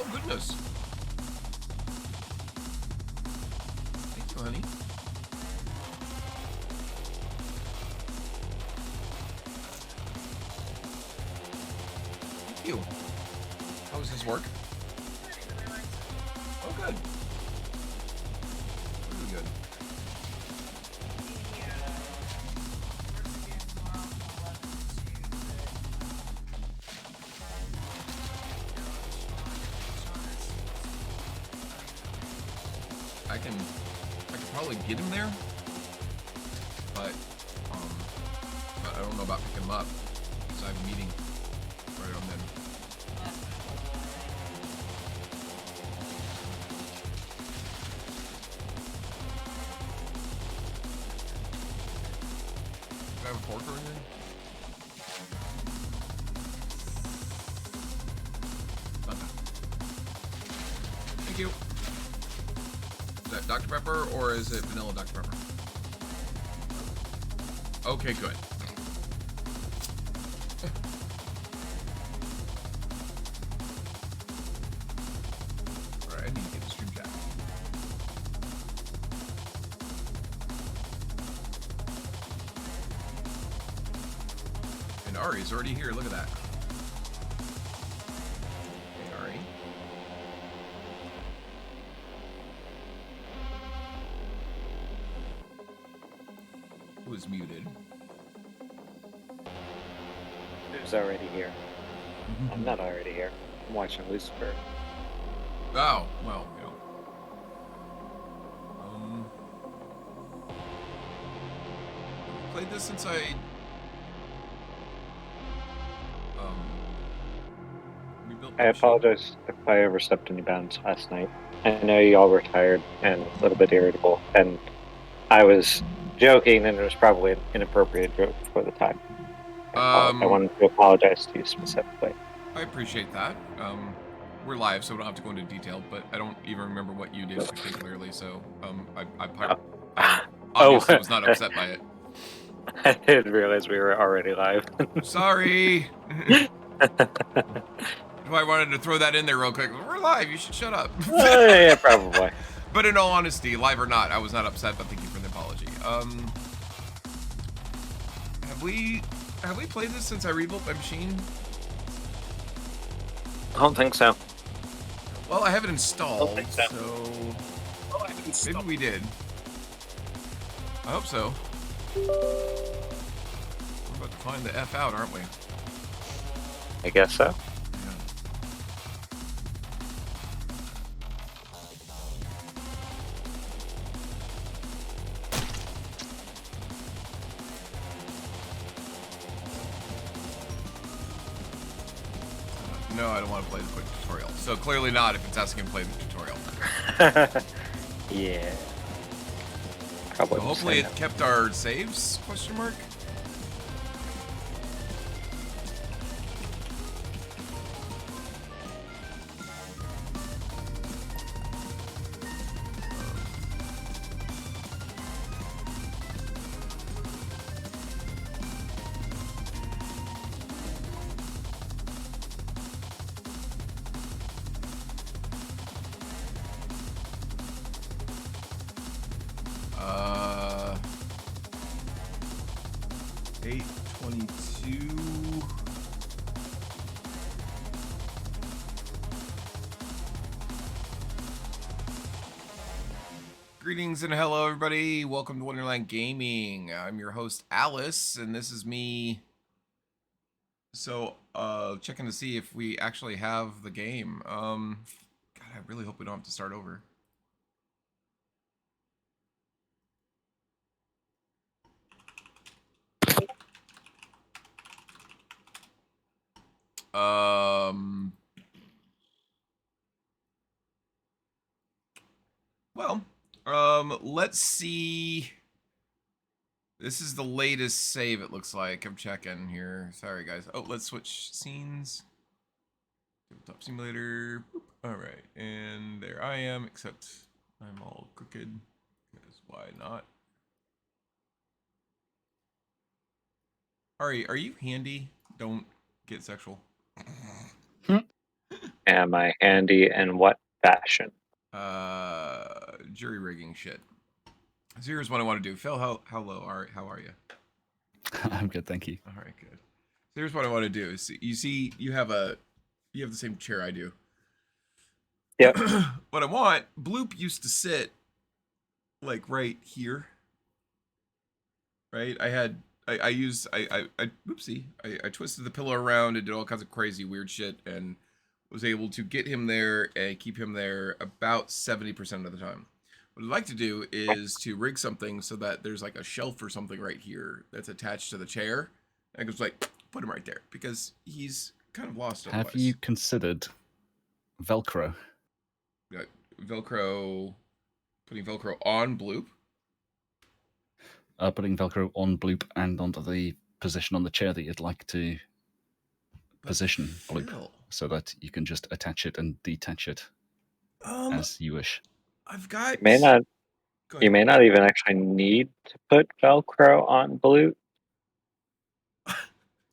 Oh, goodness. Thank you, honey. Thank you. How does this work? Oh, good. Really good. I can probably get him there, but I don't know about picking him up because I have a meeting right on then. Do I have a fork or anything? Thank you. Is that Dr. Pepper or is it vanilla Dr. Pepper? Okay, good. Alright, I need to get the stream jack. And Ari's already here, look at that. Hey, Ari. Who is muted? Who's already here? I'm not already here. I'm watching Lucifer. Oh, well, you know. Played this since I rebuilt my I machine. apologize if I overstepped any bounds last night. I know you all were tired and a little bit irritable, and I was joking, and it was probably an inappropriate joke for the time. I wanted to apologize to you specifically. I appreciate that. We're live, so we don't have to go into detail, but I don't even remember what you did particularly, so I obviously was not upset by it. I didn't realize we were already live. Sorry. I wanted to throw that in there real quick. We're live. You should shut up. Yeah, probably. But in all honesty, live or not, I was not upset. But thank you for the apology. Have we played this since I rebuilt my machine? I don't think so. Well, I have it installed, so maybe we did. I hope so. We're about to find the F out, aren't we? I guess so. No, I don't want to play the quick tutorial. So clearly not if it's asking to play the tutorial. Yeah. So hopefully it kept our saves, question mark? Uh, 822. Greetings and hello, everybody. Welcome to Wonderland Gaming. I'm your host, Alice, and this is me. So, checking to see if we actually have the game. God, I really hope we don't have to start over. Well, let's see. This is the latest save, it looks like. I'm checking here. Sorry, guys. Oh, let's switch scenes. Tabletop simulator. All right, and there I am, except I'm all crooked. Because why not? Ari, are you handy? Don't get sexual. am I handy in what fashion? Jury rigging shit. So here's what I want to do. Phil, how low are how are you? I'm good, thank you. All right, good. So here's what I want to do. Is you have the same chair I do. Yep. What I want, Bloop used to sit like right here. Right? I twisted the pillow around and did all kinds of crazy weird shit and was able to get him there and keep him there about 70% of the time. What I'd like to do is to rig something so that there's like a shelf or something right here that's attached to the chair. And I goes like, put him right there because he's kind of lost otherwise. Have you considered Velcro? Velcro, putting Velcro on Bloop? Putting Velcro on Bloop and onto the position on the chair that you'd like to position Bloop, Phil, so that you can just attach it and detach it as you wish. I've got... You may not even actually need to put Velcro on Blue.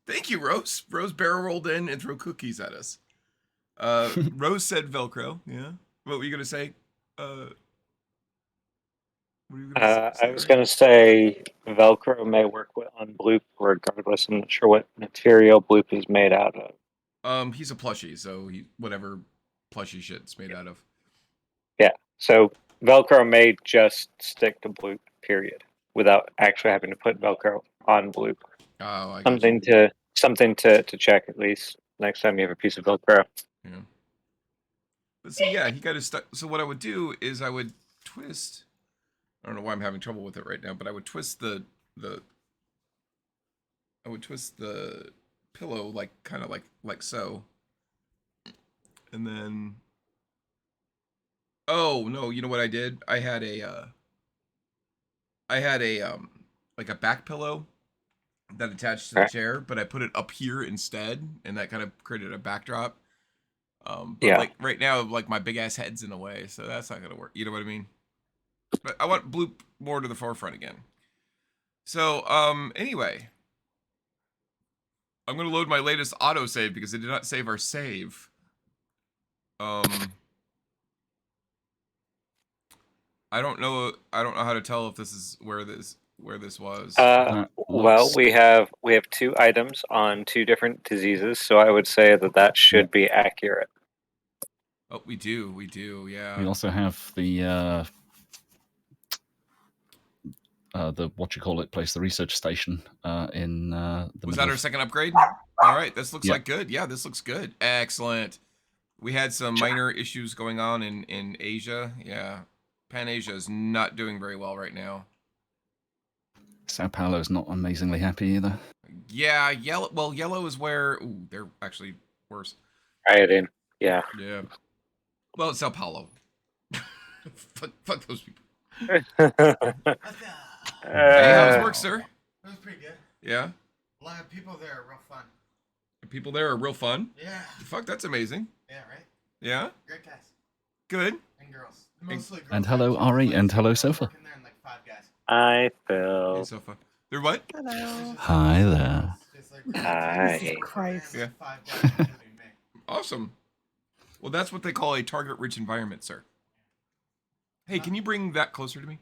Thank you, Rose. Rose barrel rolled in and threw cookies at us. Rose said Velcro. Yeah. What were you gonna say? I was going to say Velcro may work on Bloop regardless. I'm not sure what material Bloop is made out of. He's a plushie, so whatever plushie shit's made out of. Yeah. So Velcro may just stick to Bloop, period, without actually having to put Velcro on Bloop. Oh, I something to check at least next time you have a piece of Velcro. Yeah. But see, yeah, he got his stuff. So what I would do is I would twist. I don't know why I'm having trouble with it right now, but I would twist the pillow like kind of like so. And then oh no, you know what I did? I had a like a back pillow that attached to the chair, but I put it up here instead, and that kind of created a backdrop. But like right now, like my big ass head's in the way, so that's not gonna work. You know what I mean? But I want Bloop more to the forefront again. So, anyway, I'm gonna load my latest autosave because it did not save our save. I don't know how to tell if this is where this was. Well, we have 2 items on 2 different diseases, so I would say that should be accurate. Oh, we do, yeah. We also have the place, the research station in the Was that our second upgrade? All right, this looks like good. Yeah, this looks good. Excellent. We had some minor issues going on in Asia. Yeah, Pan Asia is not doing very well right now. Sao Paulo is not amazingly happy either. Yeah, yellow. Well, yellow is where they're actually worse. Rioting. Yeah. Yeah. Well, it's Sao Paulo. fuck those people. Hey, How was work, sir? That was pretty good. Yeah. A lot of people there are real fun. The people there are real fun. Yeah. Fuck, that's amazing. Yeah, right? Yeah. Great guys. Good. And girls. Mostly girls. And hello, Ari, and hello, Sofa. Working there and like 5 guys. Hi, Phil. Hey, Sofa. They're what? Hello. Hi there. Just like Hi. Jesus Christ. Yeah. 5 guys, including me. Awesome. Well, that's what they call a target-rich environment, sir. Hey, can you bring that closer to me?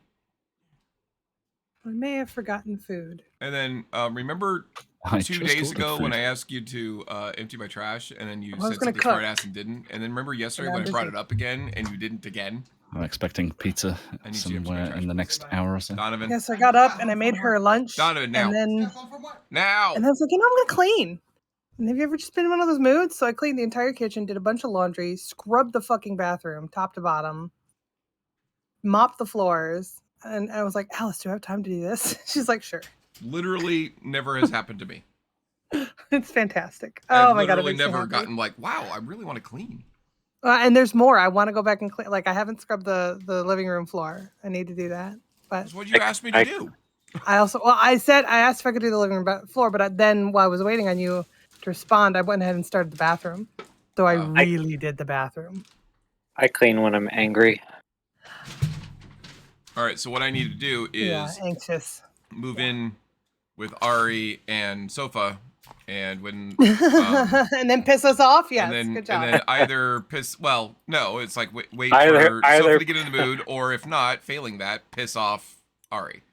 I may have forgotten food. And then remember I 2 just days ordered ago when food. I asked you to empty my trash, and then you I was said gonna something cook. smart ass and didn't. And then remember yesterday Yeah, when I I'm brought busy. it up again and you didn't again? I'm expecting pizza I need you to somewhere empty my in the trash. next hour or so. Donovan. Yes, I got up and I made her lunch. Donovan, now. And then Step home from work. Now! I was like, I'm gonna clean. And have you ever just been in one of those moods? So I cleaned the entire kitchen, did a bunch of laundry, scrubbed the fucking bathroom, top to bottom, mopped the floors, and I was like, Alice, do I have time to do this? She's like, sure. Literally never has happened to me. It's fantastic. I've Oh my god, it literally makes me never happy. gotten like, wow, I really want to clean. And there's more. I want to go back and clean. Like I haven't scrubbed the living room floor. I need to do that. But That's what you asked me to do. I also, I asked if I could do the living room floor, but then while I was waiting on you to respond, I went ahead and started the bathroom. So I Wow. really did the bathroom. I clean when I'm angry. All right, so what I need to do Yeah, is anxious. move in with Ari and Sofa And when and then piss us off. Yes, good job. and then either piss. Well, no, it's like wait Either- for Sophie either- to get in the mood, or if not, failing that, piss off Ari.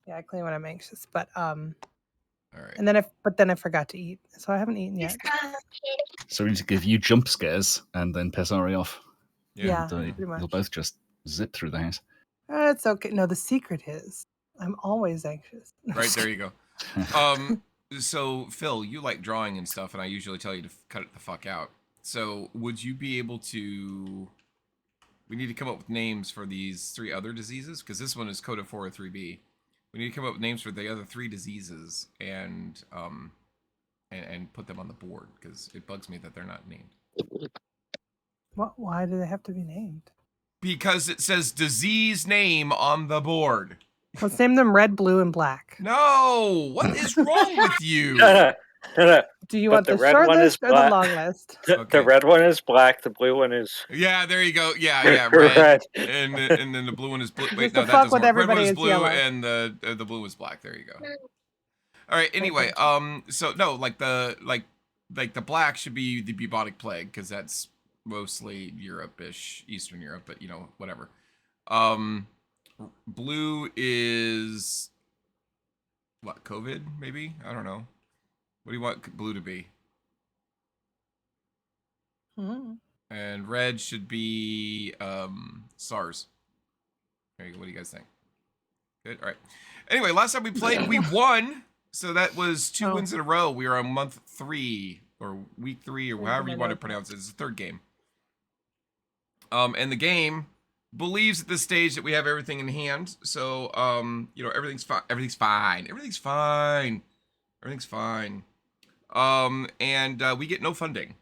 Yeah, I clean when I'm anxious, but All right. and then I forgot to eat, so I haven't eaten yet. So we need to give you jump scares and then piss Ari off. Yeah, So pretty much. you'll both just zip through the house. It's okay. No, the secret is I'm always anxious. Right, there you go. So Phil, you like drawing and stuff, and I usually tell you to cut it the fuck out. So would you be able to? We need to come up with names for these 3 other diseases, because this one is coded 403B. We need to come up with names for the other 3 diseases and put them on the board, because it bugs me that they're not named. What? Why do they have to be named? Because it says disease name on the board. Let's name them red, blue, and black. No, what is wrong with you? Do you But want the the red short one is list or the black. long list? Okay. The red one is black. The blue one is Yeah, there you go. Yeah, red. red. And then the blue one is blue. Wait, Just no, to that fuck doesn't with work. Red one everybody, is it's blue, yellow. and the blue is black. There you go. All right. Anyway, so no, like the black should be the bubonic plague, because that's mostly Europe-ish, Eastern Europe, but whatever. Blue is what? COVID, maybe? I don't know. What do you want blue to be? Mhm. And red should be SARS. There you go. What do you guys think? Good. All right. Anyway, last time we played, we won. So that was 2 wins in a row. We are on month 3 or week 3 or however you want to pronounce it. It's the 3rd game. And the game believes at this stage that we have everything in hand. So everything's fine. Everything's fine. Everything's fine. Everything's fine. And we get no funding.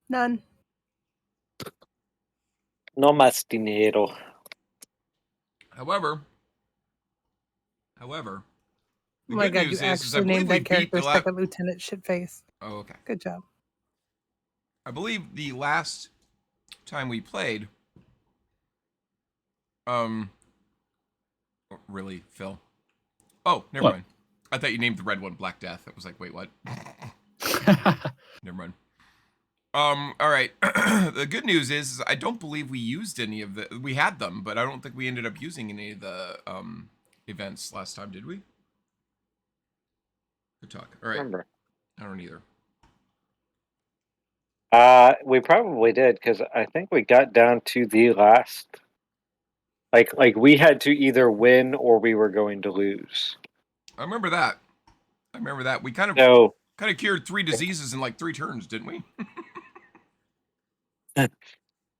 None. No más dinero. However, the Oh my good god, news you is I actually believe named we that beat character the Second Lieutenant Shitface. Oh, okay. Good job. I believe the last time we played, really, Phil? Oh, never What? mind. I thought you named the red one Black Death. I was like, wait, what? Never mind. All right. The good news is I don't believe we used any of the. We had them, but I don't think we ended up using any of the events last time, did we? Good talk. All right. Remember. I don't either. We probably did, because I think we got down to the last. Like we had to either win or we were going to lose. I remember that. We kind of So cured 3 diseases in like 3 turns, didn't we?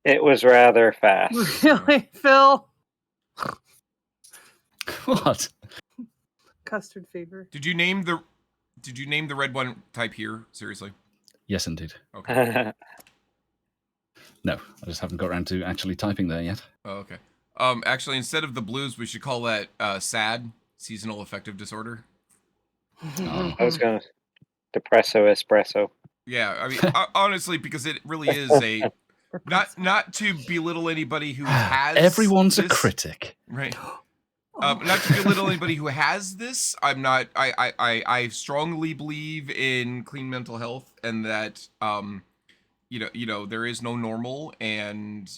it was rather fast. Really, Phil? What? Custard fever. Did you name the red one type here? Seriously? Yes, indeed. Okay. No, I just haven't got around to actually typing there yet. Oh, okay. Actually, instead of the blues, we should call that SAD, seasonal affective disorder. I was gonna depresso espresso. Yeah, I mean, honestly, because it really is a not to belittle anybody who has Everyone's a this, critic. right? Not to belittle anybody who has this. I'm not. I strongly believe in clean mental health, and that there is no normal, and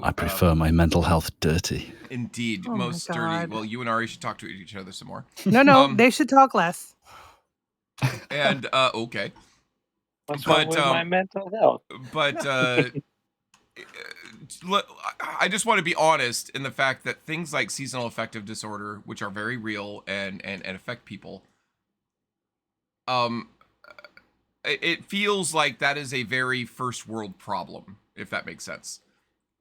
I prefer my mental health dirty. indeed, Oh my most dirty. God. Well, you and Ari should talk to each other some more. No, Um, they should talk less. And okay, What's wrong with my mental health? but I just want to be honest in the fact that things like seasonal affective disorder, which are very real and affect people, it feels like that is a very first world problem, if that makes sense.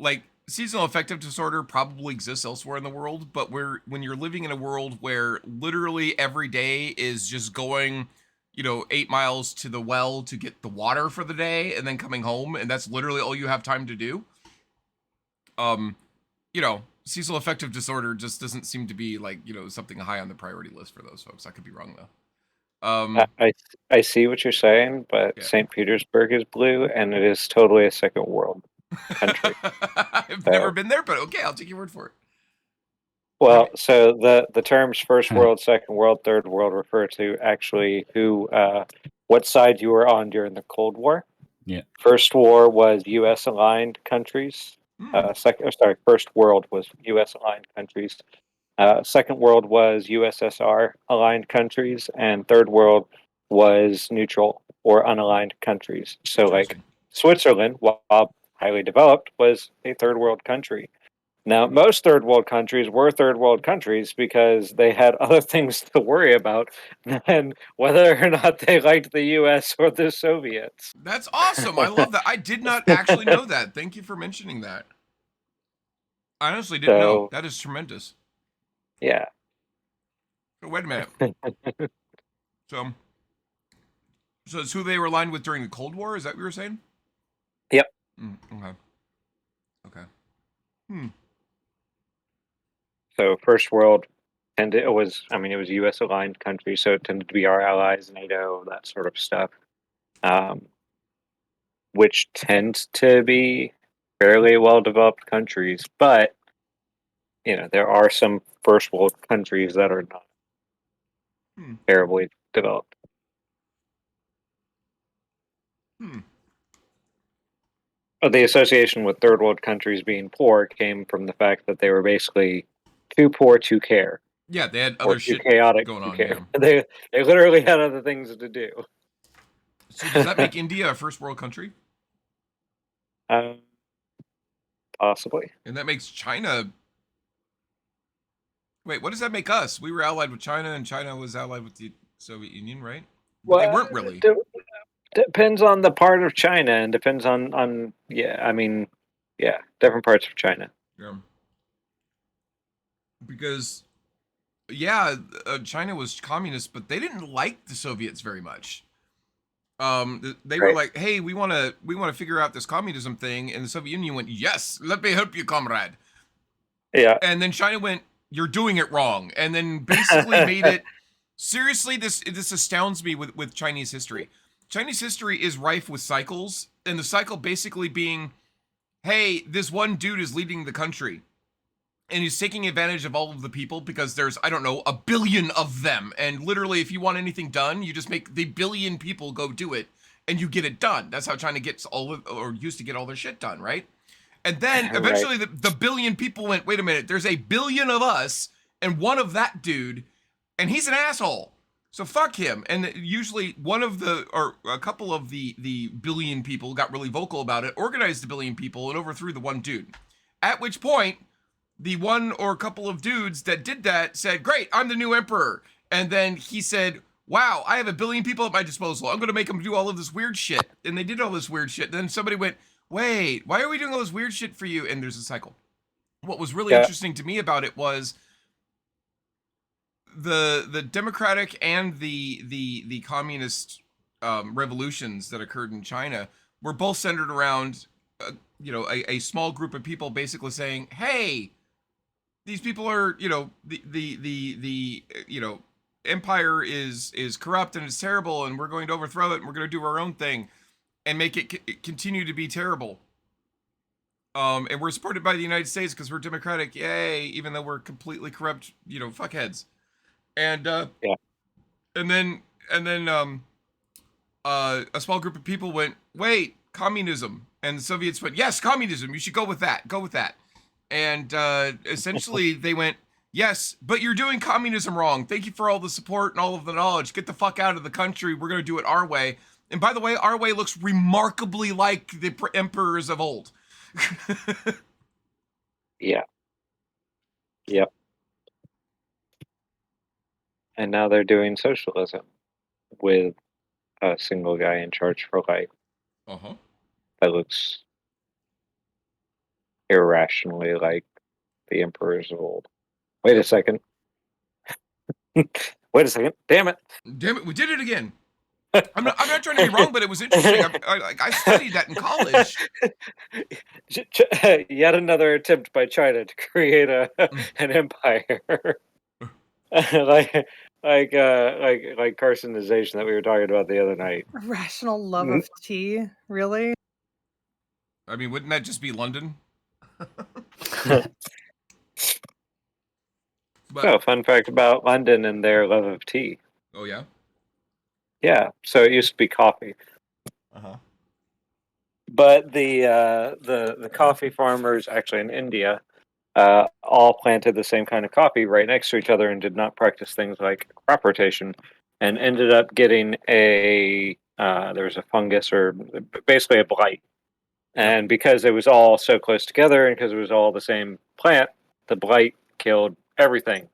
Like, seasonal affective disorder probably exists elsewhere in the world, but when you're living in a world where literally every day is just going 8 miles to the well to get the water for the day and then coming home, and that's literally all you have time to do. Seasonal affective disorder just doesn't seem to be like, something high on the priority list for those folks. I could be wrong though. I see what you're saying, but Yeah. St. Petersburg is blue, and it is totally a second world country. I've never been there, but okay, I'll take your word for it. Well, so the terms first world, second world, third world refer to actually what side you were on during the Cold War. Yeah. First war was U.S. aligned countries. First world was U.S. aligned countries. Second world was USSR aligned countries, and third world was neutral or unaligned countries. So, like Interesting. Switzerland, while highly developed, was a third world country. Now, most third world countries were third world countries because they had other things to worry about than whether or not they liked the US or the Soviets. That's awesome. I love that. I did not actually know that. Thank you for mentioning that. I honestly didn't know. So, That is tremendous. yeah. So wait a minute. So it's who they were aligned with during the Cold War? Is that what you were saying? Yep. Okay. Okay. So, first world it was US aligned countries, so it tended to be our allies, NATO, that sort of stuff. Which tend to be fairly well developed countries, but there are some first world countries that are not terribly developed. The association with third world countries being poor came from the fact that they were basically too poor to care. Yeah, they had Or other too shit chaotic going to on. care. Yeah. They literally had other things to do. So does that make India a first world country? Possibly. And that makes China. Wait, what does that make us? We were allied with China, and China was allied with the Soviet Union, right? But they weren't really. Depends on the part of China, and depends on different parts of China. Yeah. Because, China was communist, but they didn't like the Soviets very much. They were like, "Hey, we want to figure out this communism thing," and the Soviet Union went, "Yes, let me help you, comrade." Yeah. And then China went, "You're doing it wrong," and then basically made it. Seriously, this astounds me with Chinese history. Chinese history is rife with cycles, and the cycle basically being, hey, this one dude is leading the country, and he's taking advantage of all of the people because there's, I don't know, 1 billion of them, and literally if you want anything done, you just make the 1 billion people go do it, and you get it done. That's how China gets used to get all their shit done, right? And then eventually the 1 billion people went, wait a minute, there's 1 billion of us, and one of that dude, and he's an asshole. So fuck him. And usually a couple of the 1 billion people got really vocal about it, organized the 1 billion people, and overthrew the one dude. At which point, the one or couple of dudes that did that said, great, I'm the new emperor. And then he said, wow, I have 1 billion people at my disposal. I'm going to make them do all of this weird shit. And they did all this weird shit. And then somebody went, wait, why are we doing all this weird shit for you? And there's a cycle. What was really interesting to me about it was the democratic and the communist revolutions that occurred in China were both centered around a small group of people basically saying, hey, these people are, the empire is corrupt and it's terrible, and we're going to overthrow it, and we're going to do our own thing and make it continue to be terrible. And we're supported by the United States because we're democratic, yay, even though we're completely corrupt, fuckheads. And and then a small group of people went, wait, communism. And the Soviets went, yes, communism, you should go with that. And essentially they went, yes, but you're doing communism wrong. Thank you for all the support and all of the knowledge. Get the fuck out of the country. We're going to do it our way. And by the way, our way looks remarkably like the emperors of old. Yeah. Yep. And now they're doing socialism with a single guy in charge for life. That looks irrationally like the emperors of old. Wait a second. Wait a second. Damn it, we did it again. I'm not trying to be wrong, but it was interesting. I studied that in college. Yet another attempt by China to create an empire. like carcinization that we were talking about the other night. Rational love of tea, really? I mean, wouldn't that just be London? But, So, fun fact about London and their love of tea. oh yeah. Yeah, so it used to be coffee, Uh-huh. but the coffee farmers actually in India all planted the same kind of coffee right next to each other and did not practice things like crop rotation, and ended up getting a there was a fungus or basically a blight. And because it was all so close together and because it was all the same plant, the blight killed everything.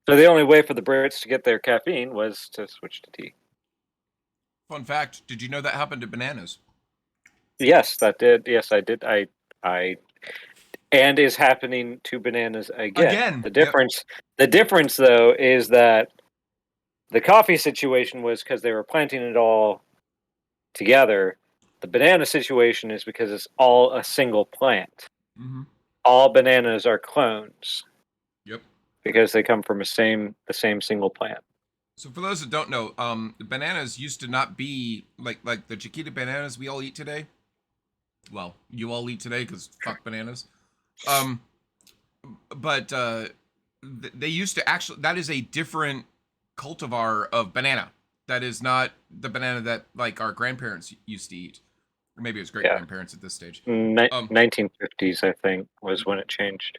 So the only way for the Brits to get their caffeine was to switch to tea. Fun fact, did you know that happened to bananas? Yes, that did. Yes, I did. I and is happening to bananas again. Again, The yep. difference though is that the coffee situation was because they were planting it all together. The banana situation is because it's all a single plant. Mm-hmm. All bananas are clones Yep. because they come from the same single plant. So for those that don't know, the bananas used to not be like the Chiquita bananas we all eat today. Well, you all eat today because fuck bananas. But they used to actually. That is a different cultivar of banana. That is not the banana that like our grandparents used to eat, or maybe it was great grandparents at this stage. 1950s, I think, was when it changed.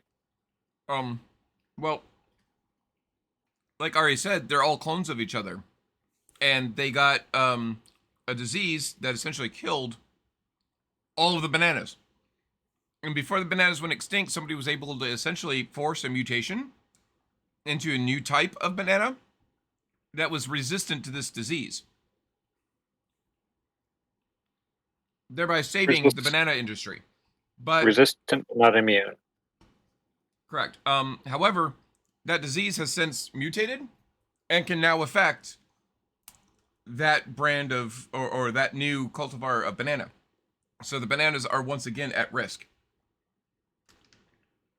Well, like Ari said, they're all clones of each other, and they got a disease that essentially killed all of the bananas. And before the bananas went extinct, somebody was able to essentially force a mutation into a new type of banana that was resistant to this disease, thereby saving the banana industry. But resistant, but not immune. correct. However, that disease has since mutated and can now affect that brand of or that new cultivar of banana. So the bananas are once again at risk.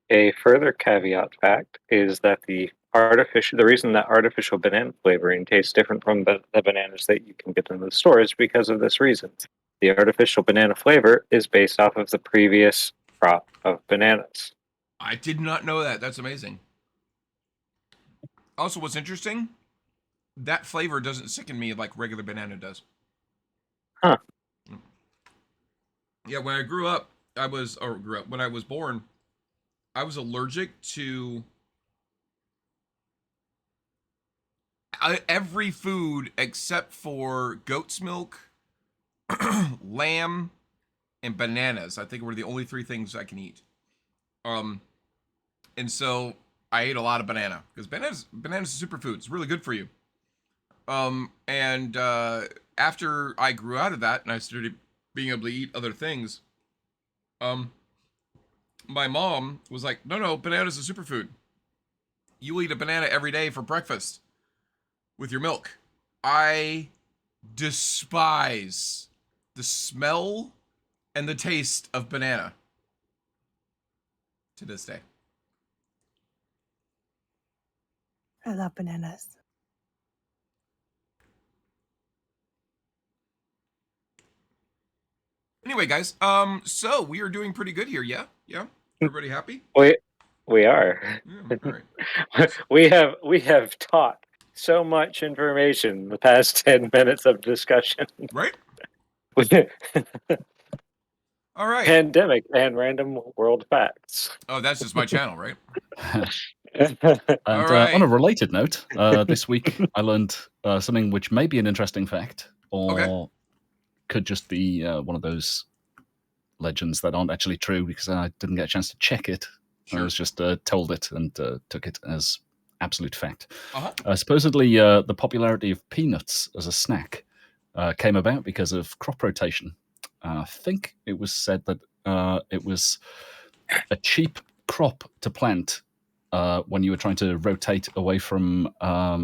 A further caveat fact is that the reason that artificial banana flavoring tastes different from the bananas that you can get in the store is because of this reason. The artificial banana flavor is based off of the previous crop of bananas. I did not know that. That's amazing. Also, what's interesting, that flavor doesn't sicken me like regular banana does. Huh. Yeah, when I grew up, when I was born, I was allergic to every food except for goat's milk, lamb, and bananas. I think were the only three things I can eat. And so I ate a lot of banana because bananas are superfood. It's really good for you. And after I grew out of that and I started being able to eat other things, my mom was like, no, bananas are superfood. You eat a banana every day for breakfast with your milk. I despise the smell and the taste of banana to this day. I love bananas. Anyway, guys, so we are doing pretty good here, yeah? Yeah? Everybody happy? We are. Yeah, all right. We have taught so much information the past 10 minutes of discussion. Right? All right. Pandemic and random world facts. Oh, that's just my channel, right? And All right. on a related note, this week I learned something which may be an interesting fact, or could just be one of those legends that aren't actually true because I didn't get a chance to check it. Sure. I was just told it and took it as absolute fact. Uh-huh. Supposedly, the popularity of peanuts as a snack came about because of crop rotation. I think it was said that it was a cheap crop to plant when you were trying to rotate away from, I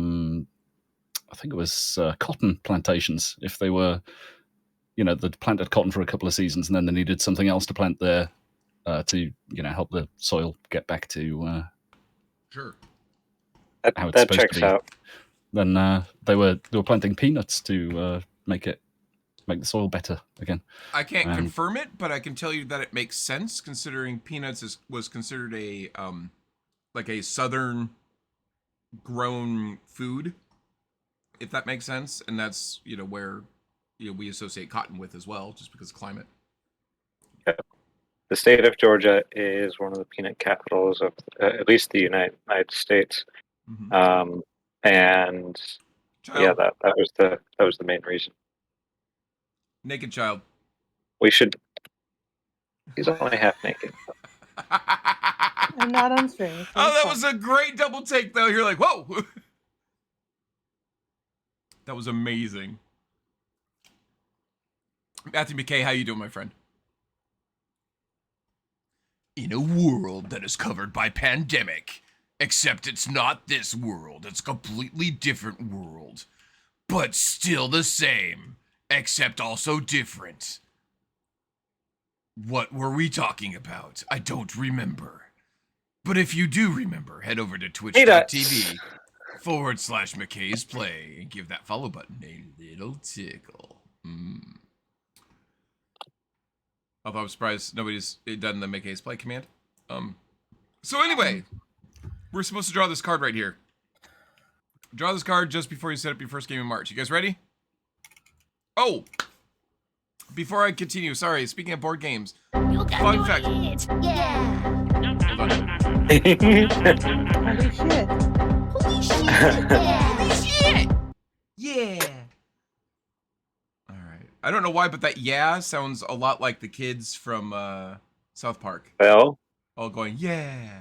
think it was cotton plantations. If they were, they'd planted cotton for a couple of seasons and then they needed something else to plant there to, help the soil get back to Sure. how it's That supposed checks to be. out. Then they were planting peanuts to make the soil better again. I can't confirm it, but I can tell you that it makes sense considering peanuts was considered a like a southern grown food, if that makes sense. And that's, where, we associate cotton with as well, just because of climate. The state of Georgia is one of the peanut capitals of at least the United States. Mhm. And yeah, Child, that was the main reason. naked child. We should. He's only half naked. I'm not on stream. so Oh, it's that fine. was a great double take, though. You're like, whoa. That was amazing. Matthew McKay, how you doing, my friend? In a world that is covered by pandemic, except it's not this world. It's a completely different world. But still the same, except also different. What were we talking about? I don't remember. But if you do remember, head over to twitch.tv/McKay's Play and give that follow button a little tickle. Although I'm surprised nobody's done the McKay's Play command. So anyway, we're supposed to draw this card right here. Draw this card just before you set up your first game in March. You guys ready? Oh! Before I continue, sorry, speaking of board games, fun fact. Yeah. Holy shit. Holy shit. Yeah. All right. I don't know why, but that yeah sounds a lot like the kids from South Park. Phil, All going, yeah.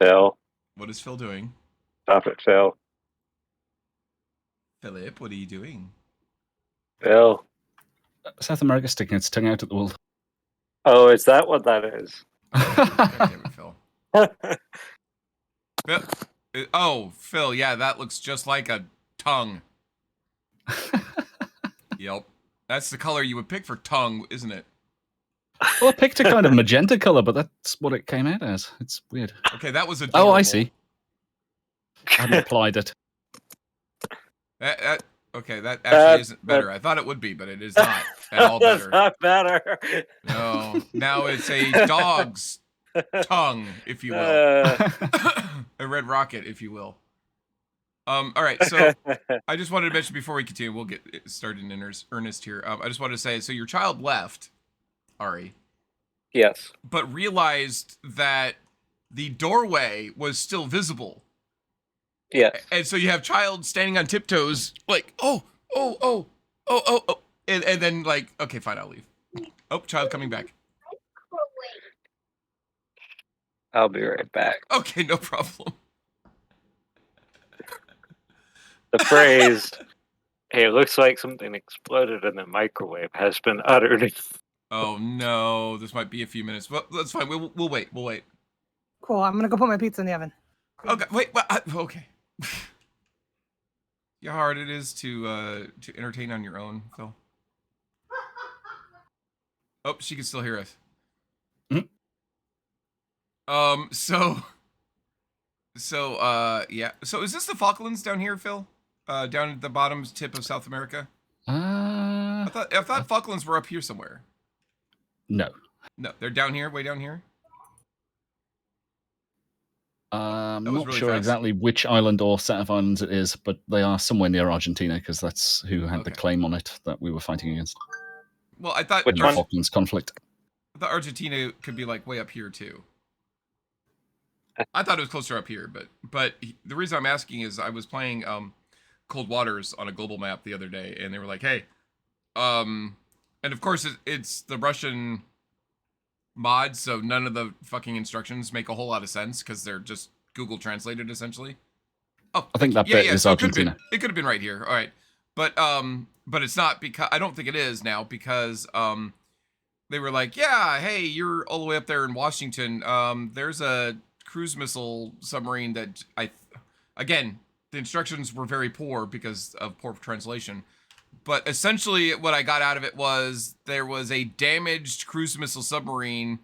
Phil, What is Phil doing? stop it, Phil. Philip, what are you doing? Phil. South America sticking its tongue out at the world. Oh, is that what that is? God damn it, Phil. Phil. Phil, yeah, that looks just like a tongue. Yep. That's the color you would pick for tongue, isn't it? Well, I picked a kind of magenta color, but that's what it came out as. It's weird. Okay, that was adorable. Oh, I see. I hadn't applied it. Okay, that actually isn't better. I thought it would be, but it is not at all That's better. not better. No, now it's a dog's tongue, if you will. A red rocket, if you will. All right, so I just wanted to mention before we continue, we'll get started in earnest here. I just wanted to say, so your child left, Ari, Yes. but realized that the doorway was still visible. Yes. And so you have child standing on tiptoes, like, oh. And then like, okay, fine, I'll leave. Oh, child coming back. I'll be right back. Okay, no problem. The phrase, "Hey, it looks like something exploded in the microwave," has been uttered. Oh no, this might be a few minutes. Well, that's fine. We'll wait. We'll wait. Cool. I'm gonna go put my pizza in the oven. Okay, wait. Okay. Yeah, how hard it is to entertain on your own, Phil. Oh, she can still hear us. Yeah. So is this the Falklands down here, Phil? Down at the bottom tip of South America? I thought Falklands were up here somewhere. No. No, they're down here, way down here. I'm was not really sure fast. exactly which island or set of islands it is, but they are somewhere near Argentina because that's who had the Okay. claim on it that we were fighting against Well, I thought Which in the one? Falklands conflict. the Argentina could be like way up here too. I thought it was closer up here, but the reason I'm asking is I was playing Cold Waters on a global map the other day, and they were like, "Hey," and of course it's the Russian mod, so none of the fucking instructions make a whole lot of sense because they're just Google translated essentially. Oh, I think that bit is so it could have Argentina. been right here. All right, but it's not because I don't think it is now because they were like, yeah, hey, you're all the way up there in Washington. There's a cruise missile submarine that again, the instructions were very poor because of poor translation. But essentially what I got out of it was there was a damaged cruise missile submarine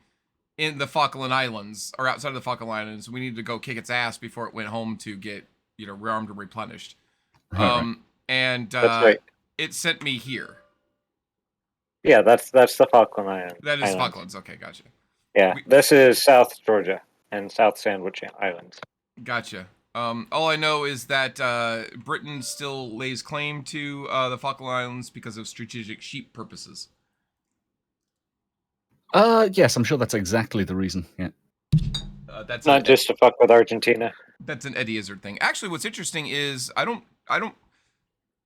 in the Falkland Islands or outside of the Falkland Islands. We needed to go kick its ass before it went home to get, rearmed and replenished. Right. And That's right. it sent me here. Yeah, that's the Falkland Islands. That is Falklands. Okay, gotcha. Yeah, We- this is South Georgia. and South Sandwich Islands. Gotcha. All I know is that Britain still lays claim to the Falkland Islands because of strategic sheep purposes. Yes, I'm sure that's exactly the reason. Yeah. That's Not just to fuck with Argentina. That's an Eddie Izzard thing. Actually, what's interesting is I don't.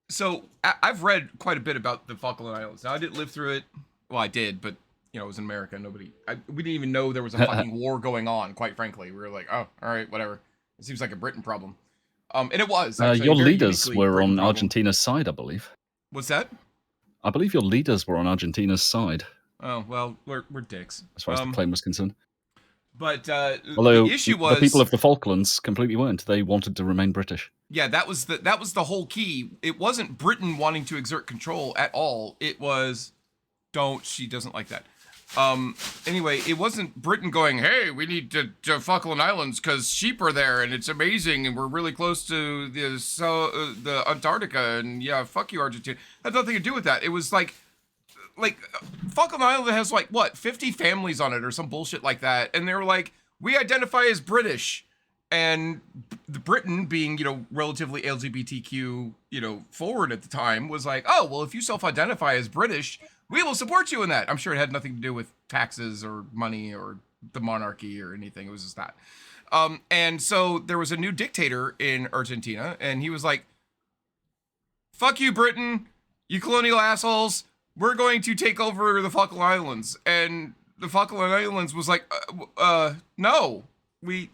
So I've read quite a bit about the Falkland Islands. Now I didn't live through it. Well, I did, but you know, it was in America. We didn't even know there was a fucking war going on. Quite frankly, we were like, oh, all right, whatever. It seems like a Britain problem. And it was. Actually, your very leaders uniquely were Britain on problem. Argentina's side, I believe. What's that? I believe your leaders were on Argentina's side, Oh well, we're dicks. as far as the claim was concerned. But Although the issue was the people of the Falklands completely weren't. They wanted to remain British. yeah, that was the whole key. It wasn't Britain wanting to exert control at all. It was she doesn't like that. Anyway, it wasn't Britain going, hey, we need to Falkland Islands because sheep are there and it's amazing and we're really close to the Antarctica and yeah, fuck you, Argentina. Had nothing to do with that. It was like Falkland Island has like what 50 families on it or some bullshit like that, and they were like, we identify as British, and the Britain being relatively LGBTQ forward at the time was like, oh well, if you self-identify as British, we will support you in that. I'm sure it had nothing to do with taxes or money or the monarchy or anything. It was just that. And so there was a new dictator in Argentina, and he was like, fuck you, Britain, you colonial assholes. We're going to take over the Falkland Islands. And the Falkland Islands was like, no, we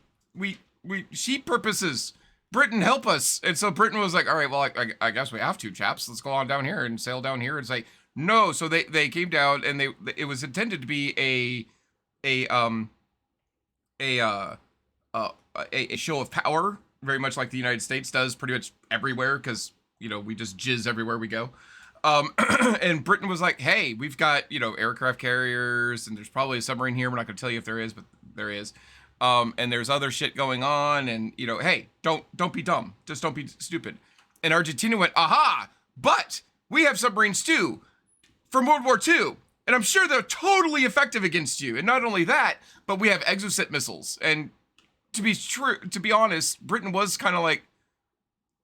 sheep purposes. Britain, help us. And so Britain was like, all right, well, I guess we have to, chaps. Let's go on down here and sail down here. It's like, no. So they came down, and it was intended to be a show of power, very much like the United States does pretty much everywhere, because we just jizz everywhere we go. And Britain was like, hey, we've got aircraft carriers, and there's probably a submarine here. We're not going to tell you if there is, but there is. And there's other shit going on, and hey, don't be dumb, just don't be stupid. And Argentina went, aha, but we have submarines too from World War II, and I'm sure they're totally effective against you. And not only that, but we have Exocet missiles. And to be honest, Britain was kind of like,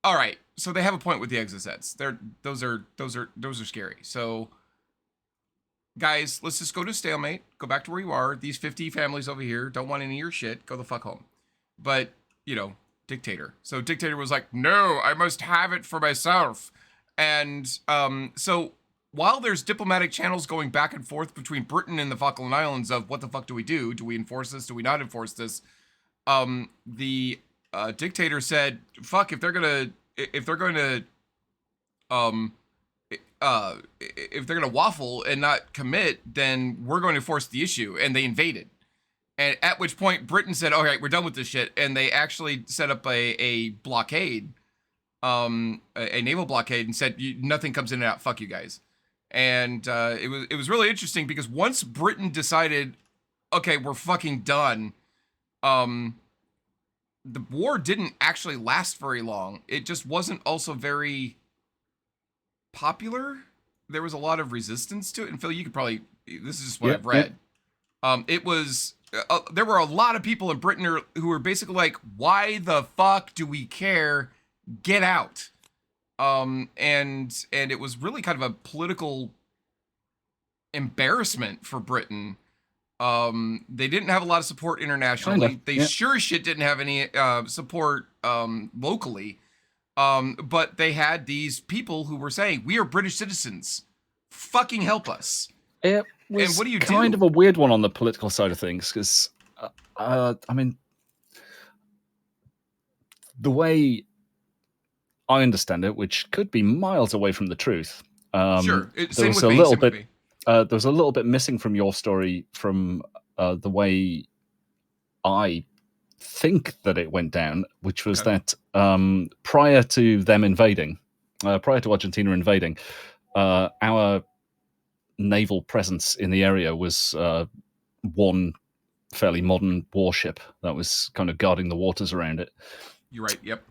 all right, so they have a point with the Exocets. Those are scary. So guys, let's just go to stalemate. Go back to where you are. These 50 families over here don't want any of your shit. Go the fuck home. But, dictator. So dictator was like, no, I must have it for myself. And so while there's diplomatic channels going back and forth between Britain and the Falkland Islands of what the fuck do we do? Do we enforce this? Do we not enforce this? The dictator said, fuck, if they're gonna waffle and not commit, then we're going to force the issue. And they invaded. And at which point Britain said, all right, we're done with this shit. And they actually set up a blockade, a naval blockade, and said, nothing comes in and out. Fuck you guys. And it was really interesting because once Britain decided, okay, we're fucking done, the war didn't actually last very long. It just wasn't also very popular. There was a lot of resistance to it. And Phil, you could probably, this is just what I've read. It was, there were a lot of people in Britain who were basically like, why the fuck do we care? Get out. And it was really kind of a political embarrassment for Britain. They didn't have a lot of support internationally. They sure as shit didn't have any support locally. But they had these people who were saying, we are British citizens. Fucking help us. It was and what do you kind do? of a weird one on the political side of things, because, I mean, the way I understand it, which could be miles away from the truth. Sure. There was a little bit. There was a little bit missing from your story from the way I think that it went down, which was that prior to them invading, prior to Argentina invading, our naval presence in the area was one fairly modern warship that was kind of guarding the waters around it. You're right. Yep.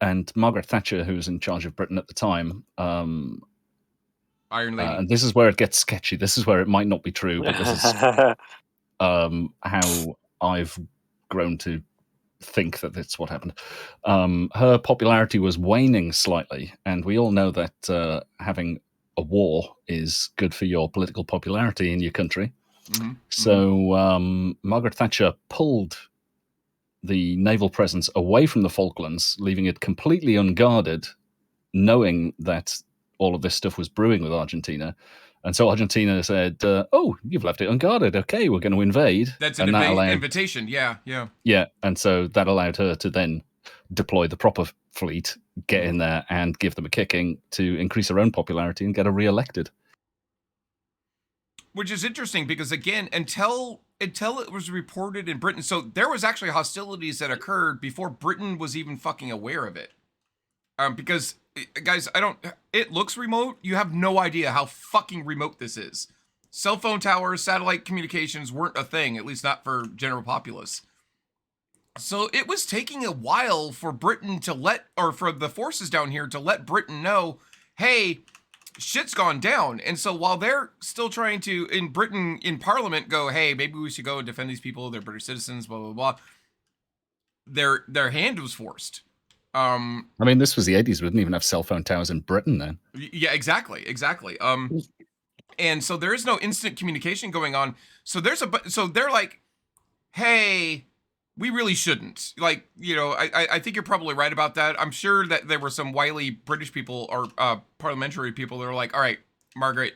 And Margaret Thatcher, who was in charge of Britain at the time, Iron Lady. and this is where it gets sketchy. This is where it might not be true, but this is how I've grown to think that that's what happened. Her popularity was waning slightly, and we all know that having a war is good for your political popularity in your country. Mhm, So Margaret Thatcher pulled the naval presence away from the Falklands, leaving it completely unguarded, knowing that all of this stuff was brewing with Argentina. And so Argentina said, oh, you've left it unguarded. Okay, we're going to invade. That's an And that allowed, invitation. Yeah, yeah. yeah, and so that allowed her to then deploy the proper fleet, get in there and give them a kicking to increase her own popularity and get her re-elected. Which is interesting because, again, until it was reported in Britain, so there was actually hostilities that occurred before Britain was even fucking aware of it. Because, guys, it looks remote. You have no idea how fucking remote this is. Cell phone towers, satellite communications weren't a thing, at least not for general populace. So it was taking a while for Britain to for the forces down here to let Britain know, hey, shit's gone down. And so while they're still trying to, in Britain, in Parliament, go, hey, maybe we should go and defend these people, they're British citizens, blah, blah, blah, their hand was forced. I mean, this was the 80s. We didn't even have cell phone towers in Britain then. Yeah, exactly. And so there is no instant communication going on. So so they're like, hey, we really shouldn't. Like, you know, I think you're probably right about that. I'm sure that there were some wily British people or parliamentary people that are like, all right, Margaret,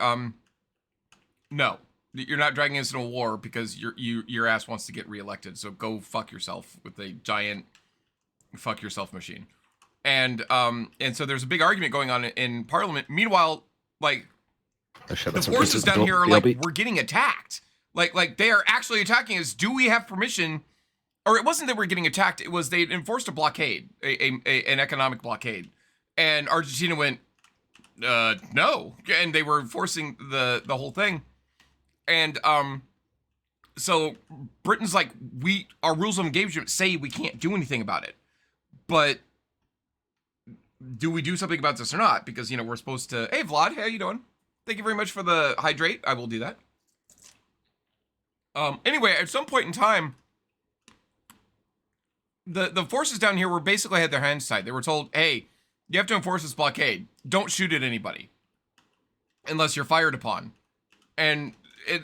no, you're not dragging us into a war because your ass wants to get reelected. So go fuck yourself with a giant fuck yourself machine. And so there's a big argument going on in Parliament. Meanwhile, like, the forces down here are like, we're getting attacked. Like they are actually attacking us. Do we have permission? Or it wasn't that we're getting attacked. It was they enforced a blockade, an economic blockade. And Argentina went, no. And they were enforcing the whole thing. And so Britain's like, our rules of engagement say we can't do anything about it. But do we do something about this or not? Because, you know, we're supposed to, hey, Vlad, how you doing? Thank you very much for the hydrate. I will do that. Anyway, at some point in time, the forces down here were basically had their hands tied. They were told, hey, you have to enforce this blockade. Don't shoot at anybody unless you're fired upon. And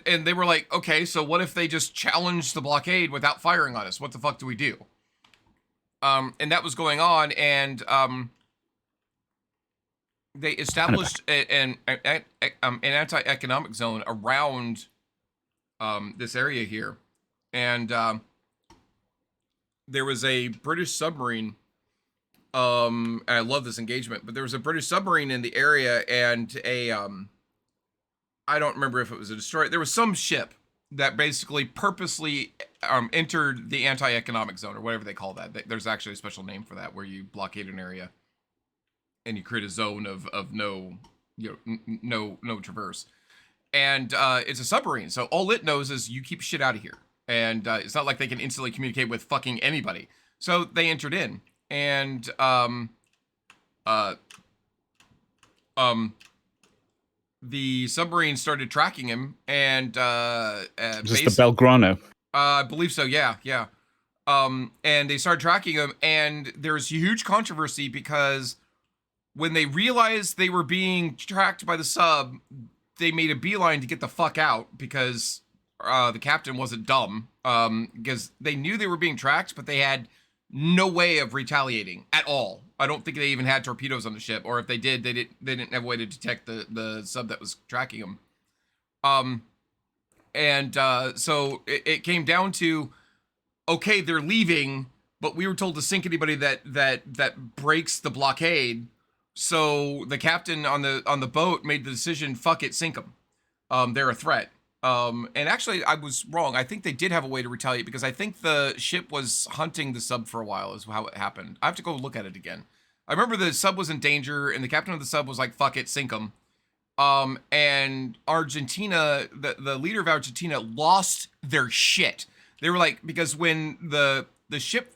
they were like, okay, so what if they just challenge the blockade without firing on us? What the fuck do we do? And that was going on, and they established an anti-economic zone around this area here. And there was a British submarine, and I love this engagement, but there was a British submarine in the area, and I don't remember if it was a destroyer. There was some ship that basically purposely entered the anti-economic zone, or whatever they call that. There's actually a special name for that, where you blockade an area and you create a zone of no, you know, no traverse. And it's a submarine, so all it knows is you keep shit out of here. And it's not like they can instantly communicate with fucking anybody. So they entered in, and the submarine started tracking him, and just the Belgrano. I believe so. Yeah. And they started tracking him, and there was huge controversy because when they realized they were being tracked by the sub, they made a beeline to get the fuck out because the captain wasn't dumb, because they knew they were being tracked, but they had no way of retaliating at all. I don't think they even had torpedoes on the ship, or if they did, they didn't have a way to detect the sub that was tracking them. So it came down to, okay, they're leaving, but we were told to sink anybody that breaks the blockade. So the captain on the boat made the decision, fuck it, sink them. They're a threat. And actually, I was wrong. I think they did have a way to retaliate, because I think the ship was hunting the sub for a while, is how it happened. I have to go look at it again. I remember the sub was in danger, and the captain of the sub was like, fuck it, sink them. And Argentina, the leader of Argentina, lost their shit. They were like, because when the ship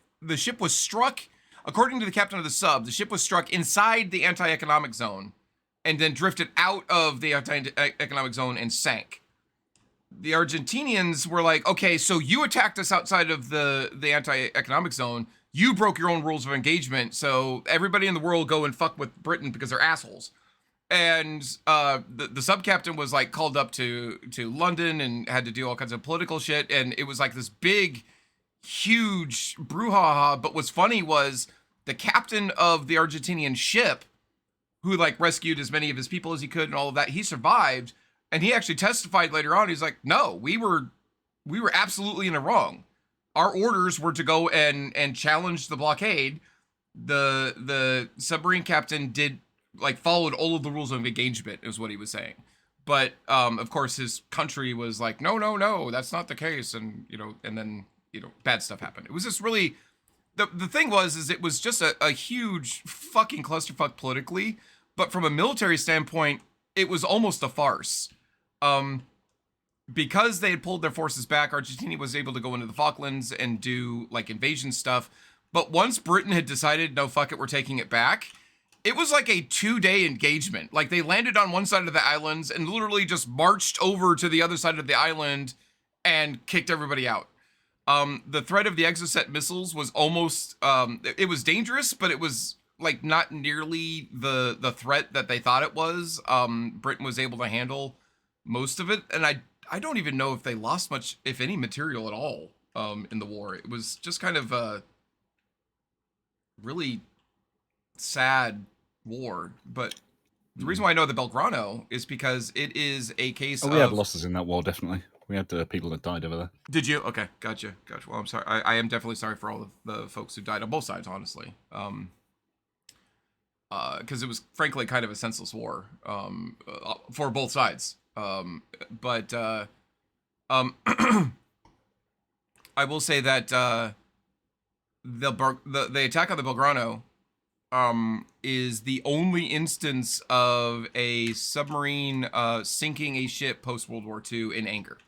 was struck, according to the captain of the sub, the ship was struck inside the anti-economic zone and then drifted out of the anti-economic zone and sank. the Argentinians were like, okay, so you attacked us outside of the anti-economic zone. You broke your own rules of engagement. So everybody in the world go and fuck with Britain because they're assholes. And the sub-captain was like called up to London and had to do all kinds of political shit. And it was like this big, huge brouhaha. But what's funny was the captain of the Argentinian ship, who like rescued as many of his people as he could and all of that, he survived. And he actually testified later on. He's like, no, we were absolutely in the wrong. Our orders were to go and challenge the blockade. The submarine captain followed all of the rules of engagement, is what he was saying. But of course his country was like, no, that's not the case. And and then bad stuff happened. It was just really the thing was it was just a huge fucking clusterfuck politically, but from a military standpoint, it was almost a farce. Because they had pulled their forces back, Argentina was able to go into the Falklands and do like invasion stuff. But once Britain had decided, no, fuck it, we're taking it back, it was like a 2-day engagement. Like they landed on one side of the islands and literally just marched over to the other side of the island and kicked everybody out. The threat of the Exocet missiles was almost, it was dangerous, but it was like not nearly the threat that they thought it was. Britain was able to handle most of it, and I don't even know if they lost much, if any, material at all in the war. It was just kind of a really sad war. But the reason why I know the Belgrano is because it is a case Oh, of... we had losses in that war, definitely. We had people that died over there. Did you? Okay, gotcha. Well, I'm sorry. I am definitely sorry for all of the folks who died on both sides, honestly. Because it was frankly kind of a senseless war for both sides. But I will say that the attack on the Belgrano is the only instance of a submarine sinking a ship post World War II in anger,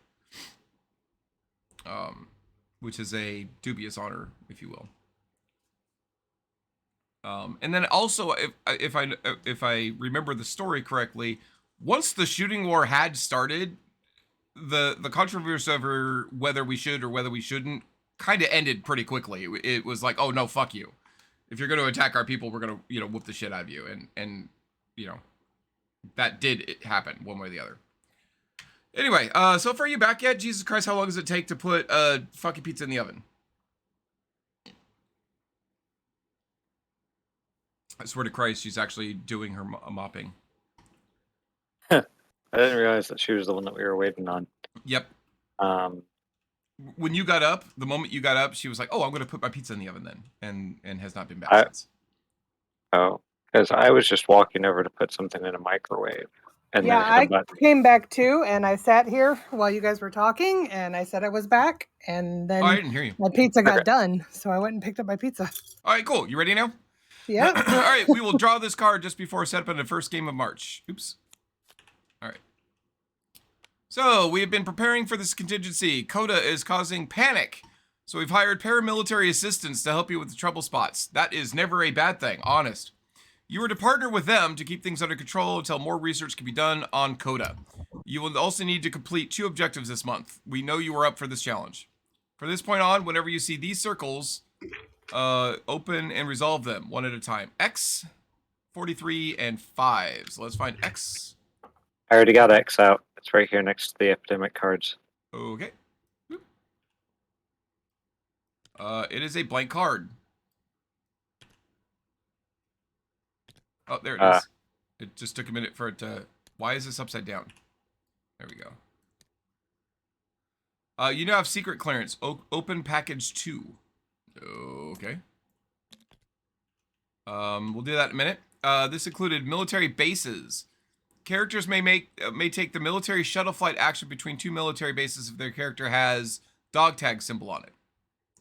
which is a dubious honor, if you will. And then also, if I remember the story correctly, once the shooting war had started, the controversy over whether we should or whether we shouldn't kind of ended pretty quickly. It was like, oh no, fuck you. If you're going to attack our people, we're going to whoop the shit out of you, and that did happen one way or the other. Anyway, so far, are you back yet? Jesus Christ, how long does it take to put a fucking pizza in the oven? I swear to Christ, she's actually doing her mopping. I didn't realize that she was the one that we were waiting on. Yep. When you got up, the moment you got up, she was like, "Oh, I'm going to put my pizza in the oven then," and has not been back since. Oh, because I was just walking over to put something in a microwave, and Yeah, then hit a I button. came back too, and I sat here while you guys were talking, and I said I was back, and then Oh, I didn't hear you. my pizza got Okay. done, so I went and picked up my pizza. All right, cool. You ready now? Yeah. All right, we will draw this card just before setup in the first game of March. Oops. All right. So, we have been preparing for this contingency. Coda is causing panic. So, we've hired paramilitary assistants to help you with the trouble spots. That is never a bad thing, honest. You are to partner with them to keep things under control until more research can be done on Coda. You will also need to complete 2 objectives this month. We know you are up for this challenge. From this point on, whenever you see these circles, open and resolve them one at a time. X, 43, and 5. So let's find X. I already got X out. It's right here next to the epidemic cards. Okay. It is a blank card. Oh, there it is. It just took a minute for it to... Why is this upside down? There we go. You now have secret clearance. Open package 2. Okay. We'll do that in a minute. This included military bases. Characters may take the military shuttle flight action between 2 military bases if their character has dog tag symbol on it.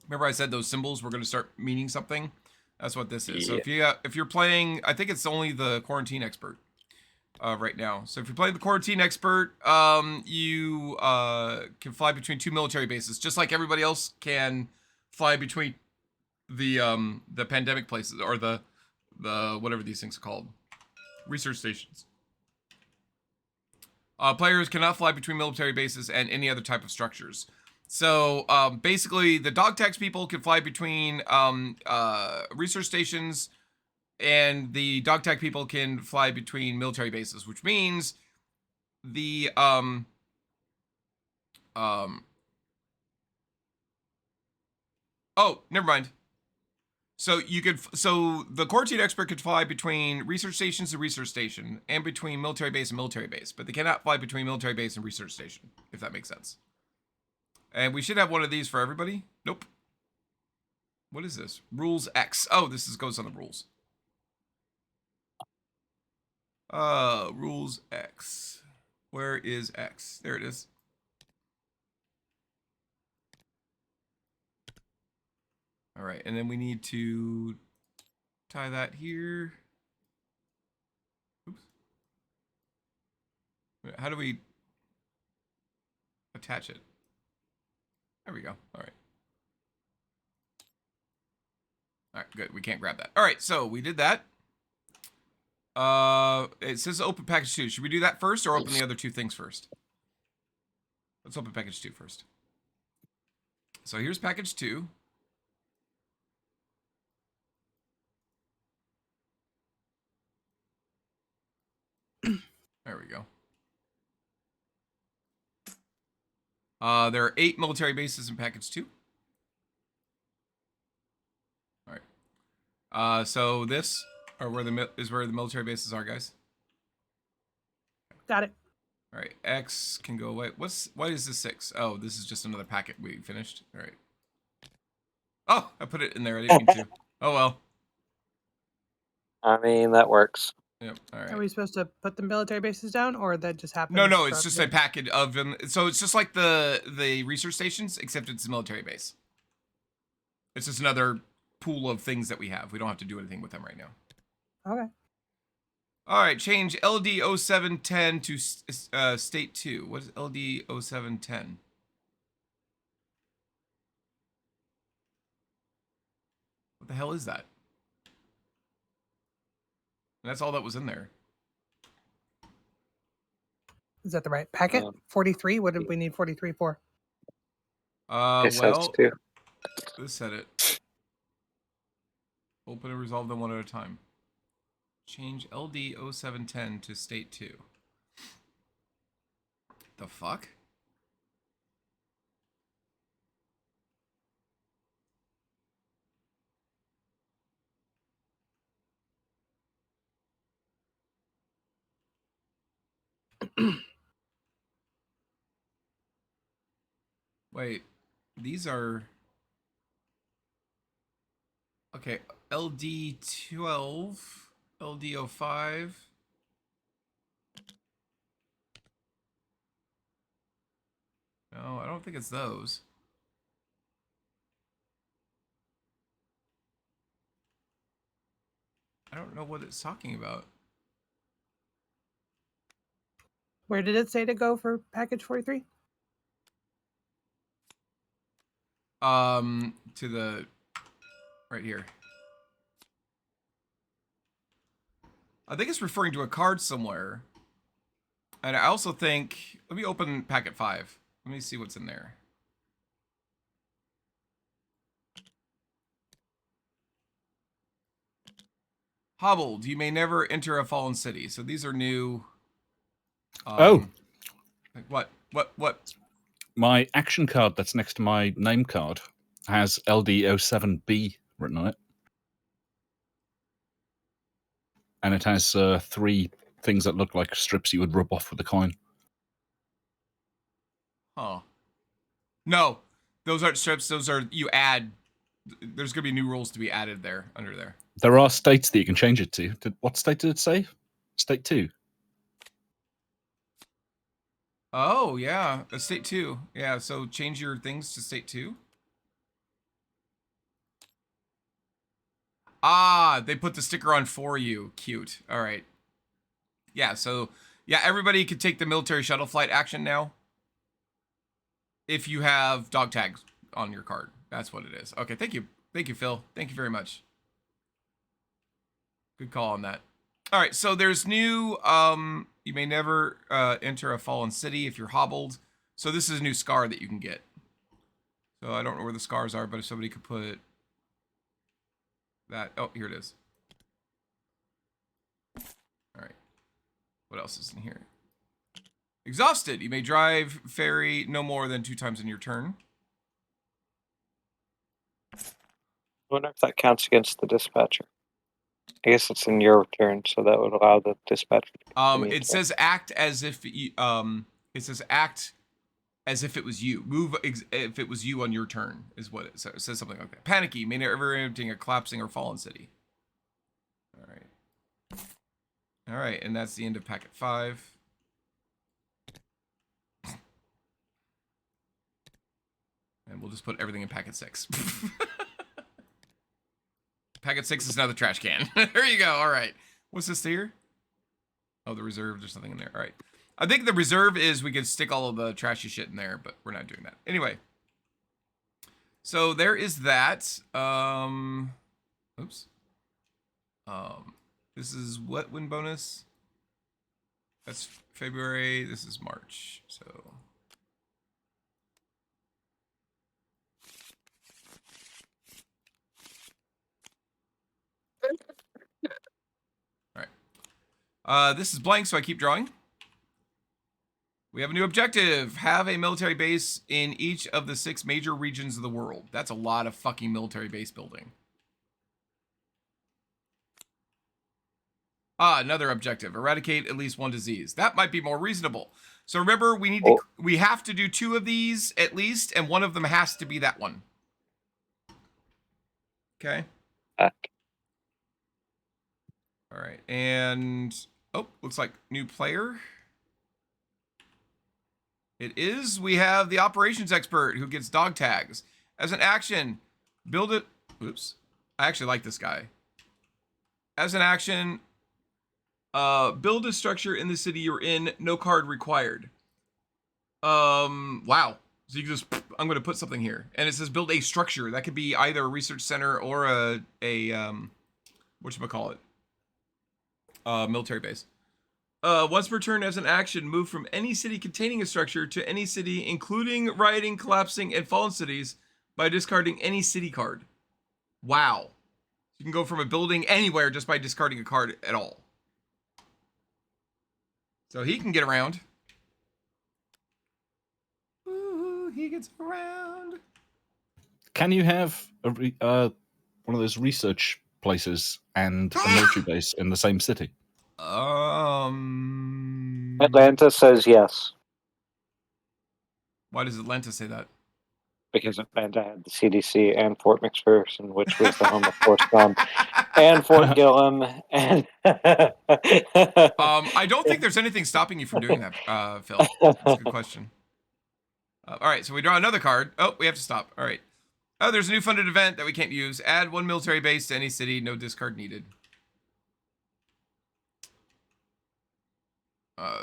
Remember I said those symbols were going to start meaning something? That's what this is. Yeah. So if you're playing, I think it's only the quarantine expert right now. So if you're playing the quarantine expert, you can fly between 2 military bases, just like everybody else can fly between the pandemic places or the whatever these things are called, research stations. Players cannot fly between military bases and any other type of structures. So basically, the dog tags people can fly between research stations, and the dog tag people can fly between military bases, which means the oh, never mind. So the quarantine expert could fly between research stations to research station and between military base and military base, but they cannot fly between military base and research station, if that makes sense. And we should have one of these for everybody. Nope. What is this? Rules X. Oh, goes on the rules. Rules X. Where is X? There it is. All right, and then we need to tie that here. Oops. How do we attach it? There we go. All right. All right, good. We can't grab that. All right, so we did that. It says open package 2. Should we do that first or open the other two things first? Let's open package 2 first. So here's package 2. There we go. There are 8 military bases in package 2. All right. So this where the military bases are, guys. Got it. All right. X can go away. Why is this 6? Oh, this is just another packet we finished. All right. Oh, I put it in there. I didn't mean to. Oh well. I mean, that works. Yep. All right. Are we supposed to put the military bases down, or that just happened? No, it's just a packet of them. So it's just like the research stations, except it's a military base. It's just another pool of things that we have. We don't have to do anything with them right now. Okay. All right, change LD0710 to state 2. What is LD0710? What the hell is that? And that's all that was in there. Is that the right packet? 43? What did we need 43 for? It says Well, too. this said it. Open and resolve them one at a time. Change LD0710 to state 2. The fuck? Wait, these are... Okay, LD12, LD05. No, I don't think it's those. I don't know what it's talking about. Where did it say to go for package 43? To the... right here. I think it's referring to a card somewhere. And I also think... Let me open packet 5. Let me see what's in there. Hobbled. You may never enter a fallen city. So these are new... Oh. Like what? My action card that's next to my name card has LD07B written on it. And it has 3 things that look like strips you would rub off with a coin. Huh. No, those aren't strips. Those are, you add, there's going to be new rules to be added there, under there. There are states that you can change it to. What state did it say? State 2. Oh, yeah. State 2. Yeah, so change your things to state 2. Ah, they put the sticker on for you. Cute. All right. Yeah, so, yeah, everybody could take the military shuttle flight action now. If you have dog tags on your card. That's what it is. Okay, thank you. Thank you, Phil. Thank you very much. Good call on that. All right, so there's new You may never enter a fallen city if you're hobbled. So this is a new scar that you can get. So I don't know where the scars are, but if somebody could put that. Oh, here it is. All right. What else is in here? Exhausted. You may drive ferry no more than 2 times in your turn. I wonder if that counts against the dispatcher. I guess it's in your turn, so that would allow the dispatcher. It says act as if you, it says act as if it was you. Move if it was you on your turn is what it says. It says something like that. Panicky, may never emptying a collapsing or fallen city. All right. All right, and that's the end of packet 5. And we'll just put everything in packet 6. Packet 6 is now the trash can. There you go. All right. What's this here? Oh, the reserve. There's something in there. All right. I think the reserve is we could stick all of the trashy shit in there, but we're not doing that. Anyway. So there is that. Oops. This is what win bonus? That's February. This is March. So. This is blank, so I keep drawing. We have a new objective. Have a military base in each of the 6 major regions of the world. That's a lot of fucking military base building. Another objective. Eradicate at least 1 disease. That might be more reasonable. So remember, we have to do 2 of these at least, and one of them has to be that one. Okay. All right, and oh, looks like new player. It is. We have the operations expert who gets dog tags. As an action, build it. Oops. I actually like this guy. As an action, build a structure in the city you're in. No card required. Wow. So you can just, I'm going to put something here. And it says build a structure. That could be either a research center or a whatchamacallit? Military base. Once per turn as an action, move from any city containing a structure to any city, including rioting, collapsing, and fallen cities, by discarding any city card. Wow. You can go from a building anywhere just by discarding a card at all. So he can get around. Ooh, he gets around. Can you have one of those research places and a military base in the same city? Atlanta says yes. Why does Atlanta say that? Because Atlanta had the CDC and Fort McPherson, which was the home of Forrest Gump, and Fort Gillum, and I don't think there's anything stopping you from doing that, Phil. That's a good question. All right, so we draw another card. Oh, we have to stop. All right. Oh, there's a new funded event that we can't use. Add 1 military base to any city. No discard needed.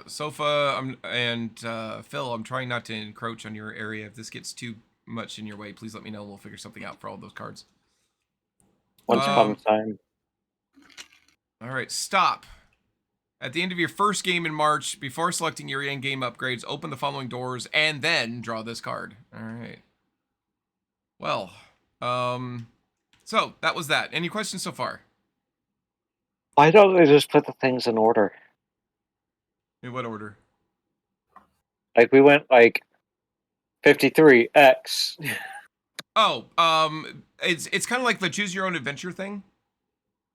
Sofa and Phil, I'm trying not to encroach on your area. If this gets too much in your way, please let me know. We'll figure something out for all those cards. once upon a time. All right, stop. At the end of your first game in March, before selecting your in-game upgrades, open the following doors and then draw this card. All right. Well, so that was that. Any questions so far? Why don't they just put the things in order? In what order? Like we went like 53X. Oh, it's kind of like the choose your own adventure thing.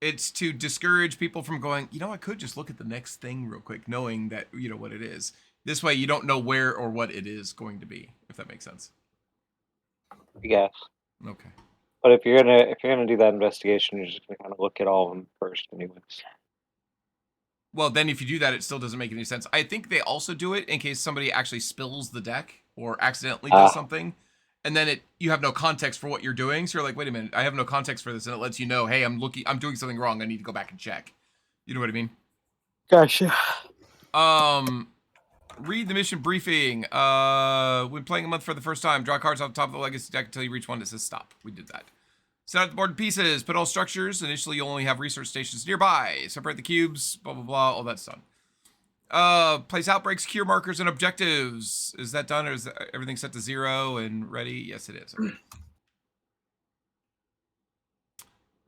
It's to discourage people from going, I could just look at the next thing real quick, knowing that, what it is. This way you don't know where or what it is going to be, if that makes sense. Yes. Okay. But if you're gonna do that investigation, you're just gonna kind of look at all of them first, anyways. Well, then if you do that, it still doesn't make any sense. I think they also do it in case somebody actually spills the deck or accidentally does something. And then you have no context for what you're doing. So you're like, wait a minute, I have no context for this. And it lets you know, hey, I'm doing something wrong. I need to go back and check. You know what I mean? Gotcha. Read the mission briefing. When playing a month for the first time, draw cards off the top of the legacy deck until you reach one that says stop. We did that. Set out the board in pieces. Put all structures. Initially, you'll only have research stations nearby. Separate the cubes. Blah, blah, blah. All that's done. Place outbreaks, cure markers, and objectives. Is that done, or is everything set to 0 and ready? Yes, it is.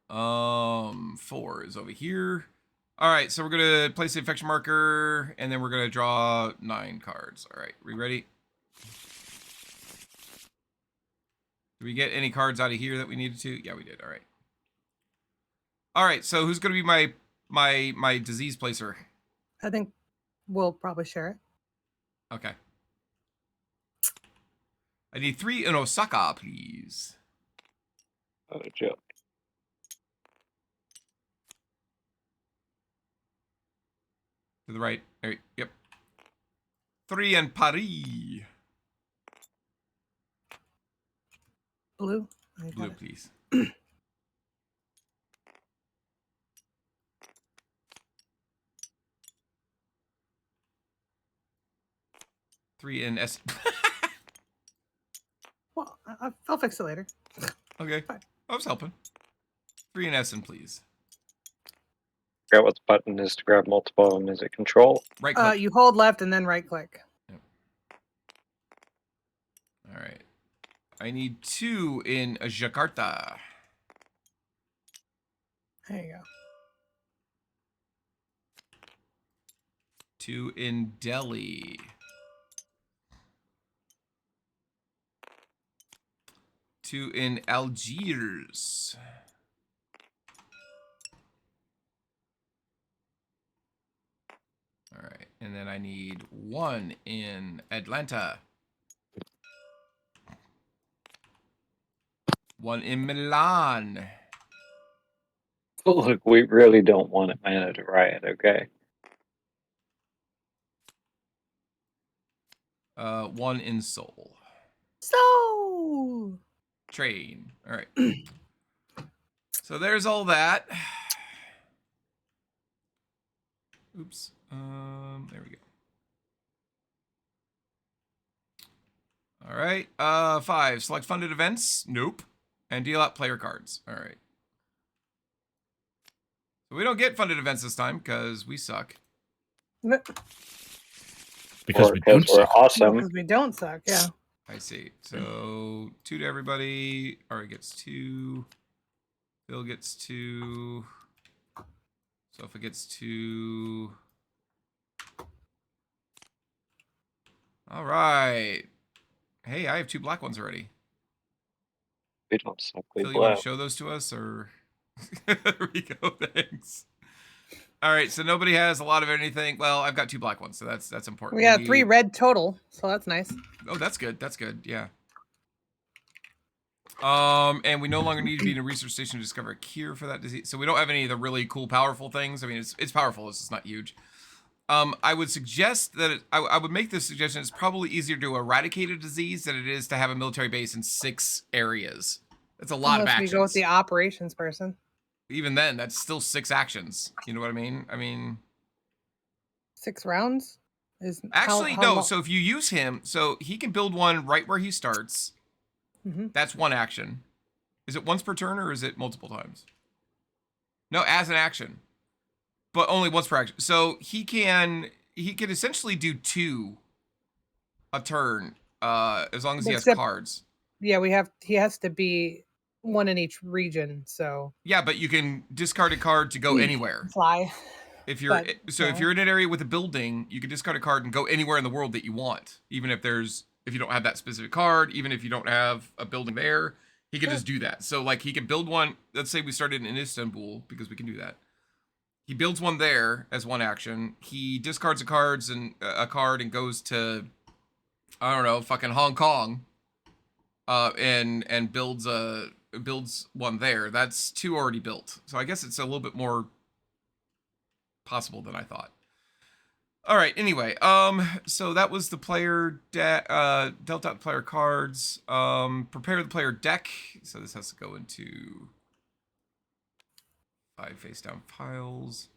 All right. 4 is over here. All right, so we're gonna place the infection marker, and then we're gonna draw 9 cards. All right, we ready? Did we get any cards out of here that we needed to? Yeah, we did. All right. All right, so who's gonna be my disease placer? I think we'll probably share it. Okay. I need 3 in Osaka, please. What a joke. To the right. There, yep. 3 in Paris. Blue. I got Blue, it. please. 3 in S. Well, I'll fix it later. Okay. Fine. I was helping. 3 in Essen, please. Forgot what the button is to grab multiple of them. Is it control? Right click. You hold left and then right click. All right. I need 2 in Jakarta. There you go. 2 in Delhi. 2 in Algiers. All right, and then I need 1 in Atlanta. 1 in Milan. Look, we really don't want Atlanta to riot, okay? 1 in Seoul. So Train. All right. So there's all that. Oops. There we go. All right. 5. Select funded events. Nope. And deal out player cards. All right. So we don't get funded events this time because we suck. Because Or we don't we're suck. awesome. because we don't suck. Yeah. I see. So 2 to everybody. Ari gets 2. Bill gets 2. Sofa gets 2. All right. Hey, I have 2 black ones already. We don't suck. We Phil, you want blow. to show those to us, or there we go. Thanks. All right, so nobody has a lot of anything. Well, I've got 2 black ones, so that's important. We got 3 need- red total, so that's nice. Oh, that's good. That's good. Yeah. And we no longer need to be in a research station to discover a cure for that disease. So we don't have any of the really cool, powerful things. I mean, it's powerful. It's just not huge. I would suggest that I would make this suggestion. It's probably easier to eradicate a disease than it is to have a military base in 6 areas. That's a lot of Unless actions. we go with the operations person. Even then, that's still 6 actions. You know what I mean? I mean, 6 rounds is actually, how no. long- So if you use him, so he can build one right where he starts. Mhm. That's 1 action. Is it once per turn or is it multiple times? No, as an action, but only once per action. So he can essentially do 2 a turn, as long as he has Except- cards. Yeah, he has to be 1 in each region, so Yeah, but you can discard a card to go anywhere. fly. If you're But, if yeah. you're in an area with a building, you can discard a card and go anywhere in the world that you want, even if you don't have that specific card, even if you don't have a building there, he can Sure. just do that. So like he can build one. Let's say we started in Istanbul because we can do that. He builds one there as 1 action. He discards a card and goes to, I don't know, fucking Hong Kong, and builds one there. That's 2 already built. So I guess it's a little bit more possible than I thought. All right. Anyway, so that was the player dealt out player cards. Prepare the player deck. So this has to go into 5 face down piles.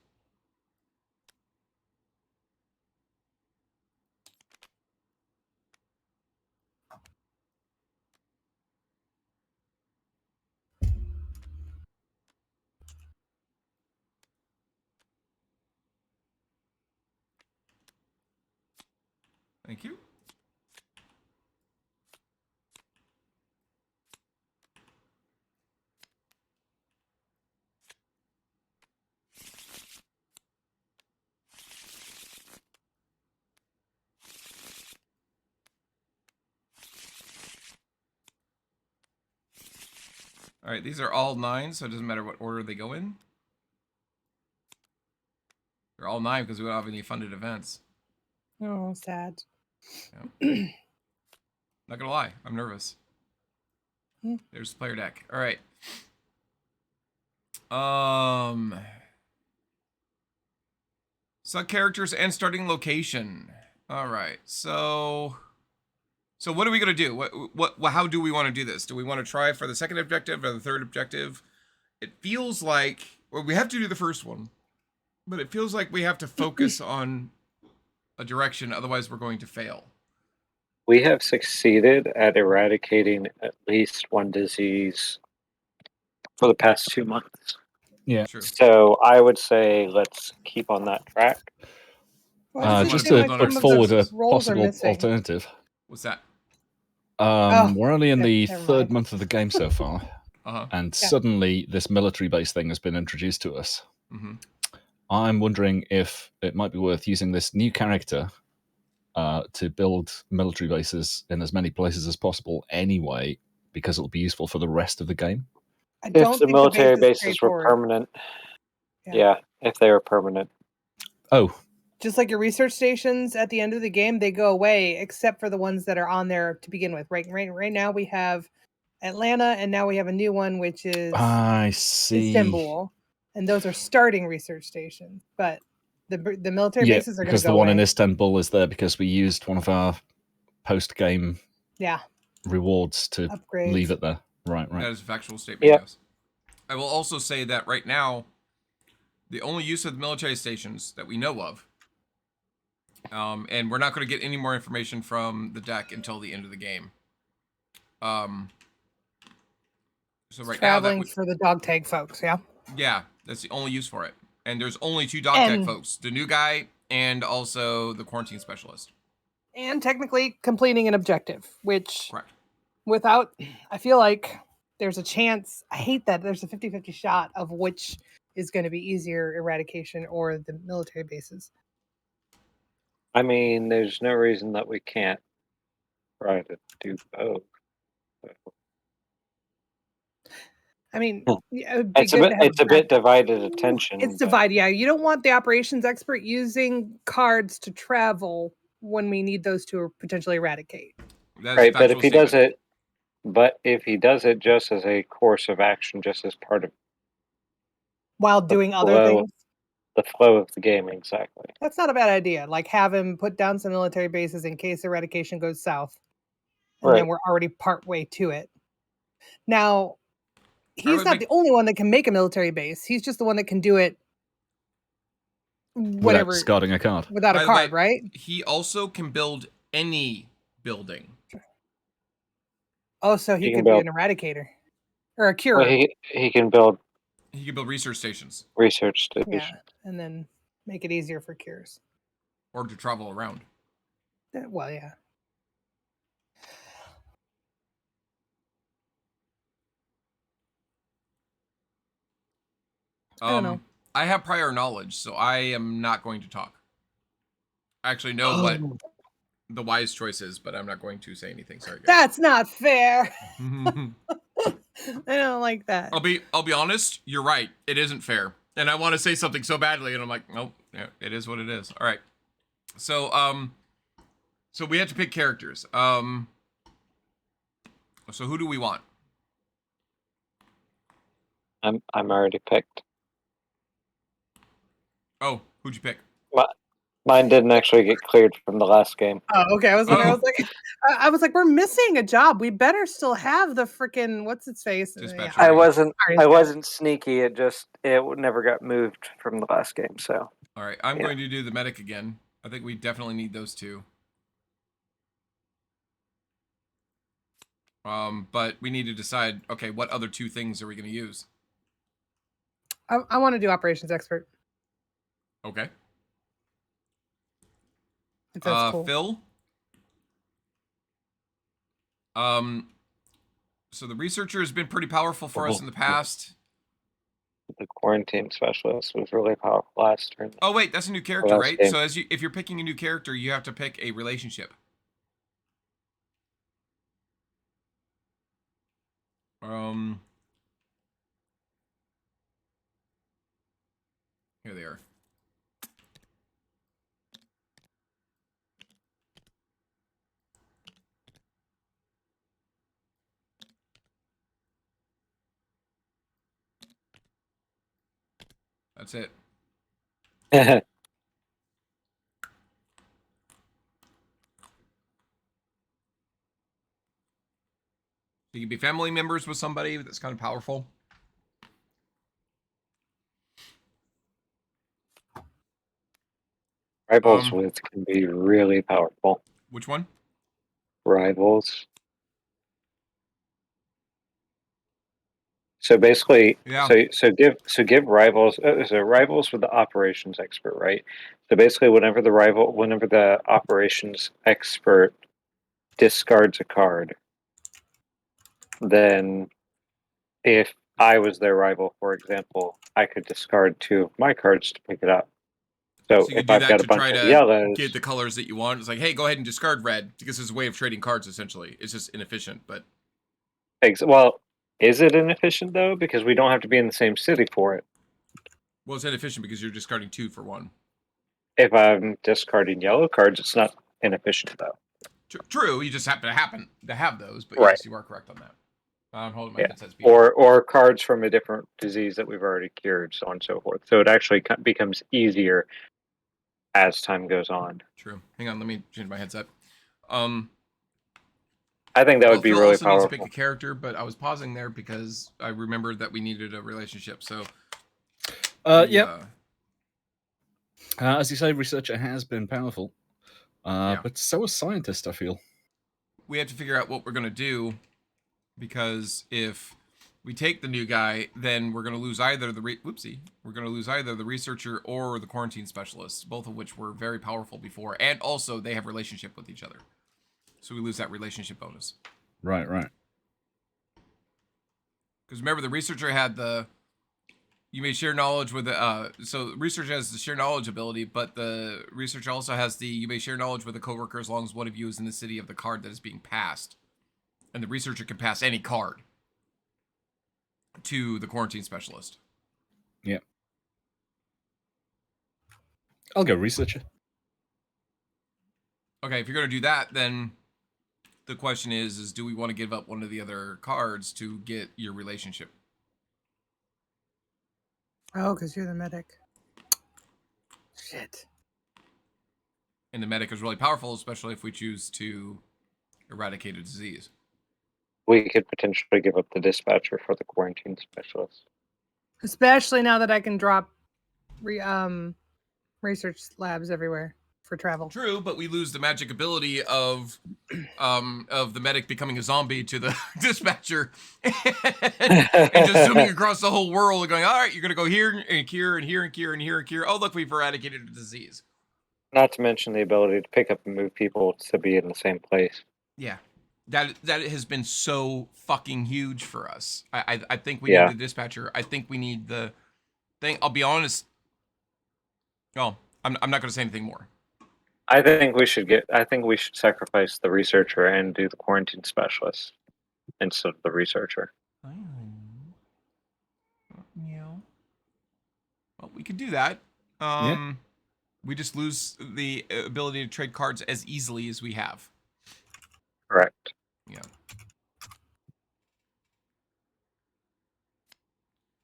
Thank you. All right, these are all 9, so it doesn't matter what order they go in. They're all 9 because we don't have any funded events. Oh, sad. Not gonna lie, I'm nervous. Hmm. There's the player deck. All right. Sub characters and starting location. All right. So what are we gonna do? What how do we want to do this? Do we want to try for the second objective or the third objective? It feels like, well, we have to do the first one, but it feels like we have to focus on a direction, otherwise we're going to fail. We have succeeded at eradicating at least one disease for the past 2 months. Yeah. Sure. So I would say let's keep on that track. Why does it Just seem to like on put some of forward those a roles are possible missing? alternative. What's that? We're only in yeah, the never third mind. month of the game so far, Uh-huh. and Yeah. suddenly this military base thing has been introduced to us. Mm-hmm. I'm wondering if it might be worth using this new character to build military bases in as many places as possible anyway, because it'll be useful for the rest of the game. I If don't the think military the base is bases were straightforward. permanent, Yeah. yeah, if they were permanent. Oh, Just like your research stations at the end of the game, they go away except for the ones that are on there to begin with. Right now we have Atlanta, and now we have a new one, which is I see. Istanbul, and those are starting research stations. But the military Yeah, bases are going because to the go one in away. Istanbul is there because we used one of our post-game Yeah, rewards to upgrades. leave it there. Right. That is a factual statement, Yep. yes. I will also say that right now, the only use of the military stations that we know of, and we're not going to get any more information from the deck until the end of the game. So right Traveling now, for the dog tag folks. Yeah. yeah, that's the only use for it. And there's only 2 dog tag And- folks, the new guy and also the quarantine specialist. And technically completing an objective, which Correct. without, I feel like there's a chance. I hate that there's a 50-50 shot of which is going to be easier, eradication or the military bases. I mean, there's no reason that we can't try to do both. I mean, Hmm. yeah, it would be It's a good bit, to have it's a bit backup. divided attention. It's but- divided. Yeah, you don't want the operations expert using cards to travel when we need those to potentially eradicate. That's Right, but factual if he does statement. it just as a course of action, just as part of While doing other flow. things, the flow of the game, exactly. that's not a bad idea. Like have him put down some military bases in case eradication goes south, and then Right. we're already part way to it. Now, he's would not make- the only one that can make a military base. He's just the one that can do it. Without Whatever, discarding a card. without By a the way, card, right? He also can build any building. Oh, so he He can could be build- an eradicator or a cure. Well, he can build He can build research stations research stations. Yeah, and then make it easier for cures. or to travel around. Well, yeah. I don't know. I have prior knowledge, so I am not going to talk. I actually know what the wise choice is, but I'm not going to say anything. Sorry, guys. That's not fair. I don't like that. I'll be honest. You're right. It isn't fair, and I want to say something so badly, and I'm like, nope. Yeah, it is what it is. All right. So so we have to pick characters. So who do we want? I'm already picked. Oh, who'd you pick? Mine didn't actually get cleared from the last game. Oh, okay. I was Oh. like, we're missing a job. We better still have the freaking what's its face. Dispatcher. I Right. wasn't Sorry, I Scott. wasn't sneaky. It never got moved from the last game. So All right, I'm Yeah. going to do the medic again. I think we definitely need those 2. But we need to decide. Okay, what other 2 things are we going to use? I want to do operations expert. Okay. If that's cool. Phil, So the researcher has been pretty powerful for us in the past. The quarantine specialist was really powerful last turn. Oh wait, that's a new character, last right? game. So if you're picking a new character, you have to pick a relationship. Here they are. That's it. You can be family members with somebody that's kind of powerful. Rivals with can be really powerful. Which one? Rivals. So basically, Yeah. so give rivals. So rivals with the operations expert, right? So basically, whenever the operations expert discards a card, then if I was their rival, for example, I could discard 2 of my cards to pick it up. So So you if do I've that got to a bunch try of to yellows, get the colors that you want. It's like, hey, go ahead and discard red because it's a way of trading cards. Essentially, it's just inefficient. But well, is it inefficient though? Because we don't have to be in the same city for it. well, it's inefficient because you're discarding 2 for 1. If I'm discarding yellow cards, it's not inefficient though. True, you just happen to have those, but Right. yes, you are correct on that. I'm holding my Yeah. headset speed. Or cards from a different disease that we've already cured, so on and so forth. So it actually becomes easier as time goes on. True. Hang on, let me change my headset. I think that would be Phil really also needs to powerful. pick a character, but I was pausing there because I remembered that we needed a relationship. So, Yep. As you say, researcher has been powerful, but so is scientist. I feel we have to figure out what we're gonna do, because if we take the new guy, then we're gonna lose either the we're gonna lose either the researcher or the quarantine specialist, both of which were very powerful before, and also they have relationship with each other. So we lose that relationship bonus. Right. Because remember, the researcher had you may share knowledge with so the researcher has the share knowledge ability, but the researcher also has you may share knowledge with a coworker as long as one of you is in the city of the card that is being passed. And the researcher can pass any card to the quarantine specialist. Yeah. I'll go researcher. Okay, if you're going to do that, then the question is do we want to give up one of the other cards to get your relationship? Oh, because you're the medic. Shit. And the medic is really powerful, especially if we choose to eradicate a disease. We could potentially give up the dispatcher for the quarantine specialist. Especially now that I can drop research labs everywhere for travel. True, but we lose the magic ability of the medic becoming a zombie to the dispatcher and just zooming across the whole world and going, all right, you're going to go here and cure and here and cure and here and cure. Oh, look, we've eradicated a disease. Not to mention the ability to pick up and move people to be in the same place. Yeah. That has been so fucking huge for us. I think we need the dispatcher. I think we need the thing. I'll be honest. No, I'm not going to say anything more. I think we should sacrifice the researcher and do the quarantine specialist instead of the researcher. Yeah. Well, we could do that. We just lose the ability to trade cards as easily as we have. Correct. Yeah.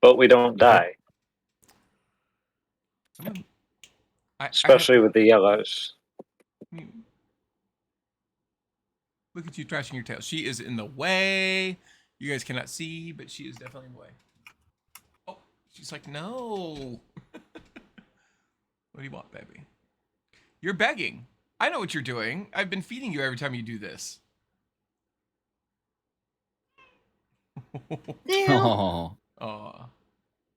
But we don't die. Especially with the yellows. Look at you trashing your tail. She is in the way. You guys cannot see, but she is definitely in the way. Oh, she's like, no. What do you want, baby? You're begging. I know what you're doing. I've been feeding you every time you do this. Oh.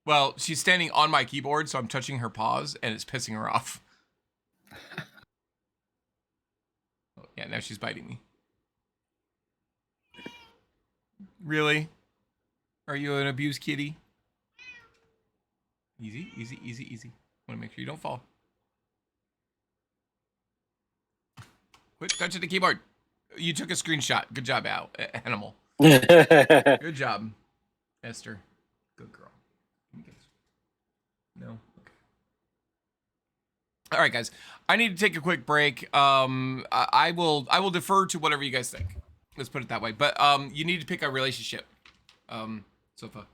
Well, she's standing on my keyboard, so I'm touching her paws, and it's pissing her off. Oh, yeah, now she's biting me. Really? Are you an abused kitty? Easy, easy, easy, easy. Want to make sure you don't fall. Quit touching the keyboard. You took a screenshot. Good job, Animal. Good job, Esther. Good girl. No. Okay. All right, guys. I need to take a quick break. I will defer to whatever you guys think. Let's put it that way. But you need to pick a relationship. Sofa,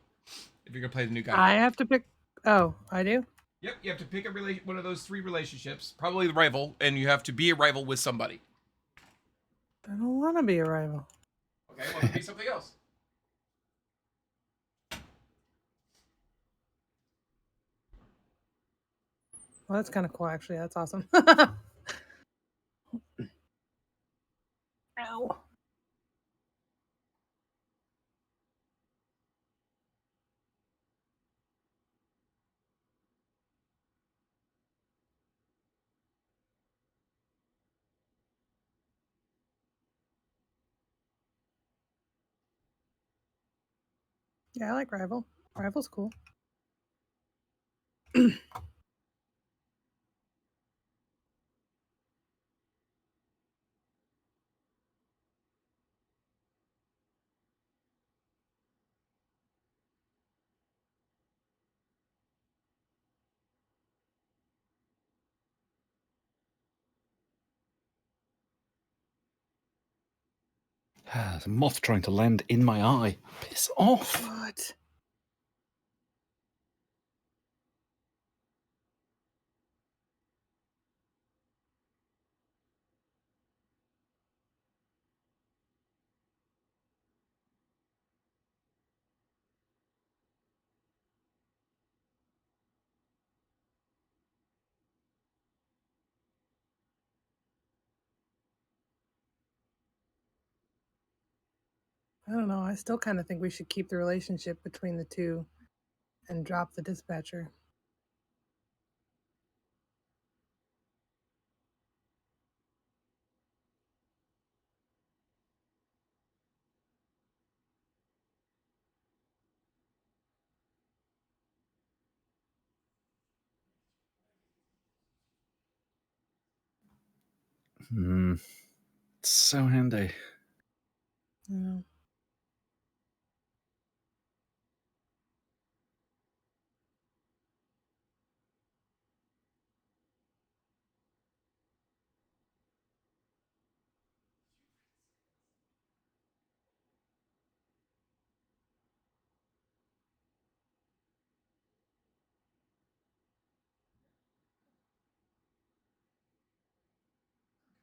if you're gonna play the new guy. I have to pick. Oh, I do. Yep, you have to pick one of those 3 relationships, probably the rival, and you have to be a rival with somebody. I don't want to be a rival. Okay, well, it could be something else. Well, that's kind of cool, actually. That's awesome. Ow. Yeah, I like Rival. Rival's cool. There's a moth trying to land in my eye. Piss off. What? I don't know. I still kind of think we should keep the relationship between the two and drop the dispatcher. It's so handy. Yeah.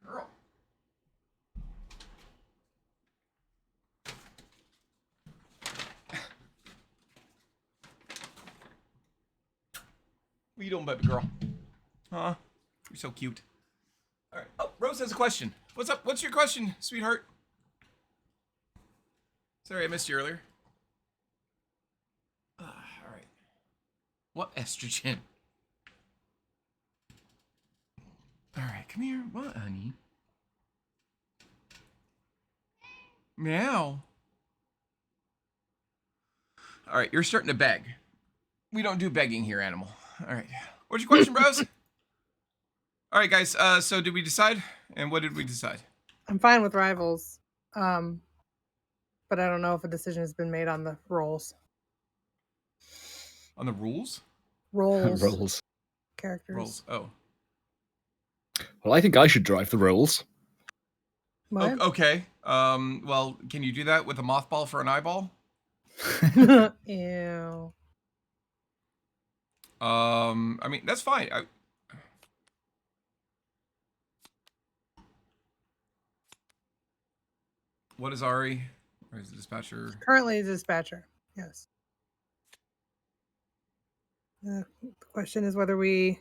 Girl. What you doing, baby girl? Huh? You're so cute. All right. Oh, Rose has a question. What's up? What's your question, sweetheart? Sorry, I missed you earlier. All right. What estrogen? All right, come here. What, honey? Meow. All right, you're starting to beg. We don't do begging here, animal. All right. What's your question, bros? All right, guys. So did we decide? And what did we decide? I'm fine with Rivals. But I don't know if a decision has been made on the roles. On the rules? Roles. Rolls. Characters. Rolls. Oh. Well, I think I should drive the rolls. What? Okay. Well, can you do that with a mothball for an eyeball? Ew. I mean, that's fine. What is Ari? Or is the dispatcher? Currently the dispatcher. Yes. The question is whether we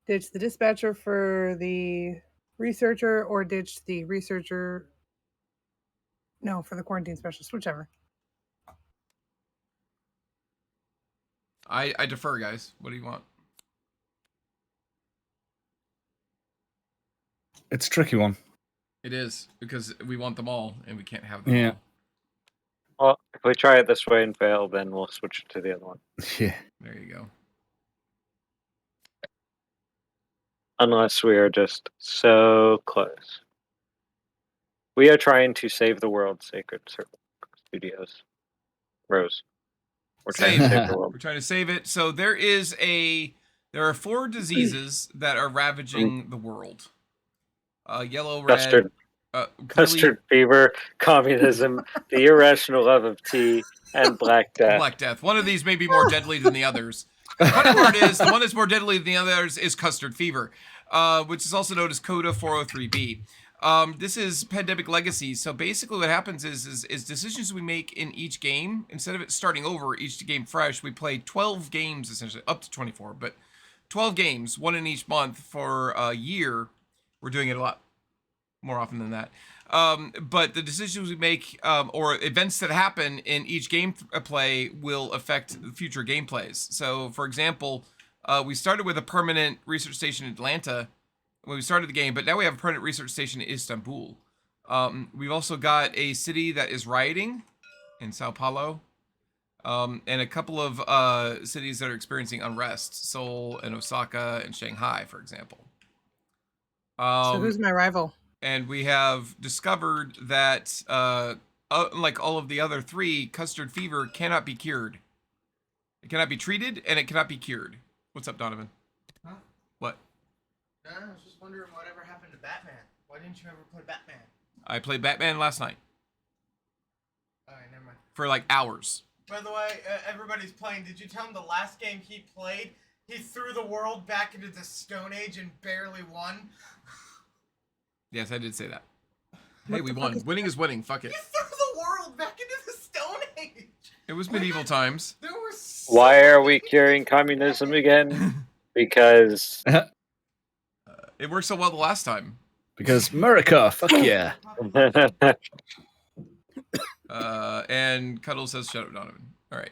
ditch the dispatcher for the researcher or ditch the researcher. No, for the quarantine specialist, whichever. I defer, guys. What do you want? It's a tricky one. It is because we want them all, and we can't have them Yeah. all. Well, if we try it this way and fail, then we'll switch to the other one. Yeah. There you go. Unless we are just so close. We are trying to save the world, Sacred Circle Studios. Rose. We're trying to save the world. We're trying to save it. So there are 4 diseases that are ravaging the world. Yellow, red, Custard. clearly- Custard fever, communism, the irrational love of tea, and Black Death. Black Death. One of these may be more deadly than the others. The funny part is, the one that's more deadly than the others is custard fever, which is also known as Coda 403b. This is Pandemic Legacy. So basically what happens is decisions we make in each game, instead of it starting over each game fresh, we play 12 games, essentially, up to 24, but 12 games, 1 in each month for a year. We're doing it a lot more often than that. But the decisions we make or events that happen in each game play will affect future gameplays. So, for example, we started with a permanent research station in Atlanta when we started the game, but now we have a permanent research station in Istanbul. We've also got a city that is rioting in Sao Paulo, and a couple of cities that are experiencing unrest, Seoul and Osaka and Shanghai, for example. So who's my rival? And we have discovered that, like all of the other 3, custard fever cannot be cured. It cannot be treated, and it cannot be cured. What's up, Donovan? Huh? What? No, I was just wondering whatever happened to Batman. Why didn't you ever play Batman? I played Batman last night Alright, never mind. for like hours. By the way, everybody's playing. Did you tell him the last game he played, he threw the world back into the Stone Age and barely won? Yes, I did say that. What Hey, we the fuck won. is- Winning is winning. Fuck it. You threw the world back into the Stone Age! It was medieval times. There were so Why are we many- curing communism again? Because It worked so well the last time. Because America, fuck yeah. And Cuddle says, "Shut up, Donovan." All right.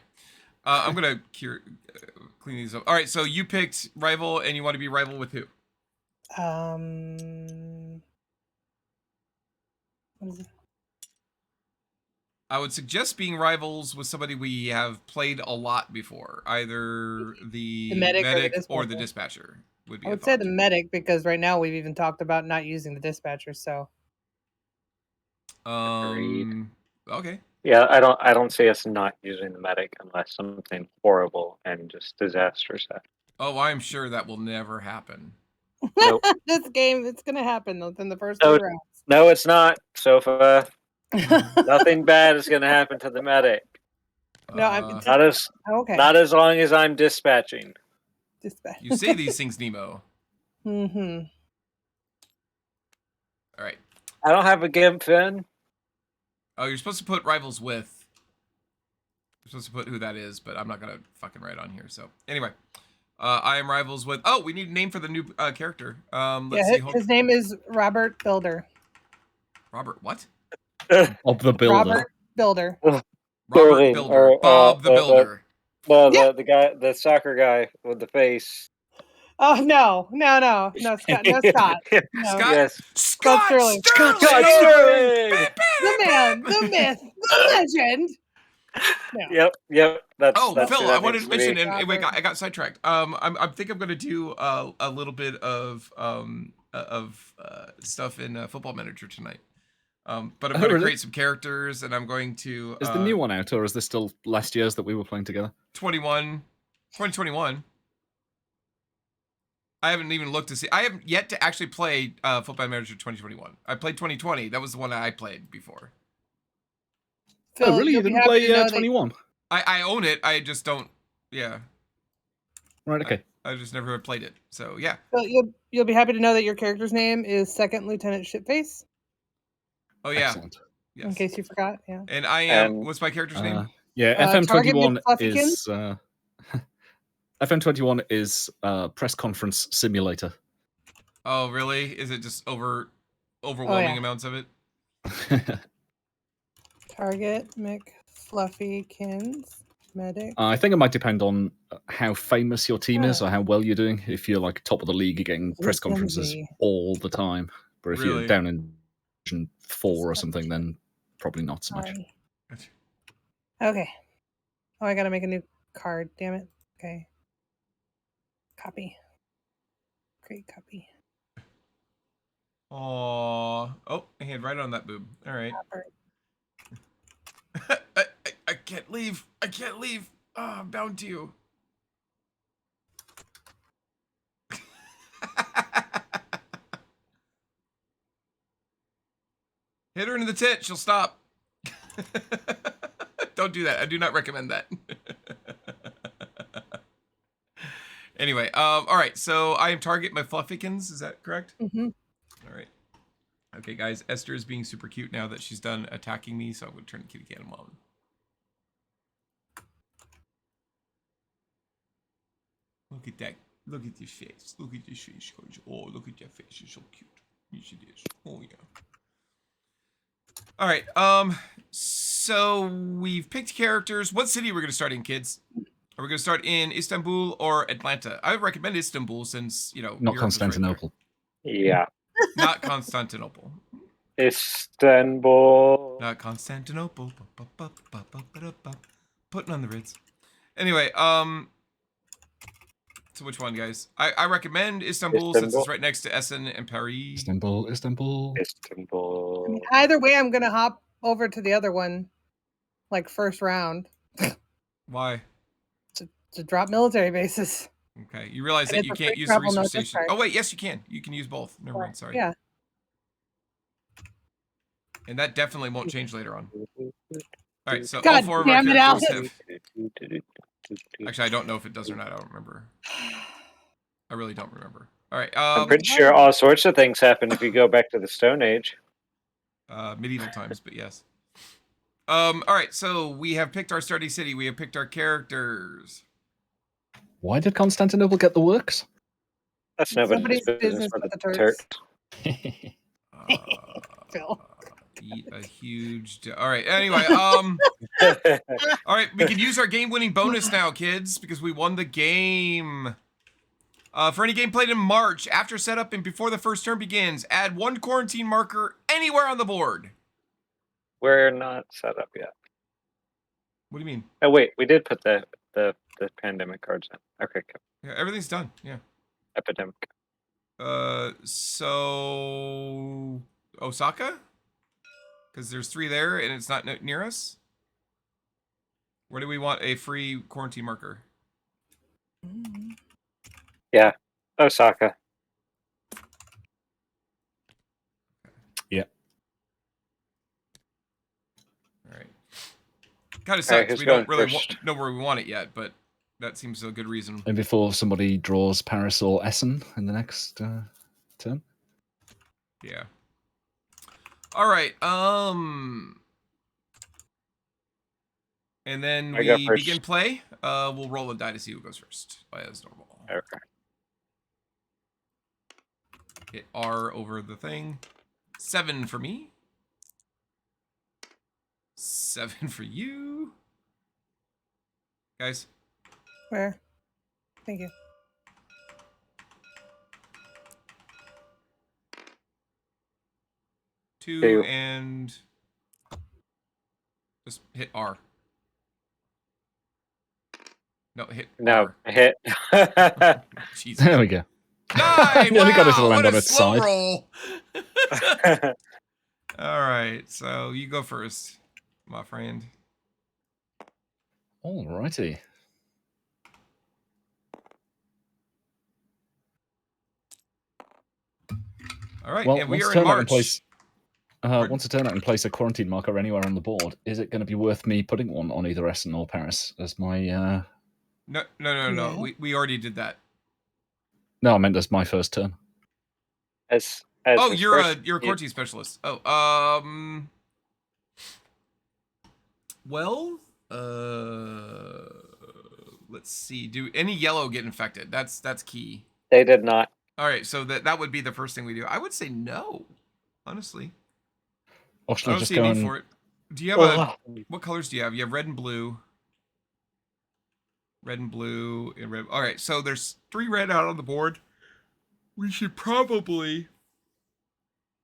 I'm gonna clean these up. All right. So you picked rival, and you want to be rival with who? What is it? I would suggest being rivals with somebody we have played a lot before, either the medic or or the the dispatcher. Would be. I a would say the thought. medic because right now we've even talked about not using the dispatcher. So Agreed. Okay. yeah, I don't see us not using the medic unless something horrible and just disastrous happens. Oh, I'm sure that will never happen. Nope. this game, it's gonna happen within the first No, 2 rounds. No, it's not, Sofa. Nothing bad is going to happen to the medic. No, I'm- Uh, Okay. Not as long as I'm dispatching. Dispatch. you say these things, Nemo. Mm-hmm. All right. I don't have a gimp fin. Oh, you're supposed to put rivals with. You're supposed to put who that is, but I'm not gonna fucking write on here. So anyway, I am rivals with. Oh, we need a name for the new character. Let's Yeah, see. his name is Robert Builder. Robert what? Of the builder. Robert Builder. Robert Sterling, Builder. or, Bob the Builder. No, Yeah. the guy, the soccer guy with the face. Oh no, Scott, no Scott. No. Scott? Yes. Scott Sterling. Sterling. Scott Sterling! The man, the myth, the legend. No. Yep. That's Oh, that's Phil, who that I wanted to needs mention, be. and wait, I got sidetracked. I think I'm gonna do a little bit of stuff in Football Manager tonight. But I'm Oh, going to really? create some characters, and I'm going to Is the new one out, or is this still last year's that we were playing together? 2021. I haven't even looked to see. I haven't yet to actually play Football Manager 2021. I played 2020. That was the one I played before. Phil, Oh, really? You you'll be didn't happy play to know that- 21? I own it. I just don't. Yeah, Right, okay. I just never played it. So yeah. Phil, you'll be happy to know that your character's name is Second Lieutenant Shitface. Oh yeah. Excellent. Yes. In case you forgot, yeah. And I am. And- What's my character's name? Yeah, Target FM21 McFluffykins? is FM21 is press conference simulator. Oh really? Is it just overwhelming yeah. amounts of it? Target McFluffykins medic. I think it might depend on how famous your team is or how well you're doing. If you're like top of the league, you're getting press It's gonna conferences be- all the time. But if Really? you're down in Division 4 or something, then probably not so much. Sorry. Okay. Oh, I gotta make a new card. Damn it. Okay. Copy. Great copy. Aww. Oh, hand right on that boob. All right. I can't leave. I can't leave. Oh, I'm bound to you. Hit her into the tit. She'll stop. Don't do that. I do not recommend that. Anyway, all right. So I am target my Fluffykins. Is that correct? Mm-hmm. All right. Okay, guys. Esther is being super cute now that she's done attacking me, so I'm going to turn the kitty cat on. Look at that. Look at this face. Look at this face. Oh, look at that face. You're so cute. Yes, it is. Oh, yeah. All right. So we've picked characters. What city are we going to start in, kids? Are we going to start in Istanbul or Atlanta? I would recommend Istanbul since, you know, Not Europe is right Constantinople. Yeah. there. Not Constantinople. Istanbul. Not Constantinople. Putting on the Ritz. Anyway, so which one, guys? I recommend Istanbul since it's right next to Essen and Paris. Istanbul, Istanbul. Istanbul. I mean, either way, I'm gonna hop over to the other one, like first round, Why? to drop military bases. Okay, you realize And that it's you a can't free use the travel, no research station. discharge. Oh wait, yes you can. You can use both. Never mind, sorry. Yeah. And that definitely won't change later on. All right, so all God four of our damn it, characters Alex. have. Actually, I don't know if it does or not. I don't remember. I really don't remember. All right, I'm pretty sure all sorts of things happen if you go back to the Stone Age. medieval times, but yes. All right, so we have picked our starting city. We have picked our characters. Why did Constantinople get the works? That's nobody's Somebody's business business but but the the Turks. Phil. Eat a huge. All right. Anyway, all right, we can use our game-winning bonus now, kids, because we won the game. For any game played in March, after setup and before the first turn begins, add 1 quarantine marker anywhere on the board. We're not set up yet. What do you mean? Oh wait, we did put the pandemic cards in. Okay, cool. Yeah, everything's done. Yeah. Epidemic. So Osaka, because there's 3 there and it's not near us. Where do we want a free quarantine marker? Yeah, Osaka. Yeah. All right. Kind of All right, sucks. who's We don't going really first? know where we want it yet, but that seems a good reason. And before somebody draws Paris or Essen in the next turn. Yeah. All right. And then I go we first. begin play. We'll roll a die to see who goes first, as normal. Okay. Hit R over the thing. 7 for me. 7 for you. Guys. Where? Thank you. Two Two. and just hit R. No, hit No, R. hit. Jesus. There we go. Die! Nearly got it to Wow, land what on a its slow side. roll. All right, so you go first, my friend. Alrighty. All right, Well, and we once are a in turn out in March. place, once a turn out and place a quarantine marker anywhere on the board, is it going to be worth me putting one on either Essen or Paris as my? No. Yeah. We already did that. No, I meant as my first turn. as Oh, his you're first- a you- quarantine specialist. Oh, well, let's see. Do any yellow get infected? That's key. They did not. All right, so that would be the first thing we do. I would say no, honestly. I Oshla don't just see a need going. for it. Do you have Ugh. what colors do you have? You have red and blue. Red and blue and red. All right, so there's 3 red out on the board. We should probably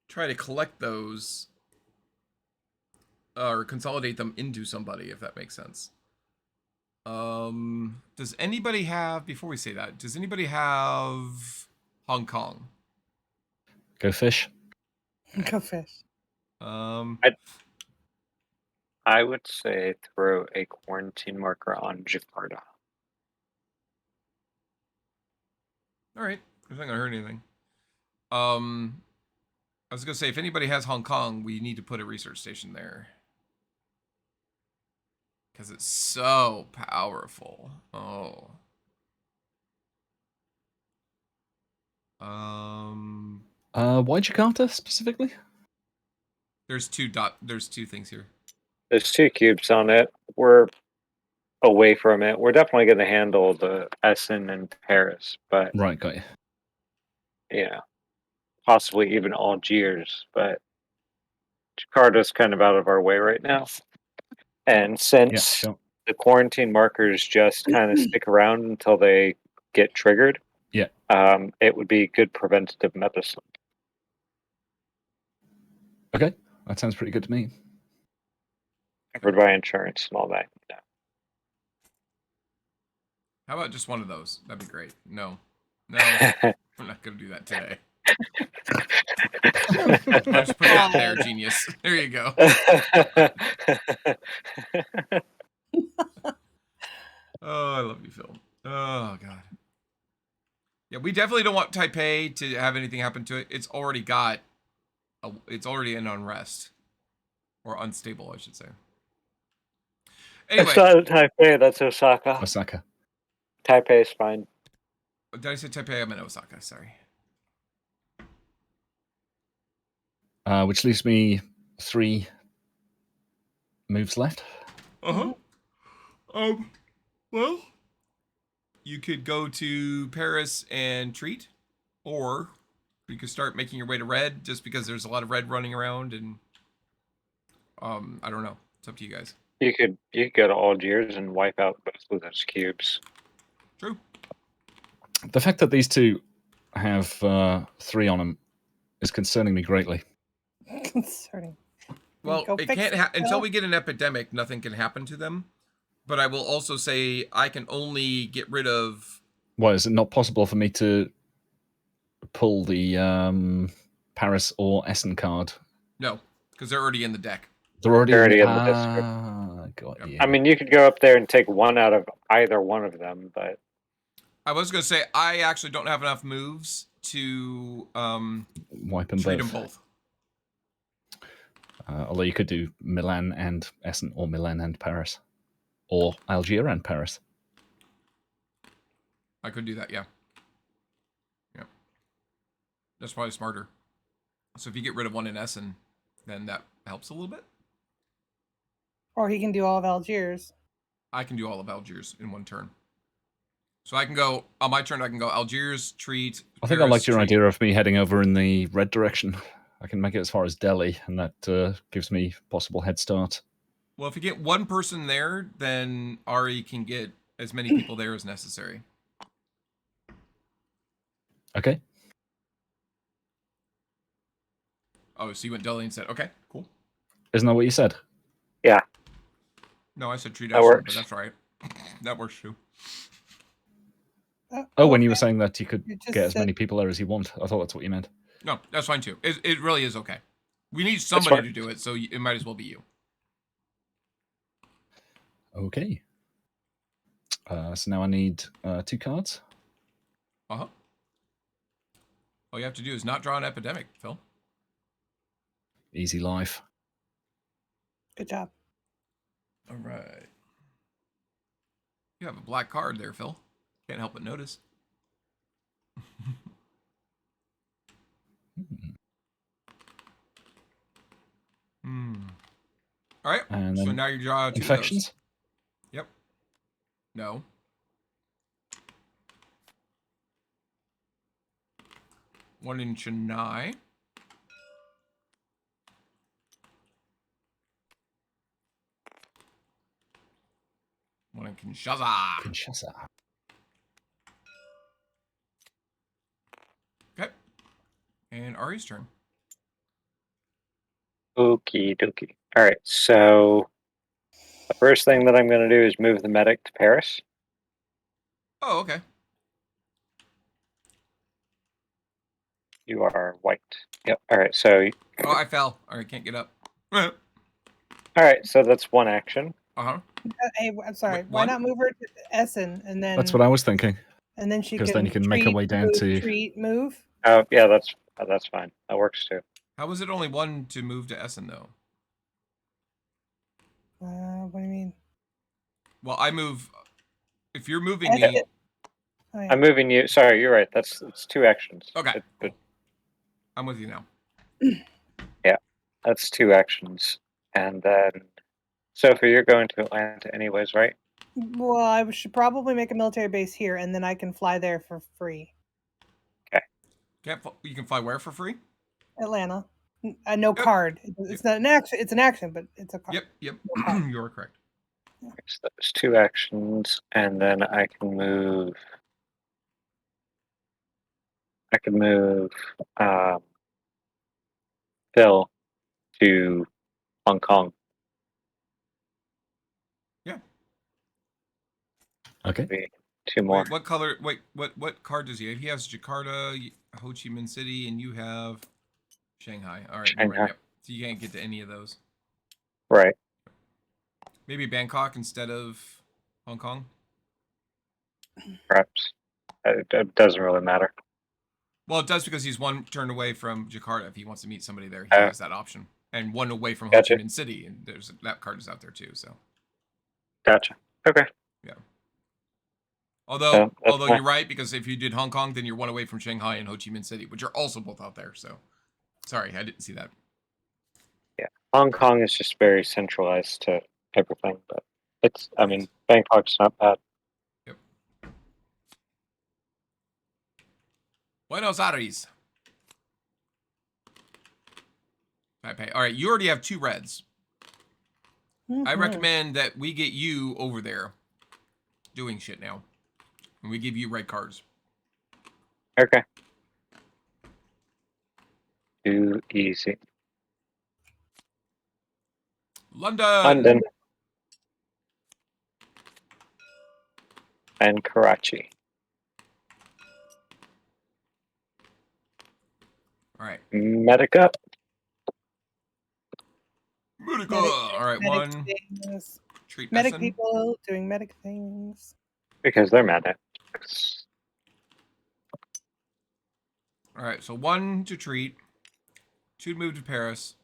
try to collect those. or consolidate them into somebody, if that makes sense. Does anybody have, before we say that, does anybody have Hong Kong? Go fish. Go fish. I would say throw a quarantine marker on Jakarta. All right, it's not gonna hurt anything. I was gonna say, if anybody has Hong Kong, we need to put a research station there because it's so powerful. Oh. Why Jakarta specifically? There's two things here. There's 2 cubes on it. We're away from it. We're definitely going to handle the Essen and Paris, but Right, got you. yeah, possibly even Algiers. But Jakarta's kind of out of our way right now. And Yeah, since sure. the quarantine markers just kind of stick around until they get triggered, Yeah. it would be good preventative medicine. Okay, that sounds pretty good to me. Covered by insurance and all that. Yeah. How about just one of those? That'd be great. No, we're not gonna do that today. I'll just put that there, genius. There you go. Oh, I love you, Phil. Oh God. Yeah, we definitely don't want Taipei to have anything happen to it. It's already in unrest or unstable, I should say. Anyway, It's not Taipei, that's Osaka. Osaka. Taipei is fine. did I say Taipei? I meant Osaka. Sorry. Which leaves me 3 moves left. Well, you could go to Paris and treat, or you could start making your way to red, just because there's a lot of red running around, and I don't know. It's up to you guys. You could go to Algiers and wipe out both of those cubes. True. The fact that these 2 have 3 on them is concerning me greatly. Concerning. Well, Go it fix can't it, until Phil. we get an epidemic. Nothing can happen to them. But I will also say I can only get rid of. Why is it not possible for me to pull the Paris or Essen card? No, because they're already in the deck. They're already in the district. Got you. I mean, you could go up there and take one out of either one of them, but I was going to say I actually don't have enough moves to Wipe them treat both. them both. Although you could do Milan and Essen, or Milan and Paris, or Algiers and Paris. I could do that, yeah. Yeah. That's probably smarter. So if you get rid of one in Essen, then that helps a little bit. Or he can do all of Algiers. I can do all of Algiers in one turn. So I can go, on my turn, I can go Algiers, treat. I think I Paris, liked your treat. idea of me heading over in the red direction. I can make it as far as Delhi, and that gives me possible head start. Well, if you get one person there, then Ari can get as many people there as necessary. Okay. Oh, so you went Delhi and said, okay, cool. Isn't that what you said? No, I said treat That Essen, but works. that's right. That works too. Oh, when you were okay. saying that you could You just get as said- many people there as you want. I thought that's what you meant. No, that's fine too. It really is okay. We need somebody fine. to do it, so it might as well be you. Okay. So now I need 2 cards. Uh-huh. All you have to do is not draw an epidemic, Phil. Easy life. Good job. All right. You have a black card there, Phil. Can't help but notice. All right. And So then now you draw 2 of those. infections. Yep. No. One in Chennai. One in Kinshasa. Kinshasa. Okay. And Ari's turn. okie dokie. All right, so the first thing that I'm going to do is move the medic to Paris. Oh, okay. You are white. Yep. All right, so Oh, I fell. All right, can't get up. Uh all right, so that's one action. huh. Hey, I'm sorry. Wait, Why one? not move her to Essen and then That's what I was thinking. and then she Because can then you can make her treat, way down move, to- treat, move. Oh, yeah, that's fine. That works too. How was it only one to move to Essen though? What do you mean? Well, I move. If you're moving Essen- me, Oh, yeah. I'm moving you. Sorry, you're right. It's two actions. okay, But I'm with you now. that's two actions, and then Sophie, you're going to Atlanta anyways, right? Well, I should probably make a military base here, and then I can fly there for free. You can fly where for free? Atlanta. No Yep. card. It's not an action. It's an action, but it's a card. Yep. Okay. You're correct. So there's two actions, and then I can move. Phil to Hong Kong. Okay. Maybe two more. Wait, what color? Wait, what card does he have? He has Jakarta, Ho Chi Minh City, and you have Shanghai. All right, you're right. Shanghai. Yep. So you can't get to any of those. Right. Maybe Bangkok instead of Hong Kong. Perhaps. It doesn't really matter. Well, it does because he's one turn away from Jakarta. If he wants to meet somebody there, he Oh. has that option, and one away from Gotcha. Ho Chi Minh City, and there's that card is out there too. So, Gotcha. Okay. although that's fine. you're right because if you did Hong Kong, then you're one away from Shanghai and Ho Chi Minh City, which are also both out there. So, sorry, I didn't see that. Hong Kong is just very centralized to everything, but I mean, Bangkok's not bad. Buenos Aires. Taipei. All right, you already have 2 reds. I Mhm. recommend that we get you over there doing shit now. And we give you red cards. Okay. Too easy. London and Karachi. All right. Medica. Medica. Medic- All right, medic 1. things. Treat Medic Essen. people doing medic things. Because they're medics. All right, so 1 to treat. 2 to move to Paris.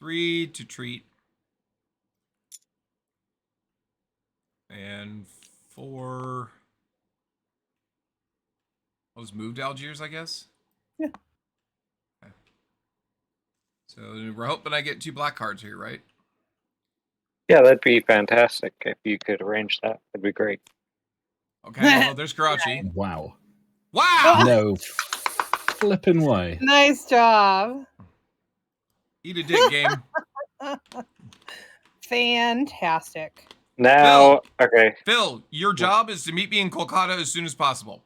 3 to treat. And 4. I'll just move to Algiers, I guess. Yeah. Okay. So we're hoping I get 2 black cards here, right? Yeah, that'd be fantastic if you could arrange that. That'd be great. Okay, well, there's Karachi. Wow. Wow! No flipping way. Nice job. Eat a dick, game. Fantastic. Now, okay. Phil, your job is to meet me in Kolkata as soon as possible.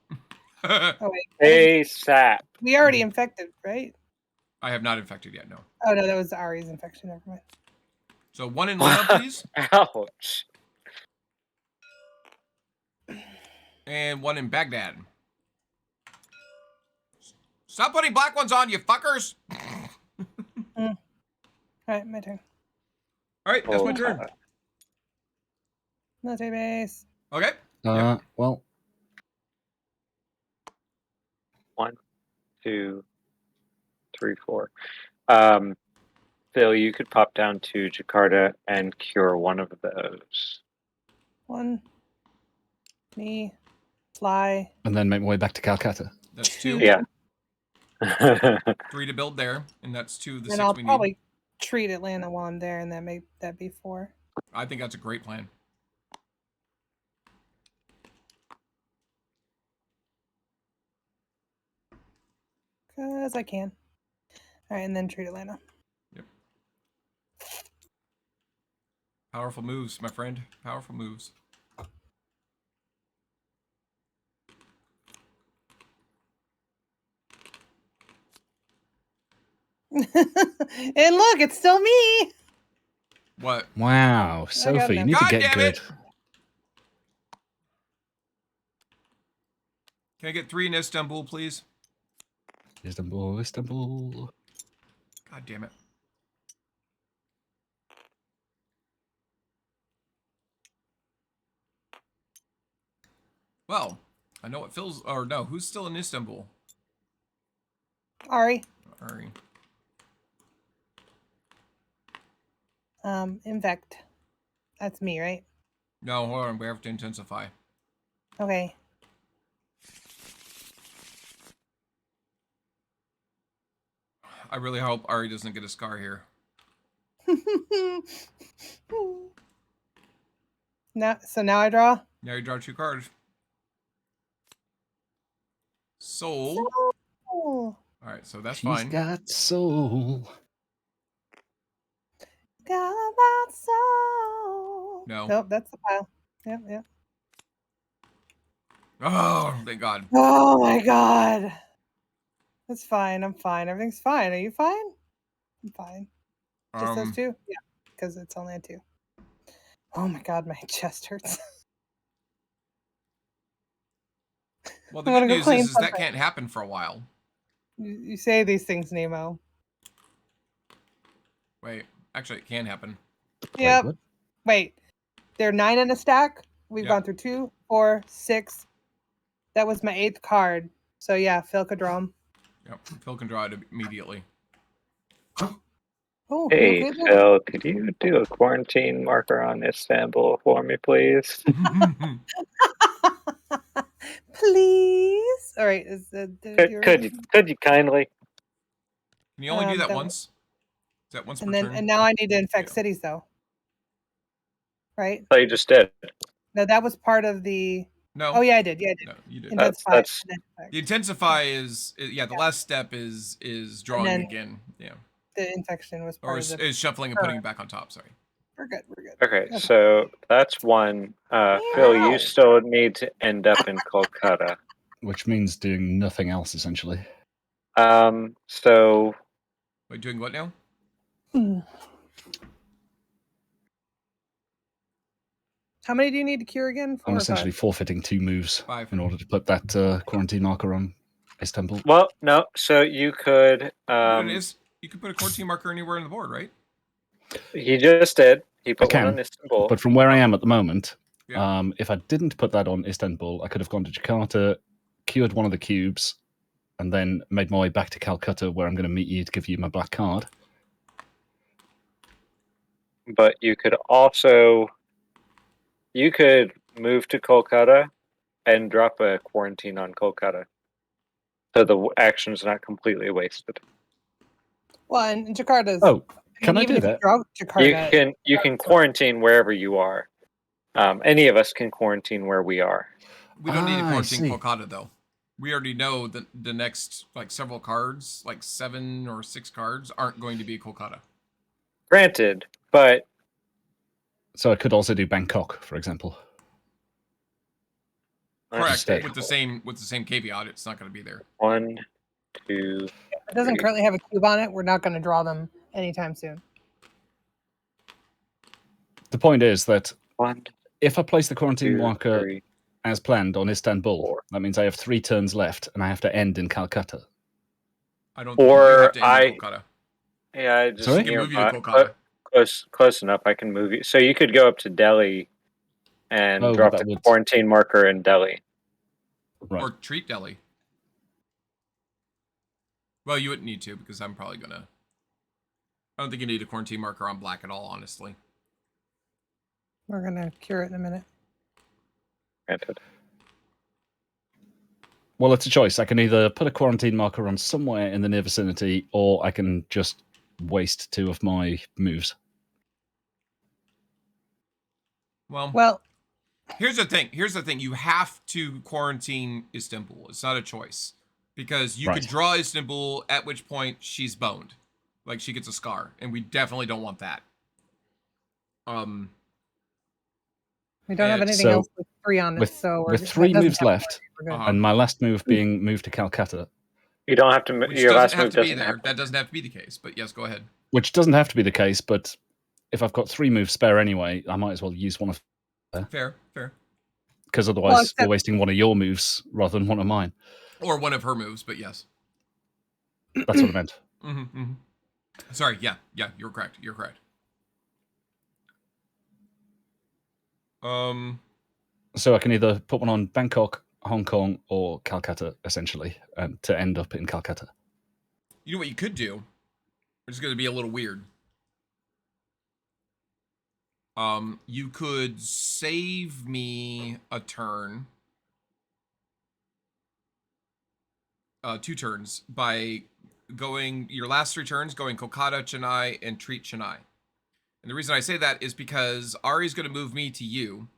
Oh wait, ASAP. we already infected, right? I have not infected yet, no. Oh no, that was Ari's infection. Never mind. So 1 in Lima, please. Ouch. And 1 in Baghdad. Stop putting black ones on, you fuckers! All right, my turn. All right, that's my Oh, turn. Military base. Okay. Well, 1, 2, 3, 4. Phil, you could pop down to Jakarta and cure one of those. 1. Me. Fly. and then make my way back to Calcutta. That's 2. Yeah. 3 to build there, and that's 2 of the And 6 I'll we need. probably treat Atlanta while I'm there, and that be 4. I think that's a great plan. Because I can. All right, and then treat Atlanta. Powerful moves, my friend. Powerful moves. And look, it's still me. What? Wow, Sophie, you need to God get damn good. it! Can I get 3 in Istanbul, please? Istanbul, Istanbul. God damn it. Well, I know what Phil's... Or no, who's still in Istanbul? Ari. Ari. Infect. That's me, right? No, hold on. We have to intensify. Okay. I really hope Ari doesn't get a scar here. Now I draw. Now you draw 2 cards. Soul. Oh, Alright, so that's She's fine. got soul. got that soul. No. Nope, that's the pile. Yep. Oh, thank God. Oh my god. That's fine. I'm fine. Everything's fine. Are you fine? I'm fine. Just those 2? Yeah, because it's only a 2. Oh my god, my chest hurts. Well, the I'm good gonna go news clean is that something. can't happen for a while. You say these things, Nemo. Wait, actually, it can happen. Yep. what? Wait. There are 9 in a stack. We've Yep. gone through 2, 4, 6. That was my 8th card. So yeah, Phil could draw 'em. Yep, Phil can draw it immediately. Oh, Hey, you okay there? Phil, could you do a quarantine marker on Istanbul for me, please? Please. All right. Is Could you kindly? Can you only do that that- once? Is that once per And then turn? and now I need to infect Yeah. cities though. Right? Oh, you just did. No, that was part of the. No. Oh yeah, I did. Yeah, I did. No, you did. That's- Intensify. that's- and then infect. The intensify is yeah. The last step is drawing then- again. Yeah, The infection was part or of the. is shuffling and putting it back on top. Sorry. We're good. We're good. Okay, so that's one. Phil, you still need to end up in Kolkata. Which means doing nothing else, essentially. So Wait, doing what now? Hmm. How many do you need to cure again? 4 I'm or essentially 5? forfeiting 2 moves 5. in order to put that quarantine marker on Istanbul. well, no. So you could. You could put a quarantine marker anywhere on the board, right? He just did. He put one can, on Istanbul. But from where I am at the moment, Yeah. if I didn't put that on Istanbul, I could have gone to Jakarta, cured one of the cubes, and then made my way back to Calcutta, where I'm going to meet you to give you my black card. But you could also. You could move to Kolkata and drop a quarantine on Kolkata. So the action's not completely wasted. Well, and Jakarta's. Oh, can I even do if you that? draw Jakarta, You can quarantine wherever you are. Any of us can quarantine where we are. We don't need to I quarantine see. Kolkata though. We already know that the next like several cards, like 7 or 6 cards, aren't going to be Kolkata. Granted, but So I could also do Bangkok, for example. Correct. Instead. With the same caveat, it's not going to be there. 1, 2. it doesn't 3. currently have a cube on it. We're not going to draw them anytime soon. The point is that 1, if I place the quarantine 2, marker 3. as planned on Istanbul, 4. that means I have 3 turns left, and I have to end in Calcutta. I don't think you Or have to end in Kolkata. Yeah, I just Sorry? We can move you to Kolkata. close enough. I can move you. So you could go up to Delhi and Oh, drop that the would- quarantine marker in Delhi. Right. Or treat Delhi. Well, you wouldn't need to because I'm probably gonna. I don't think you need a quarantine marker on black at all, honestly. We're going to cure it in a minute. Granted. Well, it's a choice. I can either put a quarantine marker on somewhere in the near vicinity, or I can just waste 2 of my moves. Well, here's the thing. You have to quarantine Istanbul. It's not a choice because you could Right. draw Istanbul, at which point she's boned, like she gets a scar, and we definitely don't want that. We don't have And anything so else with 3 on it. With, so with that 3 doesn't moves count. left, We're good. Uh-huh. and my last move being move to Calcutta, You don't have to. Which Your doesn't last have move to be doesn't there. have. That doesn't have to be the case. But yes, go ahead. Which doesn't have to be the case, but if I've got 3 moves spare anyway, I might as well use one of, Fair, fair. because otherwise we're except- wasting one of your moves rather than one of mine. Or one of her moves, but yes. That's what I meant. Mm-hmm. Sorry, yeah, you're correct. You're correct. So I can either put one on Bangkok, Hong Kong, or Calcutta, essentially, to end up in Calcutta. You know what you could do? Which is going to be a little weird. You could save me a turn. 2 turns by going your last 3 turns going Kolkata, Chennai, and treat Chennai. And the reason I say that is because Ari's going to move me to you.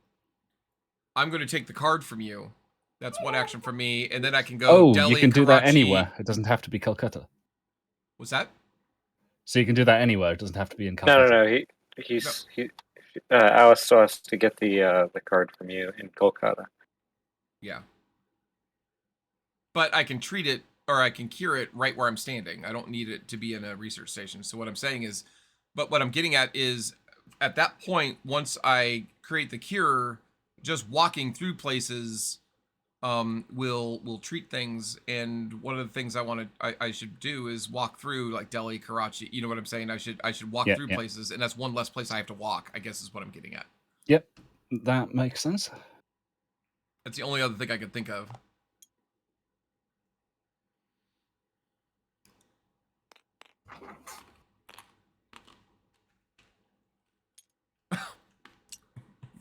I'm going to take the card from you. That's 1 action from me, and then I can go. Oh, Delhi, you can do that Karachi. anywhere. It doesn't have to be Calcutta. What's that? So you can do that anywhere. It doesn't have to be in No, Calcutta. no. Alice still has to get the card from you in Kolkata. Yeah. But I can treat it, or I can cure it right where I'm standing. I don't need it to be in a research station. So what I'm saying is, but what I'm getting at is, at that point, once I create the cure, just walking through places will treat things. And one of the things I should do is walk through like Delhi, Karachi. You know what I'm saying? I should walk through places, and that's 1 less place I have to walk, I guess is what I'm getting at. Yep, that makes sense. That's the only other thing I could think of.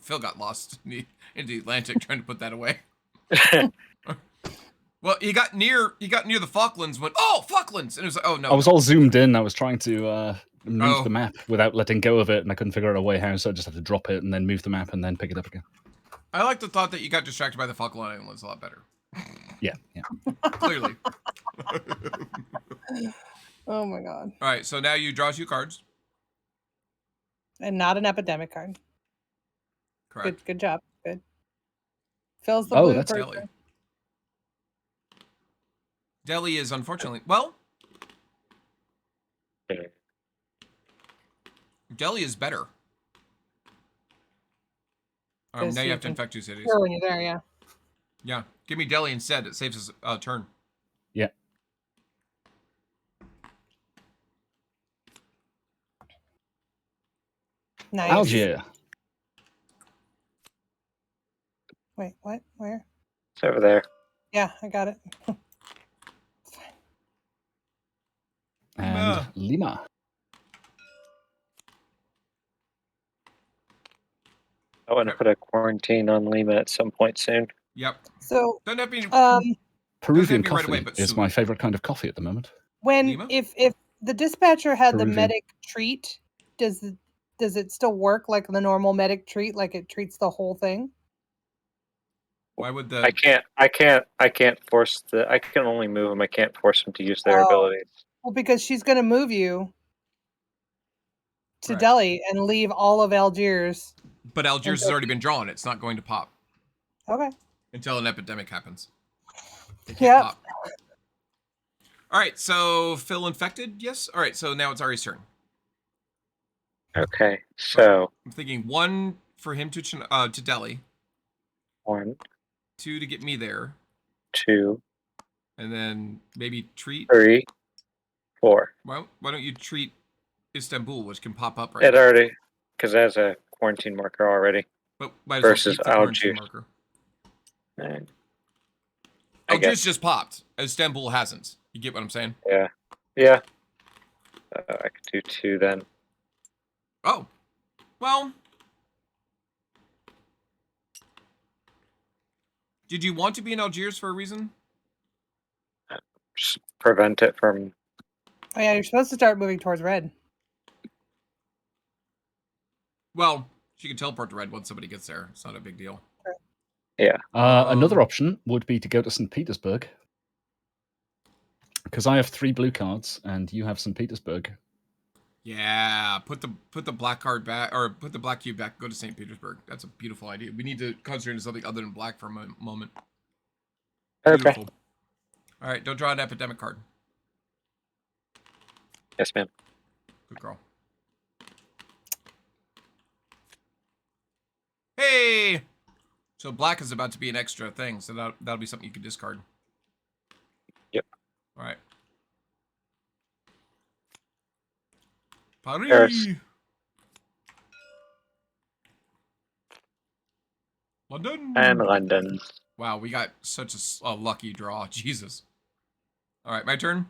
Phil got lost in the Atlantic trying to put that away. Well, he got near the Falklands. Went, oh, Falklands, and it was like, oh no. I was all zoomed in. I was trying to move Oh. the map without letting go of it, and I couldn't figure out a way how, so I just had to drop it and then move the map and then pick it up again. I like the thought that you got distracted by the Falkland Islands a lot better. Yeah. Clearly. Oh my god. All right, so now you draw 2 cards. And not an epidemic card. Correct. Good job. Good. Phil's the Oh, blue that's person. Delhi. Delhi is unfortunately Delhi is better. Because Now you you have to can infect 2 cities. Sure, when you're there, yeah. Yeah, give me Delhi instead. It saves us a turn. Yeah. Nice. Algier. Wait, what? Where? It's over there. Yeah, I got it. And Lima. I want to put a quarantine on Lima at some point soon. Yep. So, Doesn't have to be. Peruvian be right coffee away, but is soon. my favorite kind of coffee at the moment. when Lima? if the dispatcher had the Peruvian. medic treat, does it still work like the normal medic treat? Like it treats the whole thing? Why would the? I can't force the. I can only move them. I can't force them to use their Oh. abilities. Well, because she's going to move you to Correct. Delhi and leave all of Algiers. But Algiers has already been drawn. It's not going to pop Okay. until an epidemic happens. It can't Yep. pop. All right, so Phil infected. Yes. All right, so now it's Ari's turn. Okay, so I'm thinking 1 for him to Delhi, 1, 2 to get me there, 2, and then maybe treat. 3, 4. Why don't you treat Istanbul, which can pop up right It now. already, because it has a quarantine marker already. But might as well versus keep the quarantine Algiers. marker. And I Algiers guess, just popped. Istanbul hasn't. You get what I'm saying? yeah. I could do 2 then. Oh, well. Did you want to be in Algiers for a reason? Just prevent it from. Oh yeah, you're supposed to start moving towards red. Well, she can teleport to Red once somebody gets there. It's not a big deal. Another option would be to go to St. Petersburg. Because I have 3 blue cards and you have St. Petersburg. Yeah, put the black card back, or put the black cube back. Go to St. Petersburg. That's a beautiful idea. We need to concentrate on something other than black for a moment. Okay. Beautiful. All right, don't draw an epidemic card. Yes, ma'am. Good girl. Hey! So black is about to be an extra thing, so that'll be something you can discard. Yep. All right. Paris. Paris. London. And London. Wow, we got such a lucky draw. Jesus. All right, my turn.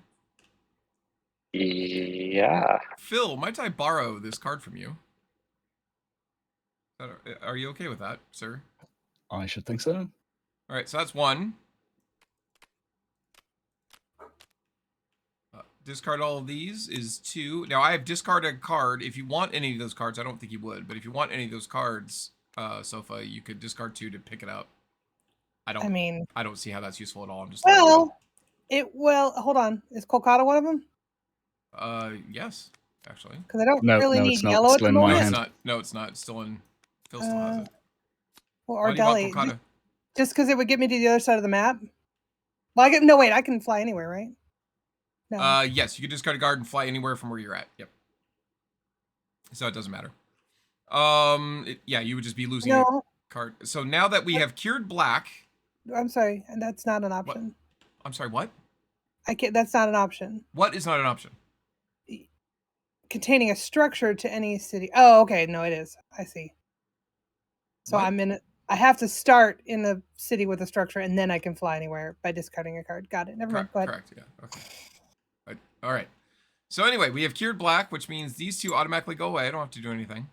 Yeah. Phil, might I borrow this card from you? Are you okay with that, sir? I should think so. All right, so that's one. Discard all of these is two. Now, I have discarded a card. If you want any of those cards, I don't think you would, but if you want any of those cards, Sofa, you could discard two to pick it up. I don't see how that's useful at all. I'm just hold on. Is Kolkata one of them? yes, actually. Because I don't No, really no, need it's not. yellow at Still the in my No, moment. it's hand. not. No, it's not. It's still in. Phil still has it. Well, Why or do you want Delhi. Kolkata? Just because it would get me to the other side of the map. Well, I can fly anywhere, right? No. Yes, you can discard a card and fly anywhere from where you're at. Yep. So it doesn't matter. Yeah, you would just be losing a No, card. So now that we have cured black, I'm sorry. That's not an option. I'm sorry, what? I can't. That's not an option. What is not an option? Containing a structure to any city. Oh, okay. No, it is. I see. So What? I'm in. I have to start in the city with a structure, and then I can fly anywhere by discarding a card. Got it. Never mind. Correct. Go ahead. Correct. Yeah. Okay. All right. So anyway, we have cured black, which means these two automatically go away. I don't have to do anything.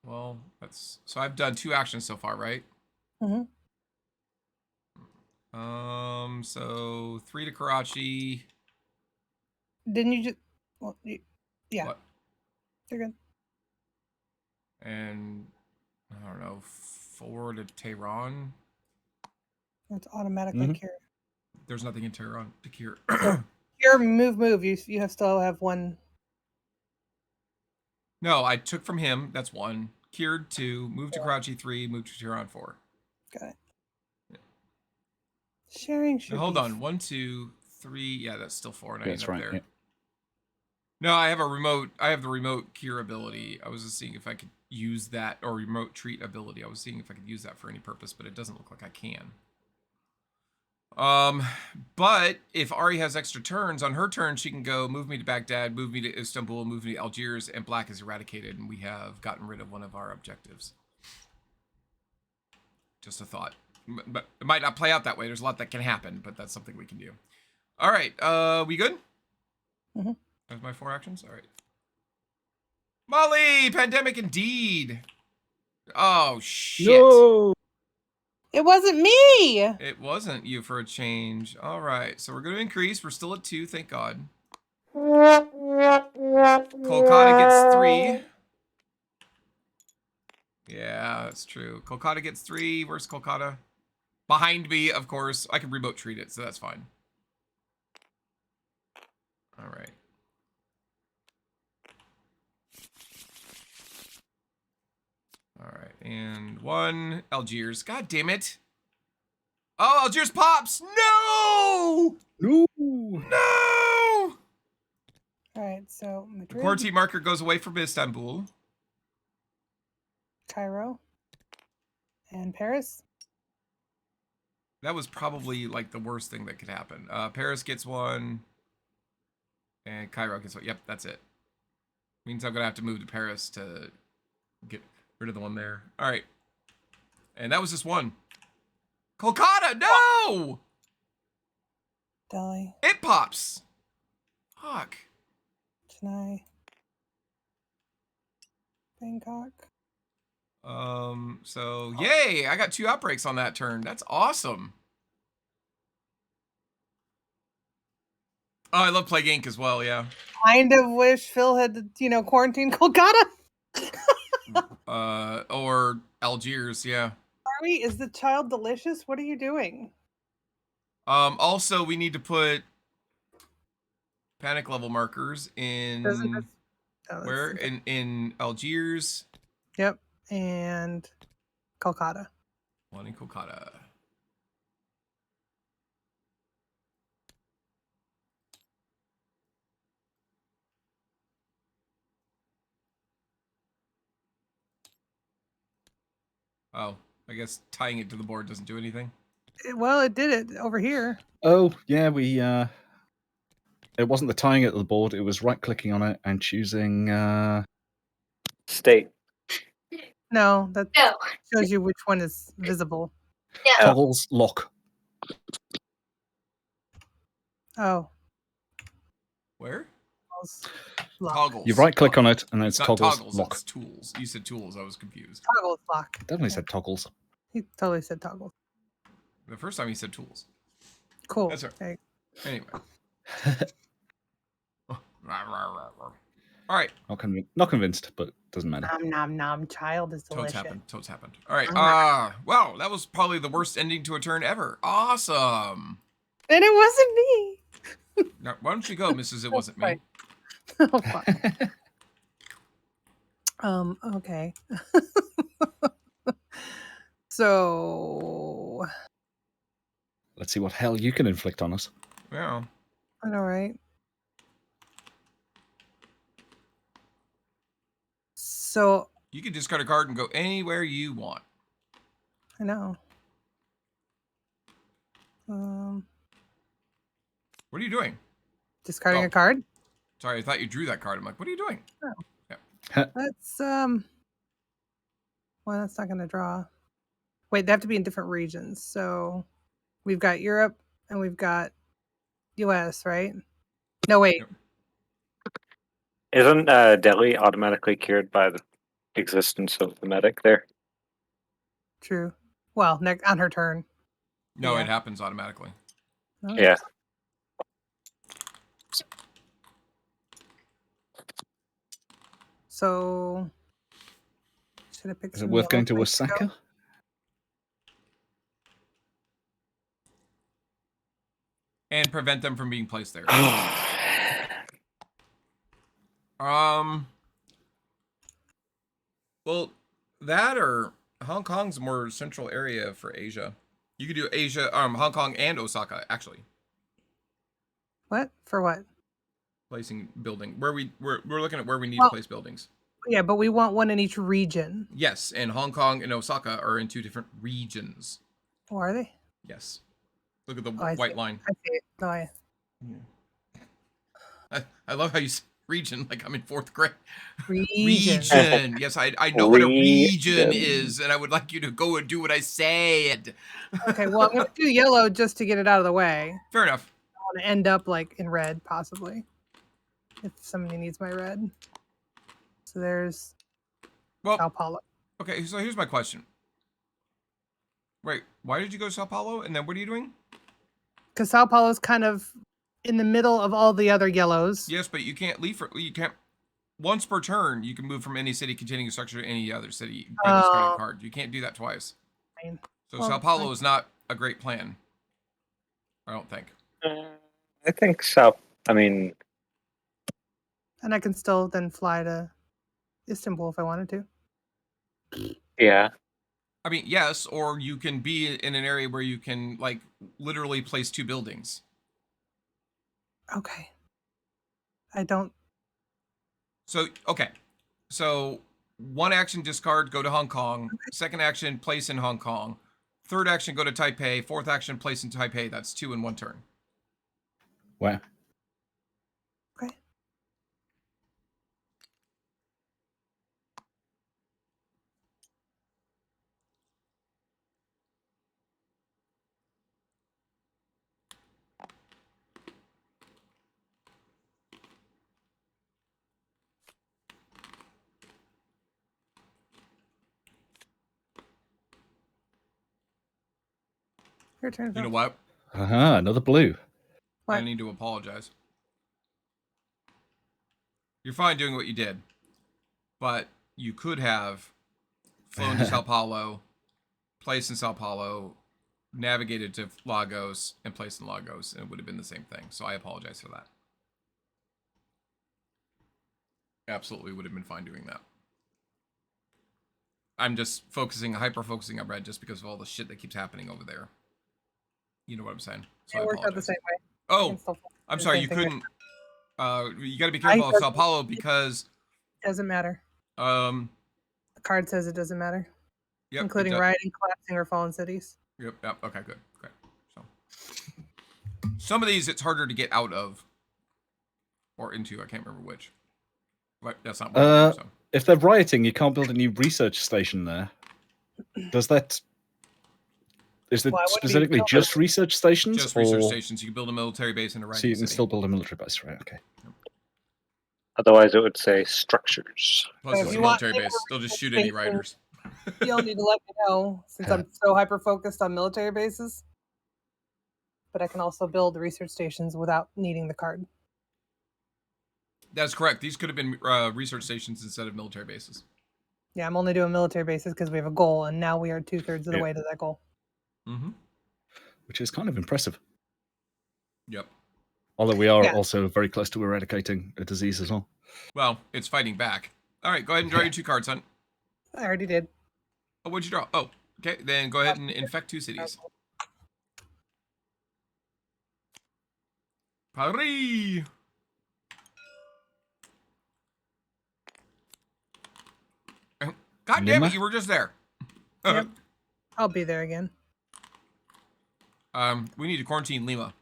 Well, that's so I've done 2 actions so far, right? Mhm. So 3 to Karachi. Didn't you just? Well, yeah. What? You're good. And I don't know, 4 to Tehran. It's automatically Mhm. cured. There's nothing in Tehran to cure. Your move. You still have one. No, I took from him. That's 1. Cured 2. Moved to Karachi 3. Moved to Tehran 4. Got it. Sharing should. Now, hold be on. 1, 2, 3. Yeah, that's still 4. And I That's end up right. there. Yeah. No, I have a remote. I have the remote cure ability. I was just seeing if I could use that, or remote treat ability. I was seeing if I could use that for any purpose, but it doesn't look like I can. But if Ari has extra turns, on her turn she can go move me to Baghdad, move me to Istanbul, move me to Algiers, and black is eradicated, and we have gotten rid of one of our objectives. Just a thought. But it might not play out that way. There's a lot that can happen, but that's something we can do. All right, we good? Mhm. That's my 4 actions. All right. Molly, pandemic indeed. Oh shit. No. It wasn't me. It wasn't you for a change. All right, so we're going to increase. We're still at 2, thank God. Kolkata gets 3. Yeah, that's true. Kolkata gets 3. Where's Kolkata? Behind me, of course. I can remote treat it, so that's fine. All right. All right, and 1 Algiers. God damn it! Oh, Algiers pops! No! No. No! All right. So The Madrid, quarantine marker goes away from Istanbul. Cairo, and Paris. That was probably like the worst thing that could happen. Paris gets 1, and Cairo gets 1. Yep, that's it. Means I'm gonna have to move to Paris to get rid of the one there. All right, and that was just 1. Kolkata, no! Delhi, It pops. Fuck. Chennai, Bangkok. So yay! I got 2 outbreaks on that turn. That's awesome. Oh, I love Plague Inc. as well. Yeah. Kind of wish Phil had, quarantined Kolkata. Or Algiers. Yeah. Ari, is the child delicious? What are you doing? Also, we need to put panic level markers in Doesn't this- oh, where that's- in Algiers Yep. And Kolkata. One in Kolkata. Oh, I guess tying it to the board doesn't do anything. Well, it did it over here. Oh, yeah, we. It wasn't the tying it to the board, it was right clicking on it and choosing. State. No, that No. shows you which one is visible. No. Toggles lock. Oh. Where? Lock. Toggles. You right click on it and then It's it's not toggles, toggles, lock. it's tools. You said tools, I was confused. Toggles lock. Definitely said toggles. He totally said toggles. The first time he said tools. Cool. That's right. Okay. Anyway. All right. Not convinced, but doesn't matter. Nom nom nom. Child is Totes delicious. happened. Totes happened. All right. Alright. Wow, that was probably the worst ending to a turn ever. Awesome. And it wasn't me. Now, why don't you go, Mrs. It wasn't me? Right. Oh, fuck. Okay. So, Let's see what hell you can inflict on us. Yeah. I know, right? So, You can discard a card and go anywhere you want. I know. What are you doing? Discarding Oh. a card. Sorry, I thought you drew that card. I'm like, what are you doing? That's well, that's not gonna draw. Wait, they have to be in different regions. So we've got Europe and we've got US, right? No, wait. Yep. Isn't Delhi automatically cured by the existence of the medic there? True. Well, on her turn. No, Yeah. it happens automatically. Oh, Yeah. So should I pick? Is it some worth yellow going to places go? Osaka? And prevent them from being placed there. Well, that or Hong Kong's a more central area for Asia. You could do Asia, Hong Kong and Osaka, actually. What for? What? Placing building. We're looking at where we need Well- to place buildings. Yeah, but we want one in each region. Yes, and Hong Kong and Osaka are in 2 different regions. Oh, are they? Yes. Look at the Oh, I white see. line. I see it. No, I love how you say region like I'm in 4th grade. region. Region. Yes, I know what a region Region. is, and I would like you to go and do what I said. Okay, well, I'm gonna do yellow just to get it out of the way. Fair enough. I want to end up like in red, possibly, if somebody needs my red. So there's Well, Sao Paulo. okay, so here's my question. Wait, why did you go to Sao Paulo, and then what are you doing? Because Sao Paulo's kind of in the middle of all the other yellows. Yes, but you can't leave you can't once per turn you can move from any city containing a structure to any other city by discarding a card. You can't do that twice. Fine. So Well, Sao Paulo fine. is not a great plan. I don't think. I think so. I mean, And I can still then fly to Istanbul if I wanted to. yeah. I mean, yes, or you can be in an area where you can like literally place 2 buildings. Okay. I don't. So, okay. So, 1 action discard, go to Hong Kong. 2nd action, place in Hong Kong. 3rd action, go to Taipei. 4th action, place in Taipei. That's 2 in 1 turn. Wow. Okay. Your turn. You know Phil. what? Another blue. I What? need to apologize. You're fine doing what you did, but you could have flown to Sao Paulo, placed in Sao Paulo, navigated to Lagos, and placed in Lagos, and it would have been the same thing. So I apologize for that. Absolutely would have been fine doing that. I'm just hyper focusing on red just because of all the shit that keeps happening over there. You know what I'm saying? So I It worked out the apologize. same way. I Oh, can still I'm do the sorry, same you thing there. couldn't. You got to be I careful of doesn't- Sao Paulo because Doesn't matter. um. The card says it doesn't matter, Yep, including rioting, collapsing, or fallen cities. Yep. Okay. Good. Okay. So some of these it's harder to get out of or into. I can't remember which. But that's not one of them, so. If they're rioting, you can't build a new research station there. Does that? Is it Why wouldn't we specifically build just research stations? Just research or... stations. You can build a military base in a So rioting you can city. still build a military base, right? Okay. Otherwise, it would say structures. Plus, So it's if a you want military bigger base. They'll just shoot research any stations, riders. You'll need to let me know since I'm so hyper focused on military bases. But I can also build research stations without needing the card. That's correct. These could have been research stations instead of military bases. Yeah, I'm only doing military bases because we have a goal, and now we are 2/3 of the Yeah. way to that goal. Mm-hmm. Which is kind of impressive. Yep. Although we are Yeah. also very close to eradicating a disease as well. Well, it's fighting back. All right, go ahead and draw your 2 cards, son. I already did. Oh, what'd you draw? Oh, okay. Then go ahead and infect 2 cities. Paris. God damn Lima? it! You were just there. Yep. I'll be there again. We need to quarantine Lima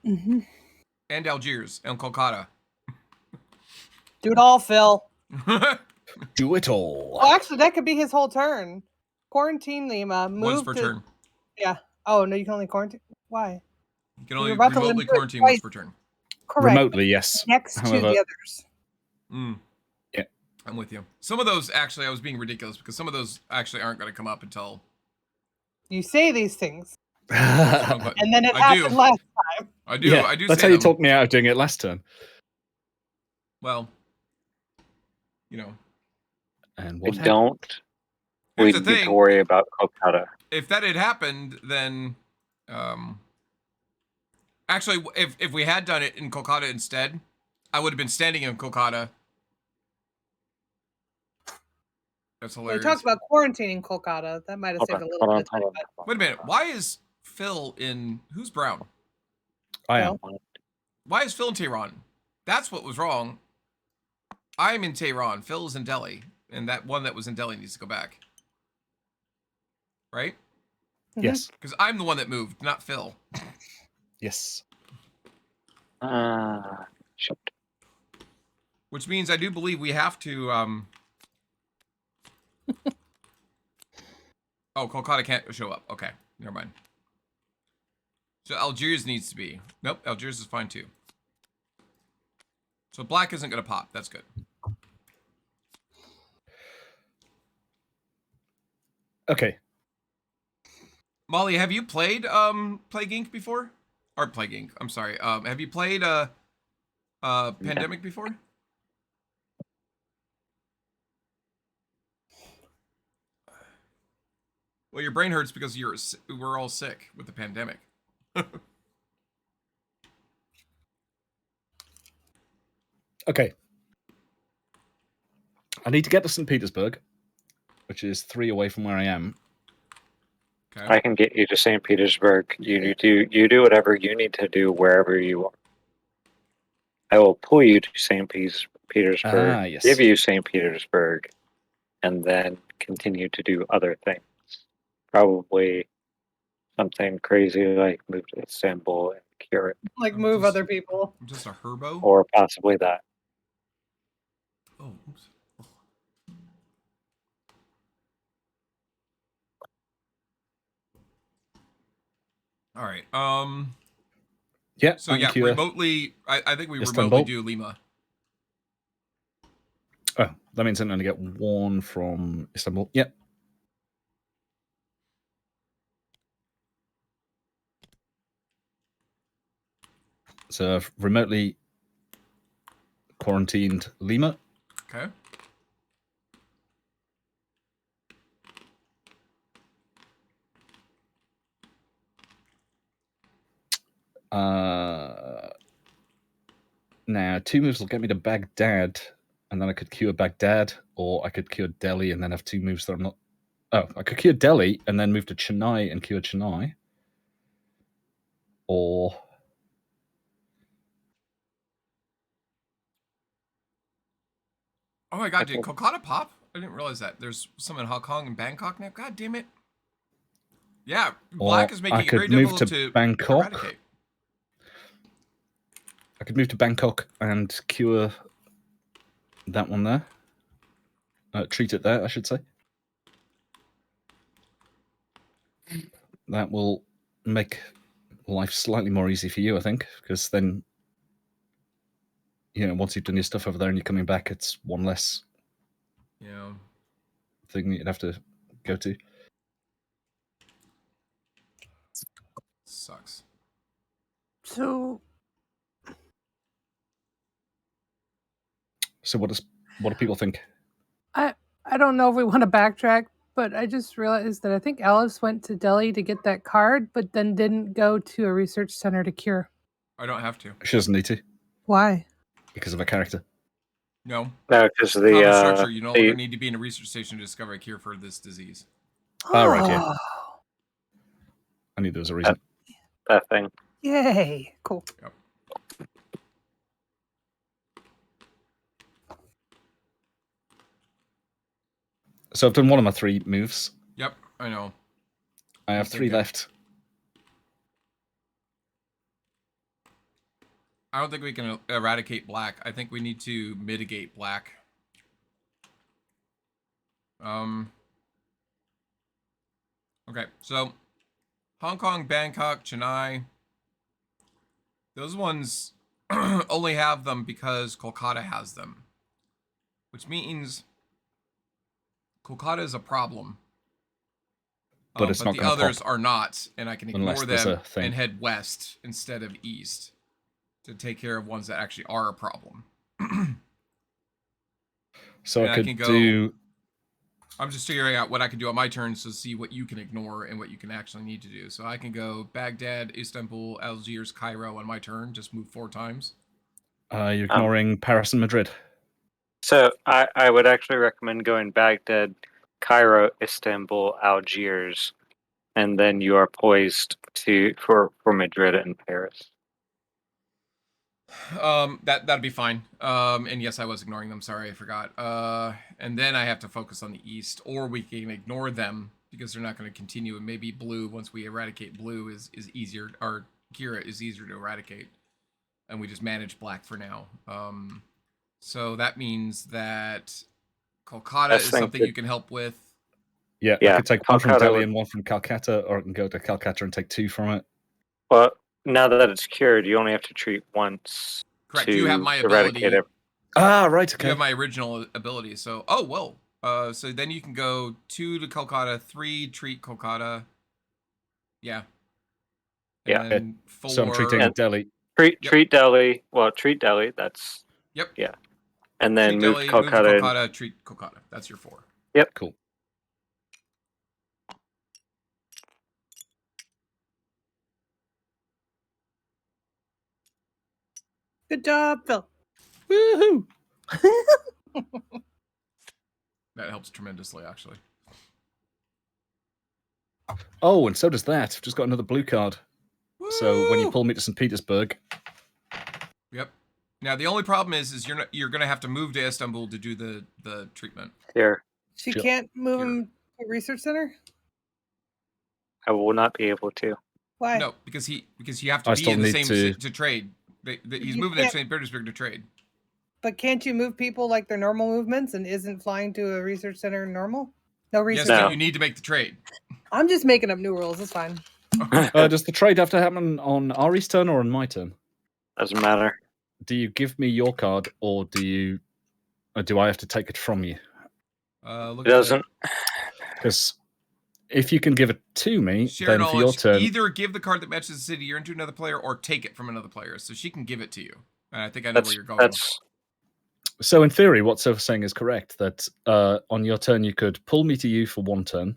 Mm-hmm. and Algiers and Kolkata. Do it all, Phil. Do it all. Well, actually, that could be his whole turn. Quarantine Lima. Move Once per to... turn. Yeah. Oh, no, you can only quarantine. Why? You can You're only about to remotely limit it quarantine once twice. per turn. Correct. Remotely, yes. Next to However- the others. Mm. Yeah. I'm with you. Some of those, actually, I was being ridiculous because some of those actually aren't going to come up until... You say these things, But and then it I happened do. last. I do. Yeah, I do that's say how you them. talked me out of doing it last turn. Well, you know, And We what happened? don't. Here's We the need thing. to worry about Kolkata. if that had happened, then... Actually, if we had done it in Kolkata instead, I would have been standing in Kolkata. That's They hilarious. talked about quarantining Kolkata. That might have Hold saved on, a little hold bit on, of hold time. on. Wait a minute. Why is Phil in... Who's brown? I am. Why is Phil in Tehran? That's what was wrong. I'm in Tehran. Phil is in Delhi. And that one that was in Delhi needs to go back. Right? Mhm. Yes. Because I'm the one that moved, not Phil. Yes. Shit. Which means I do believe we have to... Oh, Kolkata can't show up. Okay, never mind. So Algiers needs to be... Nope, Algiers is fine too. So black isn't going to pop. That's good. Okay. Molly, have you played Plague Inc. before? Or Plague Inc. I'm sorry. Have you played Pandemic before? Well, your brain hurts because we're all sick with the pandemic. Okay. I need to get to St. Petersburg, which is 3 away from where I am. Okay. I can get you to St. Petersburg. You do whatever you need to do wherever you are. I will pull you to St. Petersburg, Ah, yes. give you St. Petersburg, and then continue to do other things. Probably something crazy like move to Istanbul and cure it, Like I'm move just- other people. I'm just a herbo. or possibly that. Oh, oops. All right. Yeah. So yeah, thank you. remotely. I think we Istanbul? remotely do Lima. Oh, that means I only get 1 from Istanbul. Yep. So I've remotely quarantined Lima. Okay. Now, 2 moves will get me to Baghdad. and then I could cure Baghdad, or I could cure Delhi and then have 2 moves that I'm not. Oh, I could cure Delhi and then move to Chennai and cure Chennai. Or Oh my god, did Kolkata pop? I didn't realize that. There's some in Hong Kong and Bangkok now. God damn it. Yeah, black Or is I making it could very move difficult to to Bangkok. eradicate. I could move to Bangkok and cure that one there. Treat it there, I should say. That will make life slightly more easy for you, I think, because then, once you've done your stuff over there and you're coming back, it's one less Yeah. thing that you'd have to go to. Sucks. So So what do people think? I don't know if we want to backtrack, but I just realized that I think Alice went to Delhi to get that card, but then didn't go to a research center to cure. I don't have to. She doesn't need to Why? because of her character. No. No, because of Common the structure, you no longer the, need to be in a research station to discover a cure for this disease. Oh, right, yeah. Oh, I knew there was a reason. that thing. yay. Cool. Yep. So I've done one of my 3 moves. Yep, I know. I have That's 3 okay. left. I don't think we can eradicate black. I think we need to mitigate black. Okay, so Hong Kong, Bangkok, Chennai. Those ones only have them because Kolkata has them. Which means Kolkata is a problem. But it's not the gonna others pop. are not, and I can Unless ignore there's them a thing. and head west instead of east to take care of ones that actually are a problem. So And I I could can go- do. I'm just figuring out what I can do on my turn to see what you can ignore and what you can actually need to do. So I can go Baghdad, Istanbul, Algiers, Cairo on my turn. Just move 4 times. You're ignoring Paris and Madrid. So I would actually recommend going Baghdad, Cairo, Istanbul, Algiers, and then you are poised for Madrid and Paris. That'd be fine. And yes, I was ignoring them. Sorry, I forgot. And then I have to focus on the east, or we can ignore them because they're not going to continue. And maybe blue, once we eradicate blue, is easier. Or Kira is easier to eradicate, and we just manage black for now. So that means that Kolkata That's is thing something that- you can help with. Yeah, I Yeah, could take one from Calcutta Delhi would- and one from Calcutta, or I can go to Calcutta and take 2 from it. Well, now that it's cured, you only have to treat once. Correct. to You have my eradicate ability. it. Ah, right, You okay. have my original ability. So, so then you can go 2 to Kolkata, 3 treat Kolkata. Yeah. Yeah. And then 4. So I'm treating And- Delhi. Treat Delhi. Well, treat Delhi. That's Yep. yeah. And then treat move Delhi, to move to Kolkata. and- Kolkata, treat Kolkata. That's your 4. Cool. Good job, Phil. Woohoo! That helps tremendously, actually. Oh, and so does that. I've just got another blue card. So when you Woo! pull me to St. Petersburg, Yep. Now the only problem is you're gonna have to move to Istanbul to do the treatment. Here, She Sure. can't move Here. him to a research center? I will not be able to. Why? No, because you have to I be still in the need same to- to trade. He's You moving to can't- St. Petersburg to trade. But can't you move people like their normal movements and isn't flying to a research center normal? No research Yes, No. but center. you need to make the trade. I'm just making up new rules. It's fine. does the trade have to happen on Ari's turn or on my turn? Doesn't matter. Do you give me your card, or do I have to take it from you? Look It doesn't. Because if you can give it to me, Share then for your knowledge. turn, Either give the card that matches the city you're into another player, or take it from another player. So she can give it to you. And I think I know where That's you're going. that's So in theory, what Soph's saying is correct. That on your turn, you could pull me to you for 1 turn,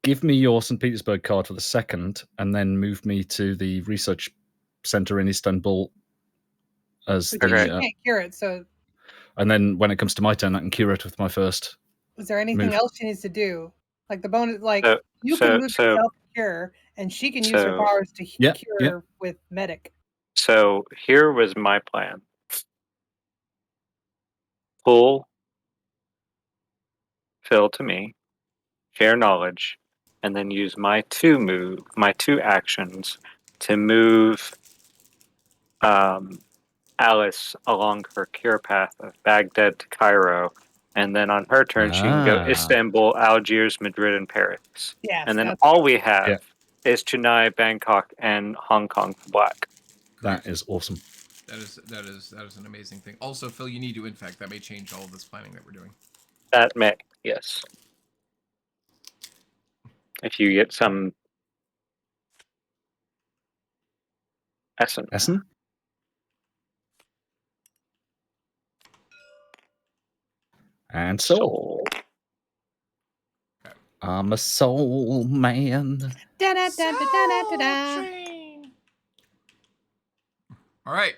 give me your St. Petersburg card for the 2nd, and then move me to the research center in Istanbul as But the. you can't cure it, so And then when it comes to my turn, I can cure it with my first. Is there anything Move. else she needs to do? Like the bonus, like So- you so- can move so- yourself to cure, and she can use her so- powers to Yeah, cure yeah. with medic. So here was my plan. Pull Phil to me, share knowledge, and then use my two actions to move Alice along her cure path of Baghdad to Cairo, and then on her turn she can go Ah. Istanbul, Algiers, Madrid, and Paris. Yes, And then that's all we have Yeah. is Chennai, Bangkok, and Hong Kong for black. That is awesome. That is an amazing thing. Also, Phil, you need to infect. That may change all of this planning that we're doing. That may, yes. If you get some essence. Essen? And soul. I'm a soul man. Da-da-da-da-da-da-da. All right.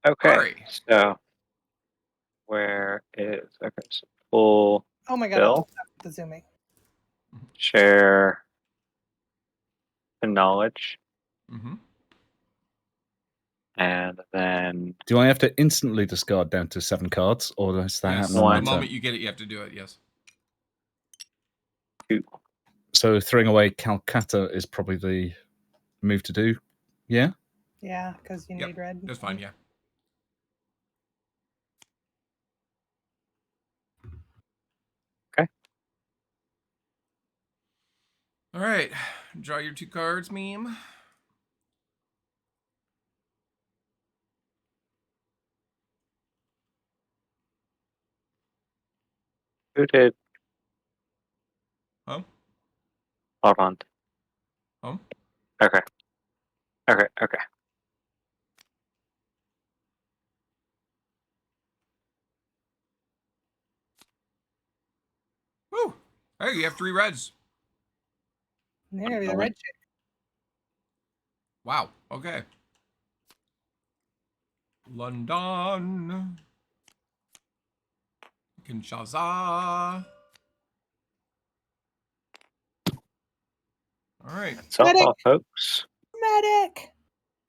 Okay. Hurry. So where is so pull Oh my god, Bill? I'll stop the zooming. share the knowledge, Mm-hmm. and then Do I have to instantly discard down to 7 cards, or does that Yes. happen The on my One. turn? moment you get it, you have to do it. Yes. two. So throwing away Calcutta is probably the move to do. Yeah? Yeah, because you Yep, need red. That's fine. Yeah. Okay. All right. Draw your 2 cards, meme. Who did? Huh? Hold on. Huh? Okay. Okay. Woo! Hey, you have 3 reds. There, the red chick. Wow. Okay. London. Kinshasa. All right. That's all, Medic! folks. Medic!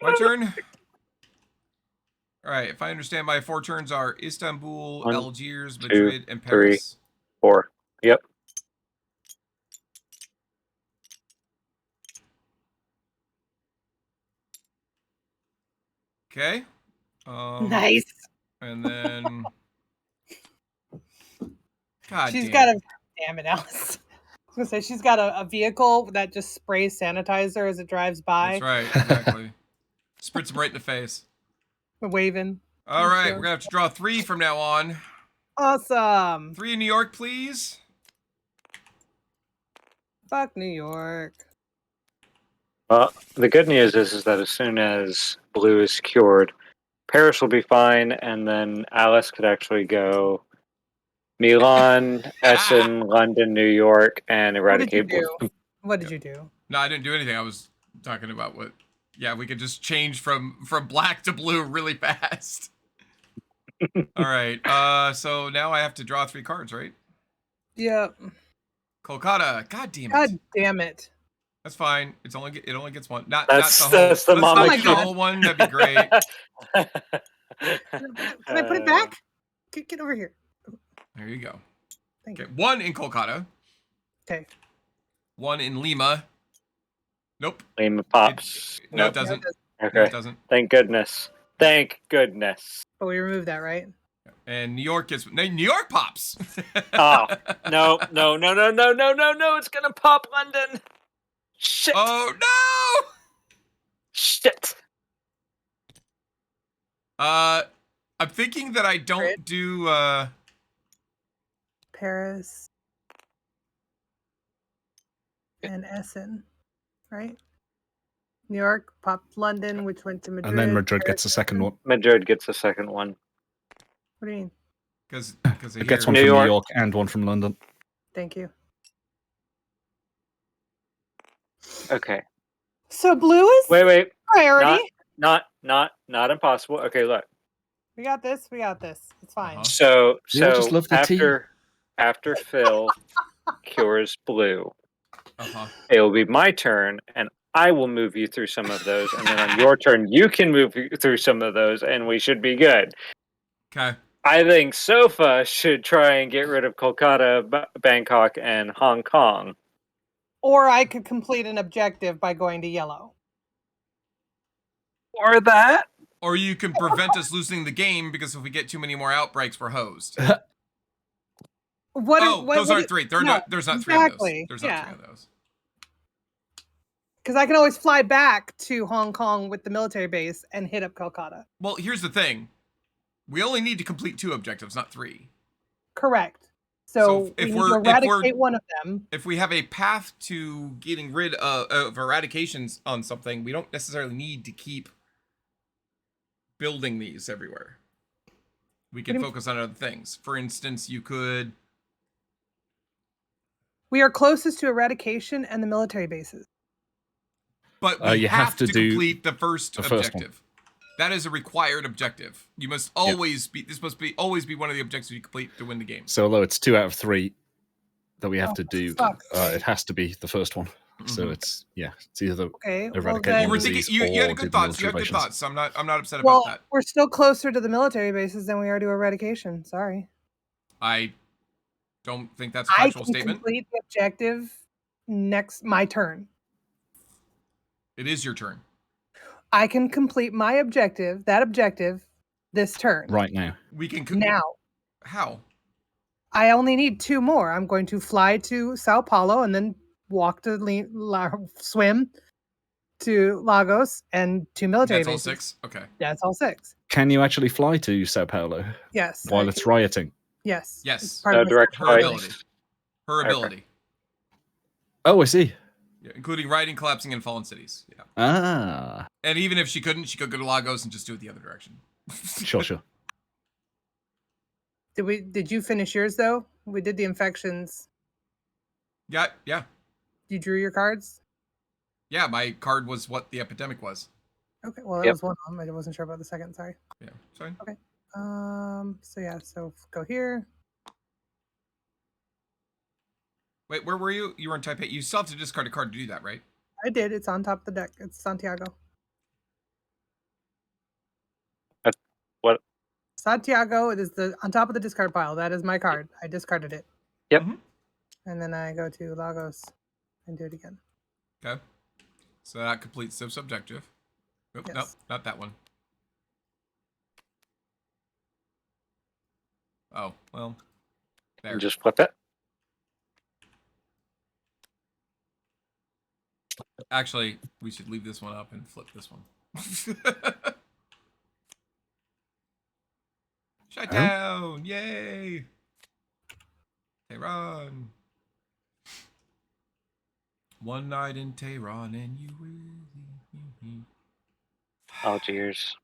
My turn. All right. If I understand, my 4 turns are Istanbul, 1, Algiers, 2, Madrid, and 3. Paris. 4. Yep. Okay. Nice. And then. God She's damn got it. a. Damn it, Alice. I was gonna say she's got a vehicle that just sprays sanitizer as it drives by, That's right. Exactly. Spritz him right in the face. waving. All For right. sure. We're going to have to draw 3 from now on. Awesome. 3 in New York, please. Fuck New York. Well, the good news is that as soon as blue is cured, Paris will be fine, and then Alice could actually go Milan, Essen, London, New York, and What did you eradicate blue. do? What did you do? No, I didn't do anything. I was talking about what. Yeah, we could just change from black to blue really fast. All right. So now I have to draw 3 cards, right? Yeah. Kolkata. God damn it. God damn it. That's fine. It only gets 1. Not That's- the whole. that's the let's mama not do the kid. whole one. That'd be great. Can I put it back? Get over here. There you go. Thank Okay, you. 1 in Kolkata. Okay. 1 in Lima. Nope. Lima pops. No, it Nope. doesn't. No, Okay. it doesn't. Thank goodness. Thank goodness. But we removed that, right? And New York gets. No, New York pops. Oh, no. It's going to pop London. Shit. Oh no! Shit. I'm thinking that I don't Grid? do. Paris and Essen, right? New York popped London, which went to Madrid. And then Madrid Paris, gets the second Essen. one. Madrid gets the second one. What do you mean? Because It gets one New from York. New York and one from London. Thank you. Okay. So blue is Wait. priority. Not not impossible. Okay, look. We got this. We got this. It's fine. Uh-huh. So We all just love the tea. after Phil cures blue, Uh-huh. it will be my turn, and I will move you through some of those, and then on your turn, you can move through some of those, and we should be good. Okay. I think Sofa should try and get rid of Kolkata, Bangkok, and Hong Kong. Or I could complete an objective by going to yellow. Or that. Or you can prevent us losing the game because if we get too many more outbreaks, we're hosed. What? Those aren't three. There's not three of those. exactly. There's not three of those. Because I can always fly back to Hong Kong with the military base and hit up Kolkata. Well, here's the thing. We only need to complete 2 objectives, not 3. Correct. So So if we need we're- to if we're- eradicate one of them. If we have a path to getting rid of eradications on something, we don't necessarily need to keep building these everywhere. We can focus on other things. For instance, you could... We are closest to eradication and the military bases. But we You have have to to do complete the first the first one. objective. That is a required objective. You must always be. This must be always be one of the objectives you complete to win the game. So although it's 2 out of 3 that we have to do, fuck. it has to be the first one. So Mhm. it's either the Okay. Well, eradicate then, You were disease thinking. You had or good do the thoughts. You had good military thoughts. I'm not upset well, about that. we're still closer to the military bases than we are to eradication. Sorry. I don't think that's a I factual can statement. complete the objective my turn. It is your turn. I can complete my objective, this turn. right now. We can. Now, How? I only need 2 more. I'm going to fly to Sao Paulo and then walk to swim to Lagos and 2 military That's all bases. 6. Okay. That's all 6. Can you actually fly to Sao Paulo Yes. while it's rioting? Yes. Yes. It's part No of my direct special Her flight. ability. Her Okay. ability. Oh, I see. Yeah, including riding, collapsing, and fallen cities. Yeah. Ah, And even if she couldn't, she could go to Lagos and just do it the other direction. sure. Did you finish yours though? We did the infections. Yeah. You drew your cards? Yeah, my card was what the epidemic was. Okay, well that Yep. was one of them. I wasn't sure about the second, sorry. Yeah, sorry. So go here. Wait, where were you? You were in Taipei. You still have to discard a card to do that, right? I did. It's on top of the deck. It's Santiago. What? Santiago, it is on top of the discard pile. That is my card. I discarded it. Yep. Mhm. And then I go to Lagos and do it again. Okay. So that completes the subjective. Nope, nope, Yes. not that one. Oh, well. There. And just flip it. Actually, we should leave this one up and flip this one. Shut down! Yay! Tehran. One night in Tehran and you will leave me. Algiers.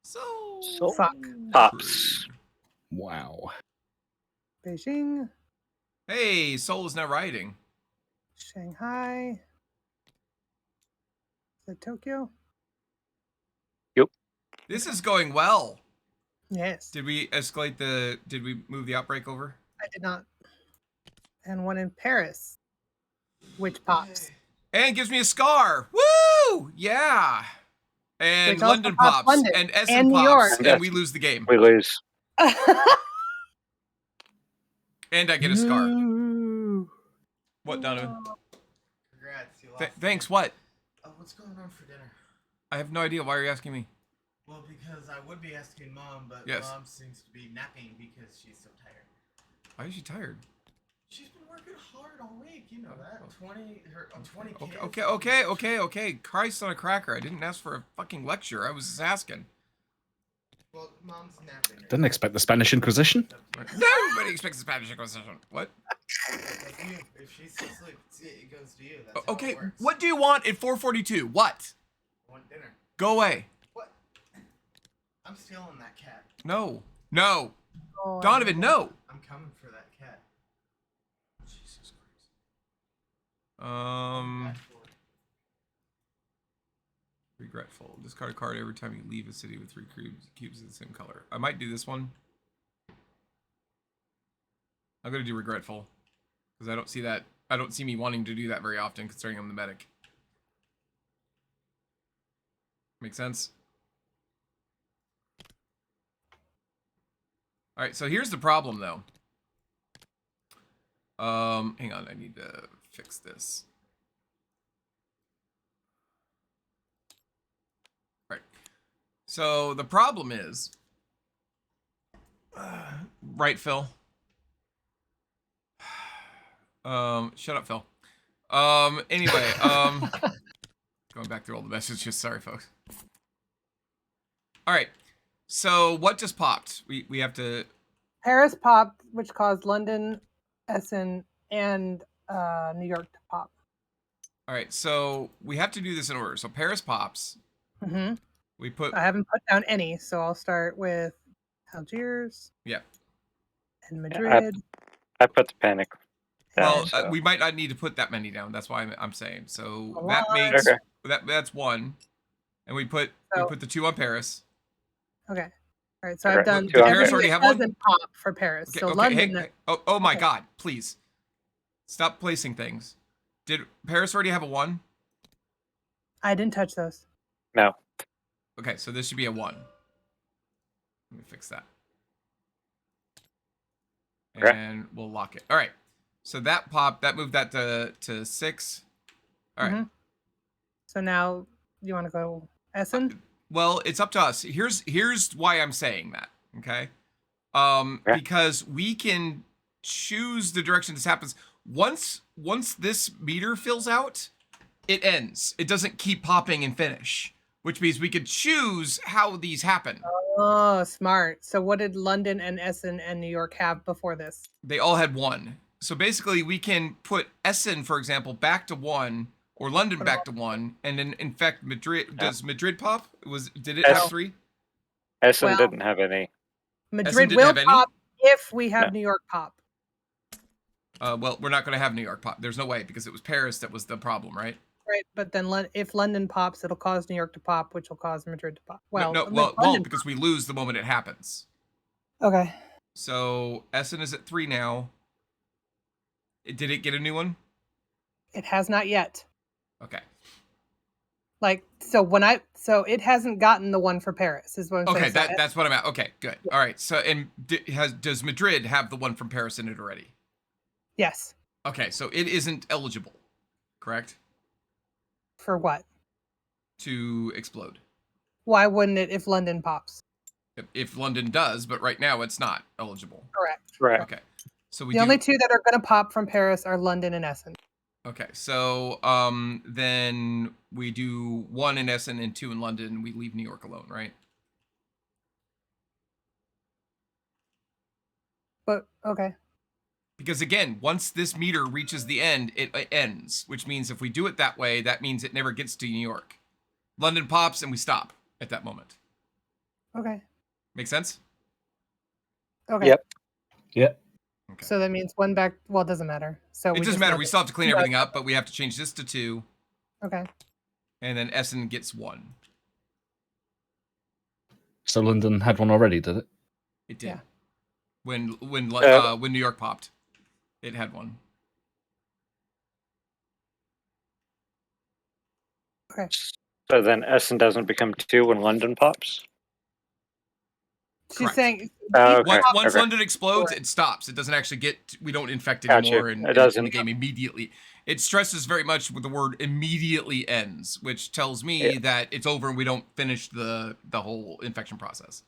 So Fuck. Pops. Wow. Beijing, Hey, Seoul is now rioting. Shanghai. Is it Tokyo? This is going well. Yes. Did we did we move the outbreak over? I did not. And one in Paris, which pops. And gives me a scar. Woo! Yeah. And Which also London pops pops. London And Essen and New pops. York. And we lose the game. We lose. And I get a scar. Ooh. What, Donovan? Congrats, you lost. Thanks, what? What's going on for dinner? I have no idea. Why are you asking me? Well, because I would be asking Mom, but Yes. Mom seems to be napping because she's so tired. Why is she tired? She's been working hard all week, you know that. 20 kids. Okay. Christ on a cracker. I didn't ask for a fucking lecture. I was just asking. Well, Mom's napping. Didn't expect the Spanish Inquisition. Nobody expects a Spanish Inquisition. What? If she's asleep, it goes to you. That's how Okay, it works. what do you want at 4:42? What? I want dinner. Go away. What? I'm stealing that cat. No. Oh, Donovan, no. I'm coming for that cat. Jesus Christ. Back for it. Regretful. Discard a card every time you leave a city with 3 cubes of the same color. I might do this one. I'm gonna do regretful because I don't see that. I don't see me wanting to do that very often, considering I'm the medic. Make sense? All right. So here's the problem, though. Hang on. I need to fix this. Right. So the problem is, right, Phil? Shut up, Phil. Anyway, going back through all the messages. Sorry, folks. All right. So what just popped? We have to. Paris popped, which caused London, Essen, and New York to pop. All right. So we have to do this in order. So Paris pops. Mm-hmm. We put. I haven't put down any, so I'll start with Algiers. Yeah. And Madrid. I put the panic down. Well, so. we might not need to put that many down. That's why I'm saying. So A that lot. makes Okay. that's 1, and we put the 2 on Paris. Okay. All right. So Okay, I've done. two on Paris everything already that have one? doesn't pop for Paris. Okay. So Okay. London. Hey, oh my okay. God! Please stop placing things. Did Paris already have a 1? I didn't touch those. No. Okay, so this should be a 1. Let me fix that. Okay. And we'll lock it. All right. So that popped. That moved that to 6. All right. Mhm. So now you want to go Essen? Well, it's up to us. Here's why I'm saying that. Okay. Okay. Because we can choose the direction this happens. Once this meter fills out, it ends. It doesn't keep popping and finish, which means we could choose how these happen. Oh, smart. So what did London and Essen and New York have before this? They all had 1. So basically, we can put Essen, for example, back to 1, or London back to 1, and then in fact, Madrid. Does Madrid pop? Did it have Yes. 3? Essen Well- didn't have any. Madrid didn't will have any? pop if we have No. New York pop. Well, we're not going to have New York pop. There's no way because it was Paris that was the problem, right? Right, but then if London pops, it'll cause New York to pop, which will cause Madrid to pop. Well, no, I mean, well, London because we lose the moment it happens. Okay. So Essen is at 3 now. Did it get a new one? It has not yet. Okay. Like so it hasn't gotten the one for Paris is what I'm Okay, saying. So that's what I'm at. Okay, good. All right. So and does Madrid have the one from Paris in it already? yes. Okay, so it isn't eligible, correct? For what? To explode. Why wouldn't it if London pops? If London does, but right now it's not eligible. Correct. Right. Okay. So we The only two that are going to pop from Paris are London and Essen. Okay, so then we do 1 in Essen and 2 in London. We leave New York alone, right? But okay. Because again, once this meter reaches the end, it ends, which means if we do it that way, that means it never gets to New York. London pops and we stop at that moment. Okay. Make sense? Okay. Yep. Yep. Okay. So that means one back. Well, it doesn't matter. So It doesn't just matter. have We it- still have to clean everything up, but we have to change this to 2, Okay. and then Essen gets 1. So London had one already, did it? It did. Yeah. When New York popped, it had 1. Okay. So then Essen doesn't become 2 when London pops. She's Correct. saying Okay. Once okay. London explodes, Sure. it stops. It doesn't actually we don't infect Gotcha. anymore, and It it's in doesn't. the game immediately. It stresses very much with the word immediately ends, which tells me Yeah. that it's over and we don't finish the whole infection process.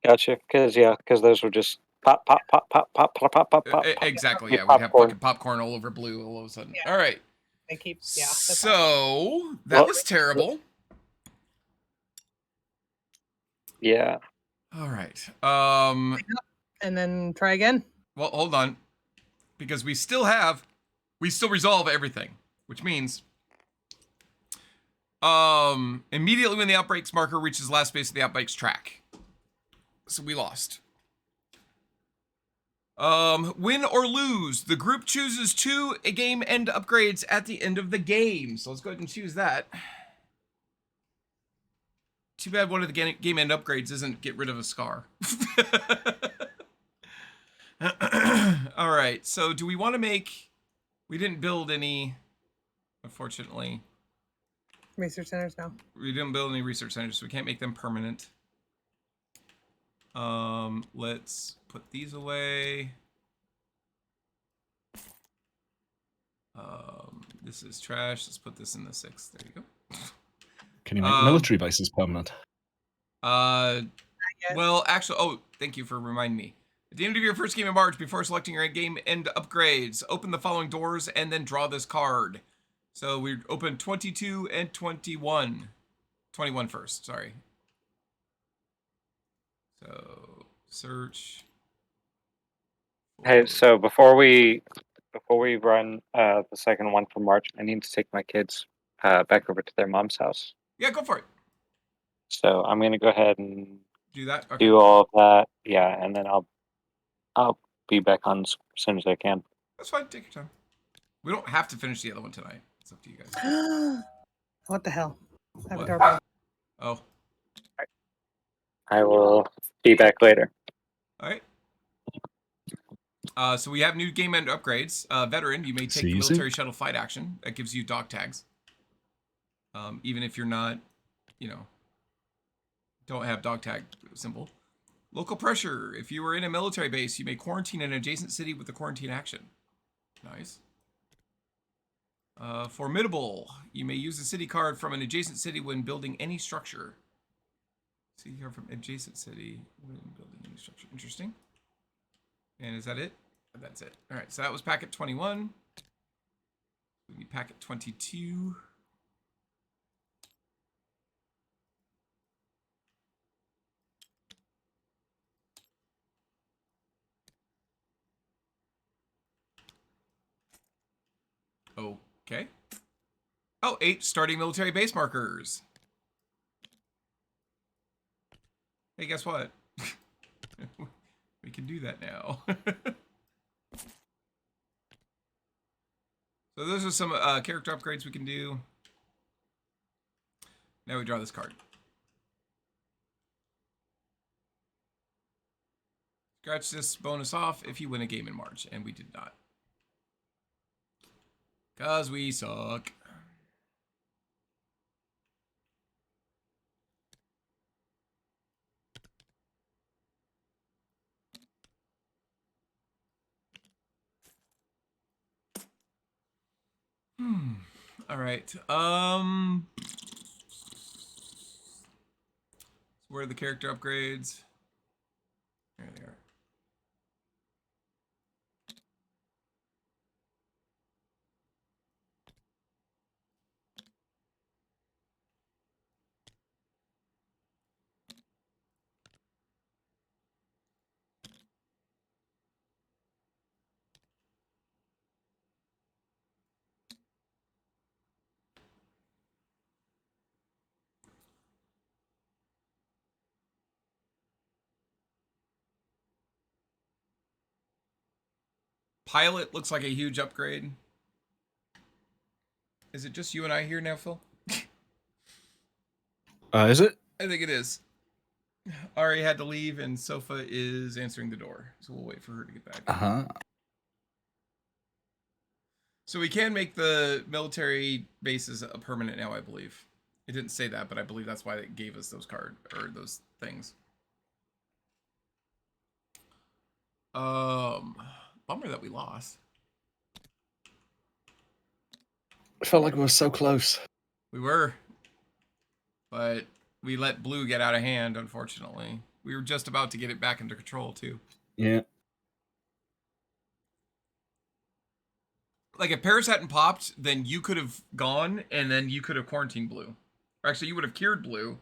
Gotcha. Because those were just pop, pop, pop, pop, pop, pop, pop, pop, pop. Exactly, Yeah, yeah. We'd have popcorn. fucking popcorn all over blue all of a sudden. Yeah. All right. they keep. Yeah. That's So that Well- was terrible. Yeah. All right. and then try again. Well, hold on. Because we still resolve everything, which means immediately when the outbreak's marker reaches the last space of the outbreak's track. So we lost. Win or lose, the group chooses 2 game end upgrades at the end of the game. So let's go ahead and choose that. Too bad one of the game end upgrades isn't get rid of a scar. All right, so do we want to make... We didn't build any, unfortunately. Research centers now. We didn't build any research centers, so we can't make them permanent. Let's put these away. This is trash. Let's put this in the 6th. There you go. Can you make military bases permanent? Well, actually, oh, thank you for reminding me. At the end of your first game in March, before selecting your game end upgrades, open the following doors and then draw this card. So we open 22 and 21. 21 first, sorry. So search. Hey, so before we run the second one for March, I need to take my kids back over to their mom's house. Yeah, go for it. So I'm gonna go ahead and Do that. Okay. do all of that. Yeah, and then I'll be back on as soon as I can. That's fine. Take your time. We don't have to finish the other one tonight. It's up to you guys. What the hell? I have What? a doorbell. Oh, I will be back later. all right. So we have new game end upgrades. Veteran, you may take See the you military soon. shuttle fight action. That gives you dog tags. Even if you're not, don't have dog tag symbol. Local pressure. If you were in a military base, you may quarantine an adjacent city with the quarantine action. Nice. Formidable. You may use the city card from an adjacent city when building any structure. City card from adjacent city when building any structure. Interesting. And is that it? That's it. All right, so that was packet 21. We need packet 22. Okay. Oh, 8 starting military base markers. Hey, guess what? We can do that now. So those are some character upgrades we can do. Now we draw this card. Scratch this bonus off if you win a game in March, and we did not. Because we suck. All right. Where are the character upgrades? There they are. Pilot looks like a huge upgrade. Is it just you and I here now, Phil? Is it? I think it is. Ari had to leave, and Sofa is answering the door. So we'll wait for her to get back. Uh-huh. So we can make the military bases a permanent now, I believe. It didn't say that, but I believe that's why it gave us those those things. Bummer that we lost. I felt like we were so close. We were. But we let blue get out of hand, unfortunately. We were just about to get it back into control, too. Yeah. Like, if Paris hadn't popped, then you could have gone, and then you could have quarantined blue. Or actually, you would have cured blue.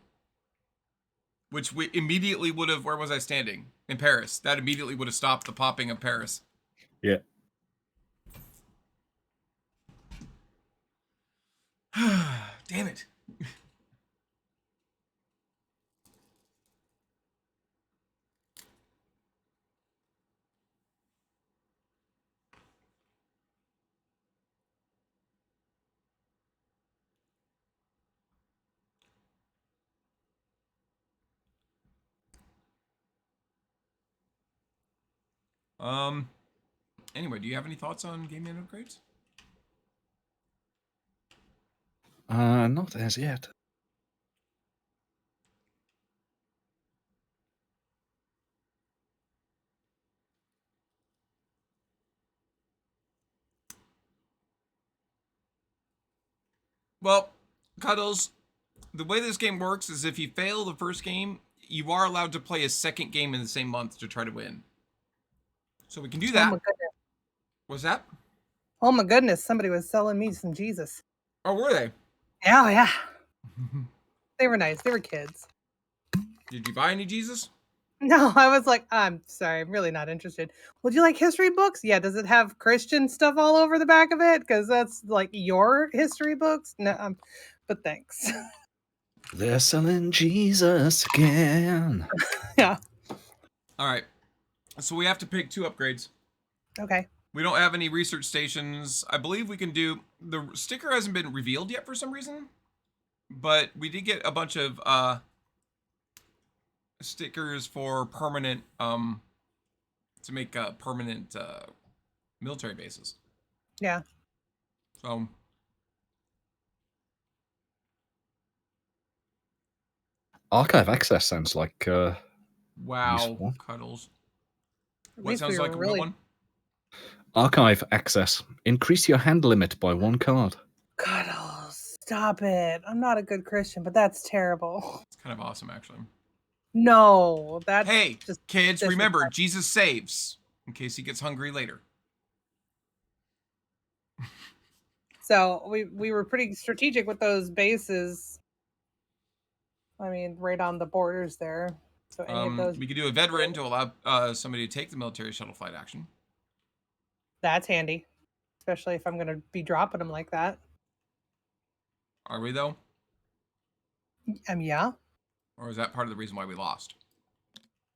Which we immediately would have... Where was I standing? In Paris. That immediately would have stopped the popping of Paris. Yeah. Damn it. Anyway, do you have any thoughts on game man upgrades? Not as yet. Well, Cuddles, the way this game works is if you fail the first game, you are allowed to play a second game in the same month to try to win. So we can do Oh that. my goodness. What's that? Oh my goodness. Somebody was selling me some Jesus. Oh, were they? Yeah, yeah. They were nice. They were kids. Did you buy any Jesus? No, I was like, I'm sorry, I'm really not interested. Would you like history books? Yeah, does it have Christian stuff all over the back of it? Because that's like your history books. No, but thanks. They're selling Jesus again. Yeah. All right. So we have to pick 2 upgrades. Okay. We don't have any research stations. I believe we can do... The sticker hasn't been revealed yet for some reason. But we did get a bunch of stickers for permanent... to make permanent military bases. Yeah. So... Archive access sounds like Wow, Useful. Cuddles. At What least sounds we were like a really good one? archive access. Increase your hand limit by 1 card. Cuddles. Stop it. I'm not a good Christian, but that's terrible. It's kind of awesome, actually. No, that's Hey, just kids, remember, disrespect. Jesus saves. In case he gets hungry later. So we were pretty strategic with those bases. I mean, right on the borders there. So any of those, We could do a veteran to allow somebody to take the military shuttle flight action. that's handy. Especially if I'm going to be dropping them like that. Are we, though? Yeah. Or is that part of the reason why we lost?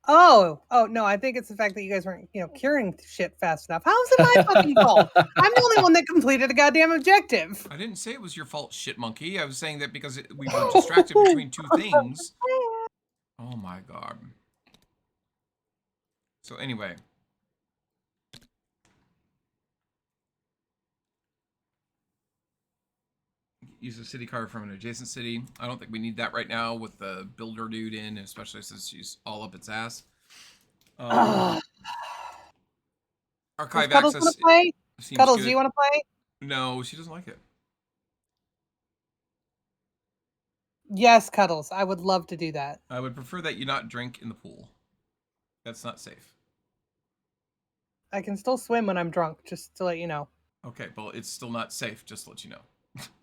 Oh no! I think it's the fact that you guys weren't, curing shit fast enough. How is it my fucking fault? I'm the only one that completed a goddamn objective. I didn't say it was your fault, shit monkey. I was saying that because we were distracted between 2 things. Oh my god. So anyway. Use a city card from an adjacent city. I don't think we need that right now with the builder dude in, especially since she's all up its ass. Ugh. Archive Does Cuddles access want to play? seems Cuddles, good. do you want to play? No, she doesn't like it. Yes, Cuddles. I would love to do that. I would prefer that you not drink in the pool. That's not safe. I can still swim when I'm drunk, just to let you know. Okay, well, it's still not safe, just to let you know.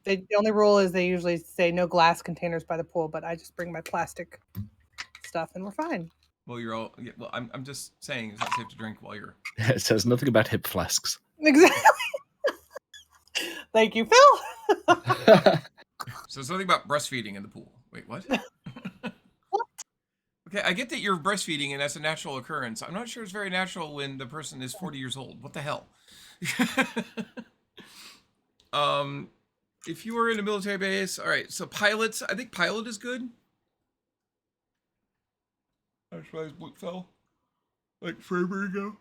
The only rule is they usually say no glass containers by the pool, but I just bring my plastic stuff and we're fine. Well, you're all... Yeah, well, I'm just saying it's not safe to drink while you're... It says nothing about hip flasks. Exactly. Thank you, Phil. So something about breastfeeding in the pool. Wait, what? What? Okay, I get that you're breastfeeding and that's a natural occurrence. I'm not sure it's very natural when the person is 40 years old. What the hell? If you were in a military base, all right. So pilots, I think pilot is good. That's why his book fell like forever ago.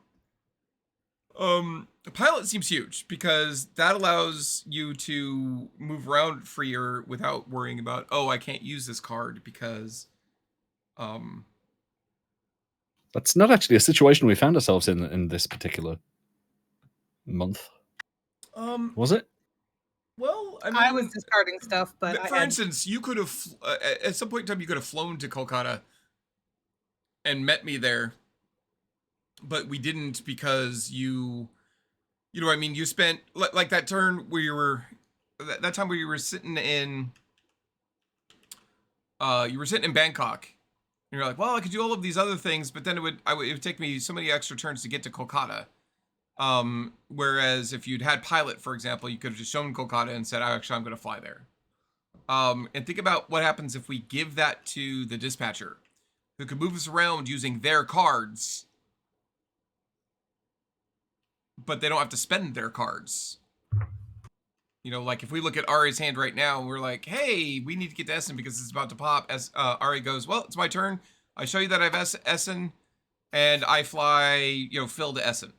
The pilot seems huge because that allows you to move around freer without worrying about, oh, I can't use this card because, That's not actually a situation we found ourselves in this particular month, was it? well, I mean, I was discarding stuff, but for instance, you could have, at some point in time, you could have flown to Kolkata and met me there, but we didn't because you know what I mean? You spent, like that turn where you were, that time where you were sitting in, Bangkok, and you're like, well, I could do all of these other things, but then it would take me so many extra turns to get to Kolkata. Whereas if you'd had pilot, for example, you could have just shown Kolkata and said, I'm going to fly there. And think about what happens if we give that to the dispatcher, who could move us around using their cards, but they don't have to spend their cards. You know, like if we look at Ari's hand right now and we're like, hey, we need to get to Essen because it's about to pop. As Ari goes, well, it's my turn. I show you that I've Essen. and I fly, Phil to Essen.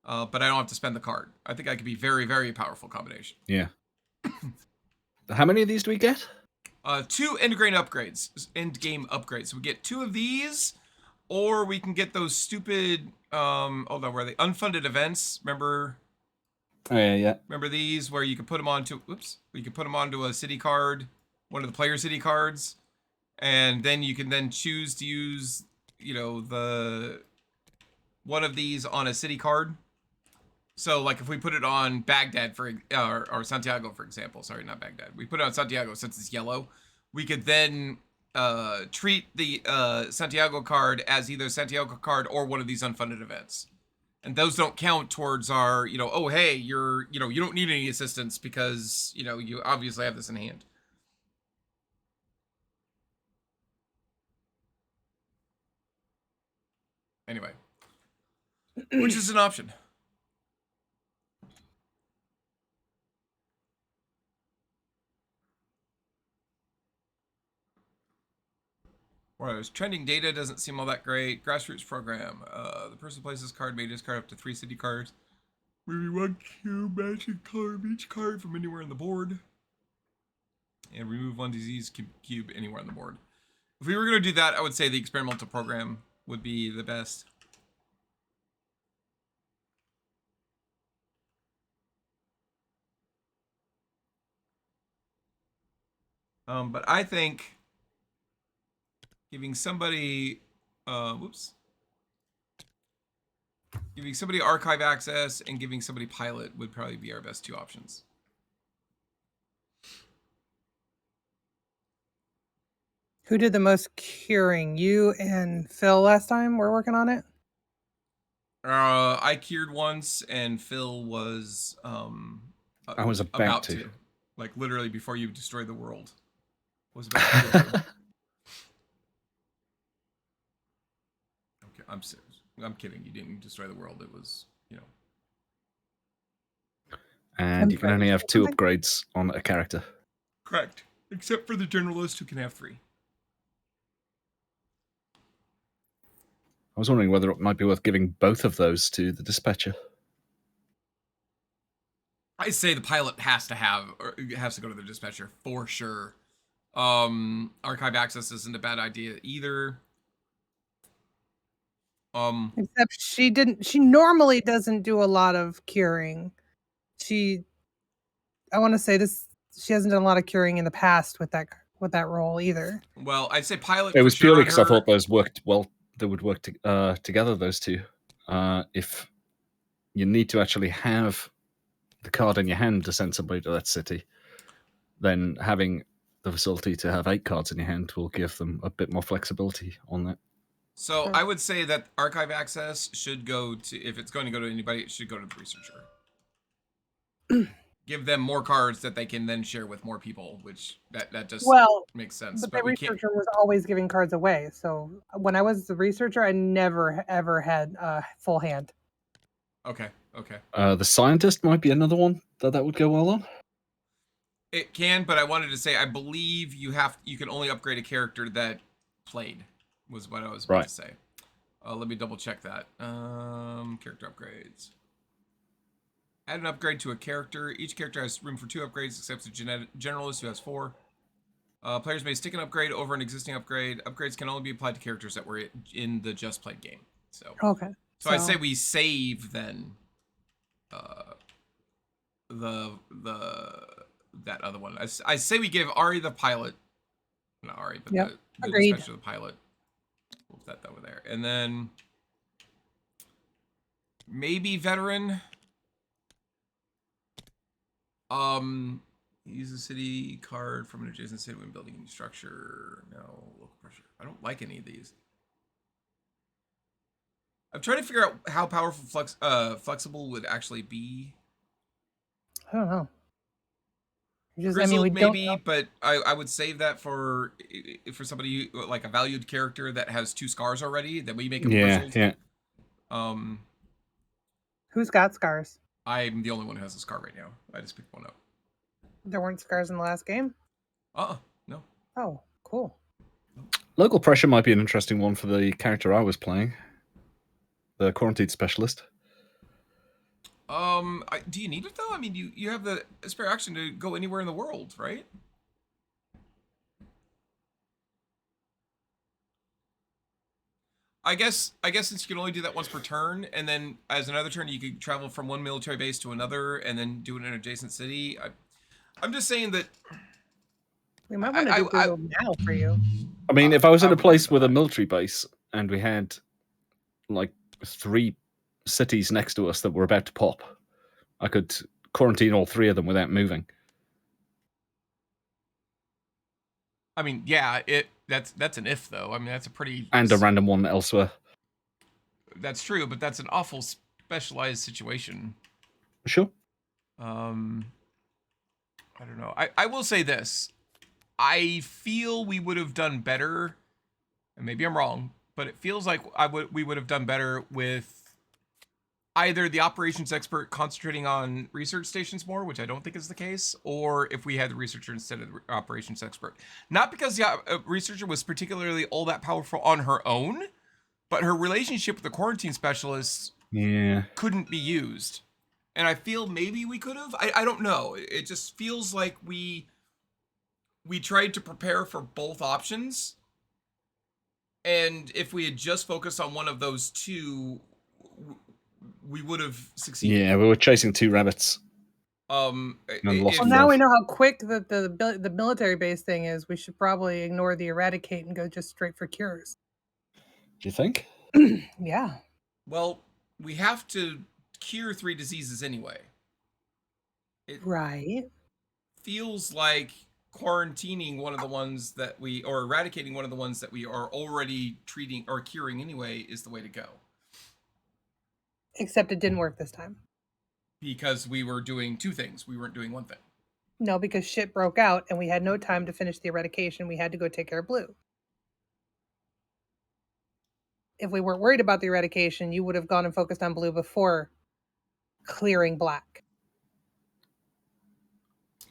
But I don't have to spend the card. I think I could be very, very powerful combination. Yeah. How many of these do we get? 2 end-game upgrades. So we get 2 of these, or we can get those stupid, hold on, where are they? Unfunded events. Remember Oh, yeah. these where you can put them onto, you can put them onto a city card, one of the player city cards, and then you can then choose to use, the one of these on a city card. So, like, if we put it on Baghdad or Santiago, for example, sorry, not Baghdad. We put it on Santiago since it's yellow. We could then treat the Santiago card as either a Santiago card or one of these unfunded events, and those don't count towards our, oh hey, you don't need any assistance because you obviously have this in hand. Anyway, which is an option. Whereas trending data doesn't seem all that great. Grassroots program. The person places card may discard up to 3 city cards. Maybe 1 cube magic color of each card from anywhere on the board. And remove 1 disease cube anywhere on the board. If we were going to do that, I would say the experimental program would be the best. But I think giving somebody, giving somebody archive access and giving somebody pilot would probably be our best 2 options. Who did the most curing? You and Phil last time we're working on it? I cured once, and Phil was I was about to. Like literally before you destroyed the world. Was about to kill you. Okay, I'm serious. I'm kidding. You didn't destroy the world. It was, And you can only have 2 upgrades on a character. Correct. Except for the generalist who can have 3. I was wondering whether it might be worth giving both of those to the dispatcher. I say the pilot has to go to the dispatcher for sure. Archive access isn't a bad idea either. Except she normally doesn't do a lot of curing. I want to say she hasn't done a lot of curing in the past with that role either. Well, I'd say pilot. It was for sure purely on because I her. thought those worked well. They would work together, those 2. If you need to actually have the card in your hand to send somebody to that city, then having the facility to have 8 cards in your hand will give them a bit more flexibility on that. So Sure. I would say that archive access should go to, if it's going to go to anybody, it should go to the researcher. Give them more cards that they can then share with more people, which that just makes sense. But the we can't. researcher was always giving cards away. So when I was the researcher, I never ever had a full hand. Okay. The scientist might be another one that would go well on. It can, but I wanted to say I believe you can only upgrade a character that played, was what I was about to say. Let me double check that. Character upgrades. Add an upgrade to a character. Each character has room for 2 upgrades, except the generalist who has 4. Players may stick an upgrade over an existing upgrade. Upgrades can only be applied to characters that were in the just played game. So okay. So I say we save then that other one. I say we give Ari the pilot. Not Ari, but the dispatcher the pilot. We'll put that over there. And then maybe veteran. Use a city card from an adjacent city when building a new structure. No, local pressure. I don't like any of these. I'm trying to figure out how powerful flexible would actually be. I don't know. Grizzled maybe, but I would save that for somebody like a valued character that has 2 scars already. That we make him grizzled. Yeah. Who's got scars? I'm the only one who has a scar right now. I just picked one up. There weren't scars in the last game? No. Oh, cool. Local pressure might be an interesting one for the character I was playing. the quarantine specialist. Do you need it though? I mean, you have the spare action to go anywhere in the world, right? I guess since you can only do that once per turn, and then as another turn you could travel from one military base to another, and then do it in an adjacent city. I'm just saying that We might want to do Google now for you. I mean, if I was in I a would place like with a that. military base and we had like 3 cities next to us that were about to pop, I could quarantine all 3 of them without moving. I mean, yeah, that's an if though. I mean, that's a pretty And a random one elsewhere. That's true, but that's an awful specialized situation. Sure. I don't know. I will say this. I feel we would have done better, and maybe I'm wrong, but it feels like we would have done better with either the operations expert concentrating on research stations more, which I don't think is the case, or if we had the researcher instead of the operations expert. Not because the researcher was particularly all that powerful on her own, but her relationship with the quarantine specialist couldn't be used. And I feel maybe we could have. I don't know. It just feels like we tried to prepare for both options. And if we had just focused on one of those two, we would have succeeded. Yeah, we were chasing 2 rabbits. Well, now we know how quick the military base thing is. We should probably ignore the eradicate and go just straight for cures. Do you think? Yeah. Well, we have to cure 3 diseases anyway. Right. Feels like quarantining one of the ones that or eradicating one of the ones that we are already treating or curing anyway is the way to go. Except it didn't work this time. Because we were doing 2 things. We weren't doing one thing. No, because shit broke out and we had no time to finish the eradication. We had to go take care of Blue. If we weren't worried about the eradication, you would have gone and focused on Blue before clearing Black.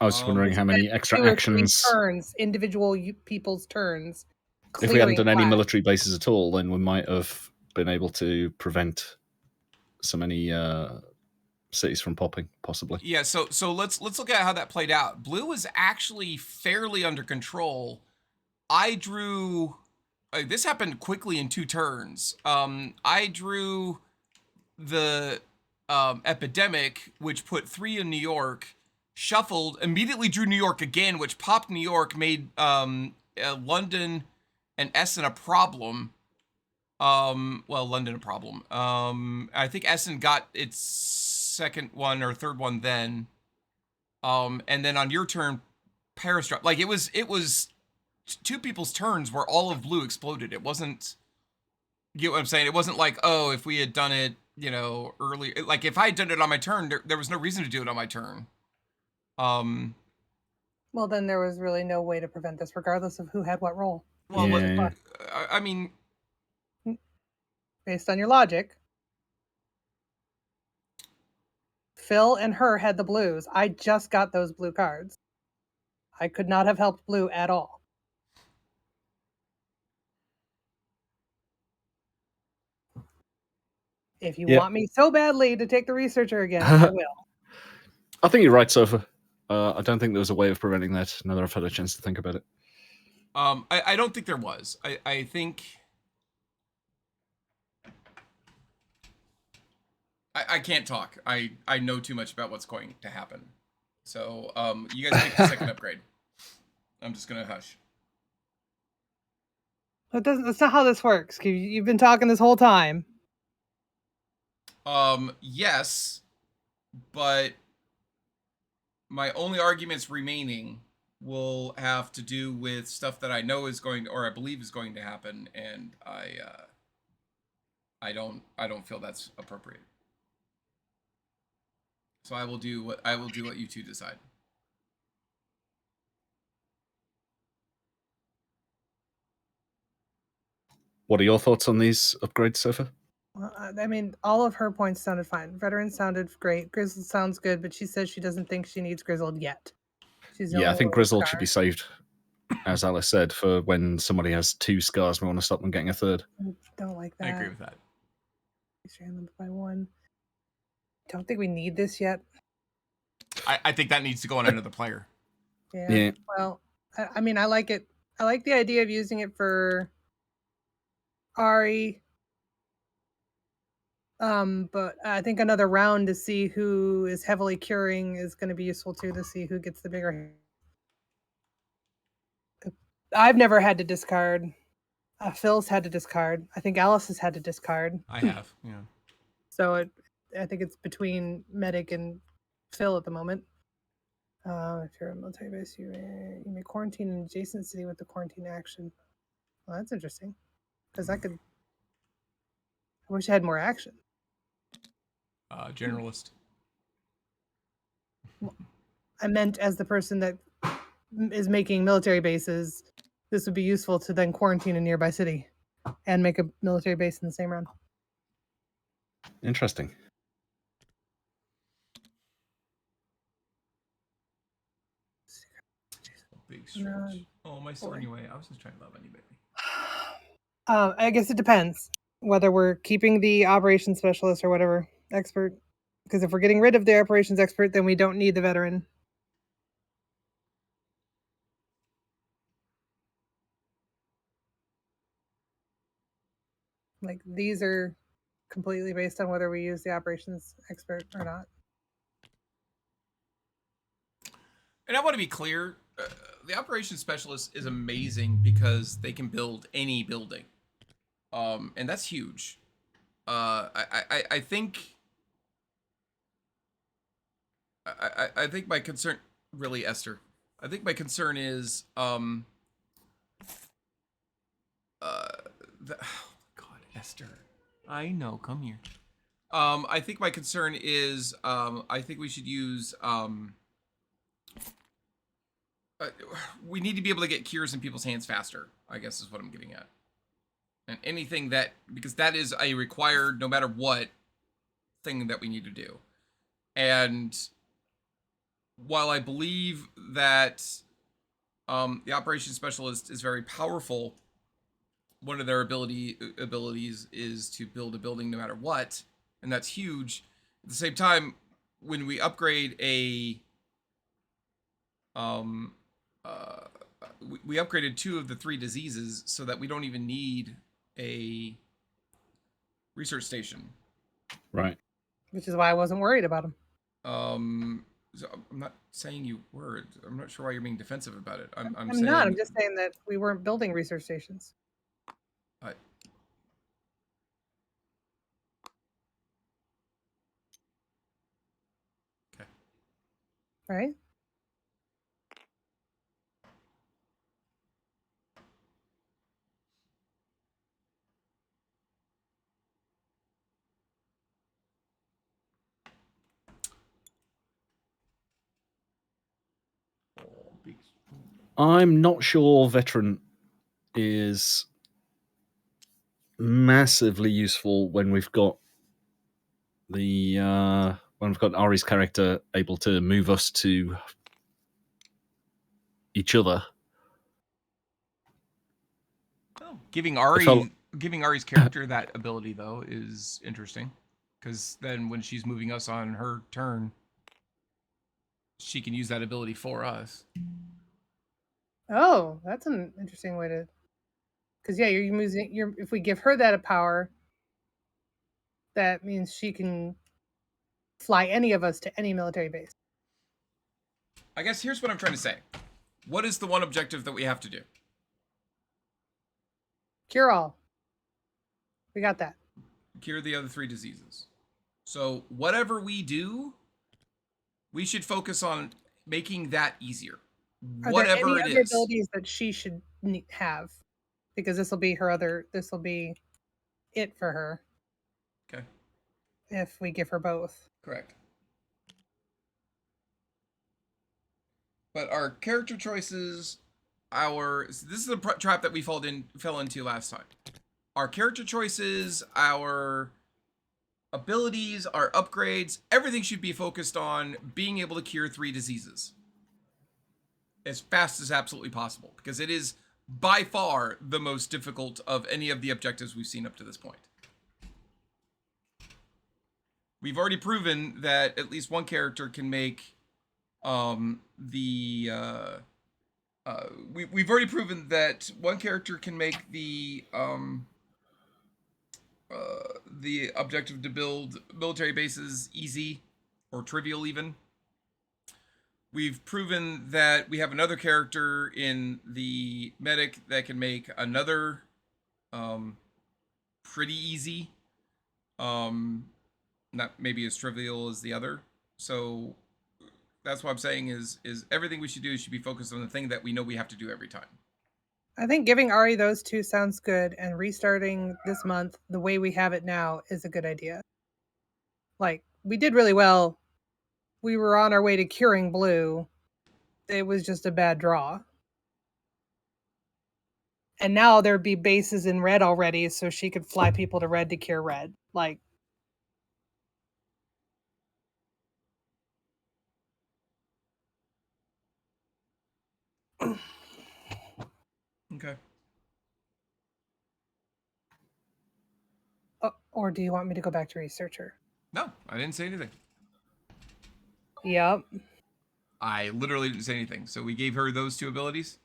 I was just wondering how many extra actions. Turns, individual people's turns. If we hadn't done any military bases at all, then we might have been able to prevent so many cities from popping, possibly. Yeah, so let's look at how that played out. Blue was actually fairly under control. I drew. This happened quickly in 2 turns. I drew the epidemic, which put 3 in New York. Shuffled, immediately drew New York again, which popped New York, made London and Essen a problem. London a problem. I think Essen got its second one or third one then. And then on your turn, Paris dropped. Like it was 2 people's turns where all of Blue exploded. It wasn't. You get what I'm saying? It wasn't like, oh, if we had done it, early. Like if I had done it on my turn, there was no reason to do it on my turn. Well, then there was really no way to prevent this, regardless of who had what role. Well, yeah. I mean, based on your logic, Phil and her had the blues. I just got those blue cards. I could not have helped Blue at all. If you want me so badly to take the researcher again, I will. I think you're right, Sofa. I don't think there was a way of preventing that. Now that I've had a chance to think about it. I don't think there was. I think I can't talk. I know too much about what's going to happen. So you guys take the second upgrade. I'm just gonna hush. That's not how this works. You've been talking this whole time. Yes, but my only arguments remaining will have to do with stuff that I know is going to, or I believe is going to happen, and I don't feel that's appropriate. So I will do what you 2 decide. What are your thoughts on these upgrades, Sofa? Well, I mean, all of her points sounded fine. Veteran sounded great. Grizzled sounds good, but she says she doesn't think she needs Grizzled yet. I think Grizzled should be saved, as Alice said, for when somebody has 2 scars. We want to stop them getting a 3rd. I don't like that. I agree with that. Restrain them by one. Don't think we need this yet. I think that needs to go on another player. Yeah. Yeah. Well, I mean, I like it. I like the idea of using it for Ari. But I think another round to see who is heavily curing is going to be useful too, to see who gets the bigger. I've never had to discard. Phil's had to discard. I think Alice has had to discard. I have. Yeah. So I think it's between Medic and Phil at the moment. If you're a military base, you may quarantine an adjacent city with the quarantine action. Well, that's interesting. Because I wish I had more action. Generalist. I meant as the person that is making military bases, this would be useful to then quarantine a nearby city and make a military base in the same round. Interesting. Big stretch. Oh, my sword anyway. I was just trying to love anybody. I guess it depends whether we're keeping the operations specialist or whatever expert. Because if we're getting rid of the operations expert, then we don't need the veteran. Like these are completely based on whether we use the operations expert or not. And I want to be clear, the operations specialist is amazing because they can build any building, and that's huge. I think my concern, really, Esther. I think my concern is oh God, Esther. I know. Come here. I think my concern is I think we should use we need to be able to get cures in people's hands faster, I guess is what I'm getting at. And anything that, because that is a required, no matter what, thing that we need to do. And while I believe that the operations specialist is very powerful, one of their abilities is to build a building no matter what, and that's huge. At the same time, when we upgrade we upgraded 2 of the 3 diseases so that we don't even need a research station. Right. Which is why I wasn't worried about them. So I'm not saying you were. I'm not sure why you're being defensive about it. I'm I'm saying, not. I'm just saying that we weren't building research stations. Okay. Right? I'm not sure veteran is massively useful when we've got Ari's character able to move us to each other. Oh, giving Ari's character that ability though is interesting, because then when she's moving us on her turn, she can use that ability for us. Oh, that's an interesting way to. Because yeah, you're using if we give her that a power, that means she can fly any of us to any military base. I guess here's what I'm trying to say. What is the one objective that we have to do? Cure all. We got that. Cure the other 3 diseases. So whatever we do, we should focus on making that easier. Are Whatever there any it other is. abilities that she should have? Because this will be it for her. Okay. If we give her both. Correct. But our character choices, this is the trap that we fell into last time. Our character choices, our abilities, our upgrades, everything should be focused on being able to cure 3 diseases as fast as absolutely possible, because it is by far the most difficult of any of the objectives we've seen up to this point. we've already proven that at least one character can make we've already proven that one character can make the objective to build military bases easy or trivial even. We've proven that we have another character in the medic that can make another pretty easy. Not maybe as trivial as the other. So that's what I'm saying is everything we should do should be focused on the thing that we know we have to do every time. I think giving Ari those two sounds good, and restarting this month the way we have it now is a good idea. Like, we did really well. We were on our way to curing blue. It was just a bad draw. And now there'd be bases in red already, so she could fly people to red to cure red. Like, Okay. or do you want me to go back to researcher? No, I didn't say anything. Yep. I literally didn't say anything. So we gave her those two abilities.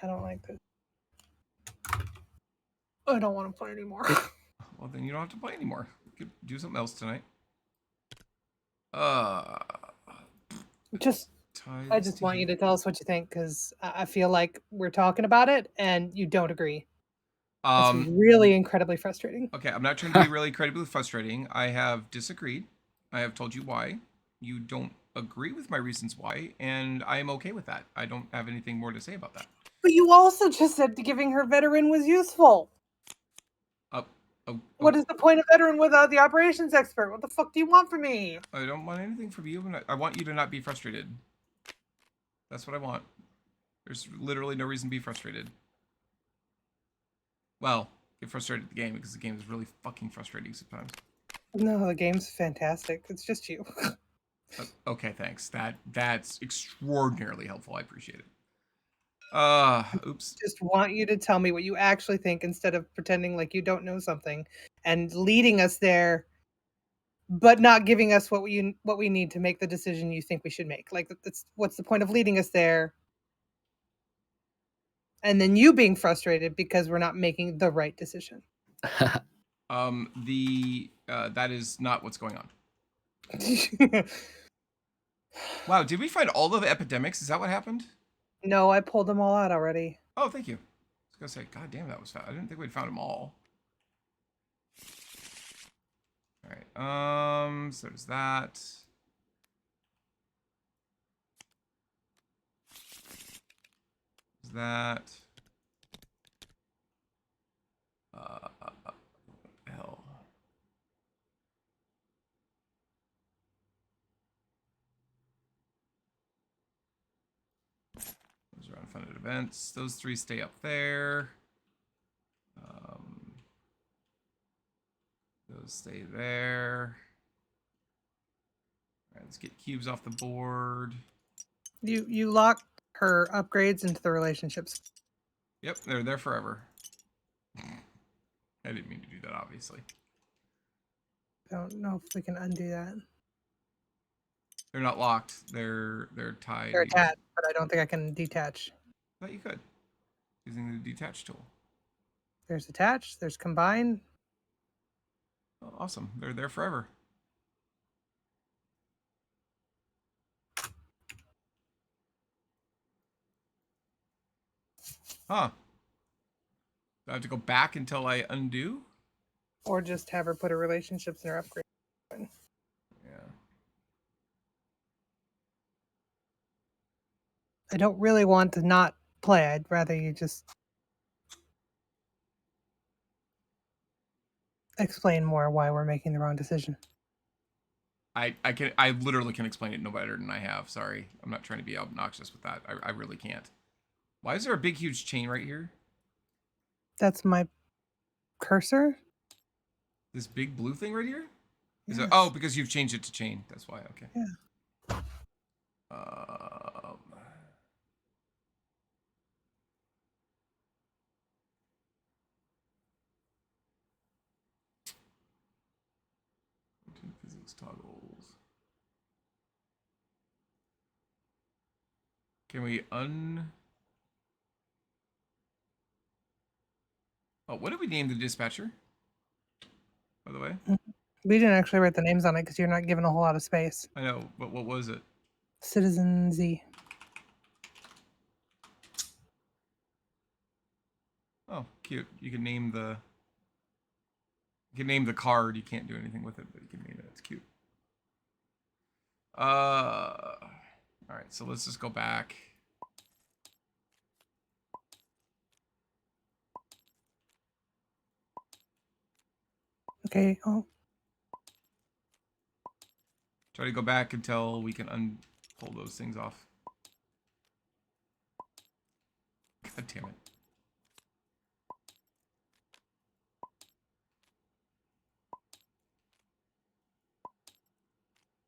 I don't like this. I don't want to play anymore. Well, then you don't have to play anymore. You could do something else tonight. I just want you to tell us what you think, because I feel like we're talking about it and you don't agree. It's really incredibly frustrating. Okay, I'm not trying to be really incredibly frustrating. I have disagreed. I have told you why. You don't agree with my reasons why, and I am okay with that. I don't have anything more to say about that. But you also just said giving her veteran was useful. What is the point of veteran without the operations expert? What the fuck do you want from me? I don't want anything from you. I want you to not be frustrated. That's what I want. There's literally no reason to be frustrated. Well, get frustrated at the game because the game is really fucking frustrating sometimes. No, the game's fantastic. It's just you. Okay, thanks. That's extraordinarily helpful. I appreciate it. Oops. Just want you to tell me what you actually think instead of pretending like you don't know something and leading us there, but not giving us what we need to make the decision you think we should make. Like, that's what's the point of leading us there? And then you being frustrated because we're not making the right decision. That is not what's going on. Wow, did we find all of the epidemics? Is that what happened? No, I pulled them all out already. Oh, thank you. I was gonna say, God damn, that was fast. I didn't think we'd found them all. All right. So there's that. There's that. What the hell? Those are unfunded events. Those three stay up there. Those stay there. All right, let's get cubes off the board. You locked her upgrades into the relationships. Yep, they're there forever. I didn't mean to do that, obviously. I don't know if we can undo that. They're not locked. They're tied. They're attached, but I don't think I can detach. I thought you could. Using the detach tool. There's attached, there's combine. Oh, awesome. They're there forever. Huh. Do I have to go back until I undo? Or just have her put her relationships in her upgrade. Yeah. I don't really want to not play. I'd rather you just explain more why we're making the wrong decision. I literally can explain it no better than I have. Sorry. I'm not trying to be obnoxious with that. I really can't. Why is there a big huge chain right here? That's my cursor? This big blue thing right here? Is Yes. it, oh, because you've changed it to chain. That's why. Okay. Yeah. Built-in physics toggles. Can we Oh, what did we name the dispatcher? By the way? We didn't actually write the names on it because you're not given a whole lot of space. I know, but what was it? Citizen Z. Oh, cute. You can name the card. You can't do anything with it, but you can name it. It's cute. All right, so let's just go back. Okay. Oh, Try to go back until we can pull those things off. God damn it.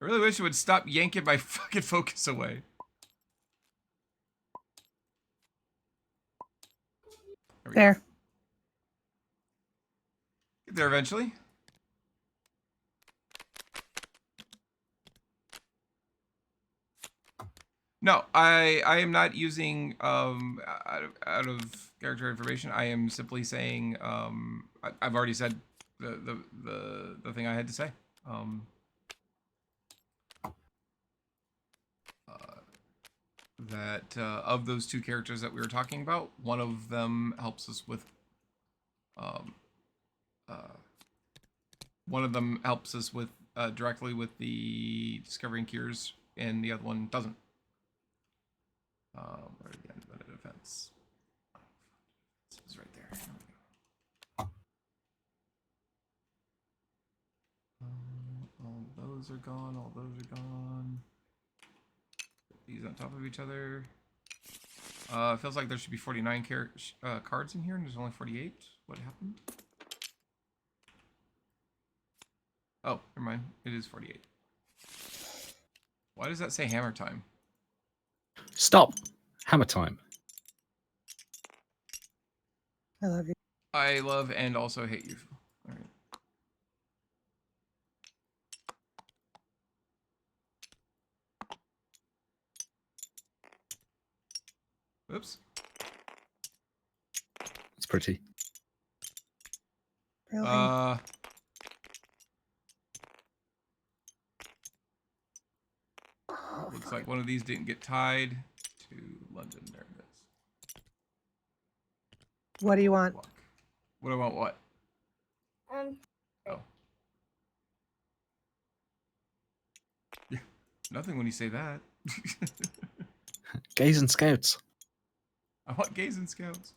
I really wish it would stop yanking my fucking focus away. We there. go. Get there eventually. No, I am not using out of character information. I am simply saying I've already said the thing I had to say. That of those two characters that we were talking about, one of them helps us with directly with the discovering cures, and the other one doesn't. Where again? The defense. It's right there. There we go. All those are gone. All those are gone. Put these on top of each other. Feels like there should be 49 cards in here, and there's only 48. What happened? Oh, never mind. It is 48. Why does that say hammer time? Stop. Hammer time. I love you. I love and also hate you. All right. Oops. It's pretty. Really? Looks like one of these didn't get tied to London. There it is. What do you want? Block. What do I want? What? Oh. Yeah. Nothing when you say that. Gaze and Scouts. I want gays and scouts.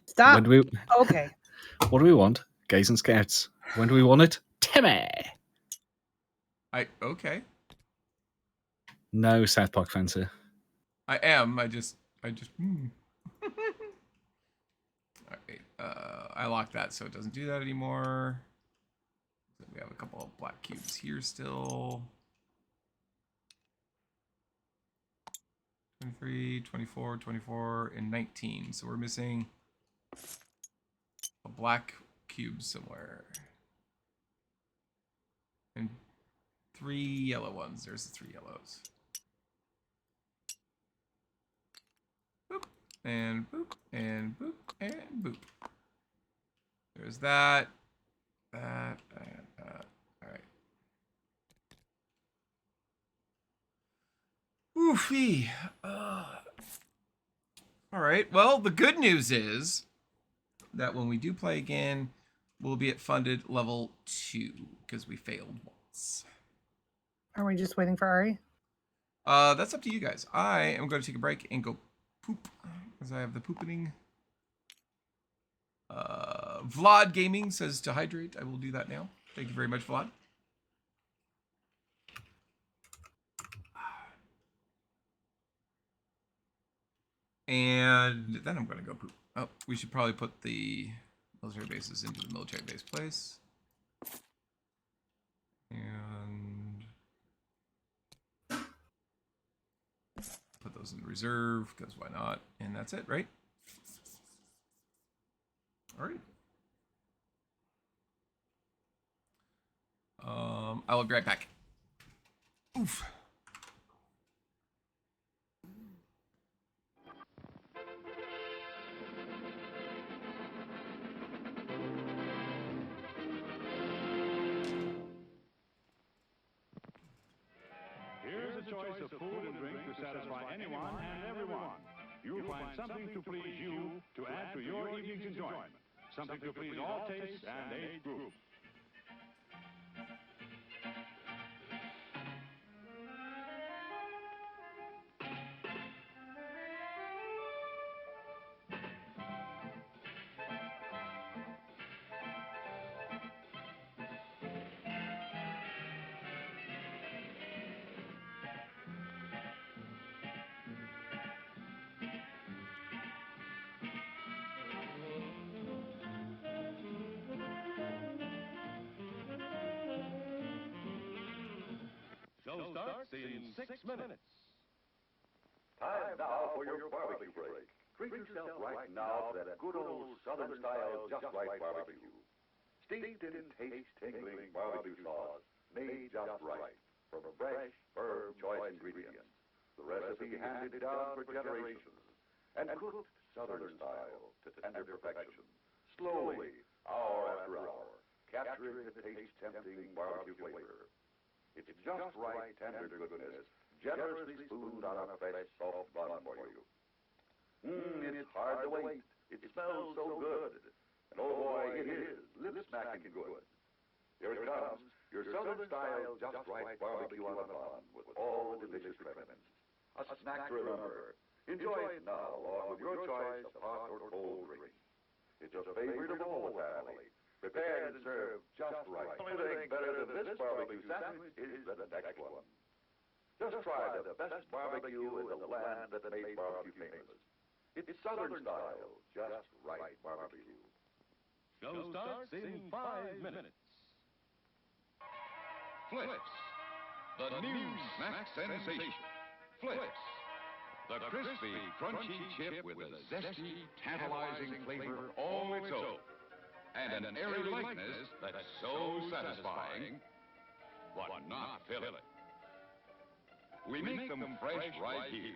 Stop. When do we, Okay. what do we want? Gaze and Scouts. When do we want it? Timmy. Okay. No South Park fans here. I am. I just. Alright. I locked that so it doesn't do that anymore. We have a couple of black cubes here still. 23, 24, 24, and 19. So we're missing a black cube somewhere. And 3 yellow ones. There's the 3 yellows. Boop, and boop, and boop, and boop. There's that, and that. Alright. Oofy. Alright, well, the good news is that when we do play again, we'll be at funded level 2, because we failed once. Are we just waiting for Ari? That's up to you guys. I am going to take a break and go poop, because I have the poopening. Vlad Gaming says to hydrate. I will do that now. Thank you very much, Vlad. And then I'm going to go poop. Oh, we should probably put the military bases into the military base place. And put those in reserve, because why not? And that's it, right? All right. I will be right back. Oof. Here's a choice of food and drink to satisfy anyone and everyone. You'll find something to please you to add to your evening's enjoyment. Something to please all tastes and age groups. Show starts in 6 minutes. Time now for your barbecue break. Treat yourself right now to that good old Southern style Just Right barbecue. Steeped in taste-tingling barbecue sauce, made just right from fresh, firm, choice ingredients. The recipe handed down for generations and cooked Southern style to tender perfection. Slowly, hour after hour, capturing the taste-tempting barbecue flavor. It's just right tender goodness, generously spooned on a fresh, soft bun for you. It's hard to wait. It smells so good. And oh boy, it is lip-smacking good. Here it comes, your Southern-style Just Right barbecue on a bun with all the delicious remnants. A snack to remember. Enjoy it now along with your choice of hot or cold drink. It's a favorite of all the family. Prepared and served just right. The only thing better than this barbecue sandwich is the next one. Just try the best barbecue in the land that made barbecue famous. It's Southern style, just right barbecue. Show starts in 5 minutes. Flips, the new snack sensation. Flips, the crispy, crunchy chip with a zesty, tantalizing flavor all its own. And an airy lightness that's so satisfying, but not filling. We make them fresh right here,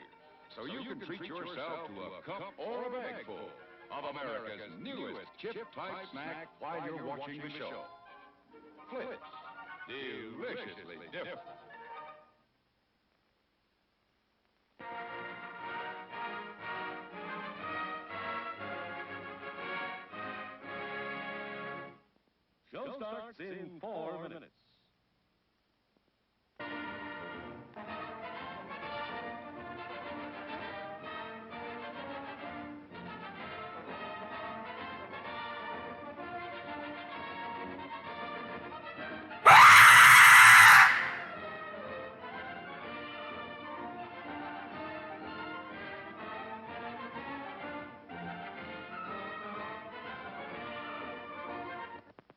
so you can treat yourself to a cup or a bag full of America's newest chip-type snack while you're watching the show. Flips, deliciously different. Show starts in 4 minutes.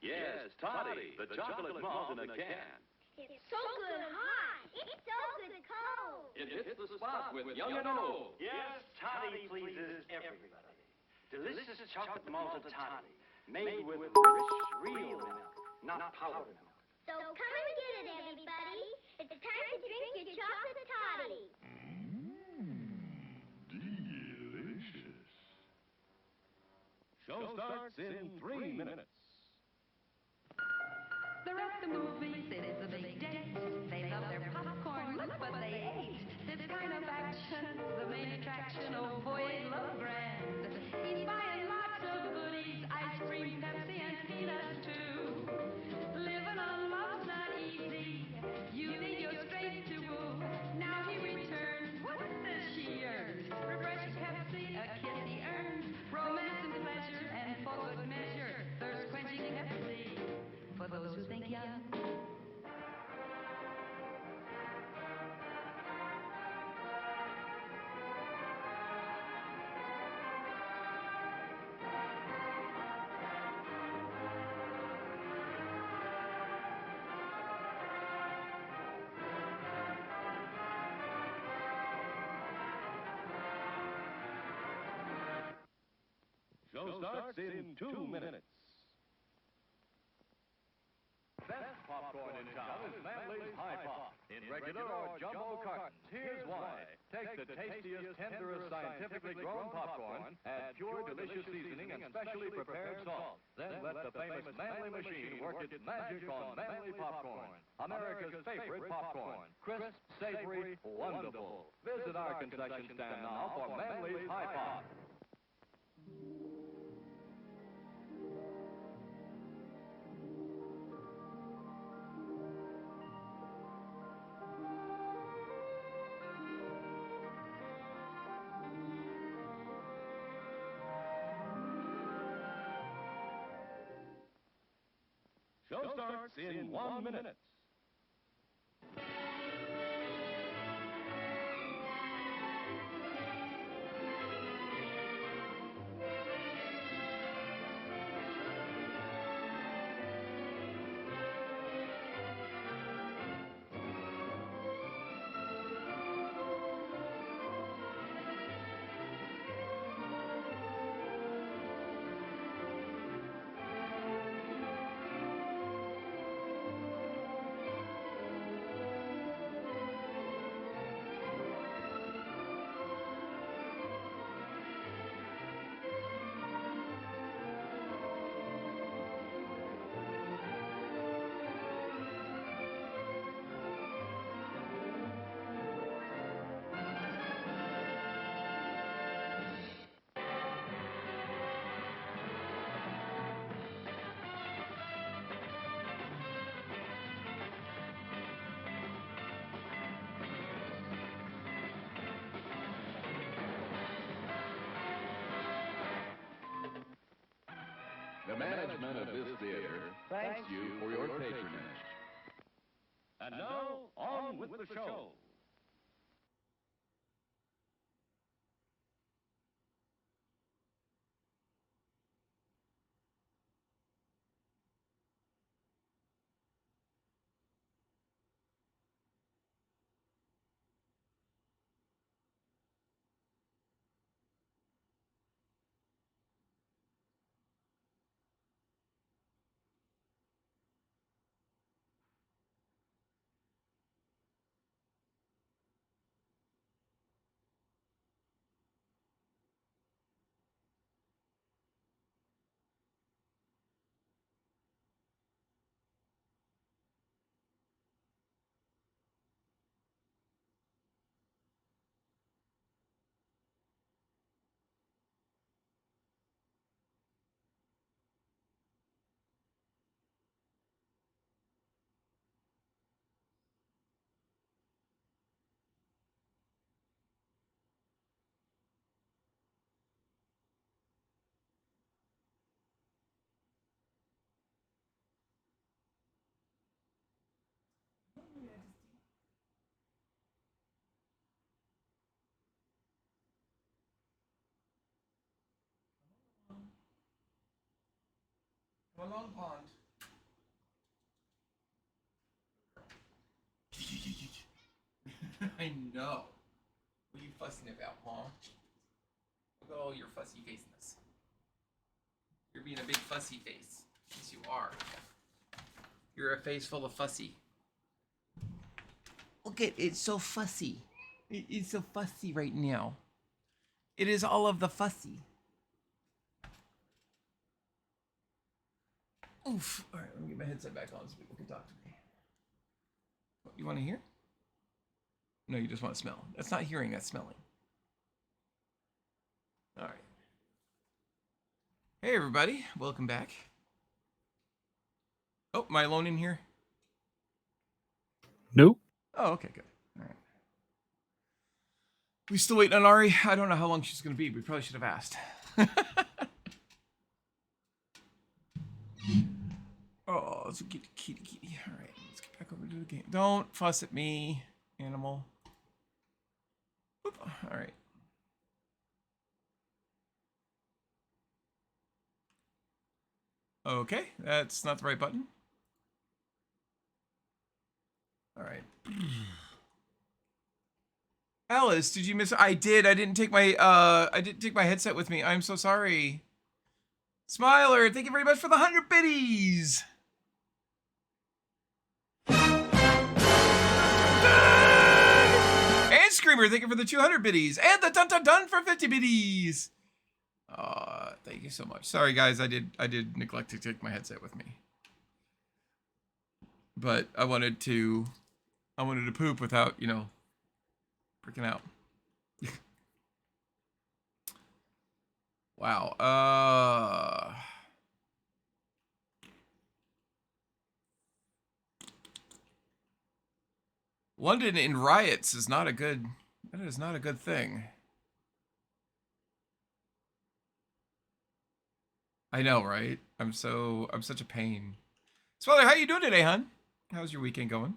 Yes, Toddy, the chocolate malt in a can. It's so good hot. It's so good cold. It hits the spot with young and old. Yes, Toddy pleases everybody. Delicious chocolate malted toddy, made with rich, real milk, not powdered milk. So come and get it, everybody. It's time to drink your chocolate toddy. Delicious. Show starts in 3 minutes. They're at the movies, it's a big date. They love their popcorn, look what they ate. This kind of action, the main attraction, oh boy, it looks grand. He's buying lots of goodies, ice cream, Pepsi, and peanuts too. Living on love's not easy, you think you're straight to woo. Now he returns, what's this she earns? Refreshing Pepsi, a kiss he earns. Romance and pleasure, and for good measure, thirst quenching Pepsi. For those who think young. Show starts in 2 minutes. Best popcorn in town is Manly's High Pop. In regular or jumbo cartons, here's why. Take the tastiest, tenderest, scientifically grown popcorn, add pure, delicious seasoning and specially prepared salt. Then let the famous Manly machine work its magic on Manly Popcorn, America's favorite popcorn. Crisp, savory, wonderful. Visit our concession stand now for Manly's High Pop. Show starts in 1 minute. The management of this theater thanks you for your patronage. And now, on with the show. Come along, pond. I know. What are you fussing about, huh? Look at all your fussy faceness. You're being a big fussy face. Yes, you are. You're a face full of fussy. Look at it's so fussy. It is so fussy right now. It is all of the fussy. Oof. All right, let me get my headset back on so people can talk to me. What, you want to hear? No, you just want to smell. That's not hearing, that's smelling. All right. Hey, everybody. Welcome back. Oh, am I alone in here? Nope. Oh, okay, good. All right. We still waiting on Ari? I don't know how long she's going to be. We probably should have asked. Oh, it's a kitty. All right, let's get back over to the game. Don't fuss at me, animal. Oop. All right. Okay, that's not the right button. All right. Alice, did you miss? I did. I didn't take my headset with me. I'm so sorry. Smiler, thank you very much for the 100 biddies. Screamer, thank you for the 200 biddies. And the dun dun dun for 50 biddies. Thank you so much. Sorry guys, I did neglect to take my headset with me. But I wanted to poop without, you know, freaking out. Wow. London in riots is not a good. That is not a good thing. I know, right? I'm such a pain. Swelly, how you doing today, hon? How's your weekend going?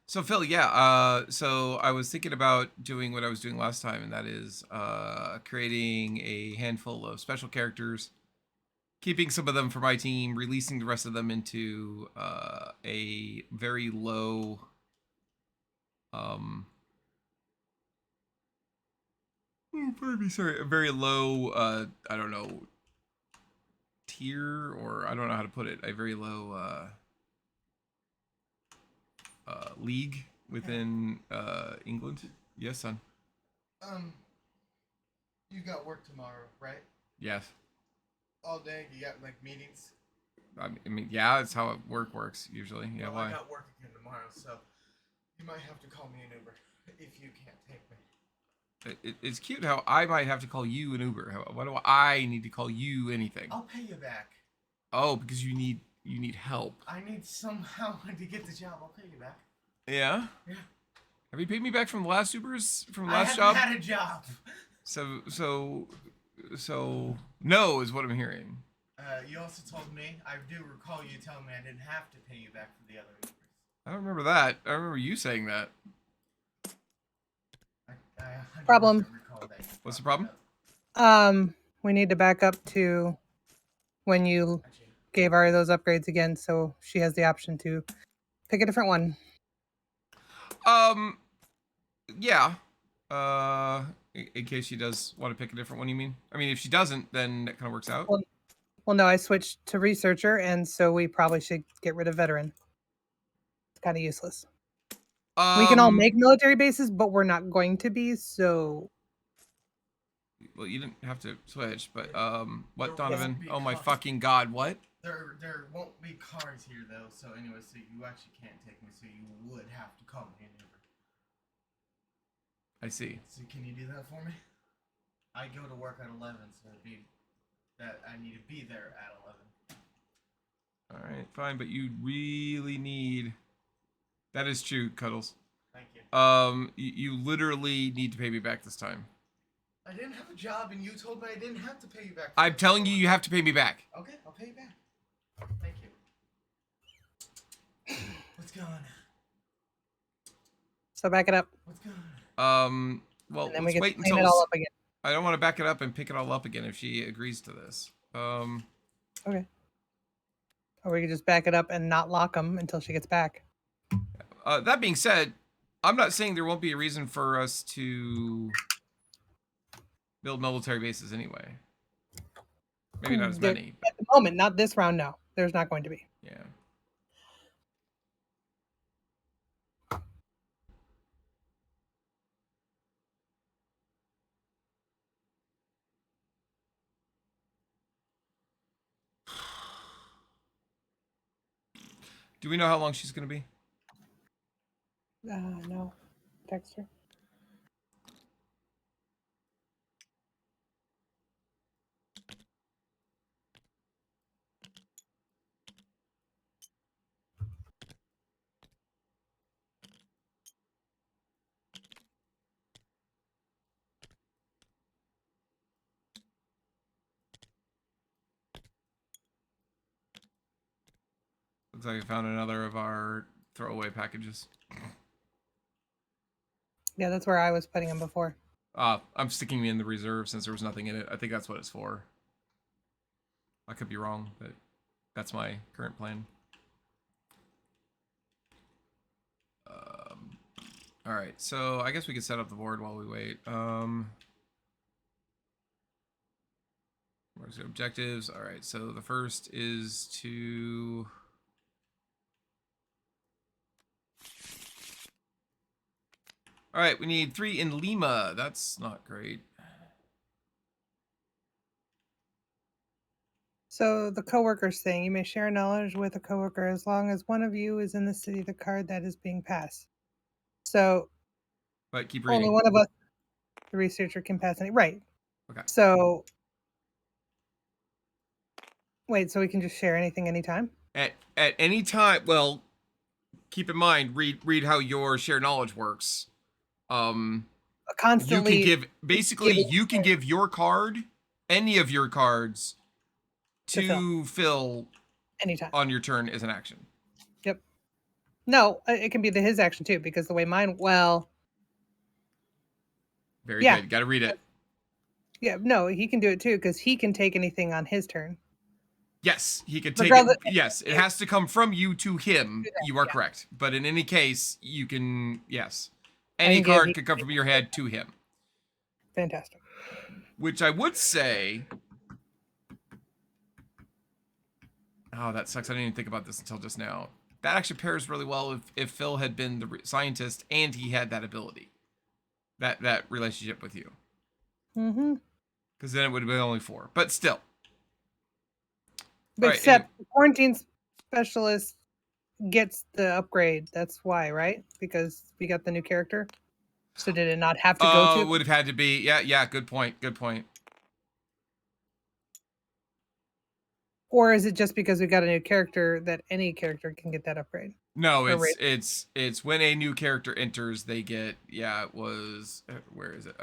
So Phil, yeah, so I was thinking about doing what I was doing last time, and that is creating a handful of special characters, keeping some of them for my team, releasing the rest of them into a very low pardon me, sorry, a very low I don't know, tier, or I don't know how to put it, a very low league within England. Yes, son. You got work tomorrow, right? Yes. All day. You got like meetings. I mean, yeah, it's how work works usually. Yeah, well, why? I got work again tomorrow, so you might have to call me an Uber if you can't take me. It's cute how I might have to call you an Uber. Why do I need to call you anything? I'll pay you back. Oh, because you need help. I need somehow to get the job. I'll pay you back. Yeah? Yeah. Have you paid me back from the last Ubers? From the I last haven't job? had a job. So no is what I'm hearing. You also told me, I do recall you telling me I didn't have to pay you back for the other Ubers. I don't remember that. I remember you saying that. I 100% Problem. recall that. What's the problem? We need to back up to when you gave Ari those upgrades again, so she has the option to pick a different one. Yeah. In case she does want to pick a different one, you mean? I mean, if she doesn't, then that kind of works out. Well, no, I switched to researcher, and so we probably should get rid of veteran. It's kind of useless. We can all make military bases, but we're not going to be, so... Well, you didn't have to switch, but, what, There Donovan? won't be Oh my cars. fucking god, what? There won't be cars here though, so anyway, so you actually can't take me, so you would have to call me an Uber. I see. So can you do that for me? I go to work at 11, so it'd be that I need to be there at 11. Alright, fine, but you really need... That is true, Cuddles. Thank you. You literally need to pay me back this time. I didn't have a job, and you told me I didn't have to pay you back. I'm telling you, you have to pay me back. Okay, I'll pay you back. Thank you. What's going on? So back it up. What's going on? Well, And then we let's get wait to clean until... it all up again. I don't want to back it up and pick it all up again if she agrees to this. Okay. Or we could just back it up and not lock them until she gets back. That being said, I'm not saying there won't be a reason for us to build military bases anyway. Maybe not as many. At the moment, not this round, no. There's not going to be. Yeah. Do we know how long she's going to be? No. Text her. Looks like I found another of our throwaway packages. Yeah, that's where I was putting them before. I'm sticking me in the reserve since there was nothing in it. I think that's what it's for. I could be wrong, but that's my current plan. All right, so I guess we could set up the board while we wait. Where Where's the objectives? All right, so the first is to... All right, we need 3 in Lima. That's not great. So the coworkers thing, you may share knowledge with a coworker as long as one of you is in the city of the card that is being passed. So But keep only reading. one of us, the researcher, can pass any. Right. Okay. So wait, so we can just share anything anytime? At any time, well, keep in mind, read how your shared knowledge works. Constantly. You can give, basically, you can give your card, any of your cards, to Phil anytime on your turn as an action. Yep. No, it can be his action too, because the way mine, well. Very good. Got to read it. Yeah, no, he can do it too, because he can take anything on his turn. Yes, he could take it. Yes, it has to come from you to him. You are correct. But in any case, you can, yes. Any card could come from your head to him. Fantastic. Which I would say... Oh, that sucks. I didn't even think about this until just now. That actually pairs really well if Phil had been the scientist and he had that ability. That relationship with you. Mm-hmm. Because then it would have been only 4. But still. But except the quarantine specialist gets the upgrade. That's why, right? Because we got the new character. So did it not have to go to? It would have had to be. Yeah, good point. Good point. Or is it just because we got a new character that any character can get that upgrade? No, it's when a new character enters, they get, yeah, it was, where is it? It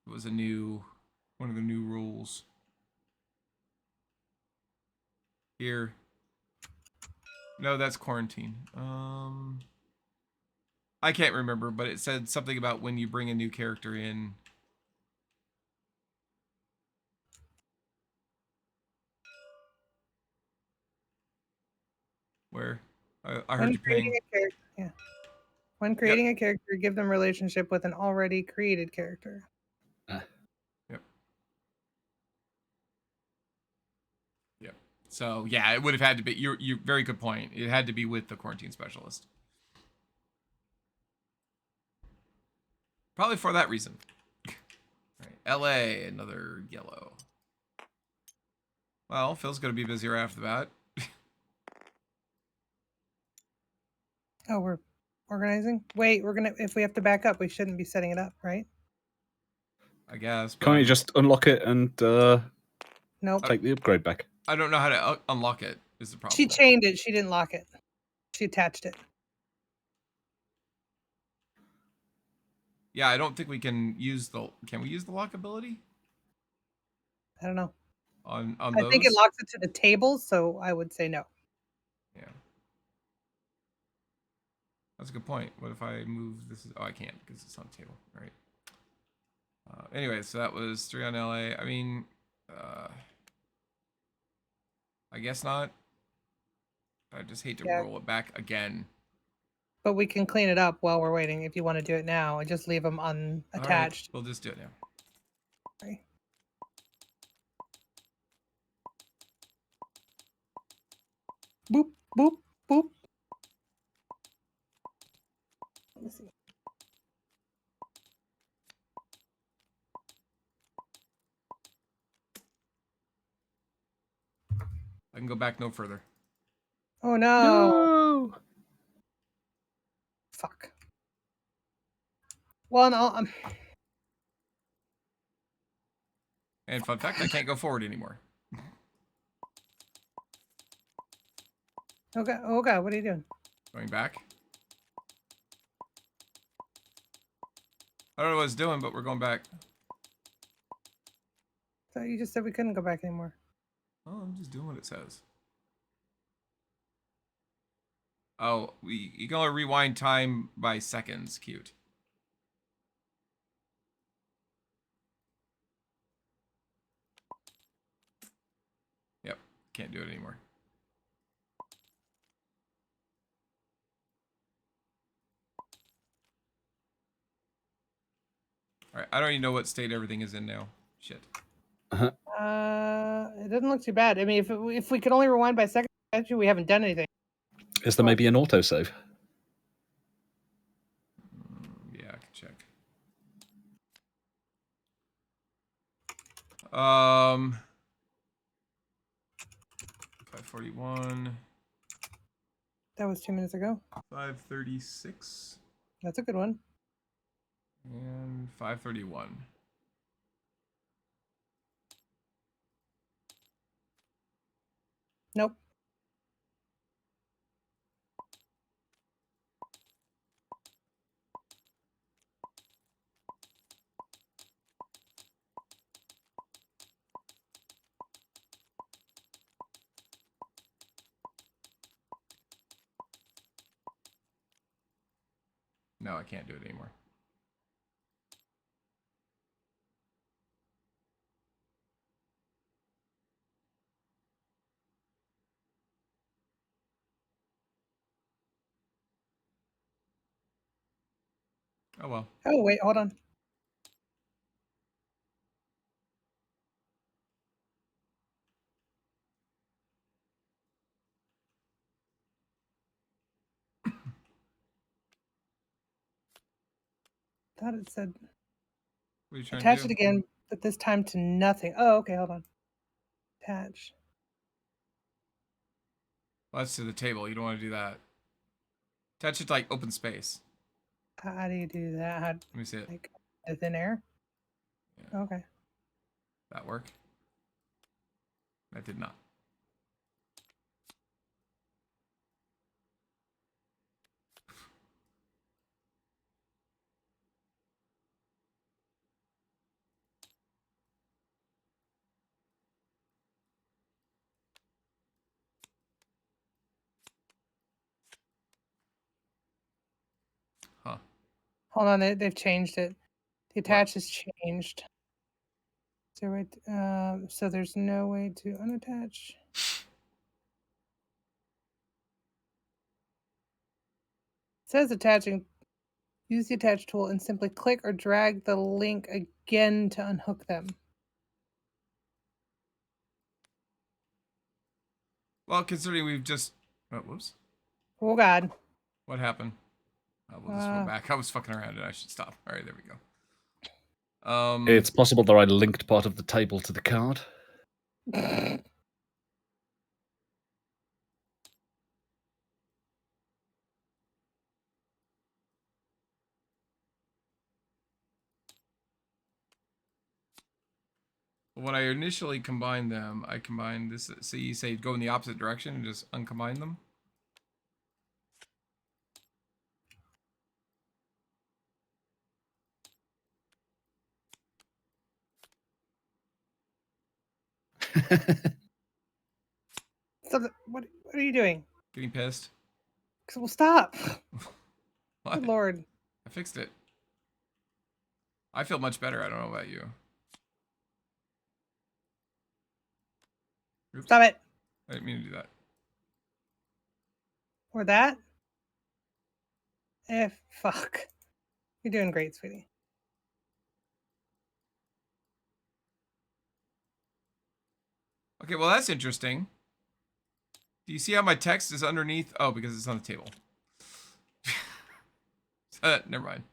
was one of the new rules. Here. No, that's quarantine. I can't remember, but it said something about when you bring a new character in. Where? I heard you paying. Yeah. When creating a character, give them relationship with an already created character. Yep. Yep. So yeah, it would have had to be. You're very good point. It had to be with the quarantine specialist. Probably for that reason. Right. LA, another yellow. Well, Phil's gonna be busy right after that. Oh, we're organizing? Wait, if we have to back up, we shouldn't be setting it up, right? I guess. Can't you just unlock it and nope. take the upgrade back? I don't know how to unlock it, is the problem. She chained it. She didn't lock it. She attached it. Yeah, I don't think we can use the... Can we use the lock ability? I don't know. On I those? think it locks it to the table, so I would say no. Yeah. That's a good point. What if I move this? Oh, I can't because it's on the table. All right. Anyway, so that was 3 on LA. I mean, I guess not. I just hate to roll it back again. But we can clean it up while we're waiting if you want to do it now and just leave them unattached. Right, we'll just do it now. Okay. Boop, boop, boop. Let me see. I can go back no further. Oh no! Fuck. Well, no. And fun fact, I can't go forward anymore. Okay. Oh god, what are you doing? Going back. I don't know what it's doing, but we're going back. So you just said we couldn't go back anymore. Oh, I'm just doing what it says. Oh, you can only rewind time by seconds. Cute. Yep, can't do it anymore. Alright, I don't even know what state everything is in now. Shit. It doesn't look too bad. I mean, if we could only rewind by second, actually, we haven't done anything. Is there maybe an autosave? Yeah, I can check. 541. That was 2 minutes ago. 536. That's a good one. And 531. Nope. No, I can't do it anymore. Oh well. Oh, wait, hold on. Thought it said What are you trying attach to it do? again, but this time to nothing. Oh, okay, hold on. Attach. Well, that's to the table. You don't want to do that. Attach it to like open space. How do you do that? Let me see it. Like the thin air? Yeah. Okay. That work? That did not. Huh. Hold on, they've changed it. The attach is changed. So right, so there's no way to unattach. It says attaching. Use the attach tool and simply click or drag the link again to unhook them. Well, considering we've just... Oh, whoops. Oh, God. What happened? We'll just go back. I was fucking around and I should stop. All right, there we go. It's possible that I linked part of the table to the card. When I initially combined them, I combined this. So you say go in the opposite direction and just uncombine them? What are you doing? Getting pissed? Well, stop. What? Good Lord. I fixed it. I feel much better. I don't know about you. Oops. Stop it. I didn't mean to do that. Or that? Fuck. You're doing great, sweetie. Okay, well, that's interesting. Do you see how my text is underneath? Oh, because it's on the table. Never mind.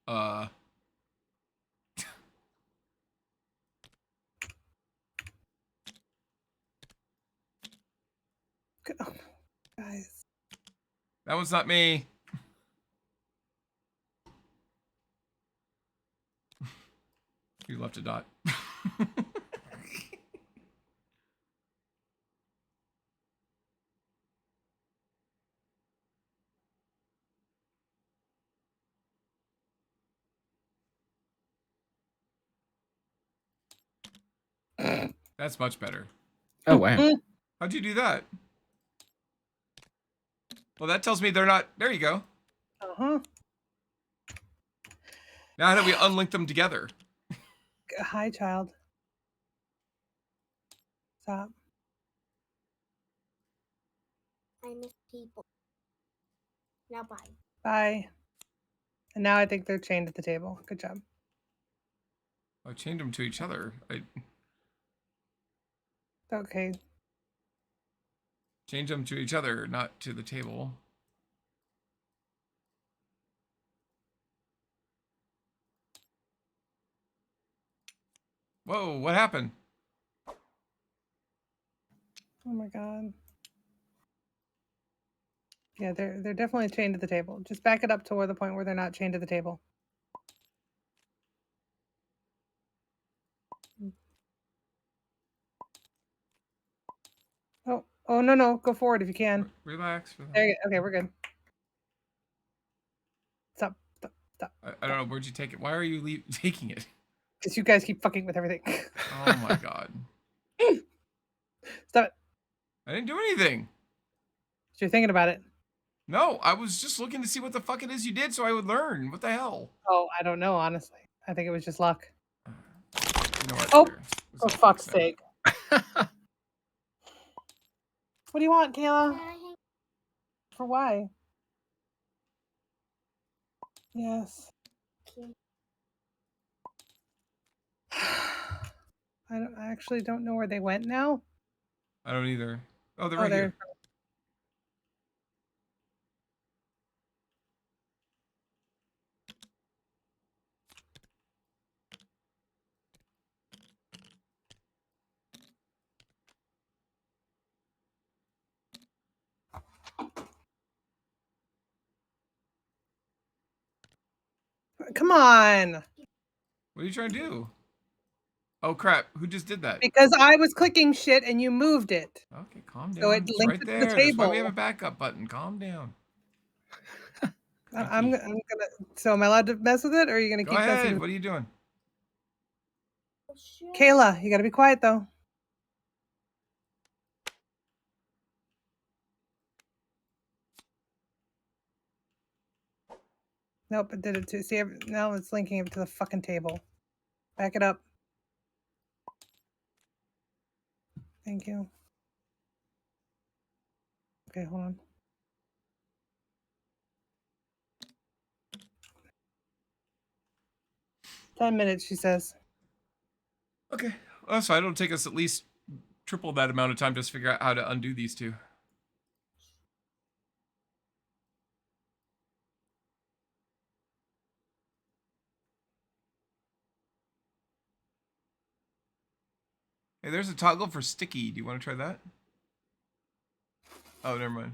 Oh, guys. That one's not me. You left a dot. That's much better. Oh, wow. How'd you do that? Well, that tells me they're not... There you go. Uh-huh. Now how do we unlink them together? Hi, child. Stop. I miss people. Now bye. Bye. And now I think they're chained at the table. Good job. I chained them to each other. I Okay. changed them to each other, not to the table. Whoa, what happened? Oh my god. Yeah, they're definitely chained to the table. Just back it up to where the point where they're not chained to the table. Oh no, go forward if you can. Relax. There you go. Okay, we're good. Stop. I don't know. Where'd you take it? Why are you taking it? Because you guys keep fucking with everything. Oh my god. Stop it. I didn't do anything. So you're thinking about it. No, I was just looking to see what the fuck it is you did so I would learn. What the hell? Oh, I don't know, honestly. I think it was just luck. You know what? Oh, Here. for fuck's sake. What do you want, Kayla? For why? Yes. Okay. I actually don't know where they went now. I don't either. Oh, they're Oh, right they're here. Come on. What are you trying to do? Oh crap! Who just did that? Because I was clicking shit and you moved it. Okay, calm down. So it It's linked right it there. to the That's why we table. have a backup button. Calm down. I'm gonna. So am I allowed to mess with it, or are you gonna Go keep messing ahead. with What are you doing? Kayla, you gotta be quiet though. Nope, it did it too. See, now it's linking it to the fucking table. Back it up. Thank you. Okay, hold on. "10 minutes," she says. Okay. Oh, so it'll take us at least triple that amount of time just to figure out how to undo these two. Hey, there's a toggle for sticky. Do you want to try that? Oh, never mind.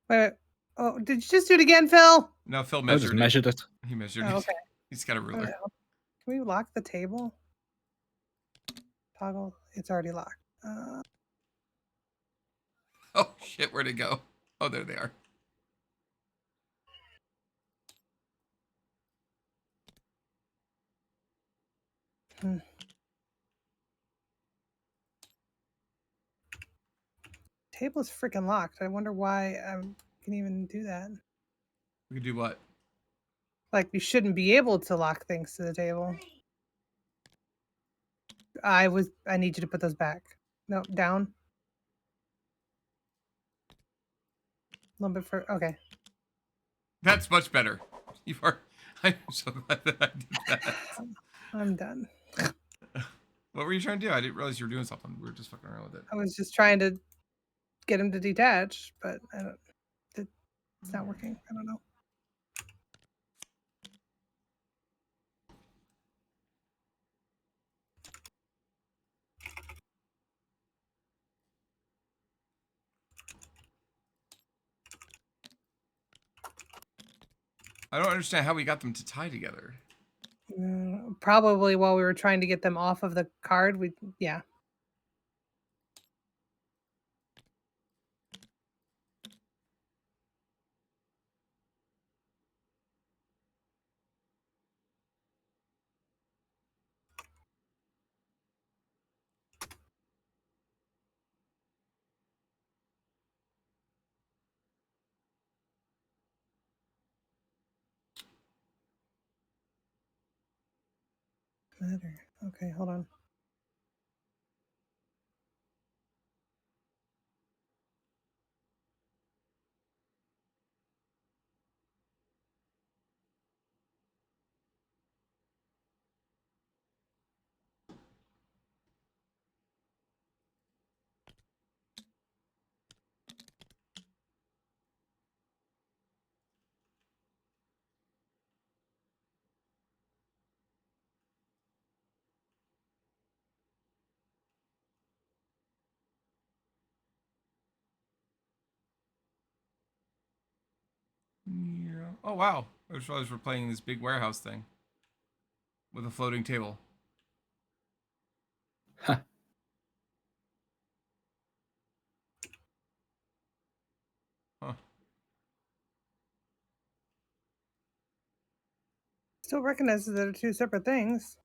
Wait. Oh, did you just do it again, Phil? No, Phil I just measured it. He measured Oh, it. okay. He's got a ruler. Can we lock the table? Toggle. It's already locked. Oh shit, where'd it go? Oh, there they are. Table is freaking locked. I wonder why I can even do that. We could do what? Like, we shouldn't be able to lock things to the table. I need you to put those back. No, down. A little bit further. Okay. That's much better. You are. I'm so glad that I did that. I'm done. What were you trying to do? I didn't realize you were doing something. We were just fucking around with it. I was just trying to get him to detach, but it's not working. I don't know. I don't understand how we got them to tie together. Probably while we were trying to get them off of the card. Yeah. matter. Okay, hold on. Yeah. Oh wow! I just realized we're playing this big warehouse thing with a floating table. Huh. Huh. Still recognizes that they're two separate things.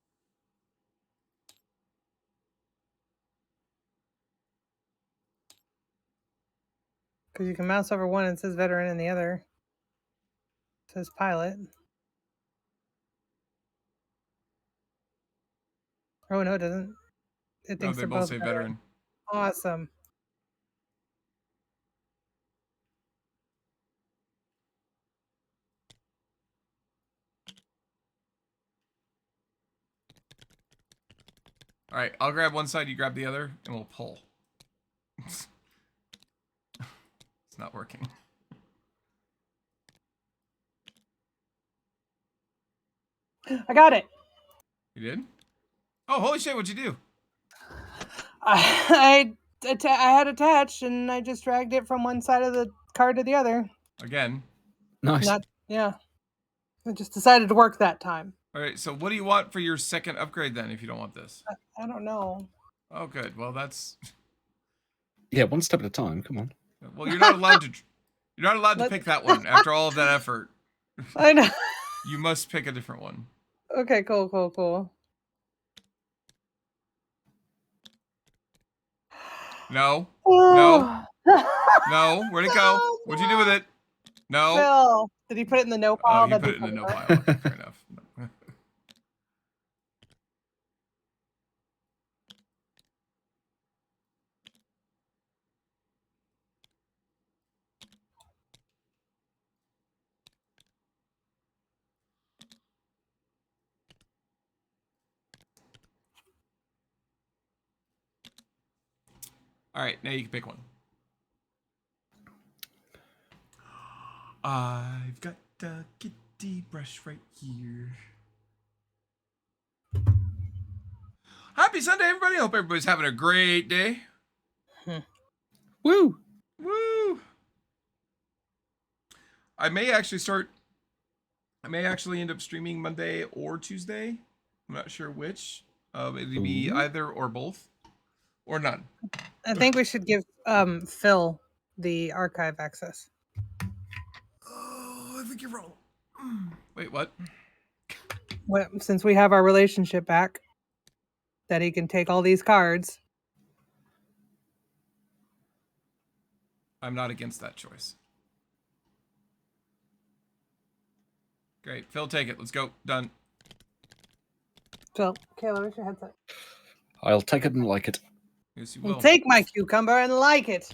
Because you can mouse over one and it says veteran and the other says pilot. Oh no, it doesn't. It No, thinks they they're both both say veteran. veteran. Awesome. All right, I'll grab one side, you grab the other, and we'll pull. It's not working. I got it. You did? Oh, holy shit! What'd you do? I had attached and I just dragged it from one side of the card to the other. Again. Nice. Yeah. I just decided to work that time. All right. So, what do you want for your second upgrade then? If you don't want this. I don't know. Oh, good. Well, that's. Yeah, one step at a time. Come on. Well, you're not allowed to. You're not allowed to pick that one after all of that effort. I know. You must pick a different one. Okay, cool. No. Oh. No. Where'd it go? What'd you do with it? No. Phil, did he put it in the no pile? Oh, you put it in the no pile. Okay, fair enough. All right, now you can pick one. I've got the kitty brush right here. Happy Sunday, everybody. Hope everybody's having a great day. Woo! Woo! I may actually end up streaming Monday or Tuesday. I'm not sure which. It'd be either or both. Or none. I think we should give Phil the archive access. Oh, I think you're wrong. Wait, what? Well, since we have our relationship back, that he can take all these cards. I'm not against that choice. Great. Phil, take it. Let's go. Done. Phil, Kayla, where's your headset? I'll take it and like it. Yes, you will. Take my cucumber and like it.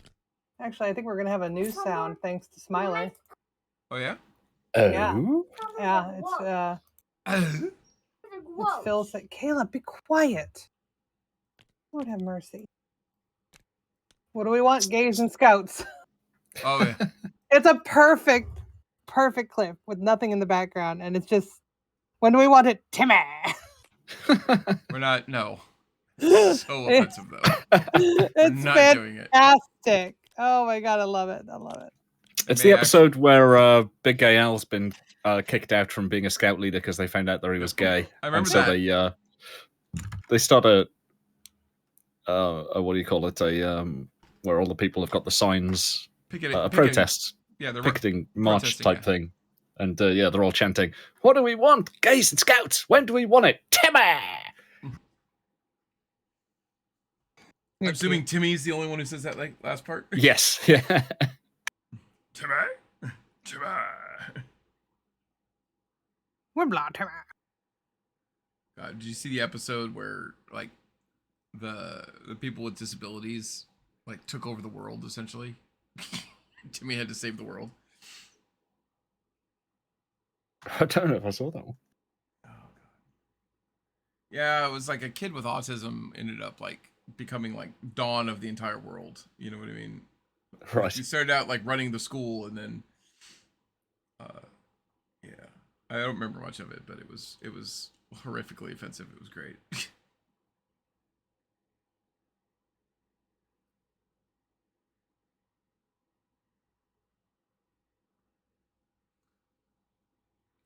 Actually, I think we're gonna have a new sound thanks to Smiler. Oh yeah? Yeah. Yeah, it's Phil saying, Kayla, be quiet. Lord have mercy. What do we want? Gays and Scouts. Oh yeah. It's a perfect clip with nothing in the background, and it's just, when do we want it? Timmy. We're not. No. So offensive though. It's not doing it. fantastic. Oh my god, I love it. It's the episode where Big Gay Al's been kicked out from being a scout leader because they found out that he was gay. I remember and so that. they start a what do you call it? Where all the people have got the signs, protests, they're picketing march protesting, type thing, and they're all chanting, "What do we want? Gays and Scouts. When do we want it? Timmy!" I'm assuming Timmy's the only one who says that last part. Yes. Yeah. Timmy. We're blah, Timmy. Did you see the episode where like the people with disabilities like took over the world essentially? Timmy had to save the world. I don't know if I saw that one. Oh god. Yeah, it was like a kid with autism ended up like becoming like dawn of the entire world. You know what I mean? Right. He started out like running the school, and then, yeah, I don't remember much of it, but it was horrifically offensive. It was great.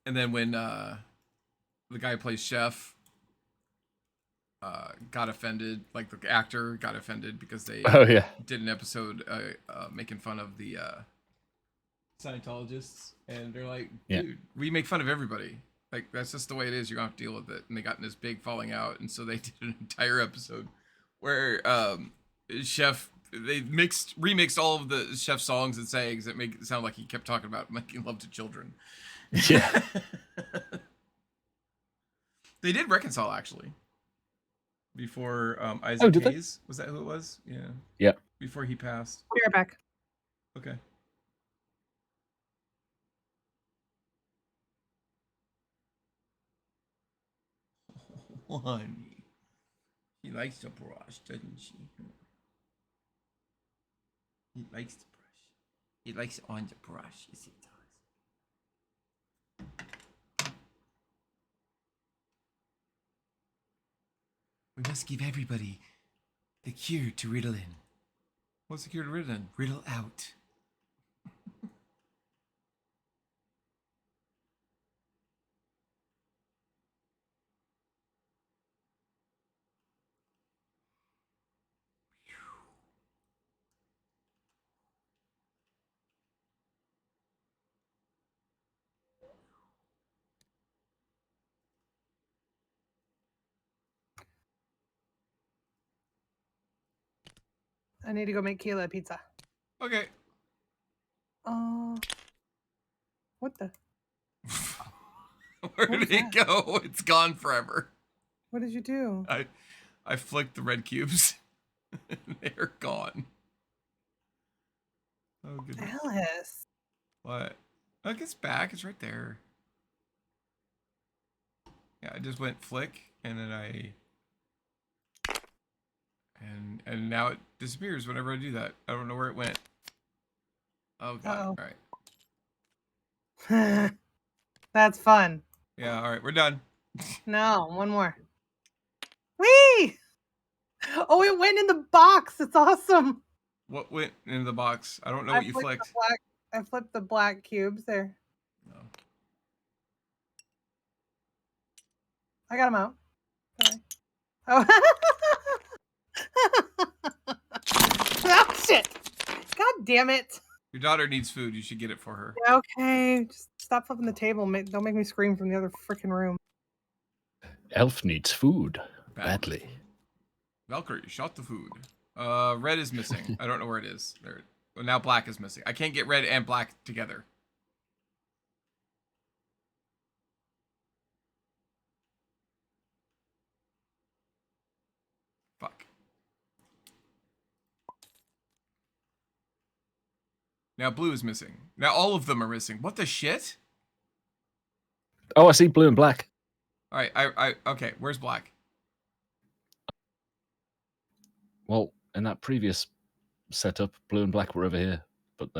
And then when the guy who plays Chef got offended, like the actor got offended because they did an episode making fun of the Scientologists, and they're like, dude, we make fun of everybody. Like, that's just the way it is. You're gonna have to deal with it. And they got in this big falling out, and so they did an entire episode where Chef, they remixed all of the Chef songs and sayings that make it sound like he kept talking about making love to children. Yeah. They did reconcile, actually. Before Isaac did they? Hayes, was that who it was? Yeah. Yeah. Before he passed. Be right back. Okay. Honey. She likes to brush, doesn't she? He likes to brush. He likes on the brush, yes he does. We must give everybody the cure to Ritalin. What's the cure to Ritalin? Riddle out. I need to go make Kayla a pizza. Okay. What the? Where did it go? It's gone forever. What did you do? I flicked the red cubes. They're gone. Oh goodness. Alice. What? Look, it's back. It's right there. Yeah, I just went flick, and then and now it disappears whenever I do that. I don't know where it went. Oh god. All right. That's fun. Yeah, all right, we're done. No, one more. Whee! Oh, it went in the box. It's awesome. What went in the box? I don't know what you flicked. I flipped the black cubes there. No. I got them out. Sorry. Oh. Oh, shit. God damn it. Your daughter needs food. You should get it for her. Okay, just stop flipping the table. Don't make me scream from the other freaking room. Elf needs food badly. Valkyrie, shot the food. Red is missing. I don't know where it is. There. Well, now black is missing. I can't get red and black together. Fuck. Now blue is missing. Now all of them are missing. What the shit? Oh, I see blue and black. All right, okay. Where's black? Well, in that previous setup, blue and black were over here, but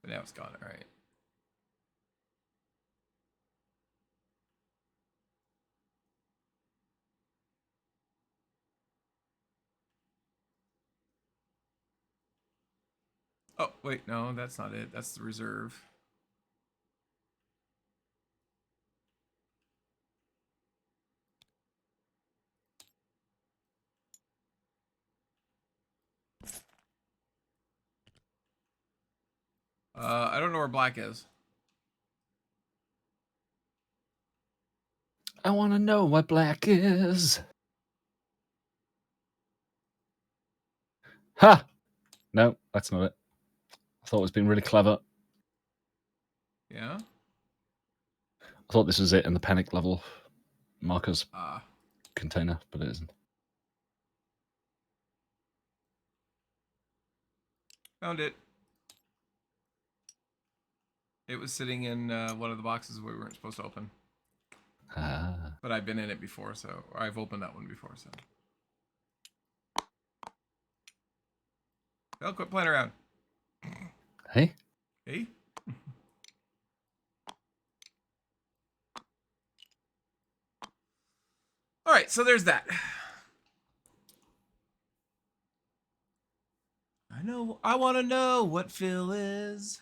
But now it's gone. All right. Oh, wait, no, that's not it. That's the reserve. I don't know where black is. I want to know what black is. Ha! No, that's not it. I thought it was being really clever. Yeah? I thought this was it in the panic level. marker's container, but it isn't. Found it. It was sitting in one of the boxes we weren't supposed to open. But I've been in it before, so or I've opened that one before, so. Well, quit playing around. Hey? Hey? All right, so there's that. I want to know what Phil is.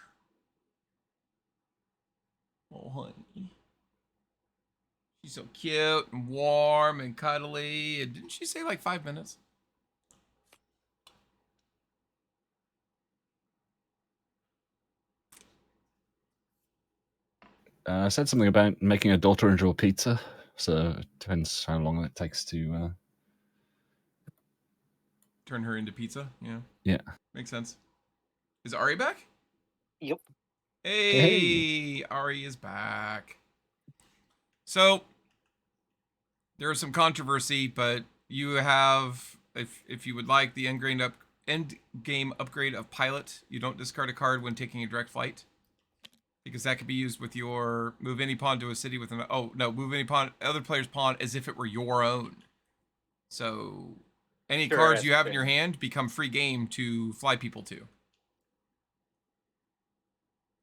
Oh, honey. She's so cute and warm and cuddly. And didn't she say like 5 minutes? I said something about making a daughter into a pizza, so it depends how long it takes to... Turn her into pizza? Yeah. Yeah. Makes sense. Is Ari back? Yep. Hey, Ari is back. So, there is some controversy, but you have, if you would like the end game upgrade of Pilot, you don't discard a card when taking a direct flight. Because that could be used with your move any pawn to a city with an... Oh, no, move any pawn, other player's pawn as if it were your own. So, any cards you have in your hand become free game to fly people to.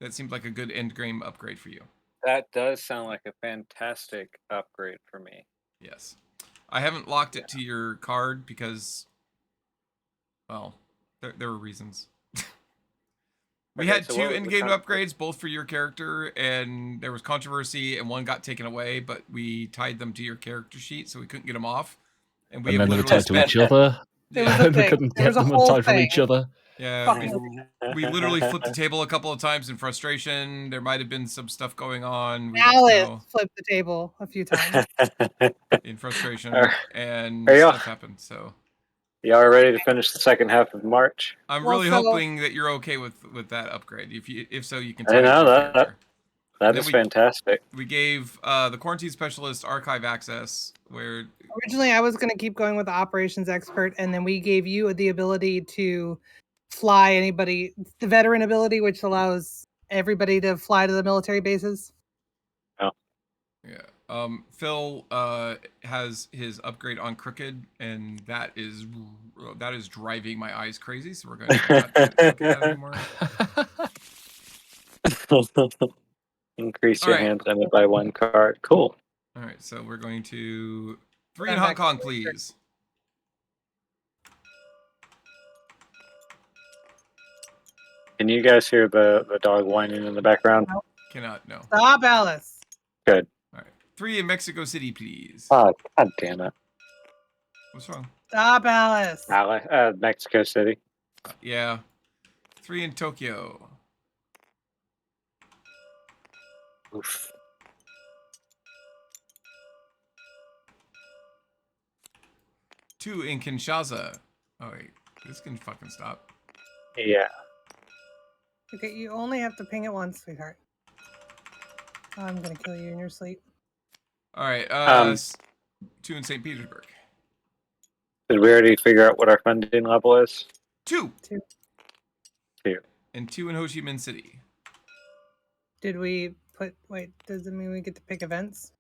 That seems like a good end game upgrade for you. That does sound like a fantastic upgrade for me. Yes. I haven't locked it to your card because, well, there were reasons. We had two in-game upgrades, both for your character, and there was controversy, and one got taken away, but we tied them to your character sheet, so we couldn't get them off. And we then they were tied to each other. There was a We thing. couldn't There get was a them whole tied from thing. each other. Yeah, we literally flipped the table a couple of times in frustration. There might have been some stuff going on. We don't Alice know. flipped the table a few times. In frustration, and Are you- stuff happened, so... Y'all ready to finish the second half of March? I'm Well, really so- hoping that you're okay with that upgrade. If so, you can. I tie it to know your that. character. That Then is fantastic. We gave the quarantine specialist archive access, where Originally, I was going to keep going with the operations expert, and then we gave you the ability to fly anybody, the veteran ability, which allows everybody to fly to the military bases. Phil has his upgrade on Crooked, and that is driving my eyes crazy. So we're going to not look at that anymore. Increase All your right. hand limit by 1 card. Cool. All right, so we're going to 3 in Hong Kong, please. Can you guys hear the dog whining in the background? Cannot, no. Stop, Alice. Good. All right, 3 in Mexico City, please. Oh, God damn it. What's wrong? Stop, Alice. Mexico City. Yeah. 3 in Tokyo. Oof. 2 in Kinshasa. Oh wait, this can fucking stop. Yeah. Okay, you only have to ping it once, sweetheart. I'm going to kill you in your sleep. All right, 2 in St. Petersburg. Did we already figure out what our funding level is? 2. 2. 2. And 2 in Ho Chi Minh City. Did we put... Wait, does it mean we get to pick events?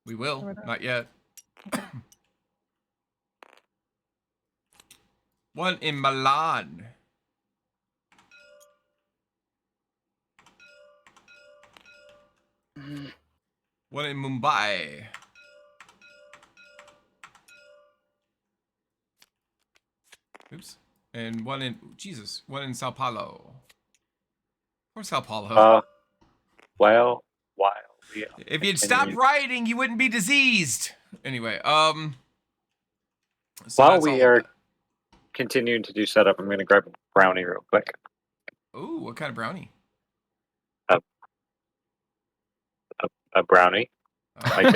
We will. Not yet. 1 in Milan. One in Mumbai. Oops. And 1 in... Jesus. 1 in Sao Paulo. Or Sao Paulo. Well, while we If you'd stop rioting, you wouldn't be diseased. Anyway, so while that's we all. are continuing to do setup, I'm going to grab a brownie real quick. Ooh, what kind of brownie? A brownie. Like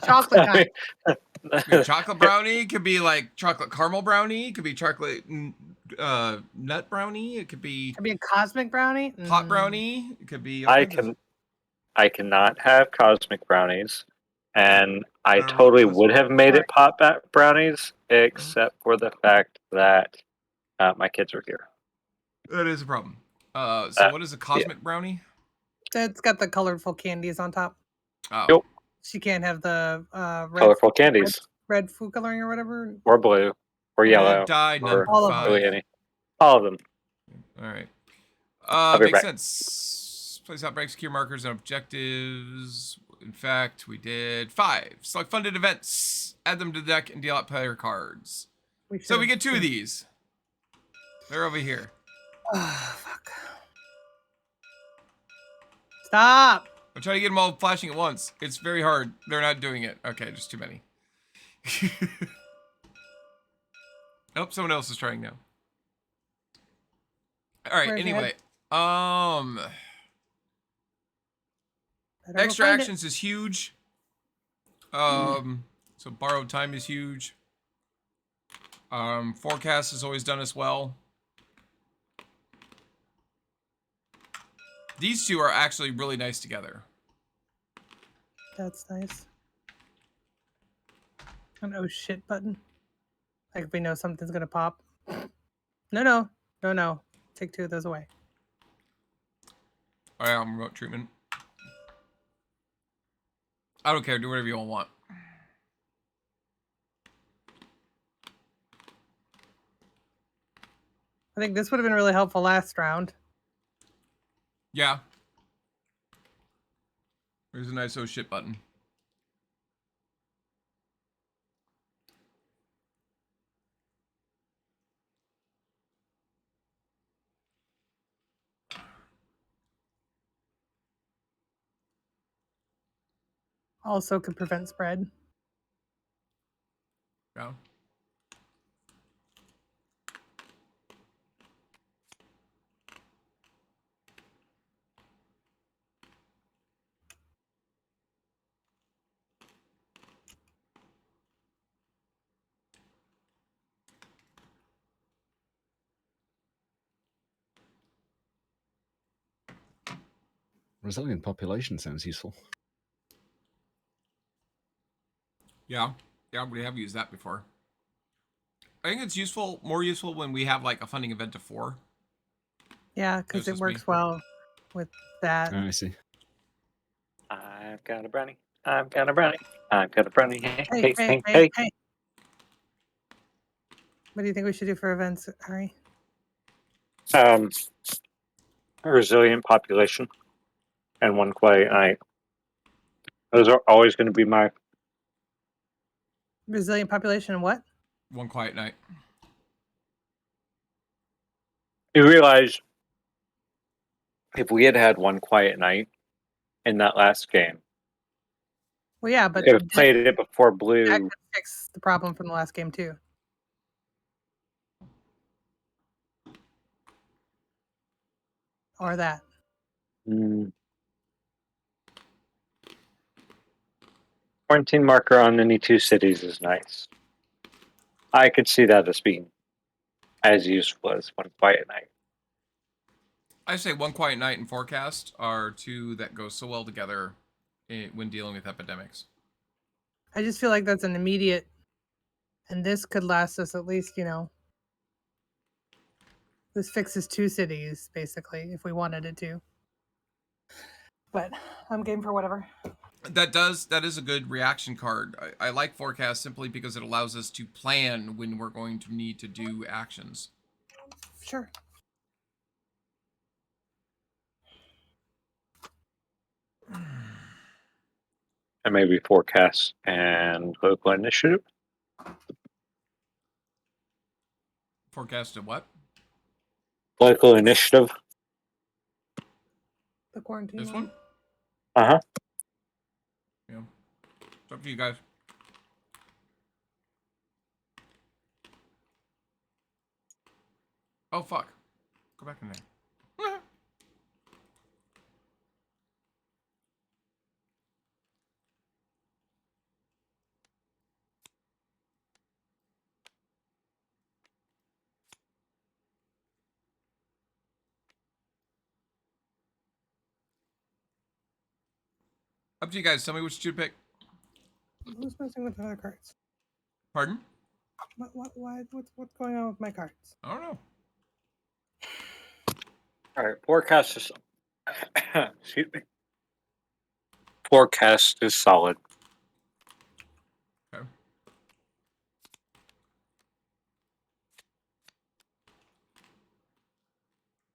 Chocolate kind. Could be a chocolate brownie. Could be like chocolate caramel brownie. Could be chocolate nut brownie. It could be a cosmic brownie. Hot brownie. It could be. I cannot have cosmic brownies, and I don't know totally what this would was. have made it pop brownies, except for the fact that my kids are here. That is a problem. So what is a cosmic brownie? It's got the colorful candies on top. Oh. Yep. She can't have the red Colorful candies. red food coloring or whatever. Or blue. Or yellow. Die Or number All of 5. really any. All of them. All right. be Makes back. sense. Place outbreak, secure markers and objectives. In fact, we did 5. Select funded events. Add them to the deck and deal out player cards. So we get 2 of these. They're over here. Oh, fuck. Stop. I'm trying to get them all flashing at once. It's very hard. They're not doing it. Okay, just too many. Nope, someone else is trying now. All right, Where's anyway. Better go Extra find it. actions is huge. So borrowed time is huge. Forecast is always done as well. These two are actually really nice together. That's nice. An oh shit button. Like if we know something's gonna pop. No. Take 2 of those away. All right, remote treatment. I don't care. Do whatever you all want. I think this would have been really helpful last round. Yeah. There's a nice oh shit button. Also could prevent spread. Yeah. Resilient population sounds useful. Yeah. Yeah, we have used that before. I think it's useful, more useful when we have like a funding event of 4. Yeah, because That's it just me. works well with that. Oh, I see. I've got a brownie. I've got a brownie. I've got a brownie. Hey. What do you think we should do for events, Harry? A resilient population and one quiet night. Those are always going to be my. Resilient population and what? One quiet night. You realize if we had had one quiet night in that last game, Well, yeah, but we could have played it before that blue. could fix the problem from the last game too. Or that. Quarantine marker on any 2 cities is nice. I could see that as being as useful as one quiet night. I say one quiet night and forecast are 2 that go so well together when dealing with epidemics. I just feel like that's an immediate, and this could last us at least, this fixes 2 cities, basically, if we wanted it to. But I'm game for whatever. That is a good reaction card. I like forecast simply because it allows us to plan when we're going to need to do actions. Sure. And maybe forecast and local initiative. Forecast of what? Local initiative. The quarantine. This one? Uh-huh. Yeah. It's up to you guys. Oh, fuck. Go back in there. Up to you guys. Tell me which 2 to pick. Who's messing with the other cards? Pardon? What's going on with my cards? I don't know. All right, forecast is excuse me. Forecast is solid. Okay.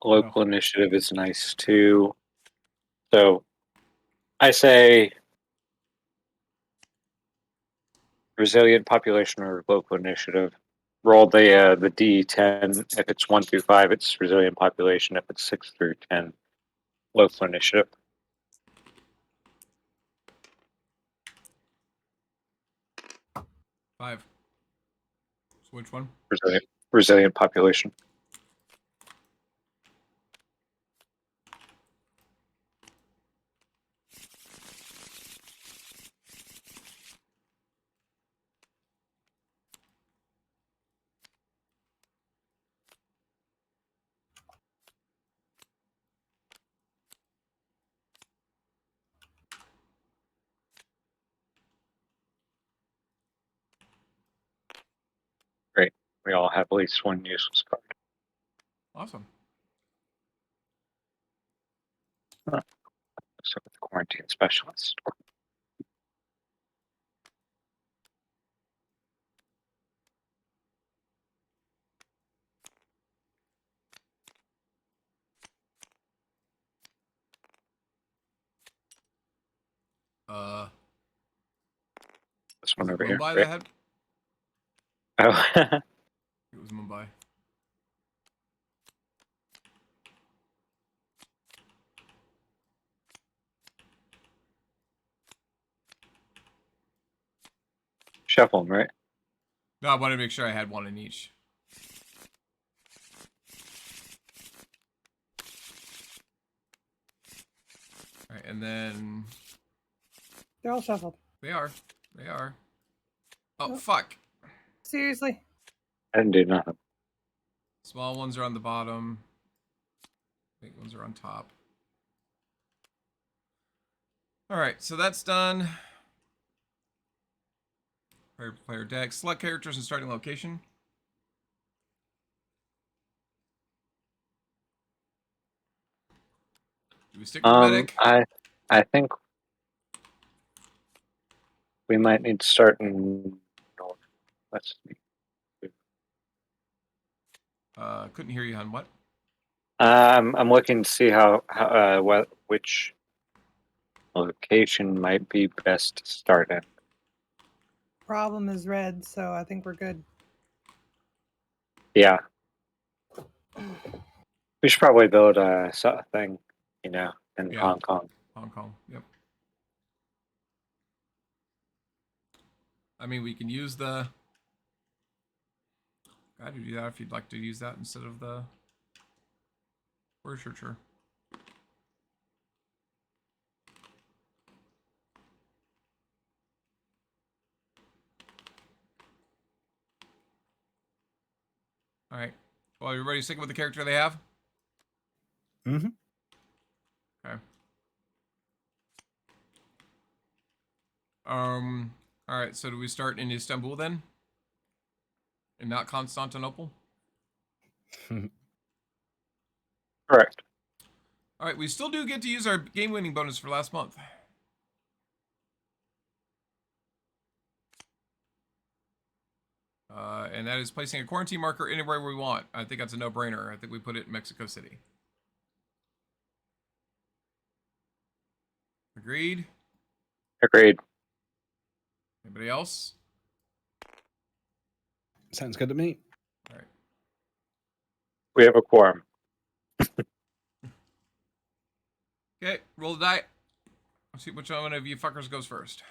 Local initiative is nice too. So I say resilient population or local initiative. Roll the D10. If it's 1 through 5, it's resilient population. If it's 6 through 10, local initiative. Five. So which one? Resilient population. Great. We all have at least one useless card. Awesome. Huh. So with the quarantine specialist. This one over here. Mumbai Great. that had? Oh. It was Mumbai. Shuffle them, right? No, I wanted to make sure I had one in each. All right, and then They're all shuffled. they are. They are. Oh, Nope. fuck. Seriously? I didn't do nothing. Small ones are on the bottom. Big ones are on top. All right, so that's done. Player deck. Select characters and starting location. Do we stick with medic? I think we might need to start in north. Let's see. Couldn't hear you on what? I'm looking to see which location might be best to start in. Problem is red, so I think we're good. Yeah. We should probably build a thing, in Yeah. Hong Kong. Hong Kong, yep. I mean, we can use the... Glad to do that if you'd like to use that instead of the... Sure. All right. Well, everybody sticking with the character they have? Mm-hmm. Okay. All right. So do we start in Istanbul then, and not Constantinople? Correct. All right. We still do get to use our game-winning bonus for last month. And that is placing a quarantine marker anywhere we want. I think that's a no-brainer. I think we put it in Mexico City. Agreed? Agreed. Anybody else? Sounds good to me. All right. We have a quorum. Okay, roll the die. Let's see which one of you fuckers goes first.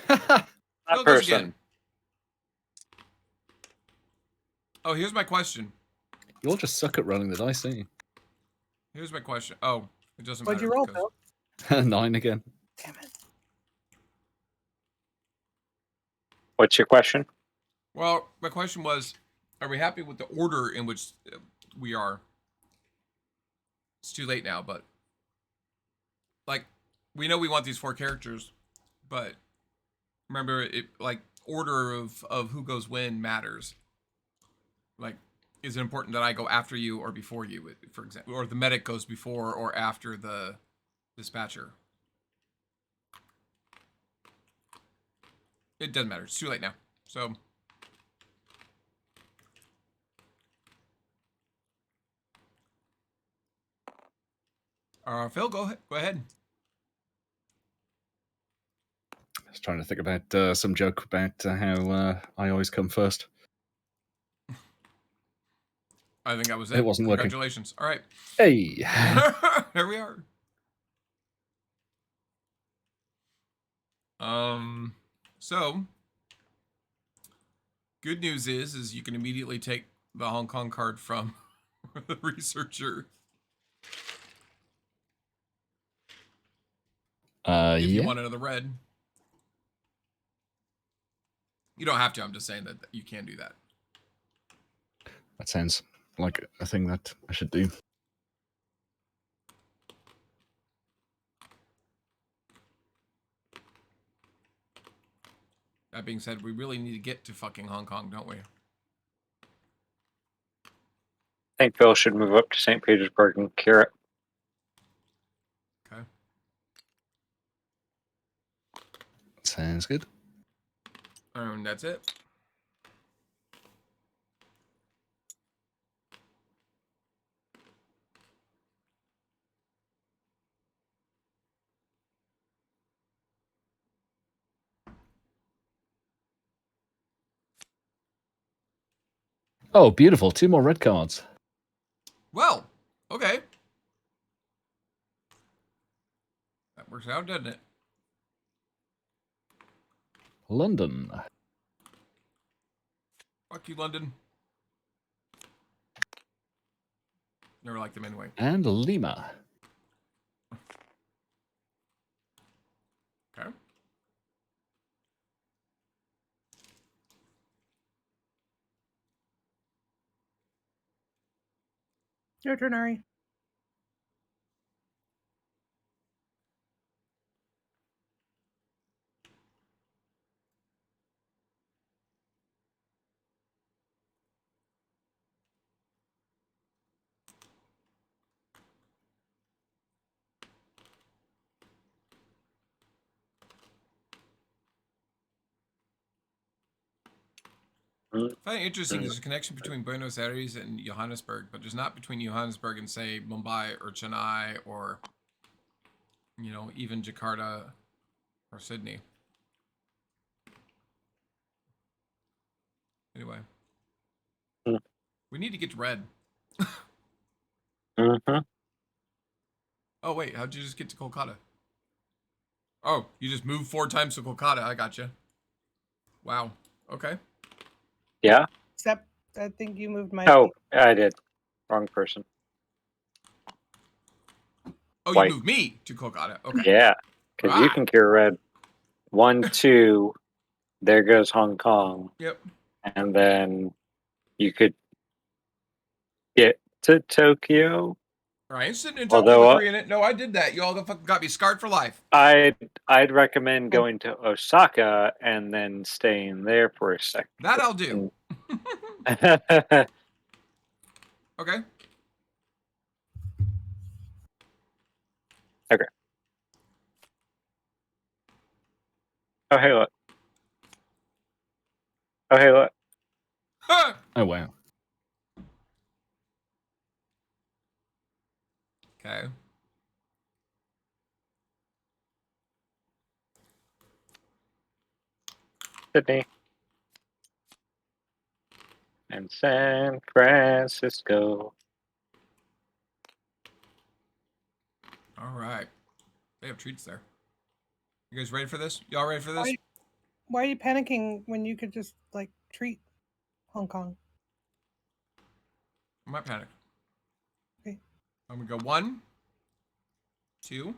That Still goes person. again. Oh, here's my question. You all just suck at rolling the dice, don't you? Here's my question. Oh, it doesn't What'd matter. you roll, because- Phil? 9 again. Damn it. What's your question? Well, my question was, are we happy with the order in which we are? It's too late now, but like, we know we want these 4 characters, but remember, it like order of who goes when matters. Like, is it important that I go after you or before you, for example, or the medic goes before or after the dispatcher? It doesn't matter. It's too late now. So, Phil, go ahead. I was trying to think about some joke about how I always come first. I think that was it. It wasn't working. Congratulations. All right. Hey. Here we are. So good news is you can immediately take the Hong Kong card from the researcher. If you want another red. You don't have to. I'm just saying that you can do that. That sounds like a thing that I should do. That being said, we really need to get to fucking Hong Kong, don't we? I think Phil should move up to St. Petersburg and cure it. Okay. Sounds good. That's it. Oh, beautiful. 2 more red cards. Well, okay. That works out, doesn't it? London. Fuck you, London. Never liked them anyway. And Lima. Okay. Your turn, Ari. I find it interesting there's a connection between Buenos Aires and Johannesburg, but there's not between Johannesburg and, say, Mumbai or Chennai or, you know, even Jakarta or Sydney. Anyway. We need to get to red. Oh, wait, how'd you just get to Kolkata? Oh, you just moved 4 times to Kolkata. I gotcha. Wow. Okay. Yeah? Except, I think you moved my... Oh, I did. Wrong person. Oh, White. You moved me to Kolkata. Okay. Yeah, because you can cure red. 1, 2, there goes Hong Kong. Yep. And then you could get to Tokyo. All right, sitting in Tokyo Although, with 3 in it. No, I did that. You all fucking got me scarred for life. I'd recommend going to Osaka and then staying there for a second. That I'll do. Okay. Okay. Oh, hey, look. Oh, hey, look. Oh, wow. Okay. Sydney. And San Francisco. All right. They have treats there. You guys ready for this? Y'all ready for this? Why are you panicking when you could just, like, treat Hong Kong? I might panic. Okay. I'm gonna go 1, 2.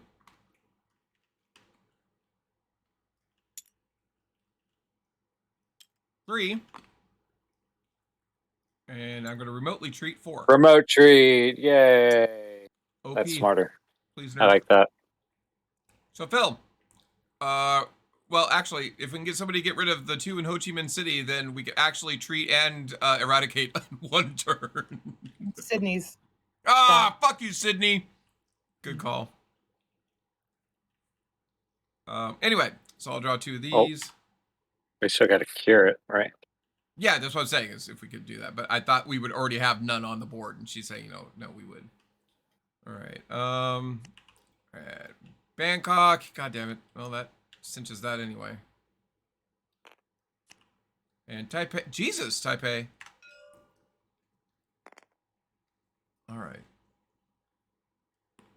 3. And I'm going to remotely treat 4. Remote treat. Yay. OP. That's smarter. Please I nerf. like that. So, Phil, well, actually, if we can get somebody to get rid of the 2 in Ho Chi Minh City, then we can actually treat and eradicate in 1 turn. Sydney's. Fuck you, Sydney. Good call. Anyway, so I'll draw 2 of these. We still got to cure it, right? Yeah, that's what I'm saying, is if we could do that. But I thought we would already have none on the board, and she's saying, no, we would. All right. Bangkok. God damn it. Well, that cinches that anyway. And Taipei. Jesus, Taipei. All right.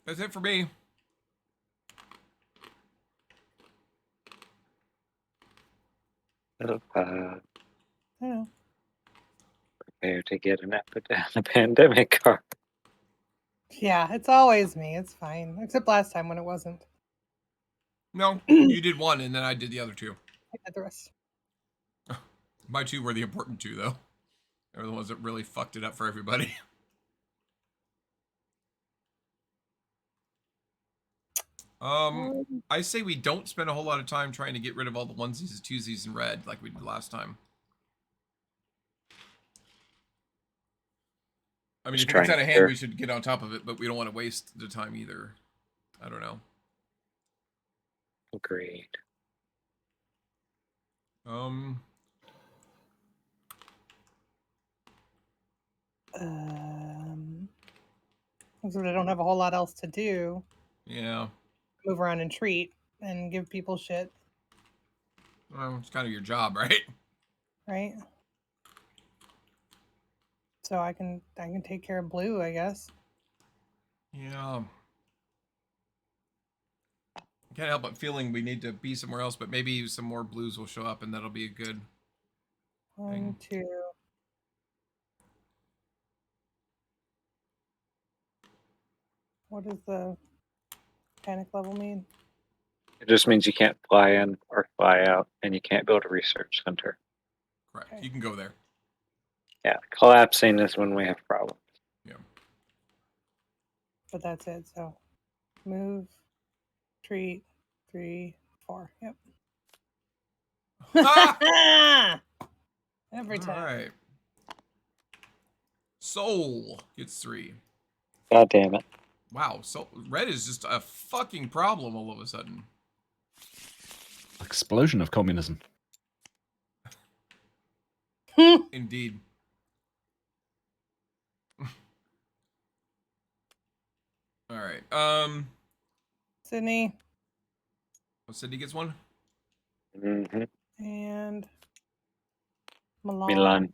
That's it for me. I know. Prepare to get a pandemic card. Yeah, it's always me. It's fine. Except last time when it wasn't. No, you did 1, and then I did the other 2. I did the rest. My 2 were the important 2, though. They were the ones that really fucked it up for everybody. I say we don't spend a whole lot of time trying to get rid of all the onesies and twosies in red like we did last time. I mean, if it gets out of hand, we should get on top of it, but we don't want to waste the time either. I don't know. Agreed. So I don't have a whole lot else to do. Yeah. Move around and treat and give people shit. Well, it's kind of your job, right? Right. So I can take care of blue, I guess. Yeah. I can't help but feeling we need to be somewhere else, but maybe some more blues will show up and that'll be a good 1, 2. What does the panic level mean? It just means you can't fly in or fly out, and you can't build a research center. Correct. Okay. You can go there. Yeah, collapsing is when we have problems. Yeah. But that's it. So move, treat, 3, 4. Yep. Every time. All right. Soul gets 3. God damn it. Wow. So red is just a fucking problem all of a sudden. Explosion of communism. Indeed. All right. Sydney. Oh, Sydney gets 1. Mm-hmm. And Milan. Milan.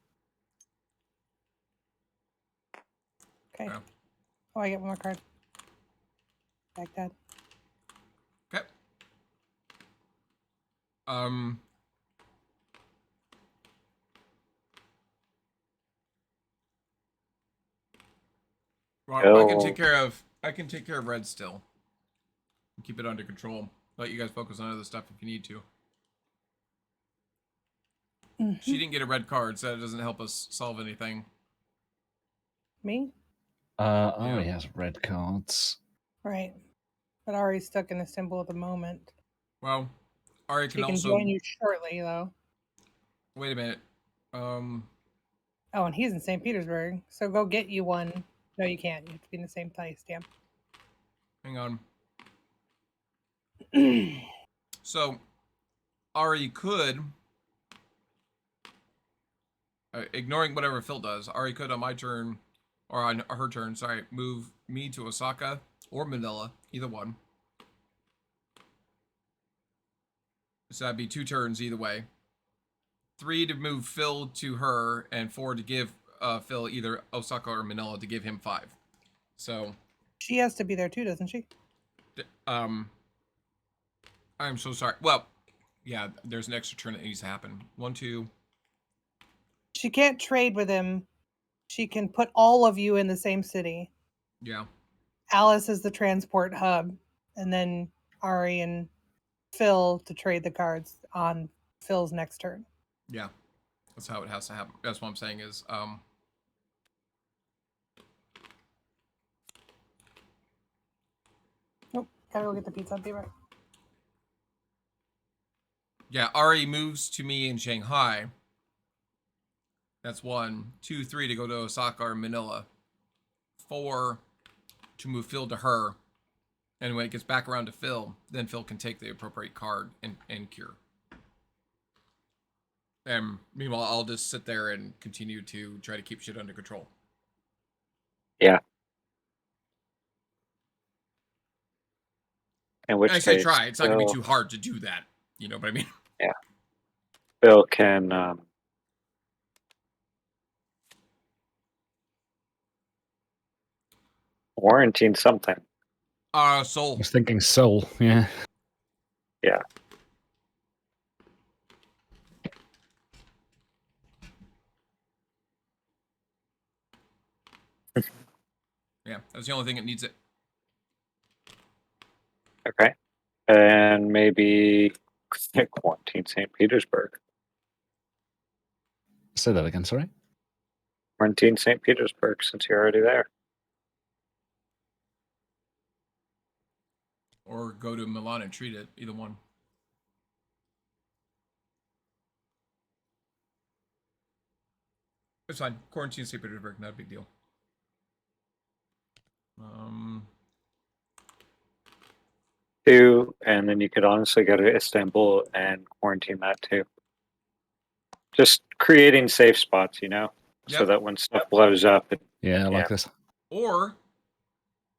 Okay. Yeah. Oh, I get 1 more card. Baghdad. Okay. Well, I can take care of red still. Keep it under control. Let you guys focus on other stuff if you need to. Mm-hmm. She didn't get a red card, so that doesn't help us solve anything. Me? Ari has red cards. Right. But Ari's stuck in a symbol at the moment. Well, Ari can also... join you shortly, though. Wait a minute. Oh, and he's in St. Petersburg, so go get you 1. No, you can't. You have to be in the same place, damn. Hang on. So, Ari could... ignoring whatever Phil does, Ari could on my turn, or on her turn, sorry, move me to Osaka or Manila, either one. So that'd be 2 turns either way. 3 to move Phil to her, and 4 to give Phil either Osaka or Manila to give him 5. So she has to be there too, doesn't she? I'm so sorry. Well, yeah, there's an extra turn that needs to happen. 1, 2. She can't trade with him. She can put all of you in the same city. Yeah. Alice is the transport hub, and then Ari and Phil to trade the cards on Phil's next turn. Yeah. That's how it has to happen. That's what I'm saying is, Nope. Gotta go get the pizza. I'll be right. yeah, Ari moves to me in Shanghai. That's 1. 2, 3 to go to Osaka or Manila. 4 to move Phil to her. And when it gets back around to Phil, then Phil can take the appropriate card and cure. And meanwhile, I'll just sit there and continue to try to keep shit under control. Yeah. In which I say case, try. It's not going to be Phil- too hard to do that. You know what I mean? Yeah. Phil can quarantine something. Soul. I was thinking Soul, yeah. Yeah. Yeah, that's the only thing that needs it. Okay. And maybe quarantine St. Petersburg. Say that again, sorry. Quarantine St. Petersburg since you're already there. Or go to Milan and treat it. Either one. It's fine. Quarantine St. Petersburg, not a big deal. Two, and then you could honestly go to Istanbul and quarantine that too. Just creating safe spots, you know, so Yep. that when stuff blows up, Yeah, I like this. Or,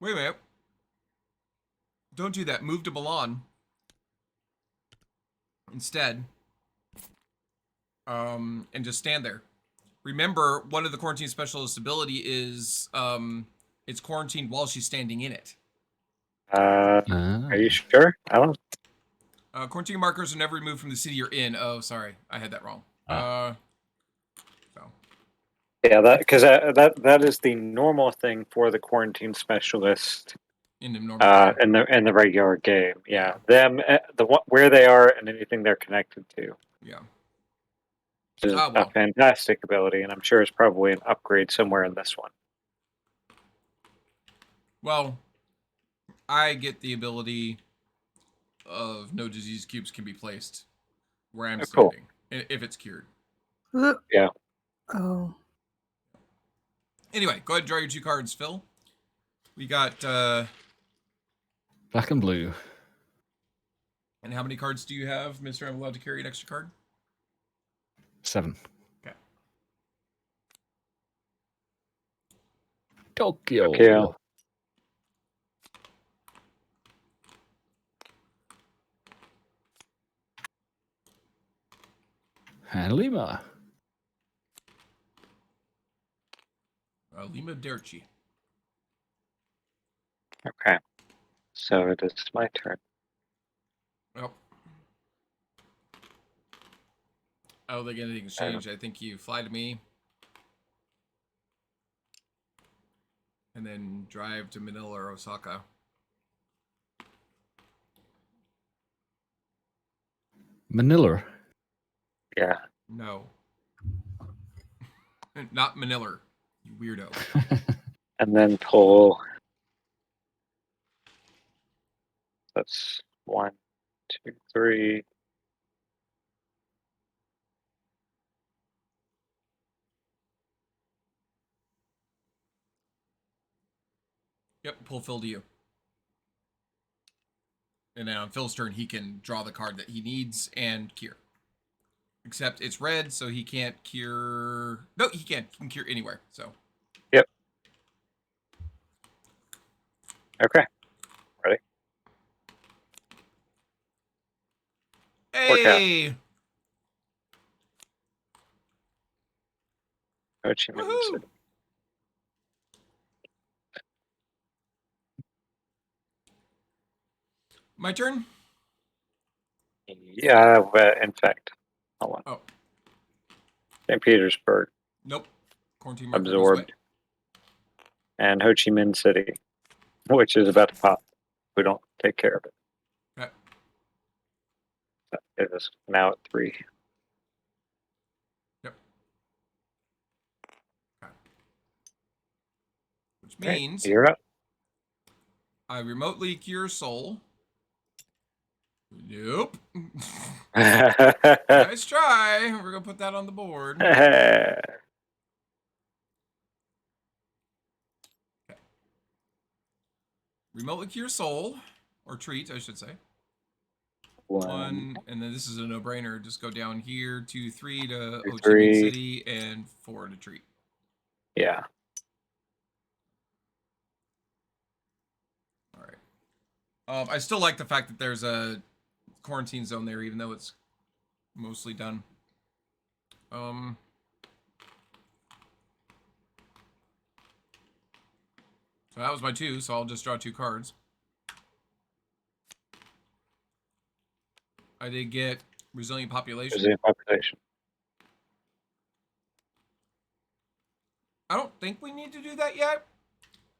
wait a minute. Don't do that. Move to Milan instead. And just stand there. Remember, one of the quarantine specialist ability is it's quarantined while she's standing in it. Are you sure? I don't. Quarantine markers are never removed from the city you're in. Oh, sorry, I had that wrong. Yeah, that is the normal thing for the quarantine specialist in the normal in the regular game. Yeah, them where they are and anything they're connected to. Yeah, which is a fantastic ability, and I'm sure it's probably an upgrade somewhere in this one. Well, I get the ability of no disease cubes can be placed where I'm standing if it's cured. Yeah. Oh. Anyway, go ahead and draw your 2 cards, Phil. We got black and blue. And how many cards do you have, Mr. I'm allowed to carry an extra card? 7. Okay. Tokyo. And Lima. Lima Derci. Okay. So it is my turn. Oh. I don't think anything's changed. I think you fly to me. And then drive to Manila or Osaka. Manila. Yeah. No. Not Manila, you weirdo. And then pull. That's 1, 2, 3. Yep, pull Phil to you. And then on Phil's turn, he can draw the card that he needs and cure. Except it's red, so he can't cure... No, he can. He can cure anywhere, so... Yep. Okay. Ready? Hey! Ho Chi Minh City. My turn? Yeah, in fact. Hold on. Oh. St. Petersburg. Nope. Quarantine marker Absorbed. And Ho Chi Minh City, which is about to pop. We don't take care of it. Okay. It is now at 3. Yep. which Right, means you're up. I remotely cure soul. Nope. Okay. Nice try. We're gonna put that on the board. Remotely cure soul, or treat, I should say. One, and then this is a no-brainer. Just go down here, 2, 3 to Ho Chi Minh 3. City, and 4 to treat. Yeah. All right. I still like the fact that there's a quarantine zone there, even though it's mostly done. So that was my 2, so I'll just draw 2 cards. I did get resilient population. Resilient population. I don't think we need to do that yet.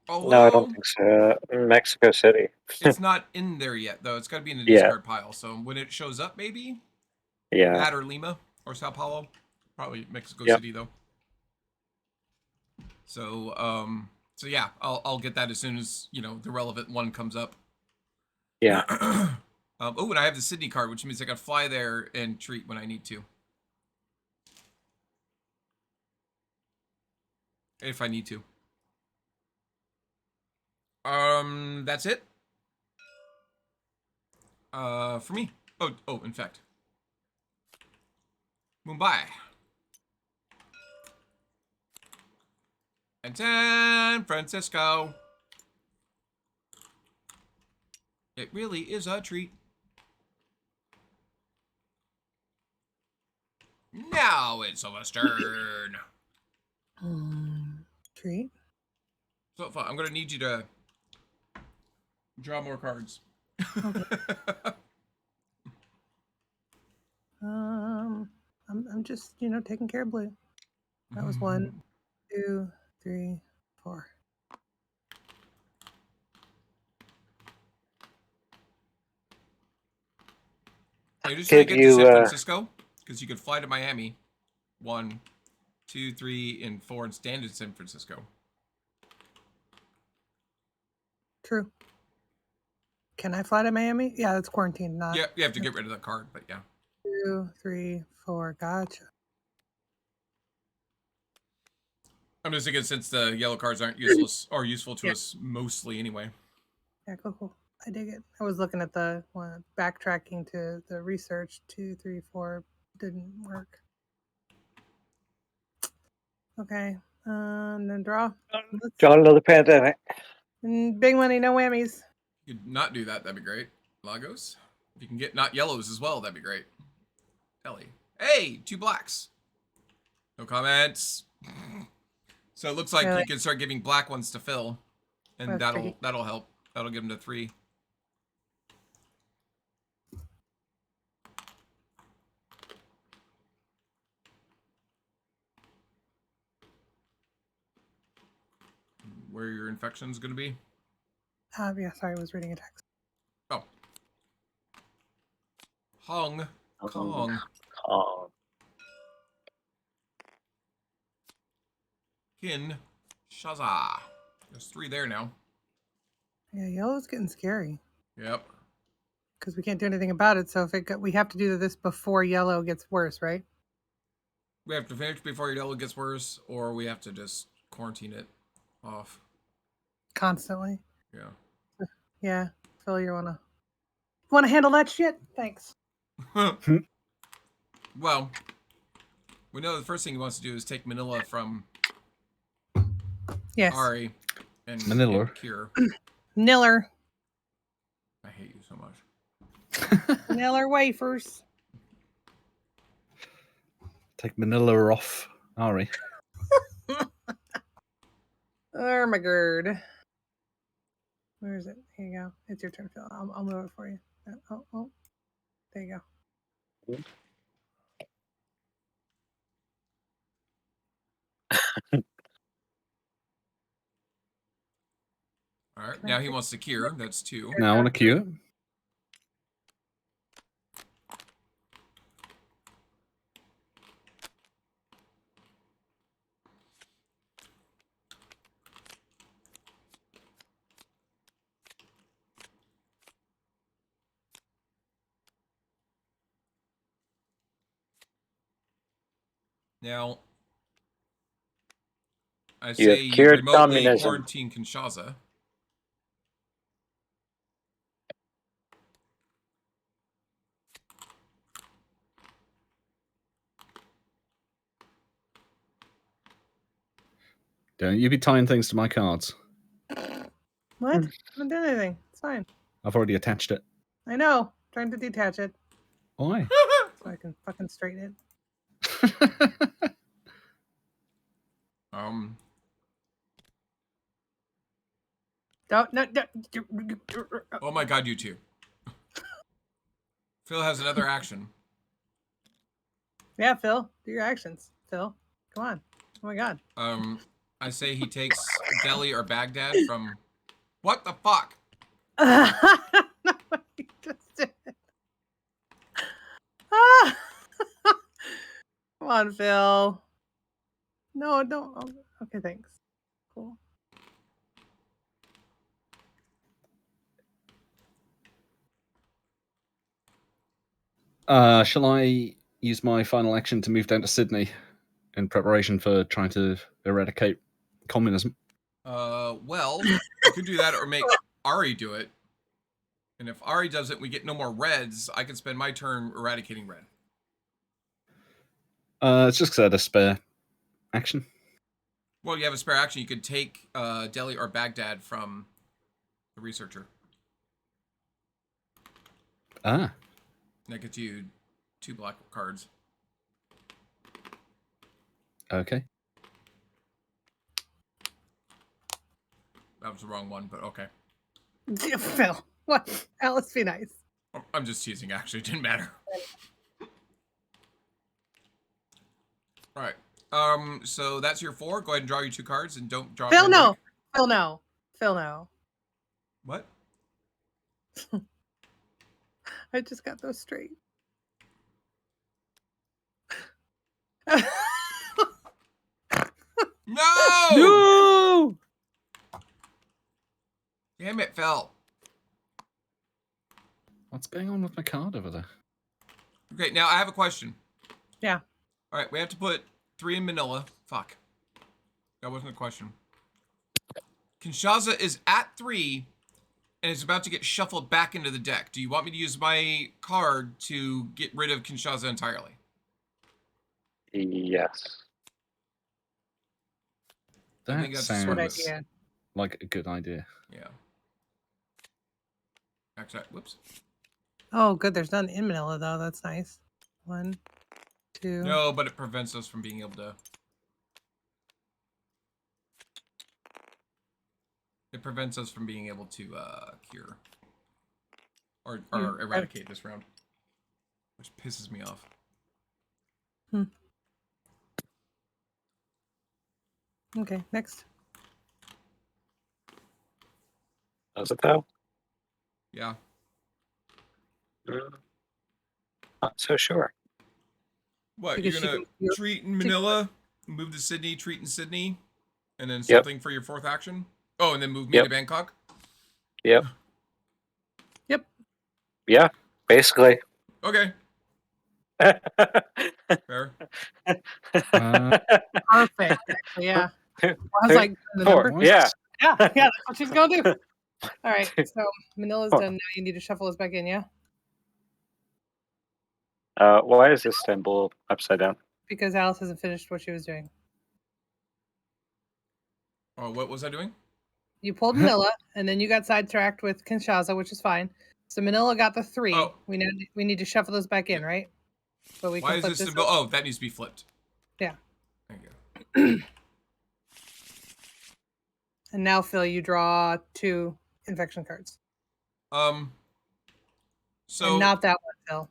Although, No, I don't think so. Mexico City. It's not in there yet, though. It's got to be in the Yeah. discard pile. So when it shows up, maybe? Yeah. That or Lima or Sao Paulo. Probably Mexico Yep. City, though. So, so yeah, I'll get that as soon as, you know, the relevant one comes up. Yeah. Oh, and I have the Sydney card, which means I can fly there and treat when I need to. If I need to. That's it. For me. Oh, in fact. Mumbai. And San Francisco. It really is a treat. Now it's a Western. Treat. So fun. I'm gonna need you to draw more cards. Okay. I'm just, you know, taking care of blue. That was 1, 2, 3, 4. I just trying to Could get to San you, Francisco because you could fly to Miami. 1, 2, 3, and 4, and stand in San Francisco. True. Can I fly to Miami? Yeah, that's quarantine, not. Yeah, you have to get rid of that card, but yeah. 2, 3, 4. Gotcha. I'm just thinking since the yellow cards aren't useless or useful to us mostly anyway. Yeah, cool. I dig it. I was looking at the one backtracking to the research. 2, 3, 4 didn't work. Okay. Then draw. Draw another pandemic. Big money, no whammies. You could not do that, that'd be great. Lagos. If you can get not yellows as well, that'd be great. Ellie. Hey, 2 blacks. No comments. So it looks like Really? you can start giving black ones to Phil. And That's that'll tricky. help. That'll give him to 3. Where your infection's gonna be? Yeah, sorry, I was reading a text. Oh. Hong Kong. Kong. Kin Shaza. There's 3 there now. Yeah, yellow's getting scary Yep. because we can't do anything about it. So if we have to do this before yellow gets worse, right? We have to finish before your yellow gets worse, or we have to just quarantine it off. Constantly. Yeah. Yeah, Phil, you wanna handle that shit? Thanks. Well, we know the first thing he wants to do is take Manila from Yes. Ari and Manila. and Cure. Niller. I hate you so much. Niller wafers. Take Manila off Ari. Oh my god. Where is it? Here you go. It's your turn, Phil. I'll move it for you. Oh. There you go. All right. Now he wants to Cure. That's 2. Now I want to cue it. Now, I You say have you cured remotely communism. quarantine Kinshasa. Don't you be tying things to my cards. What? I haven't done anything. It's fine. I've already attached it. I know. Trying to detach it Why? so I can fucking straighten it. Don't. Oh my god, you two. Phil has another action. Yeah, Phil. Do your actions. Phil. Come on. Oh my god. I say he takes Delhi or Baghdad from... What the fuck? No, he just did. Ah! Come on, Phil. No, don't. Oh, okay, thanks. Cool. Shall I use my final action to move down to Sydney in preparation for trying to eradicate communism? Well, you could do that or make Ari do it. And if Ari does it, we get no more reds. I can spend my turn eradicating red. It's just because I had a spare action. Well, you have a spare action. You could take Delhi or Baghdad from the researcher. Ah. That gets you 2 black cards. Okay. That was the wrong one, but okay. Phil, what? Alice, be nice. I'm just teasing, actually. It didn't matter. All right. So that's your 4. Go ahead and draw your 2 cards and don't draw. Phil, no. Phil, no. Phil, no. What? I just got those straight. No! No! Damn it, Phil. What's going on with my card over there? Okay, now I have a question. Yeah. All right, we have to put 3 in Manila. Fuck. That wasn't a question. Kinshasa is at 3 and is about to get shuffled back into the deck. Do you want me to use my card to get rid of Kinshasa entirely? Yes. I think That that's sounds sort of idea. like a good idea. Yeah. Actually, whoops. Oh, good. There's none in Manila, though. That's nice. 1, 2. No, but it prevents us from being able to... It prevents us from being able to cure. Or eradicate this round. Which pisses me off. Okay, next. Does it though? Yeah. Not so sure. What, Because you're she gonna can- treat in Manila, move to Sydney, treat in Sydney, and then Yep. something for your 4th action? Oh, and then move me Yep. to Bangkok? Yep. Yep. Yeah, basically. Okay. Fair. Perfect. Actually, yeah. I was like, the Four, number? yeah. Yeah, that's what she's going to do. All right, so Manila's done now. You need to shuffle us back in, yeah? Why is this symbol upside down? Because Alice hasn't finished what she was doing. Oh, what was I doing? You pulled Manila, and then you got sidetracked with Kinshasa, which is fine. So Manila got the 3. Oh. We need to shuffle those back in, right? But we Why can is flip this this. symbol? Oh, that needs to be flipped. Yeah. There you go. And now, Phil, you draw 2 infection cards. So And not that one, Phil.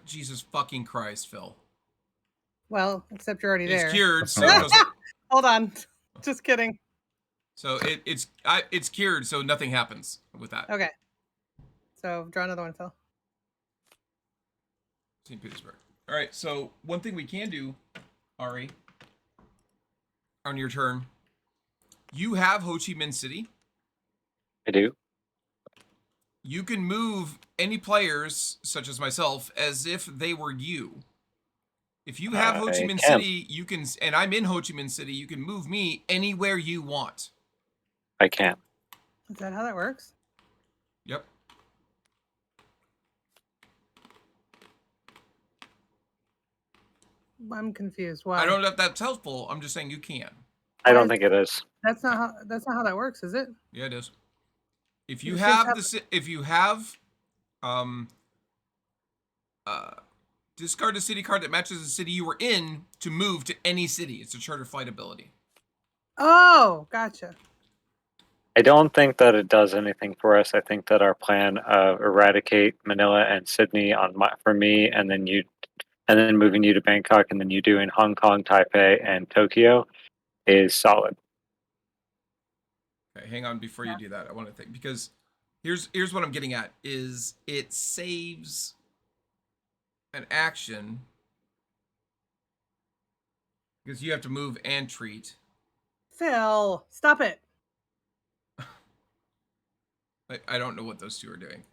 Jesus fucking Christ, Phil. Well, except you're already It's there. cured, so it doesn't- Hold on. Just kidding. So it's cured, so nothing happens with that. Okay. So draw another one, Phil. St. Petersburg. All right. So one thing we can do, Ari, on your turn, you have Ho Chi Minh City. I do. You can move any players, such as myself, as if they were you. If you have Ho Chi I Minh can. City, you can, and I'm in Ho Chi Minh City, you can move me anywhere you want. I can. Is that how that works? Yep. I'm confused. Why? I don't know if that's helpful. I'm just saying you can. I don't think it is. That's not how that works, is it? Yeah, it is. If You you just have have- if you have discard a city card that matches the city you were in to move to any city. It's a charter flight ability. Oh, gotcha. I don't think that it does anything for us. I think that our plan of eradicate Manila and Sydney for me, and then moving you to Bangkok, and then you doing Hong Kong, Taipei, and Tokyo is solid. Okay, hang on before you do that. I want to think, because here's what I'm getting at is it saves an action because you have to move and treat. Phil, stop it. I don't know what those two are doing.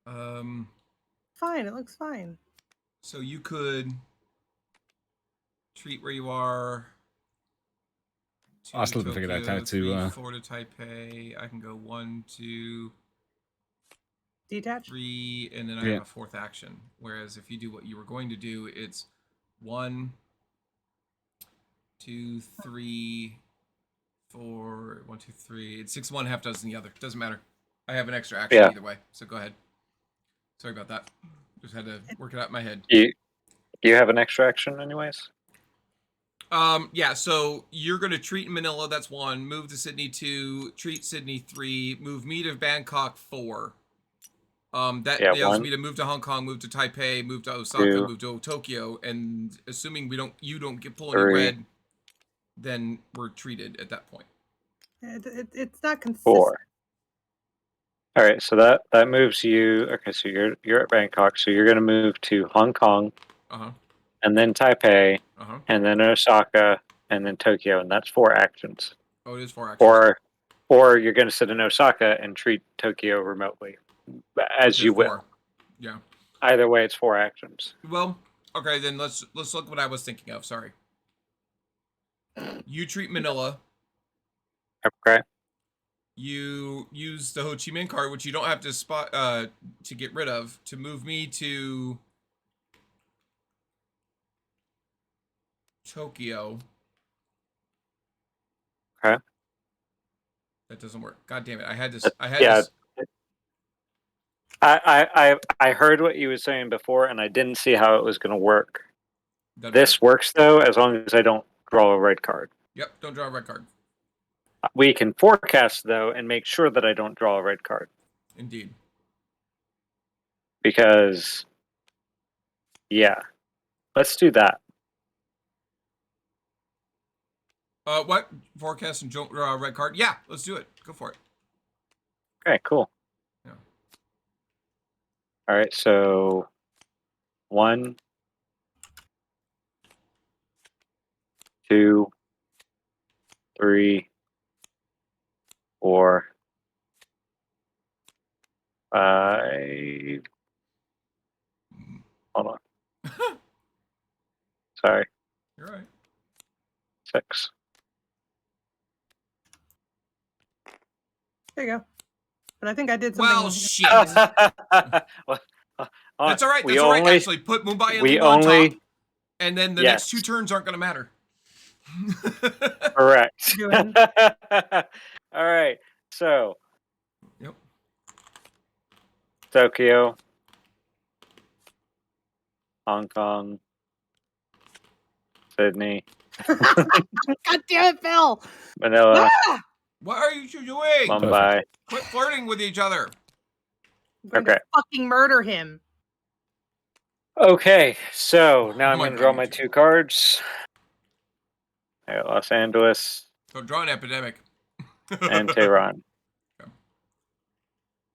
Fine, it looks fine. So you could treat where you are. I still haven't figured out how to. 4 to Taipei. I can go 1, 2, Detach? 3, and then I have a fourth action. Whereas if you do what you were going to do, it's 1, 2, 3, 4, 1, 2, 3. It's 6, 1, half dozen the other. Doesn't matter. I have an extra action either way. So go ahead. Sorry about that. Just had to work it out in my head. You have an extra action, anyways. Yeah. So you're gonna treat Manila. That's 1. Move to Sydney 2. Treat Sydney 3. Move me to Bangkok 4. That allows me to move to Hong Kong, move to Taipei, move to Osaka, move to Tokyo, and assuming you don't get pull any red, then we're treated at that point. It's not consistent. 4. All right, so that moves you. Okay, so you're at Bangkok, so you're going to move to Hong Kong, and then Taipei, and then Osaka, and then Tokyo, and that's 4 actions. Oh, it is 4 actions. Or you're going to sit in Osaka and treat Tokyo remotely, as you will. Yeah. Either way, it's 4 actions. Well, okay, then let's look what I was thinking of. Sorry. You treat Manila. Okay. You use the Ho Chi Minh card, which you don't have to to get rid of, to move me to Tokyo. Okay. That doesn't work. God damn it! I had this. I heard what you were saying before, and I didn't see how it was going to work. This works though, as long as I don't draw a red card. Yep, don't draw a red card. We can forecast though, and make sure that I don't draw a red card. Indeed. Because, yeah, let's do that. What? Forecast and don't draw a red card? Yeah, let's do it. Go for it. Okay, cool. Yeah. All right, so 1, 2, 3, 4, 5. Hold on. Sorry. You're right. 6. There you go. But I think I did something. Well, shit. Well, That's all right. That's all right. Actually, put Mumbai and Lima on top, and then the next 2 turns aren't going to matter. Correct. All right. So. Yep. Tokyo. Hong Kong. Sydney. God damn it, Phil! Manila. Ah! What are you doing? Mumbai. Quit flirting with each other. I'm going to fucking murder him. Okay, so now I'm going to draw my 2 cards. I got Los Angeles. So draw an epidemic. And Tehran. Okay.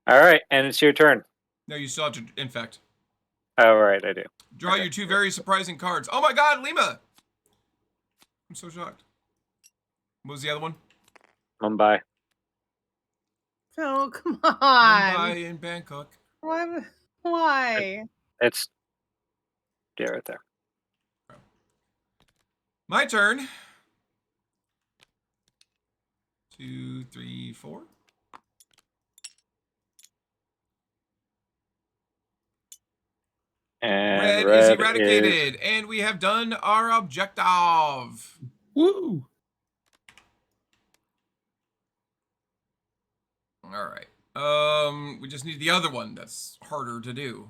All right, and it's your turn. No, you still have to infect. Oh, right, I do. Draw your 2 very surprising cards. Oh my God, Lima! I'm so shocked. What was the other one? Mumbai. Phil, come on. Mumbai and Bangkok. Why? It's right there. My turn. 2, 3, 4. And Red is eradicated, and we have done our objective. Woo! All right. We just need the other one. That's harder to do.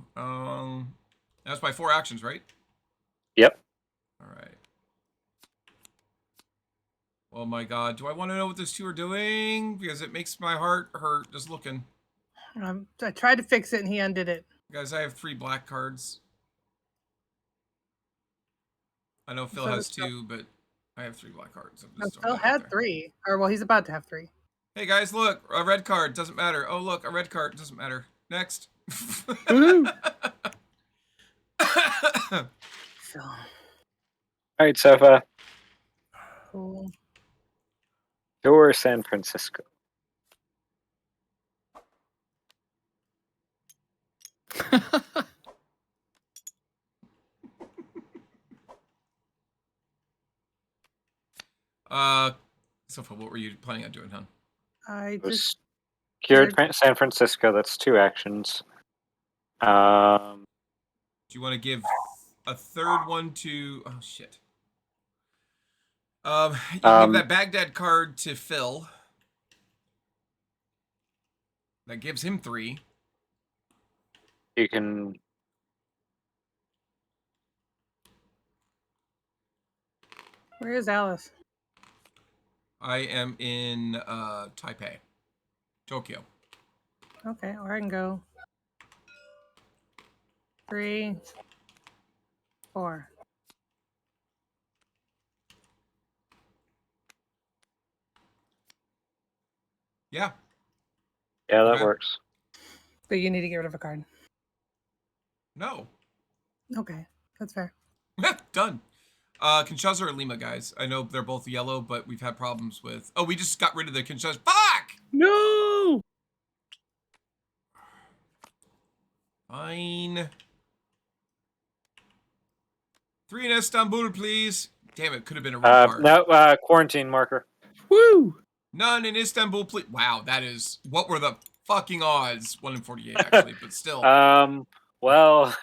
That's by 4 actions, right? Yep. All right. Oh my God, do I want to know what those two are doing? Because it makes my heart hurt just looking. I tried to fix it and he undid it. Guys, I have 3 black cards. I know Phil So has does Phil. 2, but I have 3 black cards. No, Phil had 3. Or, well, he's about to have 3. Hey guys, look, a red card doesn't matter. Oh look, a red card doesn't matter. Next. Phil. All right, Sofa. Cool. Door San Francisco. Sofa, what were you planning on doing, hon? I Was just cured San Francisco. That's 2 actions. Do you want to give a third one to? Oh shit. You give that Baghdad card to Phil. That gives him 3. You can. Where is Alice? I am in Taipei, Tokyo. Okay, or I can go 3, 4. Yeah. Yeah, that Okay. works. But you need to get rid of a card. No. Okay, that's fair. Done. Kinshasa or Lima, guys. I know they're both yellow, but we've had problems with. Oh, we just got rid of the Kinshasa. Fuck! No! Fine. 3 in Istanbul, please. Damn it, could have been a red card. No, quarantine marker. Woo! None in Istanbul, please. Wow, that is. What were the fucking odds? 1 in 48, actually, but still. Well.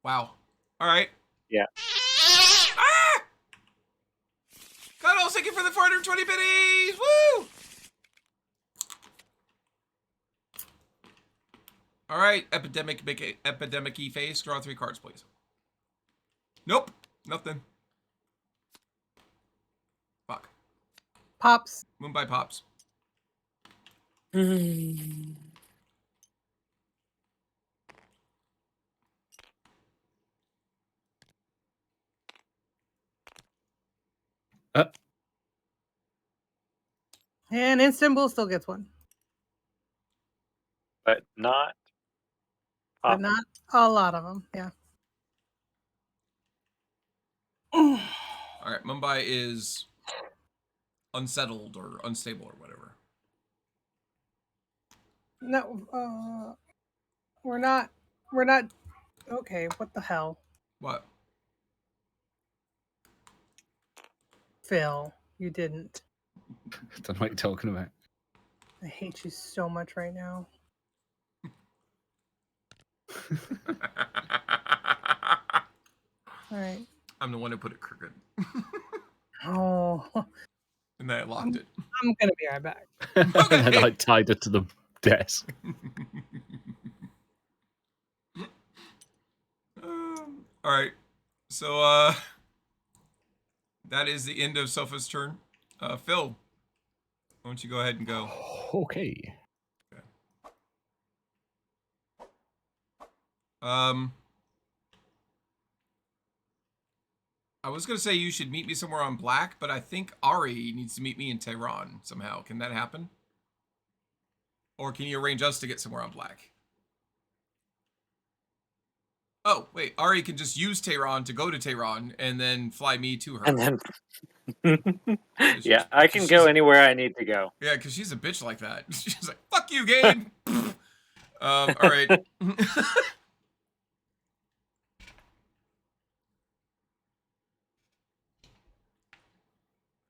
Wow. All right. Yeah. Ah! Cuddles, thank you for the 420 biddies! Woo! All right, epidemic-y face. Draw 3 cards, please. Nope, nothing. Fuck. Pops. Mumbai Pops. And Istanbul still gets 1. But not. But not a lot of them, yeah. All right, Mumbai is unsettled or unstable or whatever. No, we're not. Okay, what the hell? What? Phil, you didn't. Don't know what you're talking about. I hate you so much right now. All right. I'm the one who put it crooked. Oh. And then I locked it. I'm gonna be right back. And then I tied it to the desk. All right. So, that is the end of Sofa's turn. Phil, why don't you go ahead and go? Okay. I was going to say you should meet me somewhere on black, but I think Ari needs to meet me in Tehran somehow. Can that happen? Or can you arrange us to get somewhere on black? Oh, wait. Ari can just use Tehran to go to Tehran and then fly me to her. And then. Yeah, I can go anywhere I need to go. Yeah, because she's a bitch like that. She's like, fuck you, game! All right. All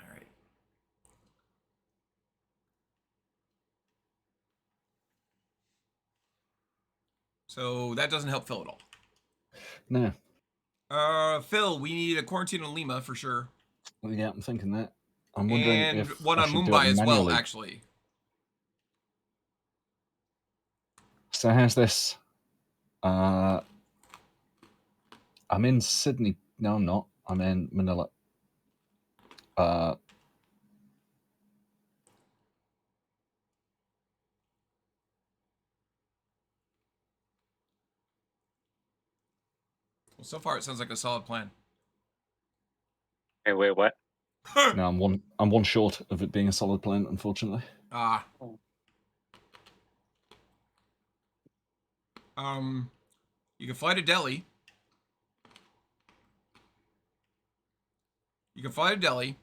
right. So that doesn't help Phil at all. No. Phil, we need a quarantine on Lima for sure. Well, yeah, I'm thinking that. I'm wondering And if one I on should do it Mumbai as well, manually. actually. So how's this? I'm in Sydney. No, I'm not. I'm in Manila. Well, so far it sounds like a solid plan. Hey, wait, what? No, I'm one short of it being a solid plan, unfortunately. Ah. You can fly to Delhi. You can fly to Delhi,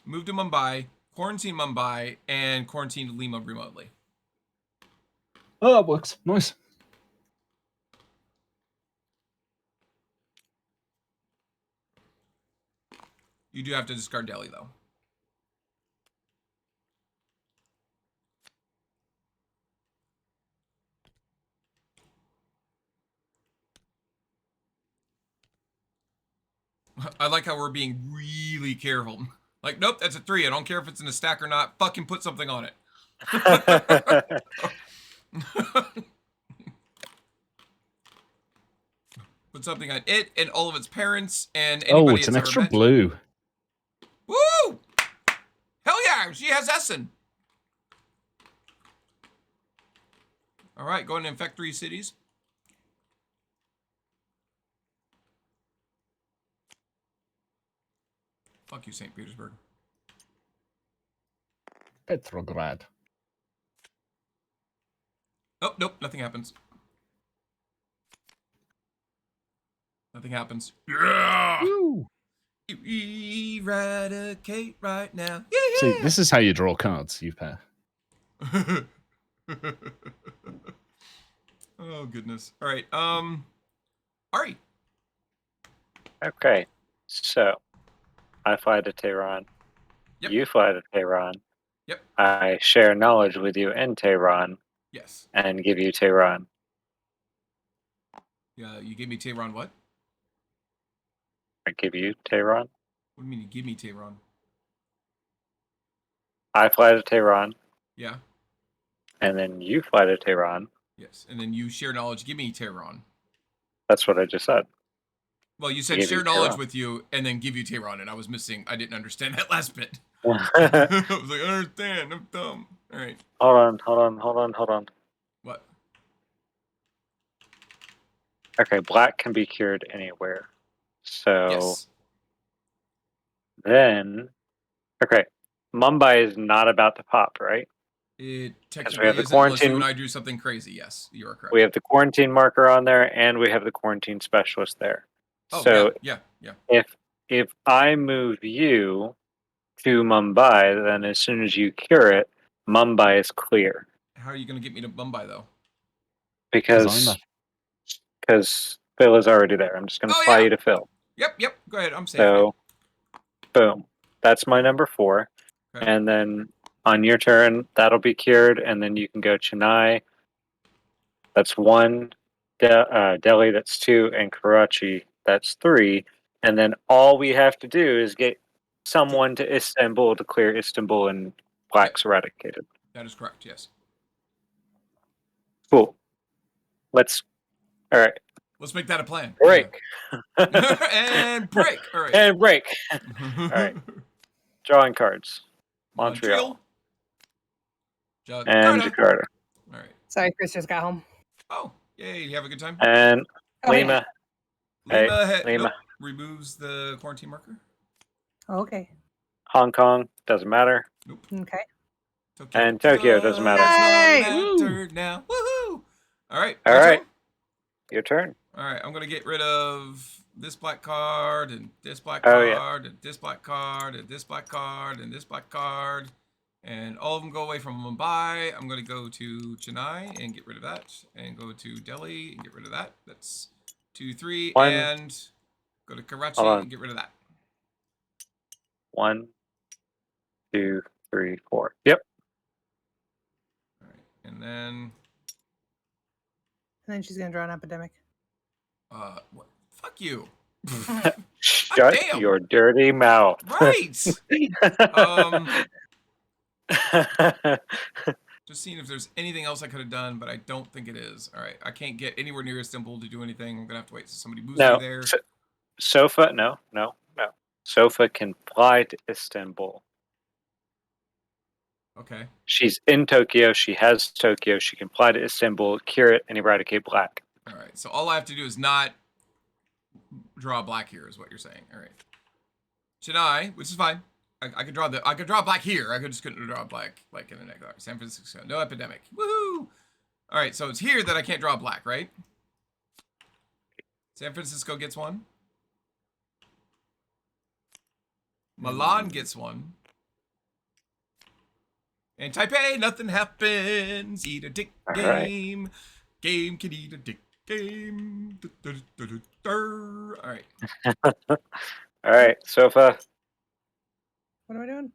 move to Mumbai, quarantine Mumbai, and quarantine Lima remotely. Oh, that works. Nice. You do have to discard Delhi, though. I like how we're being really careful. Like, nope, that's a 3. I don't care if it's in a stack or not. Fucking put something on it. Put something on it and all of its parents and anybody Oh, it's an ever extra met. blue. Woo! Hell yeah, she has Essen. All right, go ahead and infect 3 cities. Fuck you, St. Petersburg. Petrograd. Oh, nope, nothing happens. Nothing happens. Yeah! Woo! Eradicate right now. See, this is how you draw cards, you pair. Oh, goodness. All right, Ari. Okay, so I fly to Tehran. Yep. You fly to Tehran. Yep. I share knowledge with you in Tehran Yes. and give you Tehran. Yeah, you gave me Tehran what? I give you Tehran. What do you mean you give me Tehran? I fly to Tehran, Yeah. and then you fly to Tehran. Yes. And then you share knowledge, give me Tehran. That's what I just said. Well, you said Give share you knowledge Tehran. with you and then give you Tehran, and I was missing. I didn't understand that last bit. Hold I was like, I understand. I'm dumb. All right. on. What? Okay, black can be cured anywhere. So Yes. then, okay, Mumbai is not about to pop, right? It we technically have the isn't unless you quarantine- and I do something crazy. Yes, you are correct. We have the quarantine marker on there, and we have the quarantine specialist there. Oh, So yeah. if I move you to Mumbai, then as soon as you cure it, Mumbai is clear How are you going to get me to Mumbai, though? because Phil is already there. I'm just going to fly you to Phil. Yep. Go ahead. I'm safe. So, boom. That's my number 4. Okay. And then on your turn, that'll be cured, and then you can go Chennai. That's 1. Delhi, that's 2. And Karachi, that's 3. And then all we have to do is get someone to Istanbul to clear Istanbul, and black's eradicated. That is correct, yes. Cool. All right. Let's make that a plan. Break. Yeah. And break. All right. And break. All right. Drawing cards. Montreal. And Jakarta. All right. Sorry, Chris just got home. Oh, yay. You have a good time? And Okay. Lima. Hey, Lima. Nope, removes the quarantine marker. Okay. Hong Kong, doesn't matter. Nope. Okay. Tokyo. And Tokyo doesn't matter. Matter now. Woohoo! All right. All right. Your turn. All right. I'm gonna get rid of this black card and this black Oh, card and this black card and this black card and this black card And all of them go away from Mumbai. I'm going to go to Chennai and get rid of that. And go to Delhi and get rid of that. That's 2, 3. One. And go to Karachi Hold on. and get rid of that. 1, 2, 3, 4. Yep. All right. And then... And then she's gonna draw an epidemic. What? Fuck you. Shut damn. your dirty mouth. Right. Just seeing if there's anything else I could have done, but I don't think it is. All right. I can't get anywhere near Istanbul to do anything. I'm gonna have to wait till somebody moves me there. Sofa, no. Sofa can fly to Istanbul. Okay. She's in Tokyo. She has Tokyo. She can fly to Istanbul, cure it, and eradicate black. All right. So all I have to do is not draw black here, is what you're saying. All right. Chennai, which is fine. I could draw black here. I just couldn't draw black like in the next. Right. San Francisco, no epidemic. Woohoo! All right. So it's here that I can't draw black, right? San Francisco gets one. Milan gets one. And Taipei, nothing happens. Eat a dick game. Right. Game can eat a dick game. All right. All right, Sofa, What am I doing?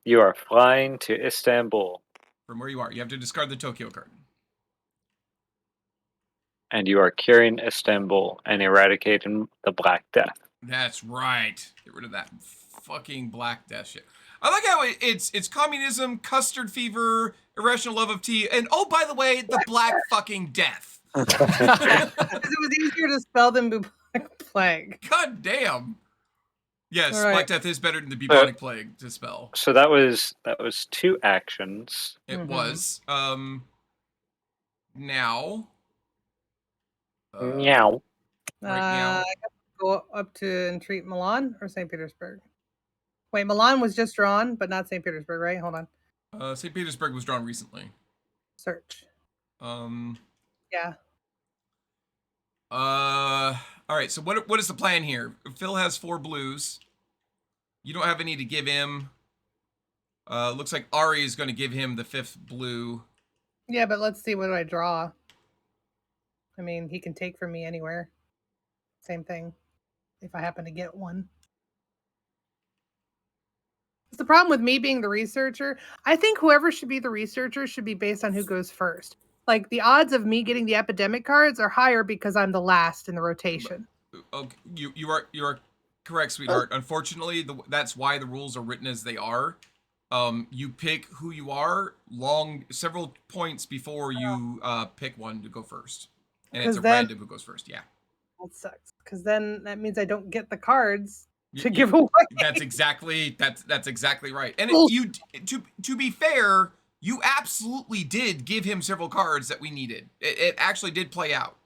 you are flying to Istanbul, From where you are, you have to discard the Tokyo card. and you are curing Istanbul and eradicating the Black Death. That's right. Get rid of that fucking Black Death shit. I like how it's communism, custard fever, irrational love of tea, and oh, by the way, the Black fucking Death. Because it was easier to spell than bubonic plague. God damn. Yes, All right. Black Death is better than the bubonic plague to spell. So that was 2 actions. It Mhm. was. Now. Meow. Right now. I got to go up to and treat Milan or St. Petersburg. Wait, Milan was just drawn, but not St. Petersburg, right? Hold on. St. Petersburg was drawn recently. Search. Yeah. All right. So what is the plan here? Phil has 4 blues. You don't have any to give him. Looks like Ari is going to give him the 5th blue. Yeah, but let's see, what do I draw? I mean, he can take from me anywhere. Same thing. If I happen to get one. It's the problem with me being the researcher. I think whoever should be the researcher should be based on who goes first. Like, the odds of me getting the epidemic cards are higher because I'm the last in the rotation. Okay, you are correct, sweetheart. Unfortunately, that's why the rules are written as they are. You pick who you are several points before you pick one to go first, and it's a random who goes first. Yeah, that sucks because then that means I don't get the cards to give away. That's exactly right. And to be fair, you absolutely did give him several cards that we needed. It actually did play out.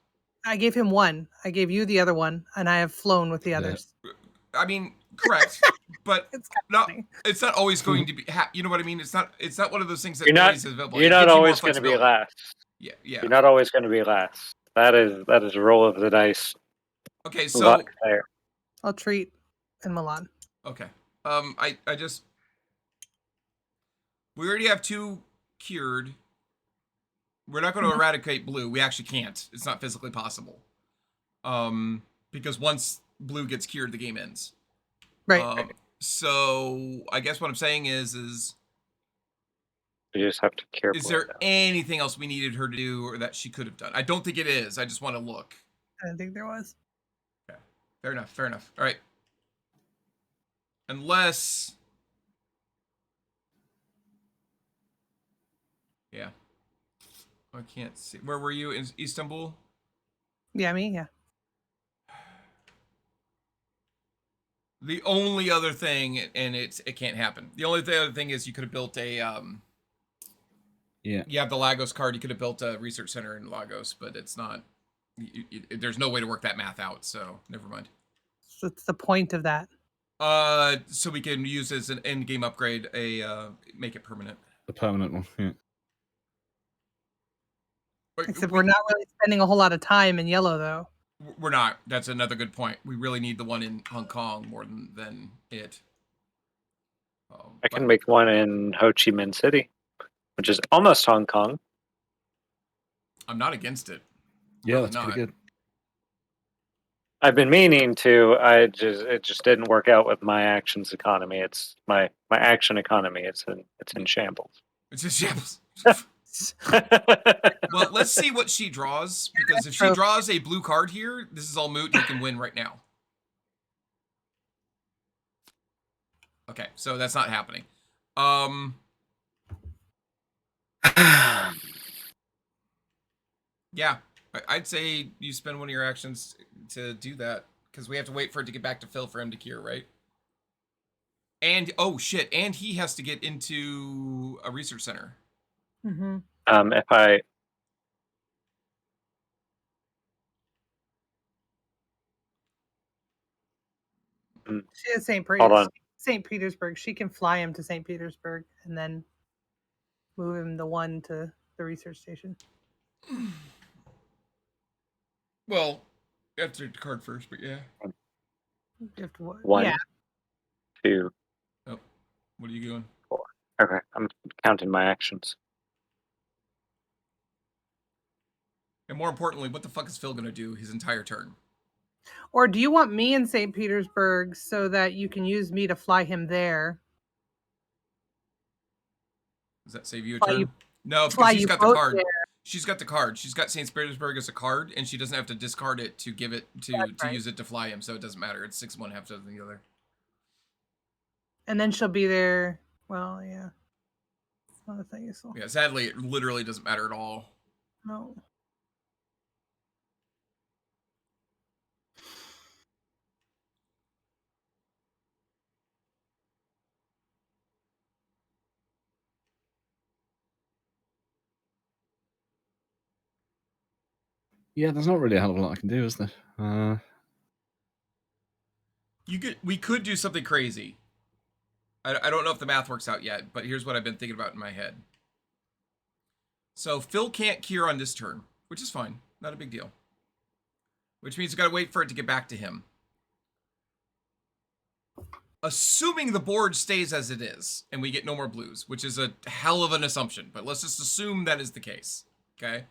I gave him one. I gave you the other one, and I have flown with the others. I mean, correct, but it's not always going to be. You know what I mean? It's not one of those things that is available. You're not always going to be last. Yeah. You're not always going to be last. That is a roll of the dice. Okay, so I'll treat in Milan. Okay. We already have 2 cured. We're not going to eradicate blue. We actually can't. It's not physically possible. Because once blue gets cured, the game ends. Right. So I guess what I'm saying is you just have to care. Is there anything else we needed her to do or that she could have done? I don't think it is. I just want to look. I didn't think there was. Okay. Fair enough. All right. Unless. Yeah. I can't see. Where were you? In Istanbul? Yeah, me? Yeah. The only other thing, and it can't happen. The only other thing is you could have built a Yeah. You have the Lagos card. You could have built a research center in Lagos, but it's not. There's no way to work that math out. So never mind. So it's the point of that. So we can use as an end game upgrade make it permanent. The permanent one. Yeah. Except we're not really spending a whole lot of time in yellow, though. We're not. That's another good point. We really need the one in Hong Kong more than it. I can make one in Ho Chi Minh City, which is almost Hong Kong. I'm not against it. Yeah, Really that's not. pretty good. I've been meaning to. It just didn't work out with my actions economy. It's my action economy. It's in shambles. It's just shambles. Well, let's see what she draws, because if she draws a blue card here, this is all moot. He can win right now. Okay, so that's not happening. Yeah, I'd say you spend one of your actions to do that, because we have to wait for it to get back to Phil for him to cure, right? And, oh shit, and he has to get into a research center. Mm-hmm. If I She has Hold on. St. Petersburg. She can fly him to St. Petersburg and then move him the one to the research station. Well, you have to do the card first, but yeah. You have to, one, yeah. 2. Oh, what are you doing? 4. Okay, I'm counting my actions. And more importantly, what the fuck is Phil gonna do his entire turn? Or do you want me in St. Petersburg so that you can use me to fly him there? Does that save you a Fly turn? you- No, fly because she's you got the both card. there. She's got the card. She's got St. Petersburg as a card, and she doesn't have to discard it to give it to right. use it to fly him, so it doesn't matter. It's 6 1, half dozen the other. And then she'll be there. Well, yeah. It's not a thing useful. Yeah, sadly, it literally doesn't matter at all. No. Yeah, there's not really a hell of a lot I can do, is there? We could do something crazy. I don't know if the math works out yet, but here's what I've been thinking about in my head. So Phil can't cure on this turn, which is fine. Not a big deal. Which means we got to wait for it to get back to him. Assuming the board stays as it is, and we get no more blues, which is a hell of an assumption, but let's just assume that is the case, okay?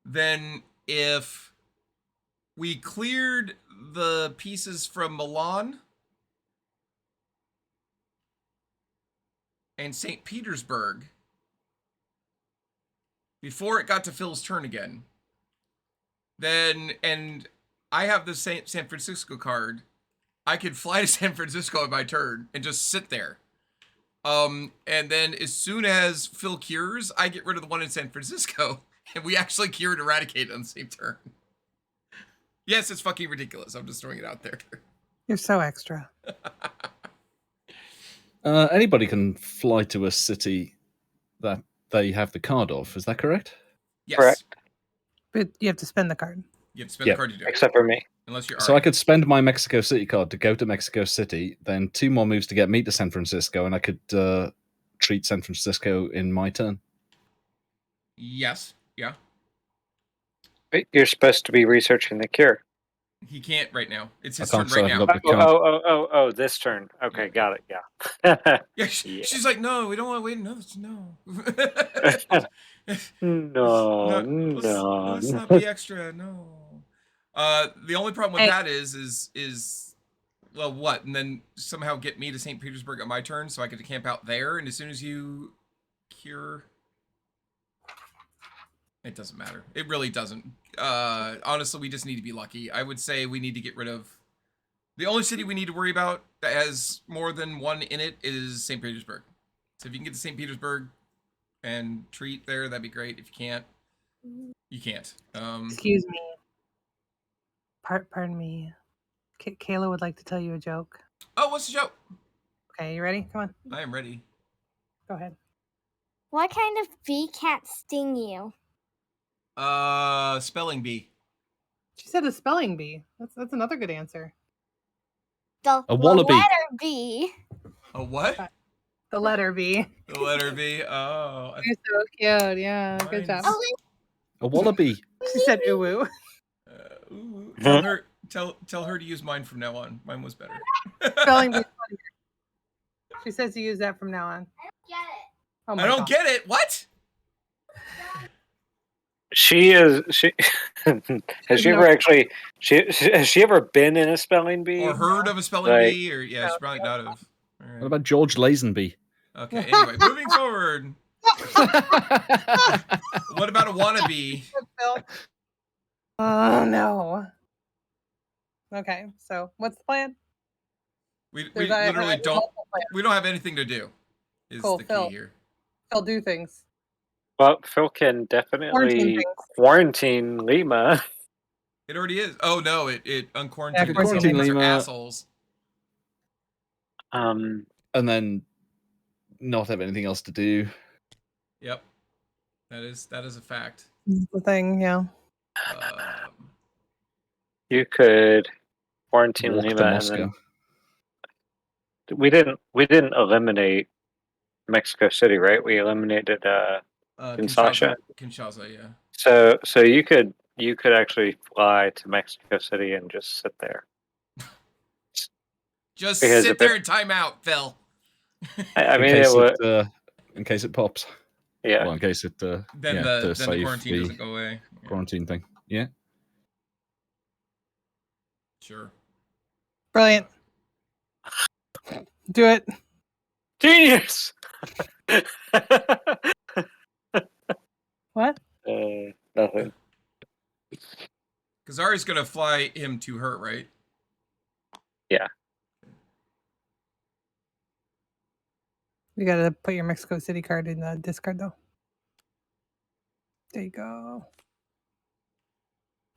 Then if we cleared the pieces from Milan and St. Petersburg before it got to Phil's turn again, then, and I have the San Francisco card, I could fly to San Francisco on my turn and just sit there. And then as soon as Phil cures, I get rid of the one in San Francisco, and we actually cure and eradicate on the same turn. Yes, it's fucking ridiculous. I'm just throwing it out there. You're so extra. Anybody can fly to a city that they have the card of. Is that correct? Yes. Correct. But you have to spend the card. You have to spend the card to do it. Except for me. Unless you're So I could spend my Mexico City card to go to Mexico City, then 2 more moves to get me to San Francisco, and I could treat San Francisco in my turn. Yes. Yeah. Wait, you're supposed to be researching the cure. He can't right now. It's his I turn can't, so right I've now. got the card. Oh, this turn. Okay, got it. Yeah. Yeah, she's like, no, we don't want to wait another. No. Let's not be extra. No. The only problem with that is well, what? And then somehow get me to St. Petersburg on my turn, so I get to camp out there. And as soon as you cure, it doesn't matter. It really doesn't. Honestly, we just need to be lucky. I would say we need to get rid of the only city we need to worry about that has more than one in it is St. Petersburg. So if you can get to St. Petersburg and treat there, that'd be great. If you can't, you can't. Excuse me. Pardon me. Kayla would like to tell you a joke. Oh, what's the joke? Okay, you ready? Come on. I am ready. Go ahead. What kind of bee can't sting you? Spelling bee. She said a spelling bee. That's another good answer. A wallaby. letter B. A what? The letter B. The letter B. Oh. You're so cute. Yeah, good job. A wallaby. She said ooh. Ooh. Tell her. Tell her to use mine from now on. Mine was better. Spelling bee. She says to use that from now on. Get it. Oh my I don't God. get it. What? She is. She has she No. ever actually? Has she ever been in a spelling bee? Or heard of a spelling Like- bee? Or yeah, she probably not have. All What right. about George Lazenby? Okay. Anyway, moving forward. What about a wannabe? Phil. Oh no. Okay, so what's the plan? We There's- I literally have don't. multiple plans. We don't have anything to do. Is Cool, the key Phil. here. I'll do things. Well, Phil can Quarantine definitely things. quarantine Lima. It already is. Oh no! It unquarantined Yeah, us. quarantine Those are Lima. assholes. And then not have anything else to do. Yep. That is a fact. This is the thing, yeah. You could quarantine Walk to Lima, and Moscow. then we didn't eliminate Mexico City, right? We eliminated Kinshasa. Kinshasa, yeah. So you could actually fly to Mexico City and just sit there. Just Because sit if there it- and time out, Phil. I In mean, case it would. in case it pops. Yeah. Well, in case it Then yeah, the to then the save quarantine the doesn't go away. Yeah, quarantine thing. Yeah. sure. Brilliant. Do it. Genius. What? Nothing. Because Ari's gonna fly him to her, right? Yeah. You gotta put your Mexico City card in the discard though. There you go.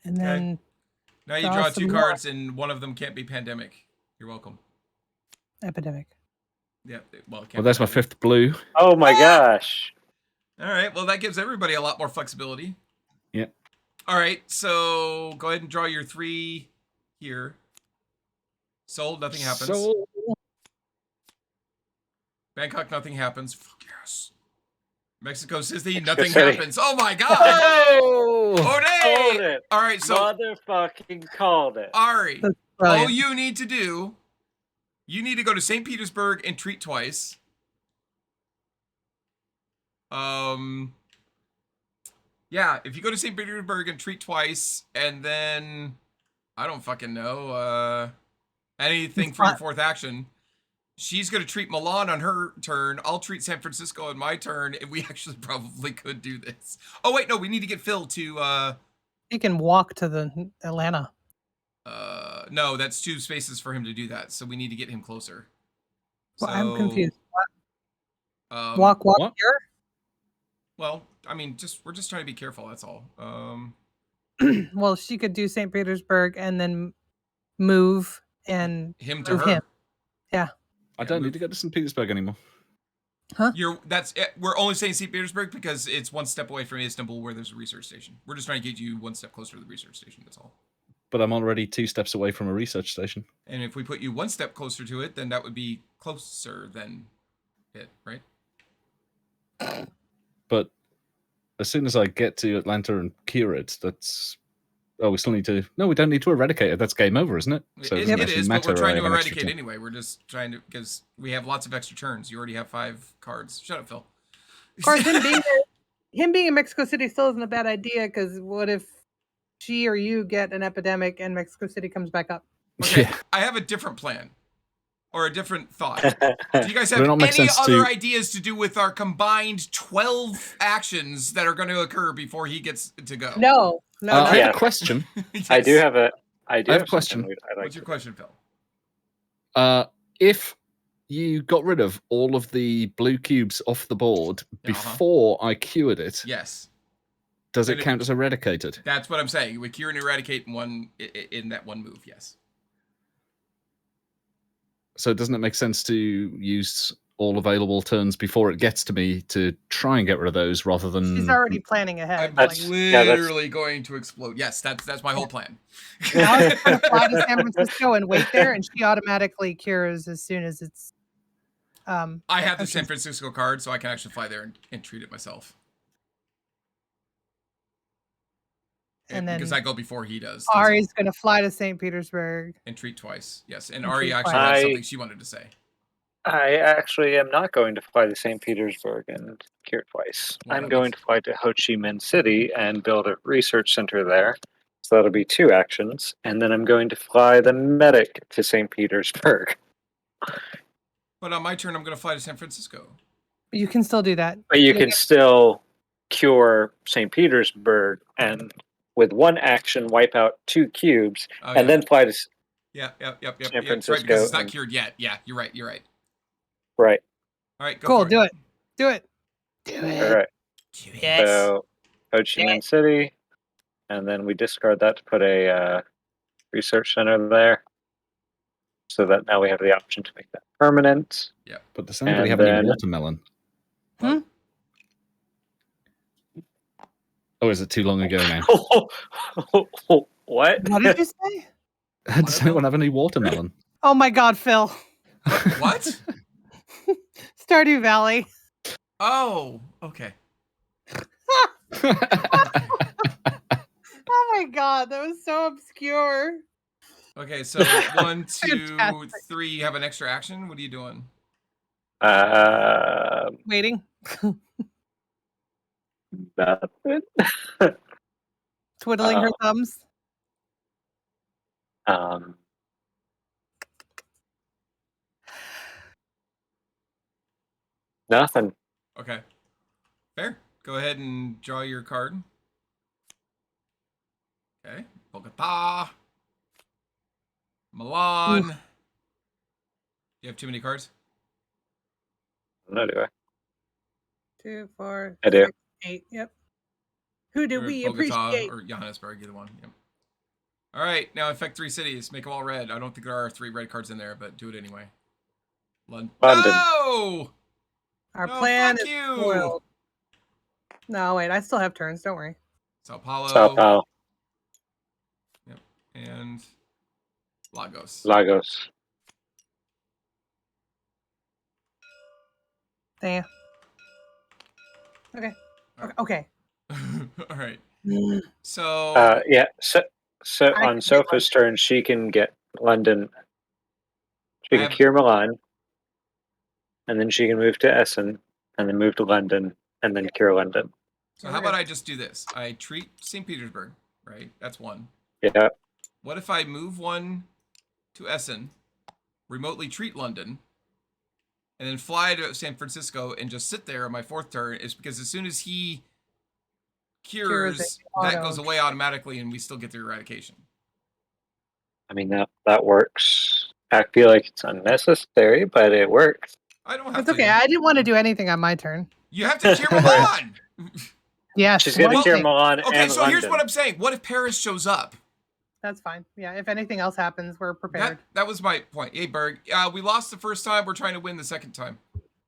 And Okay. then Now you Draw draw some two more. cards, and one of them can't be pandemic. You're welcome. epidemic. Yeah. Well, it can't Well, be there's my pandemic. 5th blue. Oh my gosh. All right. Well, that gives everybody a lot more flexibility. Yeah. All right. So go ahead and draw your 3 here. Sold. Nothing happens. So Bangkok. Nothing happens. Fuck yes. Mexico City. Nothing Mexico City. happens. Oh my god. Oh! Called Hooray! it. All right. So Motherfucking called it. Ari, That's all brilliant. you need to do, you need to go to St. Petersburg and treat twice. Yeah, if you go to St. Petersburg and treat twice, and then I don't fucking know, anything for your 4th action. She's gonna treat Milan on her turn. I'll treat San Francisco on my turn, and we actually probably could do this. Oh wait, no, we need to get Phil to You can walk to the Atlanta. no, that's 2 spaces for him to do that, so we need to get him closer. Well, I'm So, confused. walk Walk what? here? Well, I mean, we're just trying to be careful, that's all. Well, she could do St. Petersburg and then move and Him to move her. him. Yeah. I don't need to go to St. Petersburg anymore. That's it. We're only saying St. Petersburg because it's 1 step away from Istanbul where there's a research station. We're just trying to get you 1 step closer to the research station, that's all. But I'm already 2 steps away from a research station. And if we put you 1 step closer to it, then that would be closer than it, right? But as soon as I get to Atlanta and cure it, that's... Oh, we still need to... No, we don't need to eradicate it. That's game over, isn't it? So It doesn't is, actually but matter we're trying I to have an extra eradicate turn. anyway. We're just trying to, because we have lots of extra turns. You already have 5 cards. Shut up, Phil. Of course, him being in Mexico City still isn't a bad idea because what if she or you get an epidemic and Mexico City comes back up? Okay, Yeah. I have a different plan. Or a different thought. Do you guys have Would it not make any sense other to- ideas to do with our combined 12 actions that are going to occur before he gets to go? No, I have Yeah. a question. Yes. I do have a. I I have a something question. I'd like What's your question, Phil? If you got rid of all of the blue cubes off the board before I cured it, Yes. does And it count as eradicated? That's what I'm saying. We cure and eradicate in that one move, yes. So doesn't it make sense to use all available turns before it gets to me to try and get rid of those rather than... She's already planning ahead. I'm That's- literally going to explode. Yes, that's my whole plan. Now I was going to fly to San Francisco and wait there, and she automatically cures as soon as it's. I have the San Francisco card, so I can actually fly there and treat it myself. And then because I go before he does. Ari's going to fly to St. Petersburg. And treat twice. Yes. And And Ari treat actually twice. had I- something she wanted to say. I actually am not going to fly to St. Petersburg and cure twice. Well, I'm that going makes- to fly to Ho Chi Minh City and build a research center there. So that'll be 2 actions. And then I'm going to fly the medic to St. Petersburg. But on my turn, I'm going to fly to San Francisco. You can still do that. But you You'll can get- still cure St. Petersburg and with 1 action wipe out 2 cubes Oh, and yeah. then fly to Yep. San Yeah, that's right, because Francisco it's not and- cured yet. Yeah, you're right. right. All right, go Cool. for Do it. Do it. Do All it. right. Yes. So Ho Chi Minh City, and then we discard that to put a research center there, so that now we have the option to make that permanent. But does anybody And have then- any watermelon? Hmm? Oh, is it too long ago now? What? What did you say? Does anyone have any watermelon? Oh my God, Phil. What? Stardew Valley. Oh, okay. Oh my God, that was so obscure. Okay, so 1, 2, Fantastic. 3. You have an extra action. What are you doing? Waiting. Nothing. Twiddling her thumbs. Nothing. Okay. Fair. Go ahead and draw your card. Okay. Bogota. Milan. You have too many cards? No, do I? 2, 4, I do. 6, 8. Yep. Who do Or we Bogota appreciate? or Johannesburg, either one. Yep. All right, now affect 3 cities. Make them all red. I don't think there are 3 red cards in there, but do it anyway. London. No! Our No, plan fuck is you! spoiled. No, wait. I still have turns. Don't worry. Sao Paulo. Sao Paulo. Yep. And Lagos. Lagos. Damn. Okay. Okay. All right. So Yeah. So I on can get Sophie's turn, she can get London. She I can have- cure Milan, and then she can move to Essen, and then move to London, and then cure London. So how about I just do this? I treat St. Petersburg, right? That's 1. Yeah. What if I move 1 to Essen, remotely treat London, and then fly to San Francisco and just sit there on my 4th turn? Is because as soon as he cures, it, that auto. goes away automatically and we still get the eradication. I mean that works. I feel like it's unnecessary, but it works. I don't have It's to. okay. I didn't want to do anything on my turn. You have to cure Milan! Yes. She's gonna one cure thing. Milan Okay, and so London. here's what I'm saying. What if Paris shows up? That's fine. Yeah. If anything else happens, we're prepared. That was my point. Hey, Berg, we lost the first time. We're trying to win the second time.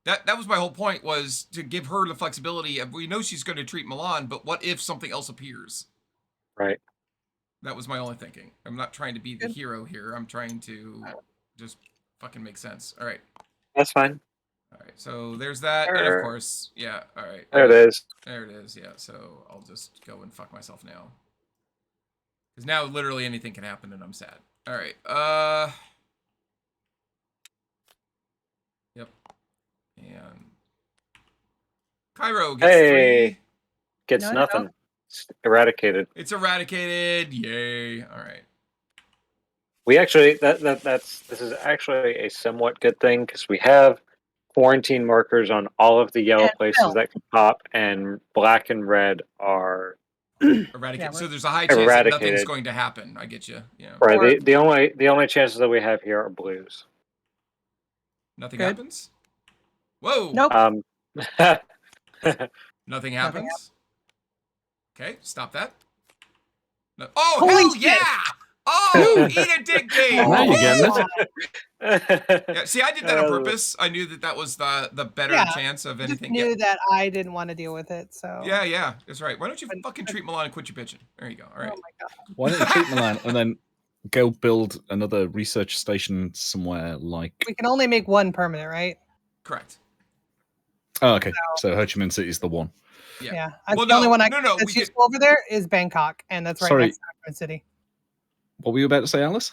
That was my whole point, was to give her the flexibility of, we know she's going to treat Milan, but what if something else appears? Right. That was my only thinking. I'm not trying to be the Good. hero here. I'm trying to just fucking make sense. All right. That's fine. All right. So there's that. And of course, yeah. All right. There it is. There it is. Yeah. So I'll just go and fuck myself now. Because now literally anything can happen and I'm sad. All right. Yep. And Cairo gets Hey. 3. Gets No. nothing. It's eradicated. It's eradicated. Yay. All right. We actually this is actually a somewhat good thing because we have quarantine markers on all of the yellow And places Phil. that can pop, and black and red are Eradicated. Yeah, So there's a high chance that nothing's Eradicated. going to happen. I get you. Yeah. right. Or- The only chances that we have here are blues. Nothing Good. happens? Whoa. Nope. Nothing happens? Okay, stop that. No. Oh, Holy hell shit. yeah! Oh, eat a dick game! Now you're getting it. Yeah, see, I did that on Uh, purpose. I knew that was the better Yeah, chance of I just anything. knew Yeah. that I didn't want to deal with it. So. Yeah, that's right. Why don't you But- fucking treat Milan and quit your bitching? There you go. All right. Oh my God. Why don't you treat Milan and then go build another research station somewhere like? We can only make 1 permanent, right? Correct. Oh, okay. So Ho Chi Minh City is the one. Yeah. That's Well, the only no, one I no, that's we could- useful over there is Bangkok, and that's right Sorry. next to Rockford City. What were you about to say, Alice?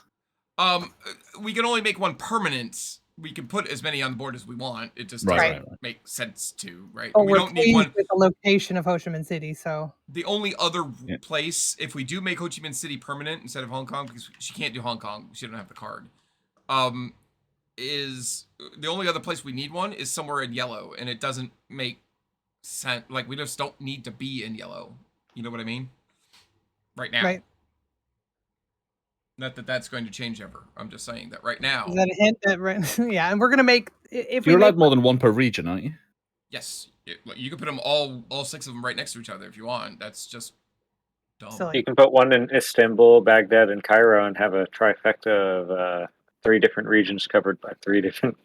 We can only make 1 permanent. we can put as many on the board as we want. It just Right, doesn't right. make sense to, right? But we we're don't need pleased one. with the location of Ho Chi Minh City, so The only other Yeah. place, if we do make Ho Chi Minh City permanent instead of Hong Kong, because she can't do Hong Kong, she don't have the card, is the only other place we need one is somewhere in yellow, and it doesn't make sense. Like, we just don't need to be in yellow. You know what I mean? Right now. right. Not that that's going to change ever. I'm just saying that right now. Is that a hint that right? Yeah, and we're gonna make if we You're make allowed more than one per region, aren't you? Yes, you can put them all 6 of them right next to each other if you want. That's just dumb. silly. You can put one in Istanbul, Baghdad, and Cairo, and have a trifecta of 3 different regions covered by 3 different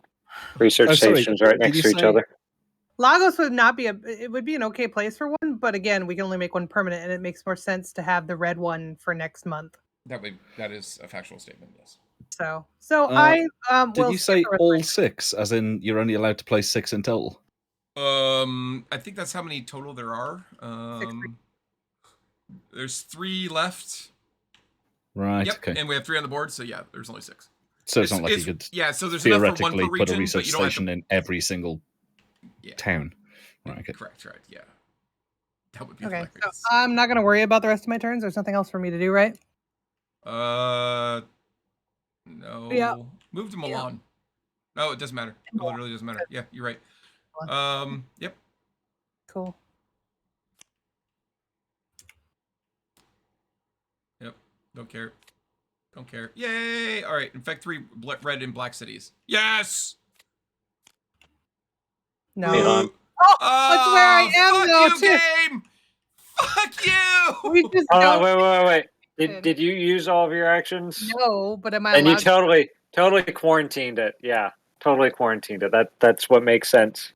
research Oh, sorry, stations right did next you to each say- other. Lagos would not be it would be an okay place for one, but again, we can only make one permanent, and it makes more sense to have the red one for next month. That is a factual statement. Yes. So Did will you skip say the rest of all my- 6, as in you're only allowed to play 6 in total? I think that's how many total there are. 60. There's 3 left. Right, Yep, okay. and we have 3 on the board, so yeah, there's only 6. So it's not like you could yeah, so there's enough for one theoretically per region, put a research but you don't have station to. in every single town. Right, okay. Correct, right? Yeah, that would be Okay, so hilarious. I'm not gonna worry about the rest of my turns. There's nothing else for me to do, right? No. Yeah. Move to Milan. No, it doesn't matter. It literally doesn't matter. Yeah, you're right. Yep. Cool. Yep. Don't care. Don't care. Yay! All right. Infect 3 red and black cities. Yes. No. Milan. Oh, that's where I am fuck though, you, too. game. Fuck you. We just Oh, don't wait. Did you use all of your actions? know, but am I And you allowed totally quarantined it. Yeah, totally quarantined it. That's what makes sense.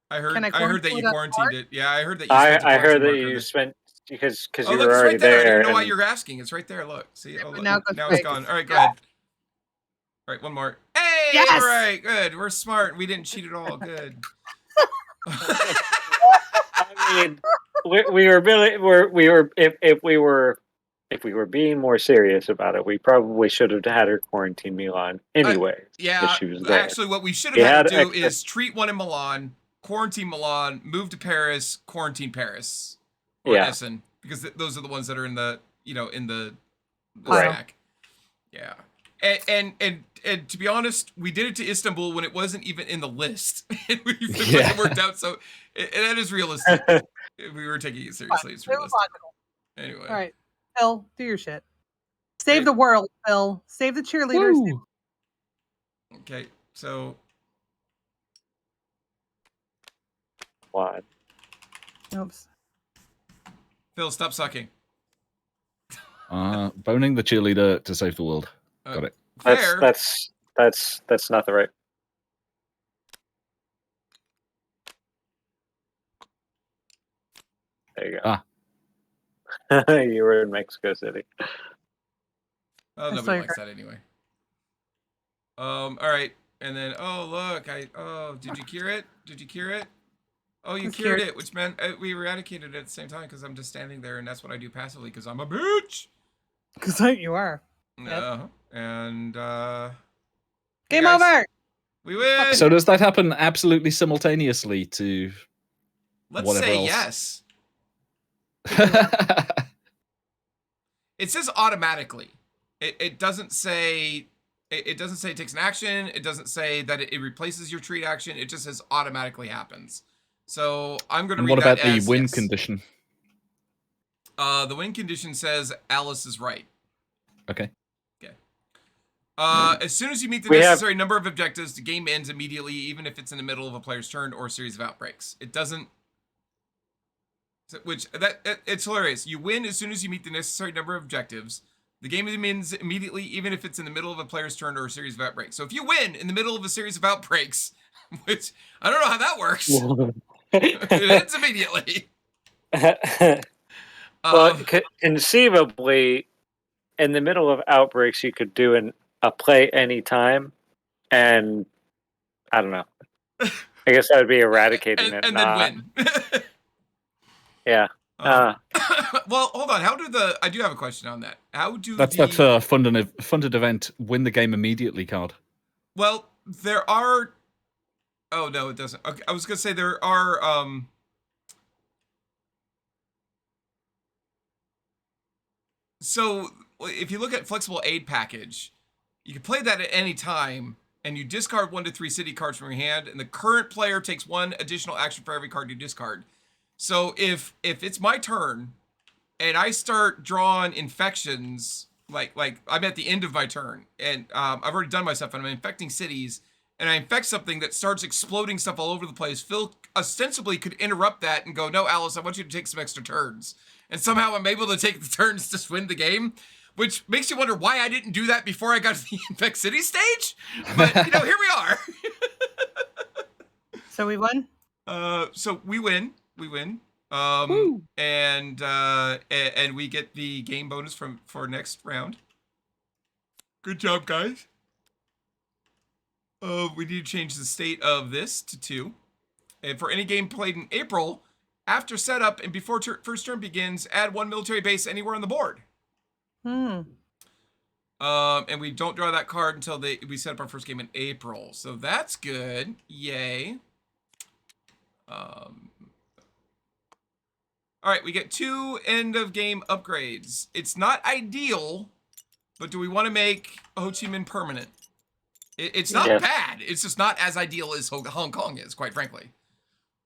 I heard. Can I I heard that you quarantine that quarantined it. Yeah, I heard that. You I spent a I heard quarantine that marker you there. spent because Oh, you look, were it's already right there. I didn't there. know why and- you're asking. It's right there. Look. See. Oh, but look. now it goes Now it's fake. gone. All right, go ahead. All right, one more. Hey, Yes! all right, good. We're smart. We didn't cheat at all. Good. I mean, we were really if we were being more serious about it, we probably should have had her quarantine Milan anyway. Yeah, if she was there. actually, what we should You have had to had do extra- is treat one in Milan, quarantine Milan, move to Paris, quarantine Paris, or Yeah. Essen, because those are the ones that are in the Right. stack. Yeah, and to be honest, we did it to Istanbul when it wasn't even in the list. It worked out, so that is realistic. If we were taking it seriously, it's It was realistic. logical. Anyway, All right, Phil, do your shit. Save the world, Phil. Save the cheerleaders. Save- Woo! okay, so What? Oops. Phil, stop sucking. Boning the cheerleader to save the world. Got it. Fair. That's not the right. There you go. You were in Mexico City. Oh, I saw nobody your likes that anyway. All right, and then look, did you cure it? Did you cure it? Oh, you It's cured cured. it, which meant we eradicated it at the same time because I'm just standing there, and that's what I do passively because I'm a bitch. Because you are. And Game guys, over. we win. So does that happen absolutely simultaneously to Let's whatever say else? yes. It says automatically. It doesn't say. It doesn't say it takes an action. It doesn't say that it replaces your treat action. It just says automatically happens. So I'm going to And read what about that the as win yes. condition? The win condition says Alice is right. Okay. As soon as you meet the We have- necessary number of objectives, the game ends immediately, even if it's in the middle of a player's turn or a series of outbreaks. It doesn't. It's hilarious. You win as soon as you meet the necessary number of objectives. The game ends immediately, even if it's in the middle of a player's turn or a series of outbreaks. So if you win in the middle of a series of outbreaks, which I don't know how that works, it ends immediately. Well, conceivably, in the middle of outbreaks, you could do a play anytime, and I don't know. I guess that would be eradicating it. and not, then win. Yeah. Well, hold on. I do have a question on that. How do That's that funded event win the game immediately card. Well, there are. Oh no, it doesn't. Okay, I was gonna say there are. So if you look at flexible aid package, you can play that at any time, and you discard 1 to 3 city cards from your hand, and the current player takes 1 additional action for every card you discard. So if it's my turn, and I start drawing infections, like I'm at the end of my turn, and I've already done my stuff, and I'm infecting cities, and I infect something that starts exploding stuff all over the place, Phil ostensibly could interrupt that and go, no, Alice, I want you to take some extra turns. And somehow I'm able to take the turns to win the game, which makes you wonder why I didn't do that before I got to the Infect City stage. But, here we are. So we won? So we win. We win. And we get the game bonus for next round. Good job, guys. We need to change the state of this to 2. And for any game played in April, after setup and before first turn begins, add 1 military base anywhere on the board. And we don't draw that card until we set up our first game in April. So that's good. Yay. All right, we get 2 end of game upgrades. It's not ideal, but do we want to make Ho Chi Minh permanent? It's not bad. It's just not as ideal as Hong Kong is, quite frankly.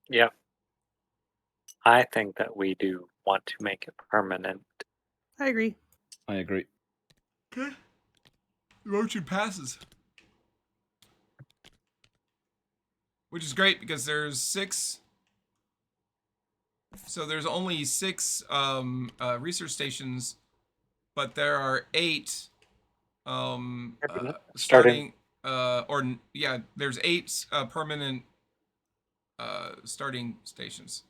Yeah. I think that we do want to make it permanent. I agree. I agree. Okay. The motion passes. Which is great because there's 6. So there's only 6 research stations, but there are 8 starting. There's 8 permanent starting stations.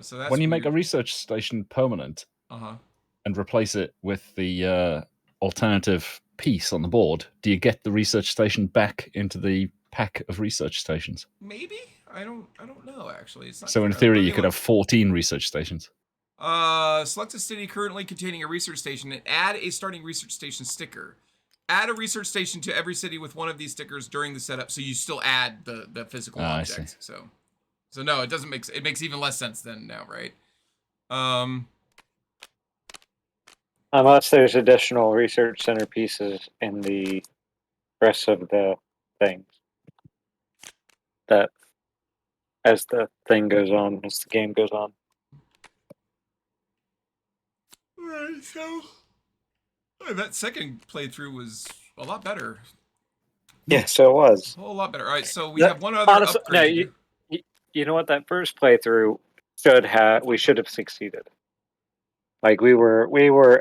So that's when you make a research station permanent and replace it with the alternative piece on the board, do you get the research station back into the pack of research stations? Maybe. I don't know actually. It's not so in theory, you could have 14 research stations. Select a city currently containing a research station and add a starting research station sticker. Add a research station to every city with 1 of these stickers during the setup, so you still add the physical object. So no, it doesn't make it makes even less sense then now, right? Unless there's additional research center pieces in the rest of the things. That as the thing goes on, as the game goes on. Alright, so that second playthrough was a lot better. Yeah, so it was. A whole lot better. All right, so we have one other honestly, upgrade. No, you know what? That first playthrough we should have succeeded. Like we were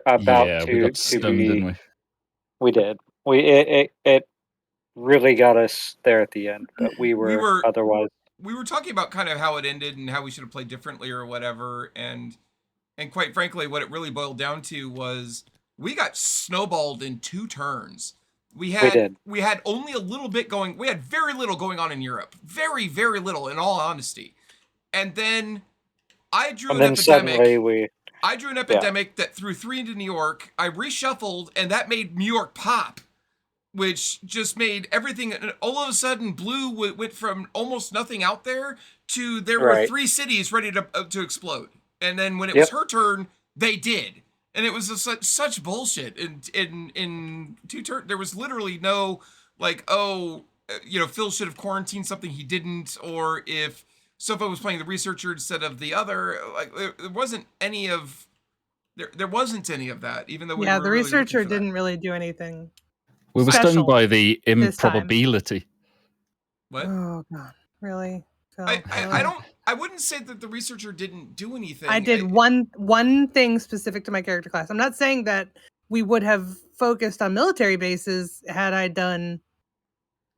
about we got stung, didn't we? We did. It really got us there at the end, but we were otherwise. We were talking about kind of how it ended and how we should have played differently or whatever, and quite frankly, what it really boiled down to was we got snowballed in 2 turns. We had only a little bit going. We had very little going on in Europe. Very, very little, in all honesty. And then I drew an epidemic. I drew an epidemic that threw 3 into New York. I reshuffled, and that made New York pop, which just made everything. All of a sudden, blue went from almost nothing out there to there were 3 cities ready to explode. And then when it was her turn, they did. And it was such bullshit. In 2 turns, there was literally no, Phil should have quarantined something he didn't, or if Sofa was playing the researcher instead of the other, there wasn't any of that, even though we were the researcher didn't really do anything. We were stung by the improbability. What? Oh god, really? Phil, I wouldn't say that the researcher didn't do anything. I did one thing specific to my character class. I'm not saying that we would have focused on military bases had I done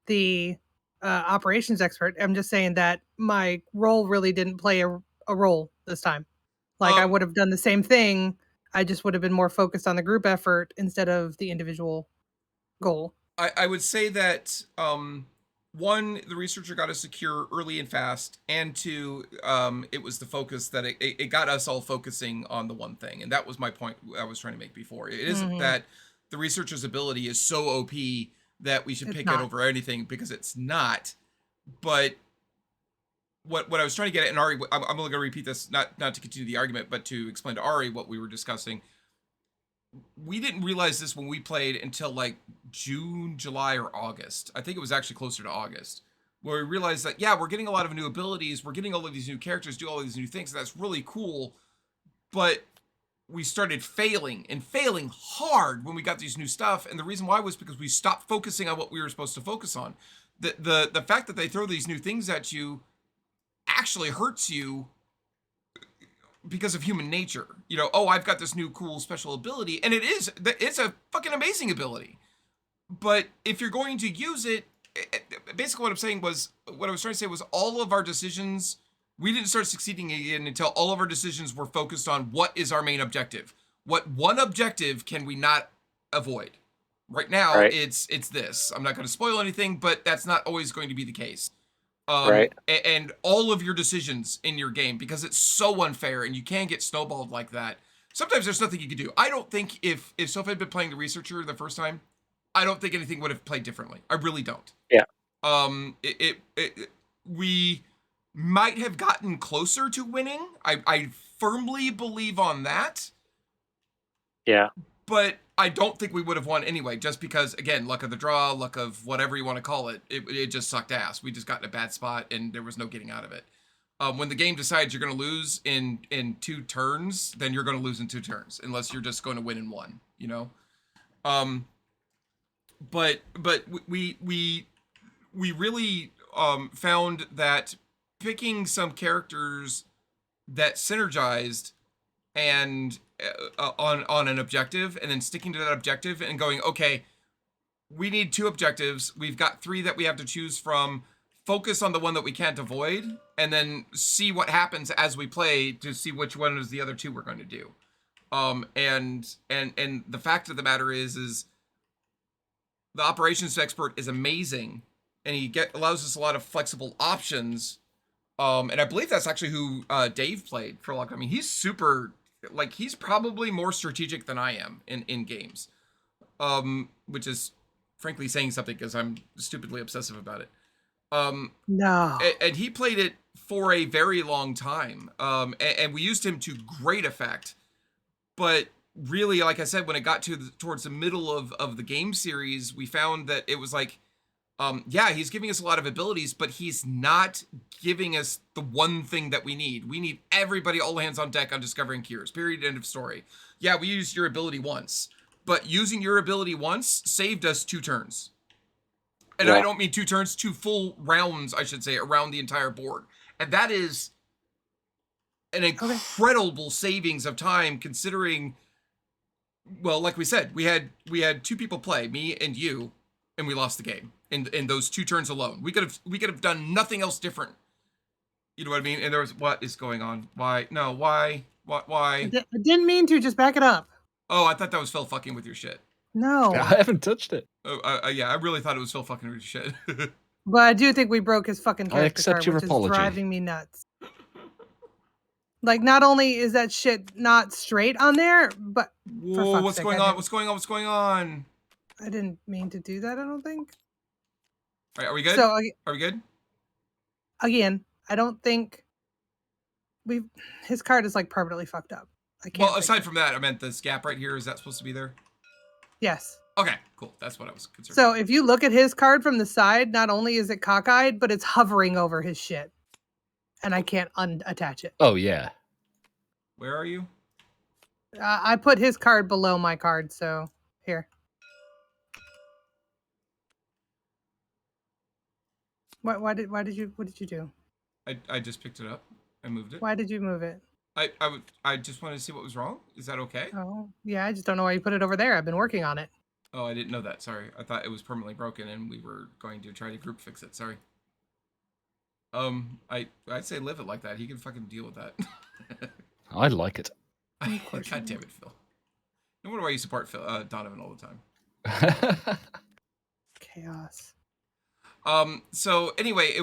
the operations expert. I'm just saying that my role really didn't play a role this time. I would have done the same thing. I just would have been more focused on the group effort instead of the individual goal. I would say that 1, the researcher got us secure early and fast, and 2, it was the focus that it got us all focusing on the one thing, and that was my point I was trying to make before. It isn't that the researcher's ability is so OP that we should It's pick not. it over anything, because it's not. But what I was trying to get at, and Ari, I'm only going to repeat this, not to continue the argument, but to explain to Ari what we were discussing. We didn't realize this when we played until like June, July, or August. I think it was actually closer to August, where we realized that, yeah, we're getting a lot of new abilities, we're getting all of these new characters, do all of these new things, and that's really cool. But we started failing hard when we got these new stuff, and the reason why was because we stopped focusing on what we were supposed to focus on. The fact that they throw these new things at you actually hurts you because of human nature. You know, oh, I've got this new cool special ability, and it's a fucking amazing ability. But if you're going to use it, basically what I was trying to say was all of our decisions, we didn't start succeeding again until all of our decisions were focused on what is our main objective. What one objective can we not avoid? Right now, Right. it's this. I'm not going to spoil anything, but that's not always going to be the case. Right. And all of your decisions in your game, because it's so unfair and you can get snowballed like that. Sometimes there's nothing you can do. I don't think if Sophie had been playing the Researcher the first time, I don't think anything would have played differently. I really don't. Yeah. We might have gotten closer to winning. I firmly believe on that. Yeah. But I don't think we would have won anyway, just because, again, luck of the draw, luck of whatever you want to call it, it just sucked ass. We just got in a bad spot, and there was no getting out of it. When the game decides you're going to lose in 2 turns, then you're going to lose in 2 turns, unless you're just going to win in 1, you know? But we really found that picking some characters that synergized and on an objective, and then sticking to that objective and going, okay, we need 2 objectives. We've got 3 that we have to choose from. Focus on the one that we can't avoid, and then see what happens as we play to see which one is the other 2 we're going to do. And the fact of the matter is the operations expert is amazing, and he allows us a lot of flexible options. And I believe that's actually who Dave played for a long time. I mean, he's super, like, he's probably more strategic than I am in games, which is frankly saying something because I'm stupidly obsessive about it. No. And he played it for a very long time, and we used him to great effect. But really, like I said, when it got towards the middle of the game series, we found that it was like, yeah, he's giving us a lot of abilities, but he's not giving us the one thing that we need. We need everybody all hands on deck on discovering cures. Period. End of story. Yeah, we used your ability once, but using your ability once saved us 2 turns. And I don't mean 2 turns, 2 full rounds, I should say, around the entire board. And that is an incredible savings of time, considering, well, like we said, we had 2 people play, me and you, and we lost the game in those 2 turns alone. We could have done nothing else different. You know what I mean? And there was, what is going on? Why? No, why? Why? I didn't mean to. Just back it up. Oh, I thought that was Phil fucking with your shit. No. I haven't touched it. Oh, yeah, I really thought it was Phil fucking with your shit. But I do think we broke his fucking character accept card, your which apology. is driving me nuts. Like, not only is that shit not straight on there, but for Whoa, fuck's what's sake, going I on? didn't- What's going on? What's going on? I didn't mean to do that. I don't think. All right, are we good? So Are we good? again, I don't think his card is like permanently fucked up. I can't. Well, fix aside it. from that, I meant this gap right here. Is that supposed to be there? Yes. Okay, cool. That's what I was concerned. So if you look at his card from the side, not only is it cockeyed, but it's hovering over his shit, and I can't unattach it. Oh yeah. Where are you? I put his card below my card, so here. What did you do? I just picked it up. I moved it. Why did you move it? I just wanted to see what was wrong. Is that okay? Oh, yeah, I just don't know why you put it over there. I've been working on it. Oh, I didn't know that. Sorry. I thought it was permanently broken and we were going to try to group fix it. Sorry. I'd say live it like that. He can fucking deal with that. I like it. God damn it, Phil. No wonder why you support Donovan all the time. Chaos. So anyway,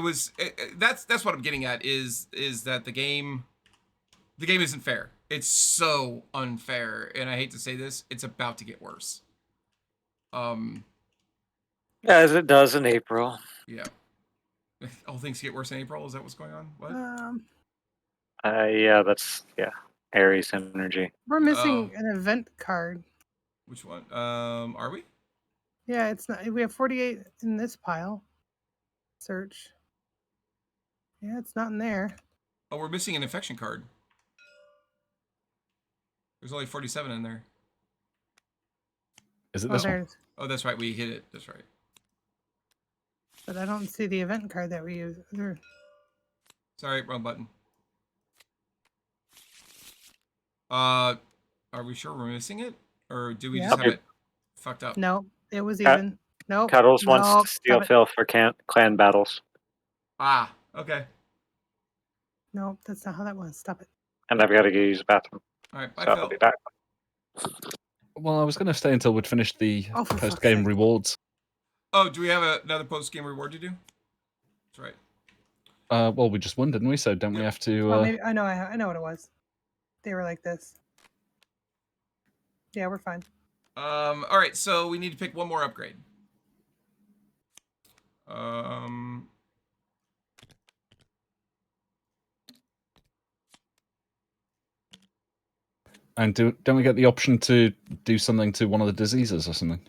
that's what I'm getting at is that the game isn't fair. It's so unfair, and I hate to say this, it's about to get worse. As it does in April. Yeah. All things get worse in April. Is that what's going on? What? Yeah, that's Aries energy. We're missing an event card. Which one? Are we? Yeah, it's not. We have 48 in this pile. Search. Yeah, it's not in there. Oh, we're missing an infection card. There's only 47 in there. Is it this one? There's. Oh, that's right. We hit it. That's right. But I don't see the event card that we use. There. Sorry, wrong button. Are we sure we're missing it? Or do we just have it fucked up? No, it was even. Nope. Cuddles wants Nope, to steal stop it. Phil for clan battles. Ah, okay. Nope, that's not how that was. Stop it. And I've got to go use the bathroom. All right, bye, So Phil. I'll be back. Well, I was going to stay until we'd finished the Oh, for fuck's post-game sake. rewards. Oh, do we have another post-game reward to do? That's right. Well, we just won, didn't we? So don't we have to... Well, maybe I know what it was. They were like this. Yeah, we're fine. All right, so we need to pick one more upgrade. And don't we get the option to do something to one of the diseases or something?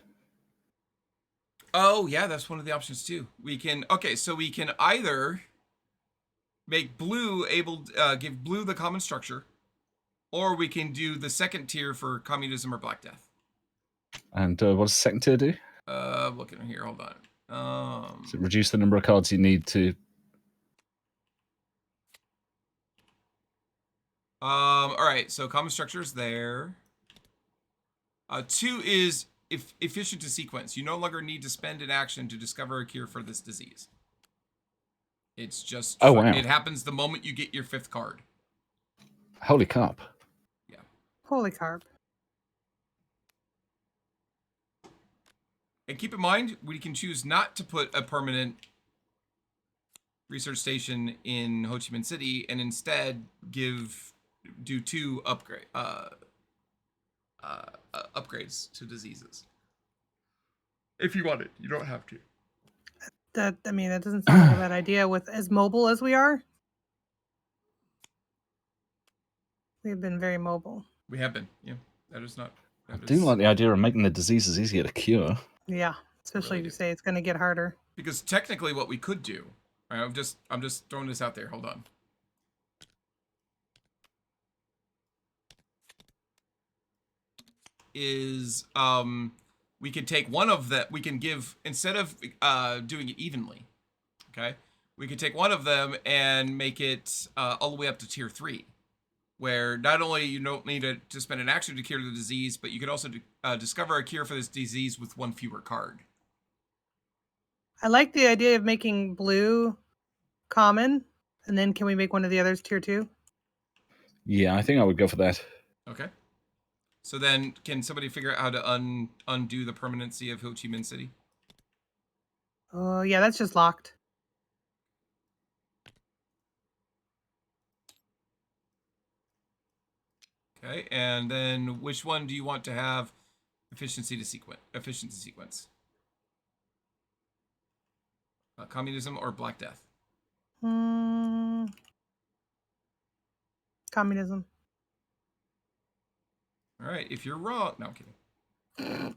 Oh, yeah, that's one of the options too. We can, okay, so we can either make blue give blue the common structure, or we can do the second tier for communism or Black Death. And what does the second tier do? Looking here, hold on. Does it reduce the number of cards you need to... All right, so common structure is there. 2 is efficient to sequence. You no longer need to spend an action to discover a cure for this disease. It's just wow. It happens the moment you get your 5th card. Holy carp. Yeah. Holy carp. And keep in mind, we can choose not to put a permanent research station in Ho Chi Minh City and instead do 2 upgrades to diseases. If you want it, you don't have to. That doesn't sound like a bad idea. With as mobile as we are, we've been very mobile. We have been, yeah. That is not. I do like the idea of making the diseases easier to cure. Yeah, especially if you say it's going to get harder. Because technically, what we could do, right, I'm just throwing this out there. Hold on. Is we could take one of the, we can give, instead of doing it evenly, okay, we could take one of them and make it all the way up to tier 3, where not only you don't need to spend an action to cure the disease, but you could also discover a cure for this disease with 1 fewer card. I like the idea of making blue common, and then can we make one of the others tier 2? Yeah, I think I would go for that. Okay. So then, can somebody figure out how to undo the permanency of Ho Chi Minh City? Oh, yeah, that's just locked. Okay, and then which one do you want to have efficiency sequence? Communism or Black Death? Communism. All right, if you're wrong, no, I'm kidding.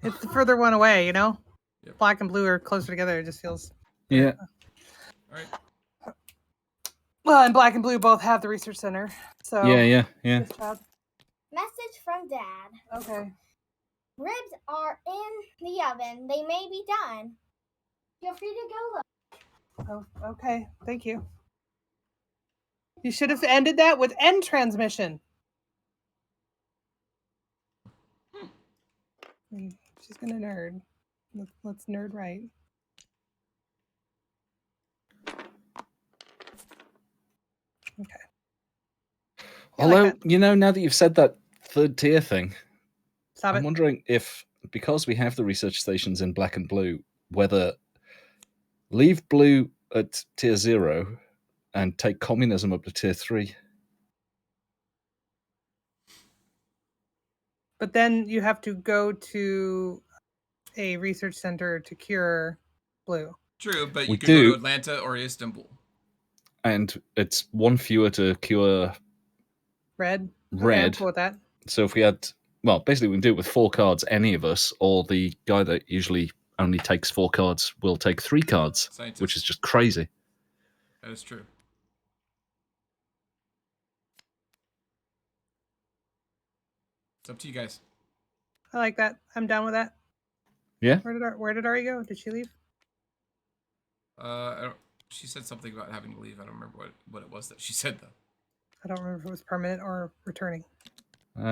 It's the further one away, you know? Yep. Black and blue are closer together. It just feels... Yeah. All right. Well, and black and blue both have the research center. So Yeah. Good job. Message from Dad. Okay. Ribs are in the oven. They may be done. Feel free to go look. Oh, okay. Thank you. You should have ended that with end transmission. She's gonna nerd. Let's nerd right. Okay. Although, now that you've said that 3rd tier thing, Stop I'm it. wondering if, because we have the research stations in black and blue, whether leave blue at tier 0 and take communism up to tier 3. But then you have to go to a research center to cure blue. True, but We you could go do. to Atlanta or Istanbul. And it's one fewer to cure Red. Okay, I'm red. cool with that. So if we had, well, basically we can do it with 4 cards, any of us, or the guy that usually only takes 4 cards will take 3 cards, Scientist. which is just crazy. That is true. It's up to you guys. I like that. I'm down with that. Yeah. Where did Ari go? Did she leave? I don't, she said something about having to leave. I don't remember what it was that she said though. I don't remember if it was permanent or returning.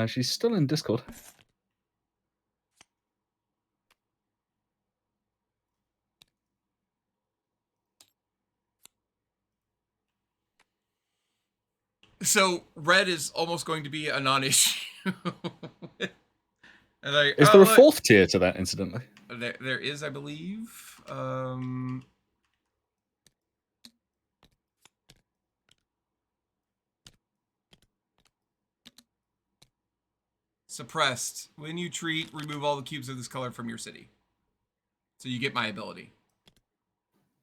She's still in Discord. So red is almost going to be a non-issue. And like, Is there a 4th tier to that, incidentally? There is, I believe. Suppressed. When you treat, remove all the cubes of this color from your city. So you get my ability.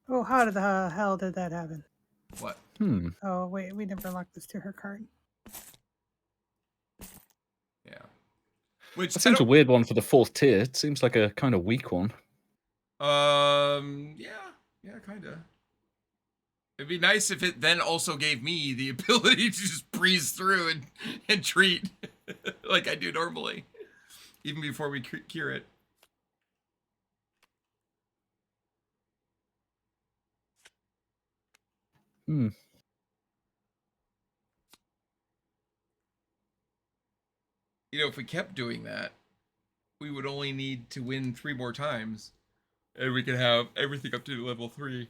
Oh, how the hell did that happen? What? Oh, wait, we never locked this to her card. Yeah. Which That seems a weird one for the 4th tier. It seems like a kind of weak one. Yeah, kind of. It'd be nice if it then also gave me the ability to just breeze through and treat like I do normally, even before we cure it. You know, if we kept doing that, we would only need to win 3 more times, and we could have everything up to level 3.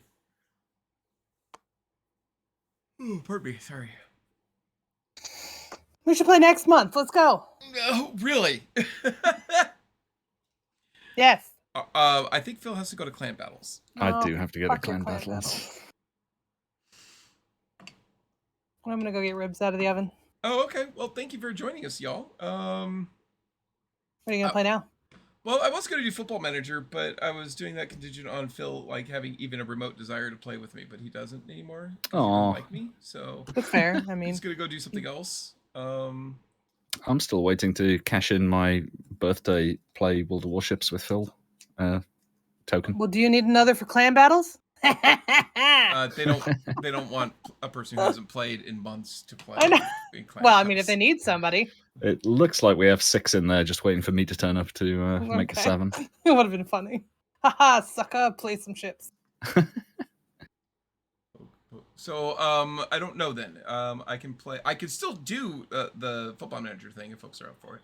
Oh, pardon me, sorry. We should play next month. Let's go. No, really? Yes. I think Phil has to go to clan battles. I do have to go to fuck your clan clan battles. I'm gonna go get ribs out of the oven. Oh, okay. Well, thank you for joining us, y'all. What are you gonna play now? Well, I was going to do Football Manager, but I was doing that contingent on Phil like having even a remote desire to play with me, but he doesn't anymore. He doesn't Aw. like me, so That's fair. I mean, he's going to go do something else. I'm still waiting to cash in my birthday play World of Warships with Phil token. well, do you need another for clan battles? They don't want a person who hasn't played in months to play. I know. in clan Well, I mean, battles. if they need somebody, It looks like we have 6 in there just waiting for me to turn up to make it Okay. 7. it would have been funny. Haha, sucker, play some ships. So I don't know then. I can play. I could still do the Football Manager thing if folks are up for it.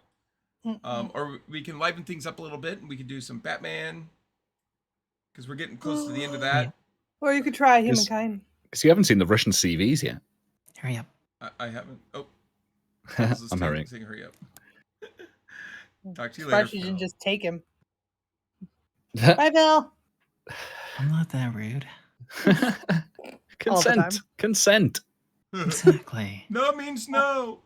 Or we can liven things up a little bit, and we can do some Batman because we're getting close to the end of that. Or you could try Yes. Humankind. Because you haven't seen the Russian CVs yet. Hurry up. I haven't. Oh, I'm hurrying. saying hurry up. Talk to you Surprised later. you didn't Phil. just take him. Bye, Bill. I'm not that rude. Consent. Consent. Exactly. No means no.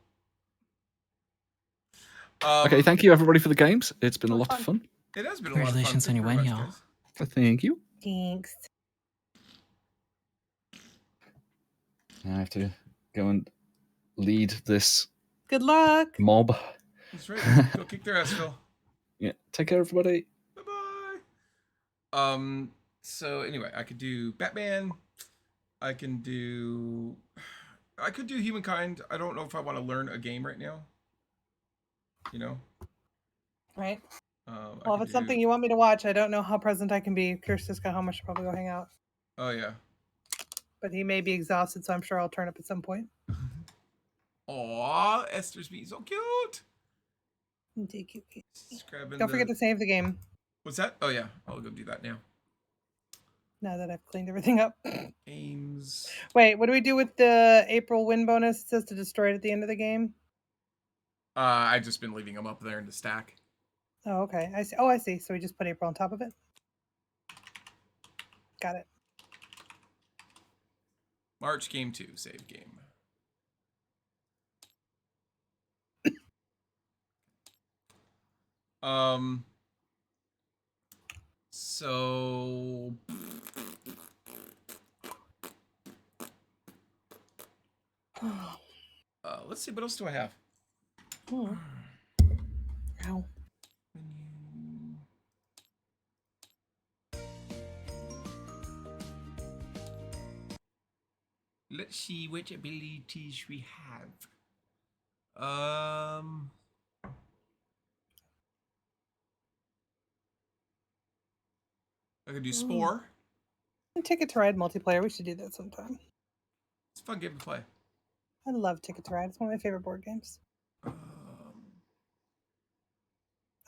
Okay, thank you everybody for the games. It's been a lot of fun. It has been a lot of fun. Congratulations on your win, y'all. Thank you. Thanks. I have to go and lead this Good luck. mob. That's right. Go kick their ass, Phil. Yeah. Take care, everybody. So anyway, I could do Batman. I could do Humankind. I don't know if I want to learn a game right now. You know. Right. I Well, if could it's something you want me to watch, I don't know how present I can be. Kirsten's got home. I should probably go hang out. Oh yeah. But he may be exhausted, so I'm sure I'll turn up at some point. Aw, Esther's being so cute. Just grabbing Don't forget to save the game What's that? Oh yeah, I'll go do that now. now that I've cleaned everything up. Aims. Wait, what do we do with the April win bonus? It says to destroy it at the end of the game. I've just been leaving them up there in the stack. Oh, okay. I see. Oh, I see. So we just put April on top of it. Got it. March game 2, save game. So. Let's see. What else do I have? Oh. Ow. Let's see which abilities we have. I could do Spore. Ticket to Ride multiplayer. We should do that sometime. It's a fun game to play. I love Ticket to Ride. It's one of my favorite board games.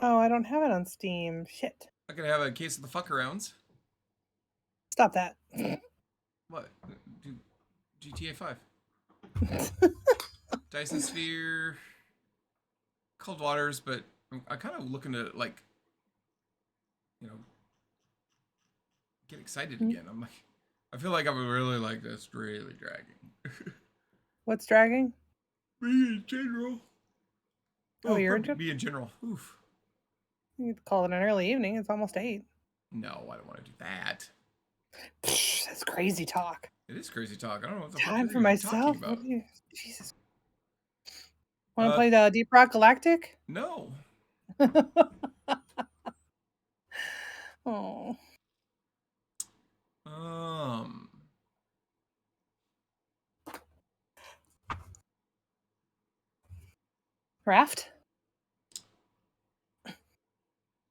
Oh, I don't have it on Steam. Shit. I could have a case of the fuck arounds. Stop that. What? Do GTA 5. Dyson Sphere. Cold Waters, but I'm kind of looking to, like, get excited again. I'm like, I feel like I'm really like this, really dragging. What's dragging? Me in general. Oh, you're in me in general. Oof. You could call it an early evening. It's almost 8. No, I don't want to do that. That's crazy talk. It is crazy talk. I don't know what the Time fuck for you're myself. talking about. Jesus. Want to play the Deep Rock Galactic? No. Oh. Raft?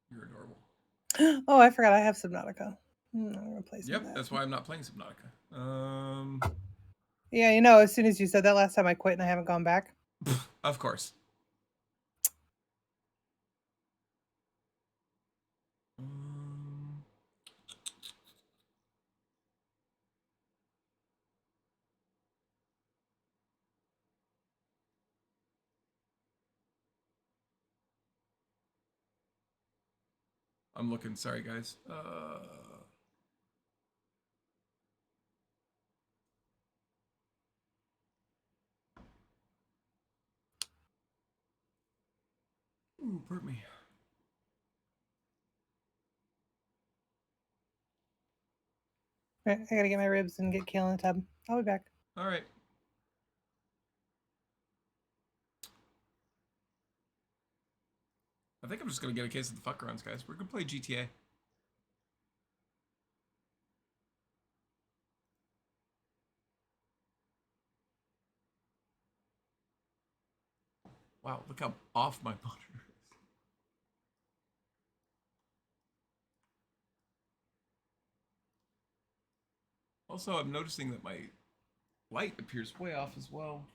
You're adorable. Oh, I forgot I have Subnautica. I'm gonna play some of that. That's why I'm not playing Subnautica. Yeah, as soon as you said that last time, I quit and I haven't gone back. Of course. I'm looking. Sorry, guys. Ooh, pardon me. Right, I gotta get my ribs and get Kale in the tub. I'll be back. All right. I think I'm just gonna get a case of the fuck arounds, guys. We're gonna play GTA. Wow, look how off my monitor is. Also, I'm noticing that my light appears way off as well.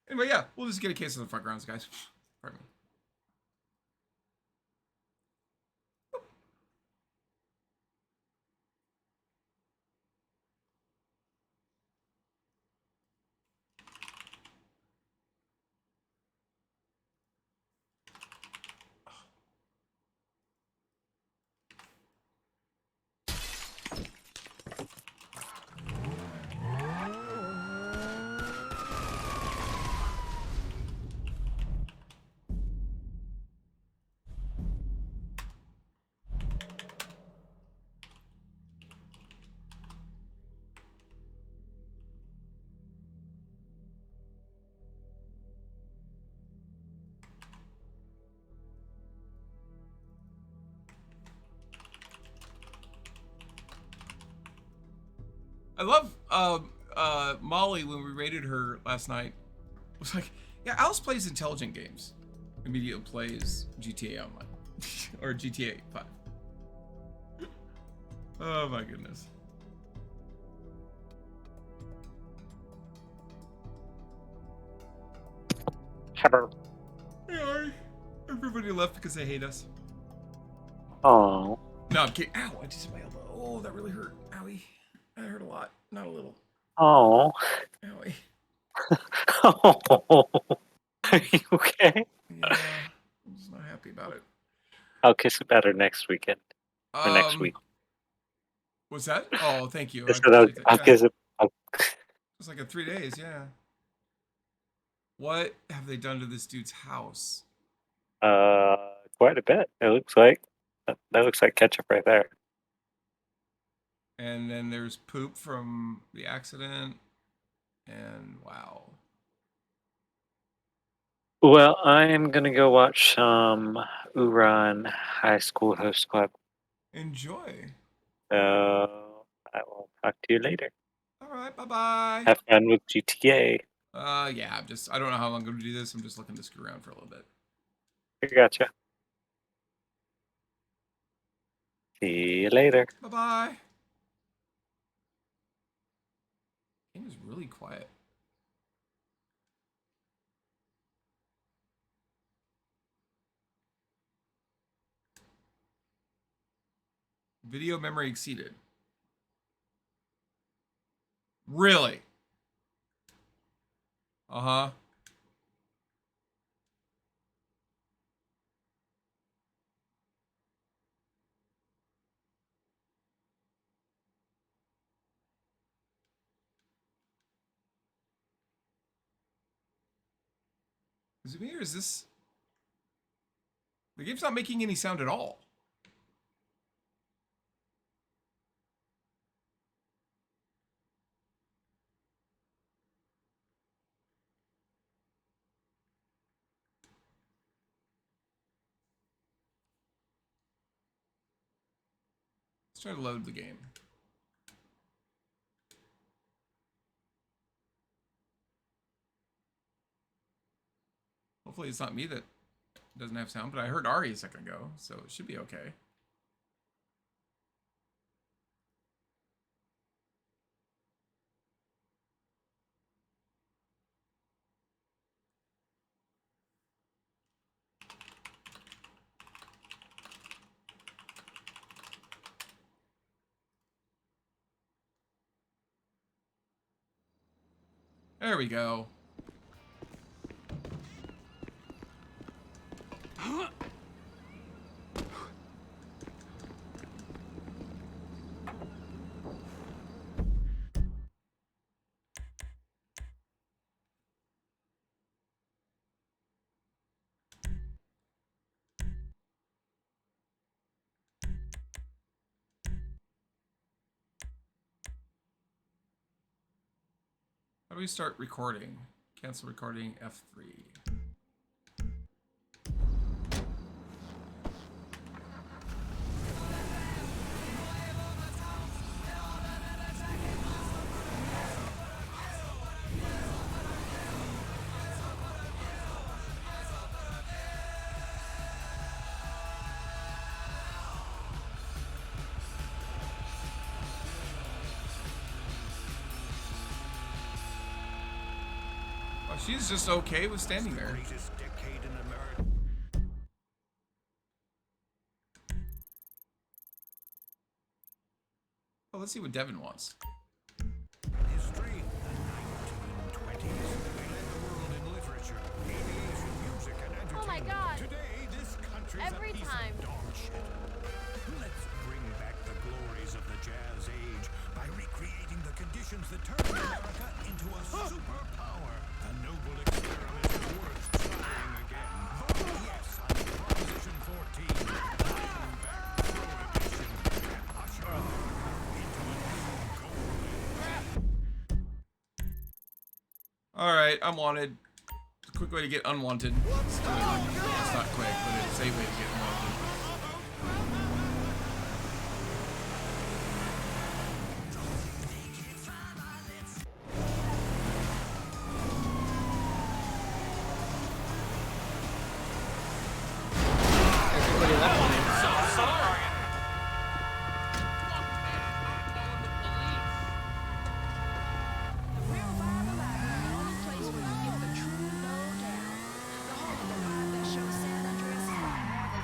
Anyway, yeah, we'll just get a case of the fuck rounds, guys. Pardon me. I love Molly when we raided her last night. Was like, yeah, Alice plays intelligent games. Immediately plays GTA Online or GTA 5. Oh my goodness. Hello. Hey, Ari. Everybody left because they hate us. Oh. No, I'm kidding. Ow, I just hit my elbow. Oh, that really hurt. Owie. That hurt a lot. Not a little. Oh. Owie. Oh. Are you okay? Yeah. I'm just not happy about it. I'll kiss it better next weekend or next week. What's that? Oh, thank you. I I said I'll appreciate that. kiss it. It's like in 3 days, yeah. What have they done to this dude's house? Quite a bit. It looks like that looks like ketchup right there. And then there's poop from the accident. And wow. Well, I am gonna go watch some Uran High School Host Club. Enjoy. So I will talk to you later. All right, bye-bye. Have fun with GTA. Yeah, I don't know how long I'm going to do this. I'm just looking to screw around for a little bit. I gotcha. See you later. Bye-bye. Game is really quiet. Video memory exceeded. Really? Uh-huh. Is it me or is this... The game's not making any sound at all. Let's try to load the game. Hopefully it's not me that doesn't have sound, but I heard Ari a second ago, so it should be okay. There we go. How do we start recording? Cancel recording, F3. Oh, she's just okay with standing there. Oh, let's see what Devin wants. History, the 1920s. They led the world in literature, aviation, music, and entertainment. Oh my God. Today, this country's Every a piece time. of dog shit. Let's bring back the glories of the jazz age by recreating the conditions that turned America into a superpower. A noble experiment worth trying again. Vote yes on Proposition 14. Bring back prohibition and usher America into a new golden age. Alright, I'm wanted. It's a quick way to get unwanted. It's not quick, but it's a way to get unwanted.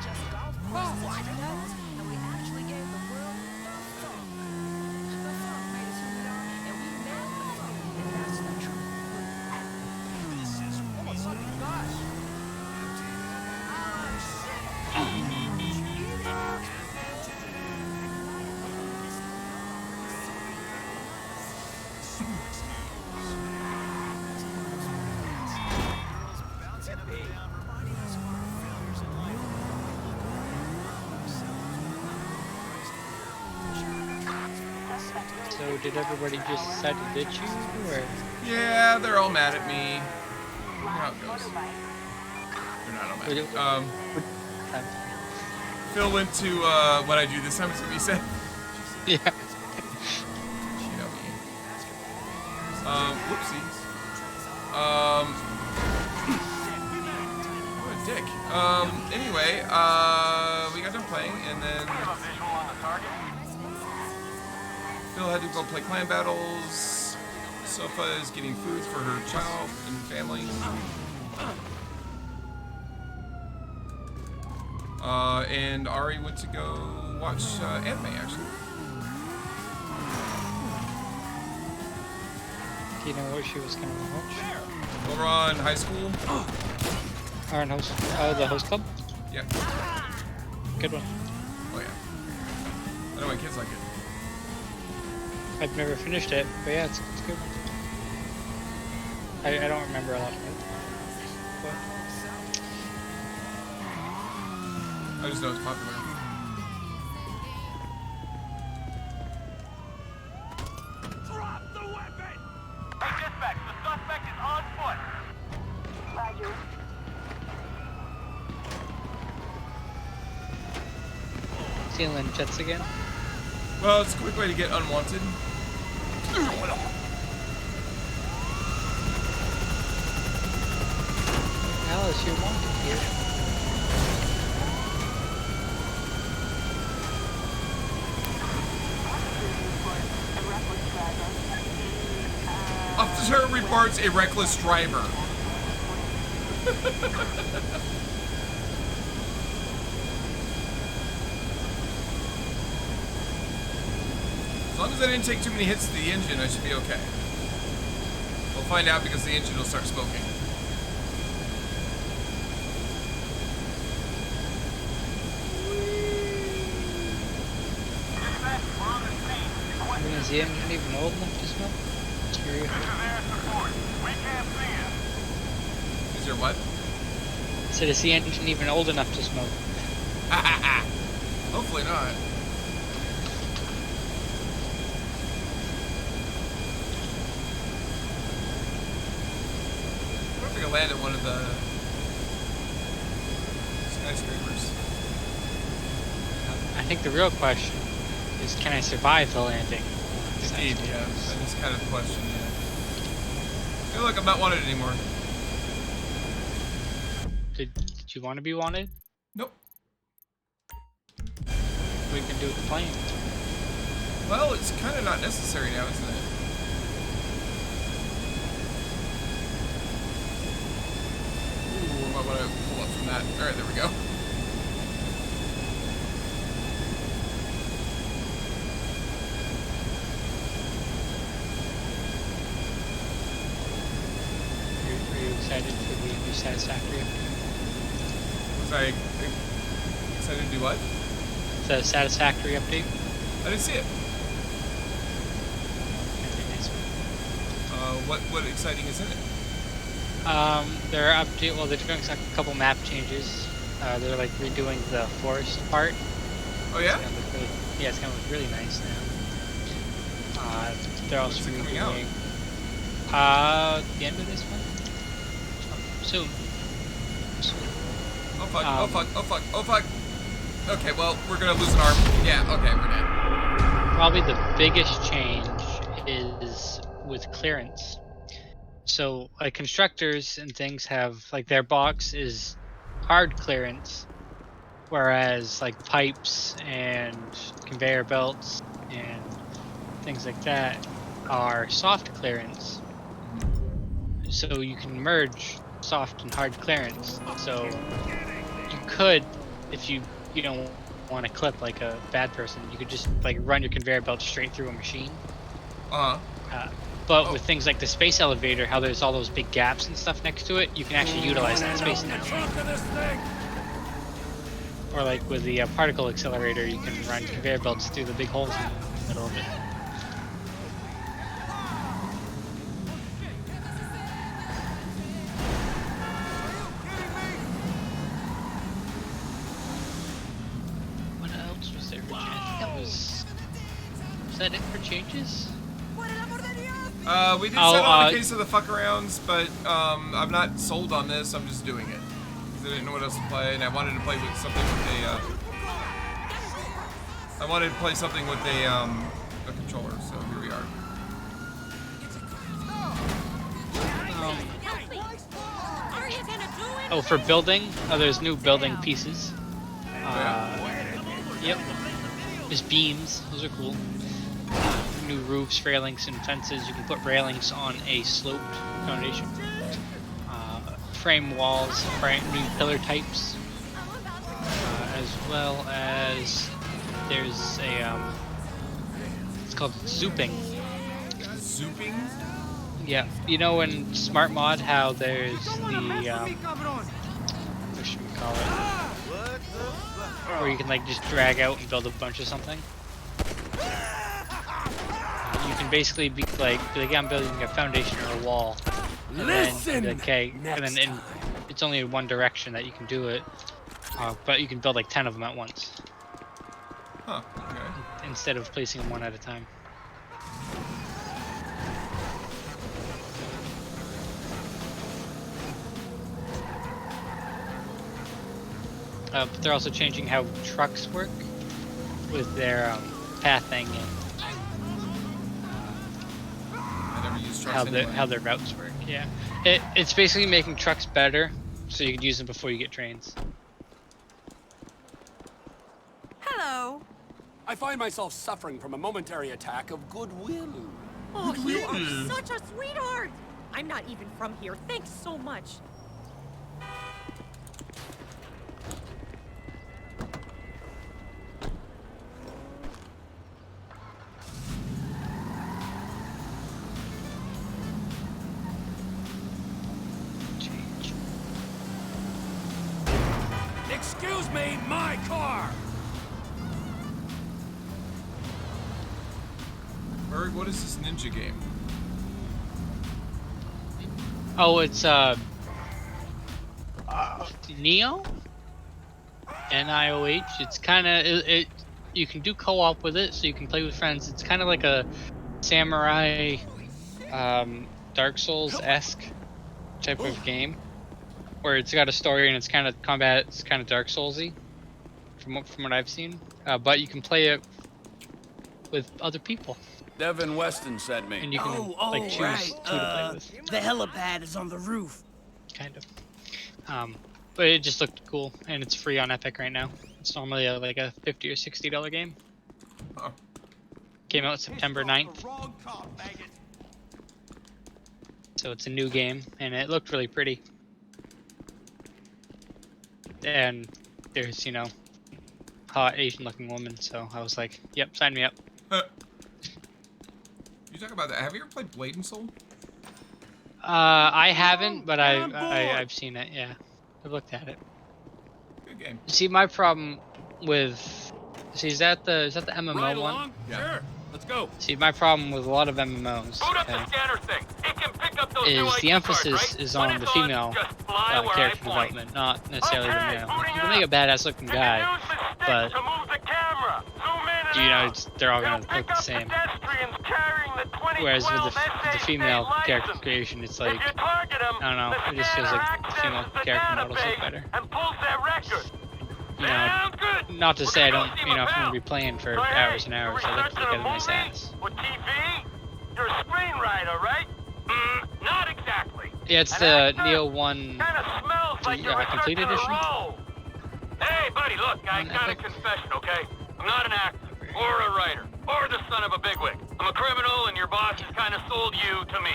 Just golf So did everybody just decide to ditch you, or? Yeah, they're all mad at me. You know how it goes. They're not all mad. Phil went to what I do this time. Is what he said. Yeah. You know me. Whoopsies. What a dick. Anyway, we got done playing, and then Phil had to go play clan battles. Sofa is getting food for her child and family. And Ari went to go watch anime, actually. Do you know what she was gonna watch? Over on High School. Or on host? Oh, the host club. Yeah. Good one. Oh yeah. I know my kids like it. I've never finished it, but yeah, it's good. I don't remember a lot of it. But I just know it's popular. Drop the weapon! Hey, dispatch, the suspect is on foot. Roger. stealing jets again? Well, it's a quick way to get unwanted. Alice, you're wanted here. Officer reports a reckless driver. As long as I didn't take too many hits to the engine, I should be okay. We'll find out because the engine will start smoking. I mean, is the engine even old enough to smoke? Curious. Is there what? I said, is the engine even old enough to smoke? Hopefully not. What if I could land at one of the skyscrapers? I think the real question is, can I survive the landing? Indeed, yeah. That is kind of the question, yeah. Hey, look, I'm not wanted anymore. Did you want to be wanted? Nope. We can do with the plane. Well, it's kind of not necessary now, isn't it? Ooh, I might want to pull up from that. Alright, there we go. Are you excited for the new Satisfactory? Was I excited to do what? The Satisfactory update? I didn't see it. What exciting is in it? They're update. Well, they're doing a couple map changes. They're like redoing the forest part. Oh yeah? It's gonna look really nice now. They're also coming out? The end of this one. Soon. Oh fuck! Oh fuck! Oh fuck! Oh fuck! Okay, well, we're gonna lose an arm. Yeah. Okay, we're dead. Probably the biggest change is with clearance. So, like, constructors and things have, like, their box is hard clearance, whereas, like, pipes and conveyor belts and things like that are soft clearance. So you can merge soft and hard clearance. So you could, if you don't want to clip like a bad person, you could just like run your conveyor belt straight through a machine. But with things like the space elevator, how there's all those big gaps and stuff next to it, you can actually utilize that space now. Or like with the particle accelerator, you can run conveyor belts through the big holes in the middle of it. think that was that it for changes? We did Oh, settle on a case of the fuck arounds, but I'm not sold on this. I'm just doing it. 'Cause I didn't know what else to play, and I wanted to play with something with a. I wanted to play something with a controller, so here we are. Oh, for building? Oh, there's new building pieces. Yep. There's beams. Those are cool. New roofs, railings, and fences. You can put railings on a sloped foundation. Frame walls, new pillar types, as well as there's a it's called zooping. Zooping? Yeah, you know in Smart Mod how there's the what should we call it? Where you can like just drag out and build a bunch of something. You can basically be like I'm building a foundation or a wall. And Listen. then, okay, and then it's only in one direction that you can do it, but you can build like 10 of them at once. Huh. Okay. Instead of placing them one at a time. But they're also changing how trucks work with their pathing and how their routes work. Yeah, it's basically making trucks better, so you can use them before you get trains. Hello. I find myself suffering from a momentary attack of goodwill. Oh, you are such a sweetheart. I'm not even from here. Thanks so much. Excuse me, my car! Berg, what is this ninja game? Oh, it's Neo? Nioh. It's kind of it. You can do co-op with it, so you can play with friends. It's kind of like a samurai, Dark Souls-esque type of game, where it's got a story and it's kind of combat. It's kind of Dark Soulsy, from what I've seen. But you can play it with other people. Devin Weston sent me. And you can like choose who to play with. The helipad is on the roof. Kind of. But it just looked cool, and it's free on Epic right now. It's normally like a $50 or $60 game. Came out September 9th. So it's a new game, and it looked really pretty. And there's, hot Asian-looking woman, so I was like, yep, sign me up. You talk about that. Have you ever played Blade and Soul? I haven't, but I've seen it. Yeah, I've looked at it. Good game. See, my problem with is that the MMO Right one? along? Sure. Let's go. See, my problem with a lot of MMOs is the emphasis is on the female character development, not necessarily the male. You can make a badass looking guy, but they're all gonna look the same. Whereas with the female character creation, it's like, I don't know, it just feels like the female character models look better. Not to say I don't, if I'm gonna be playing for hours and hours, I like to look at a nice ass. With TV? You're a screenwriter, right? Not exactly. Yeah, it's the Neo 1 complete edition. Hey, buddy, look, I got a confession, okay? I'm not an actor, or a writer, or the son of a bigwig. I'm a criminal, and your boss has kind of sold you to me.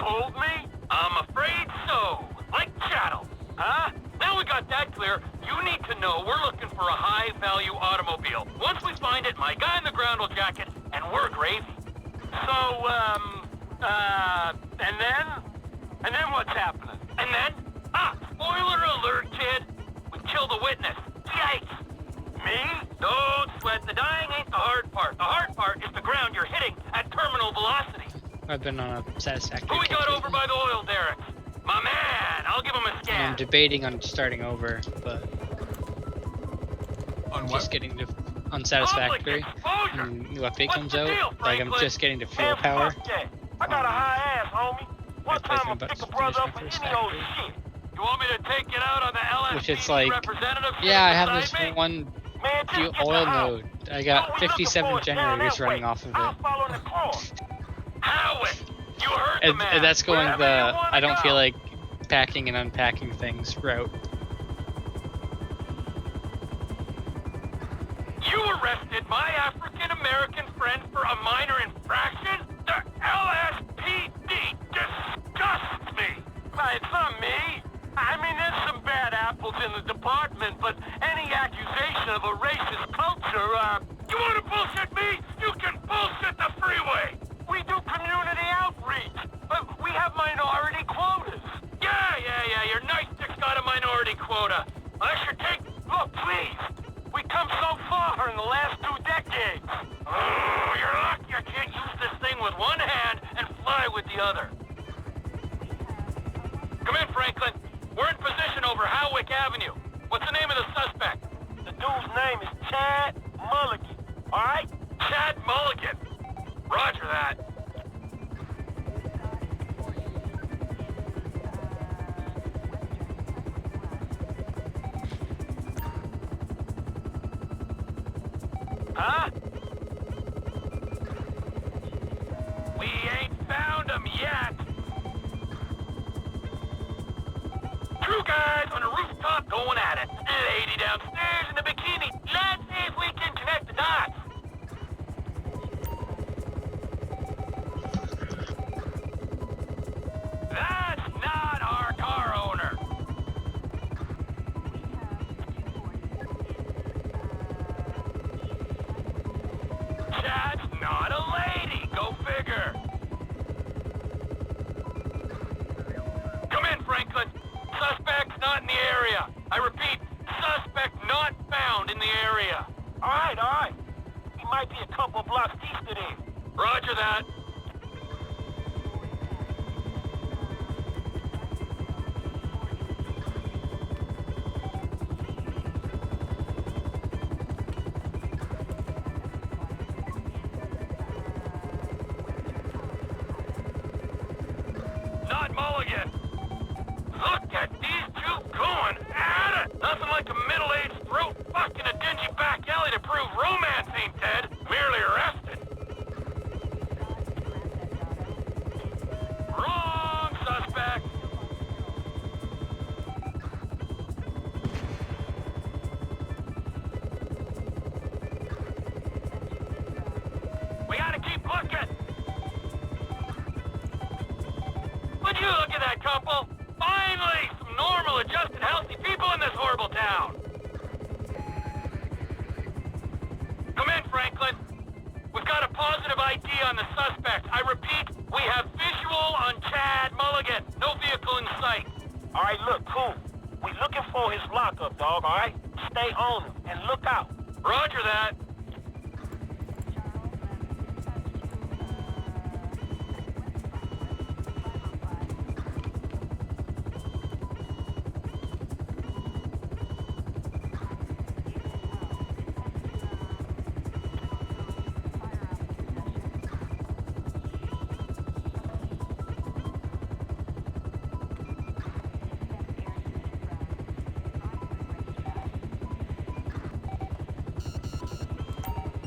Sold me? I'm afraid so. Like chattel. Huh? Now we got that clear, you need to know we're looking for a high-value automobile. Once we find it, my guy in the ground will jack it, and we're gravy. So, and then what's happening? And then, spoiler alert, kid, we kill the witness. Yikes! Me? Don't sweat, the dying ain't the hard part. The hard part is the ground you're hitting at terminal velocity. I've been on a satisfactory Who we kick got lately. over by the oil derricks? My man, I'll give him a scan. I'm debating on starting over, but on just getting to unsatisfactory when new update comes out. Like I'm just getting to fuel power. I got a high ass, homie. One I time I'll pick a brother up for any old shit. You want me to take it out on the LSPD Which it's like, representative? yeah, I have this one oil node. I got 57 generators running off of it. Howard, you heard the man. And that's going Wherever the you wanna I don't go. feel like packing and unpacking things route. You arrested my African-American friend for a minor infraction? The LSPD disgusts me! It's not me. I mean, there's some bad apples in the department, but any accusation of a racist culture, you want to bullshit me? You can bullshit the freeway! We do community outreach, but we have minority quotas. Yeah, your nice dick's got a minority quota. I should take... Look, please. We come so far in the last 2 decades. Oh, you're lucky I can't use this thing with one hand and fly with the other. Come in, Franklin. We're in position over Howick Avenue. What's the name of the suspect? The dude's name is Chad Mulligan. All right? Chad Mulligan. Roger that. Huh? We ain't found him yet. 2 guys on a rooftop going at it. Lady downstairs in a bikini. Let's see if we can connect the dots. That's not our car owner. Chad's not a lady. Go figure. Come in, Franklin. Suspect's not in the area. I repeat, suspect not found in the area. All right. He might be a couple blocks east of there. Roger that. Not Mulligan. Look at these 2 going at it! Nothing like a middle-aged throat fuck in a dingy back alley to prove romance ain't dead, merely arrested. Wrong suspect. We gotta keep looking. Would you look at that couple? Finally, some normal, adjusted, healthy people in this horrible town. Come in, Franklin. We've got a positive ID on the suspect. I repeat, we have visual on Chad Mulligan. No vehicle in sight. All right, look, cool. We looking for his lockup, dog, all right? Stay on him and look out. Roger that.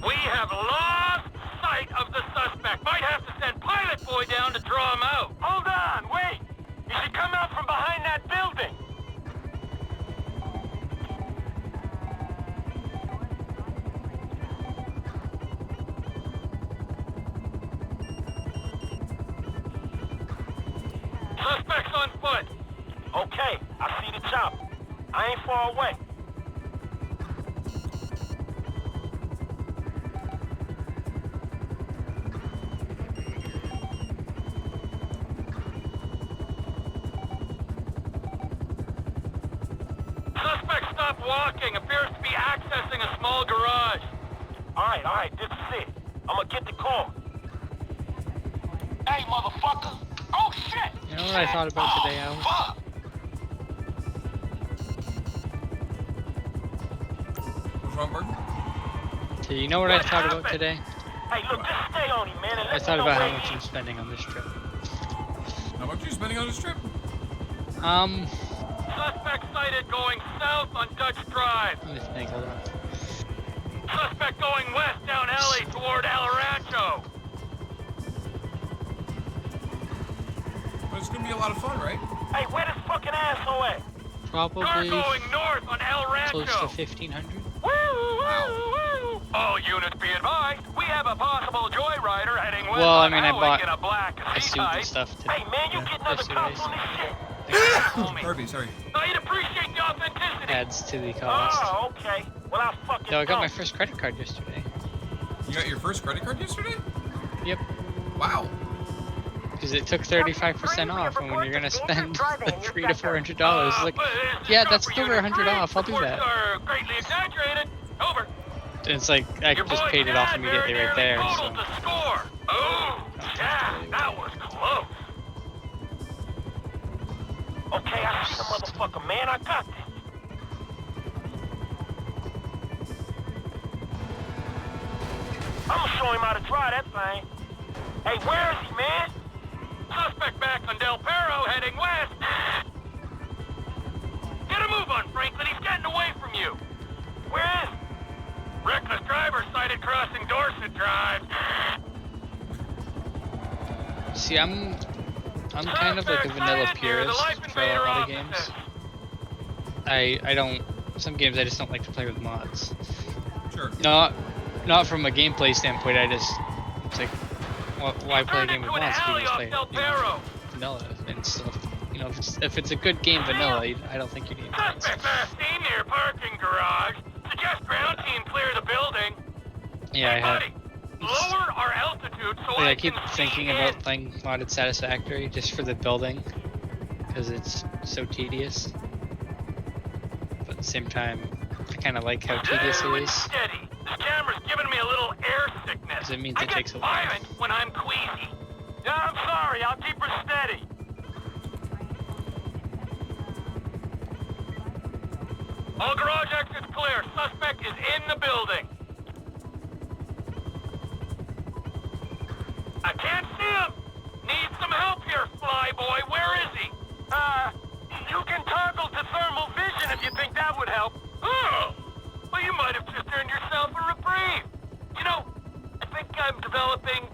We have lost sight of the suspect. Might have to send Pilot Boy down to draw him out. Hold on, wait. He should come out from behind that building. Suspect's on foot. Okay, I see the chopper. I ain't far away. Suspect stopped walking. Appears to be accessing a small garage. All right, this is it. I'm gonna get the call. Hey, motherfucker! Oh, shit! You know what I thought about today, Al? Fuck! What's wrong, Bird? So you know what I thought about today? Hey, look, just stay on him, man, and I let me thought know about where how he much I'm is. spending on this trip. How much are you spending on this trip? Suspect sighted going south on Dutch Drive. Let me think, hold on. Suspect going west down alley toward El Rancho. But it's gonna be a lot of fun, right? Hey, where this fucking asshole at? Car Probably going north on El close to Rancho. 1,500. All units be advised, we have a possible joyrider heading west Well, I on mean, I Howard bought in a black a suit and C-type. stuff today. Hey, man, you getting other yesterday, cops on this shit? Kirby, sorry. I'd appreciate the authenticity. Adds to the cost. Oh, okay. Well, I'll fucking So I got go. my first credit card yesterday. You got your first credit card yesterday? Yep. Wow. Because it took 35% off, and when you're gonna spend $300 to $400, it's like, yeah, that's still $100 off. I'll do that. Are greatly exaggerated. Over. It's like I just paid it off immediately right there. So. Total to score. Oh, yeah, that was close. Okay, I see the motherfucker, man. I got this. I'ma show him how to try that thing. Hey, where is he, man? Suspect back on Del Perro, heading west. Get a move on, Franklin. He's getting away from you. Where is he? Reckless driver sighted crossing Dorset Drive. See, I'm kind of like a vanilla purist for a lot of games. I don't. Some games I just don't like to play with mods. Sure. Not from a gameplay standpoint. I just it's like, why play a game with mods if you just play vanilla and stuff. You know, if it's a good game vanilla, I don't think you need mods. Suspect last seen near parking garage. Suggest ground team clear the building. Yeah, I have. Lower our altitude so I I keep can thinking see about playing modded Satisfactory just for the building, because it's so tedious. But at the same time, I kind of like how tedious it is. steady. This camera's giving me a little air sickness. Because it means I it get takes a while. violent when I'm queasy. Yeah, I'm sorry. I'll keep her steady. All garage exits clear. Suspect is in the building. I can't see him. Need some help here, Flyboy. Where is he? You can toggle to thermal vision if you think that would help. Oh, well, you might have just earned yourself a reprieve. You know, I think I'm developing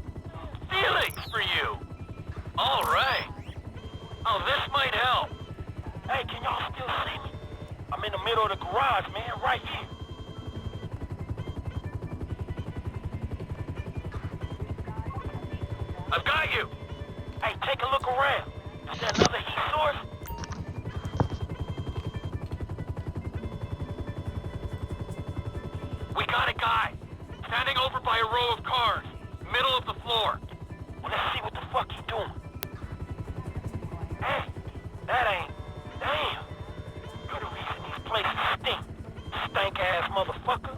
feelings for you. All right. Oh, this might help. Hey, can y'all still see me? I'm in the middle of the garage, man, right here. I've got you. Hey, take a look around. Is that another heat source? We got a guy. Standing over by a row of cars. Middle of the floor. Well, let's see what the fuck he's doing. Hey, that ain't... Damn. You're the reason these places stink. Stank-ass motherfucker.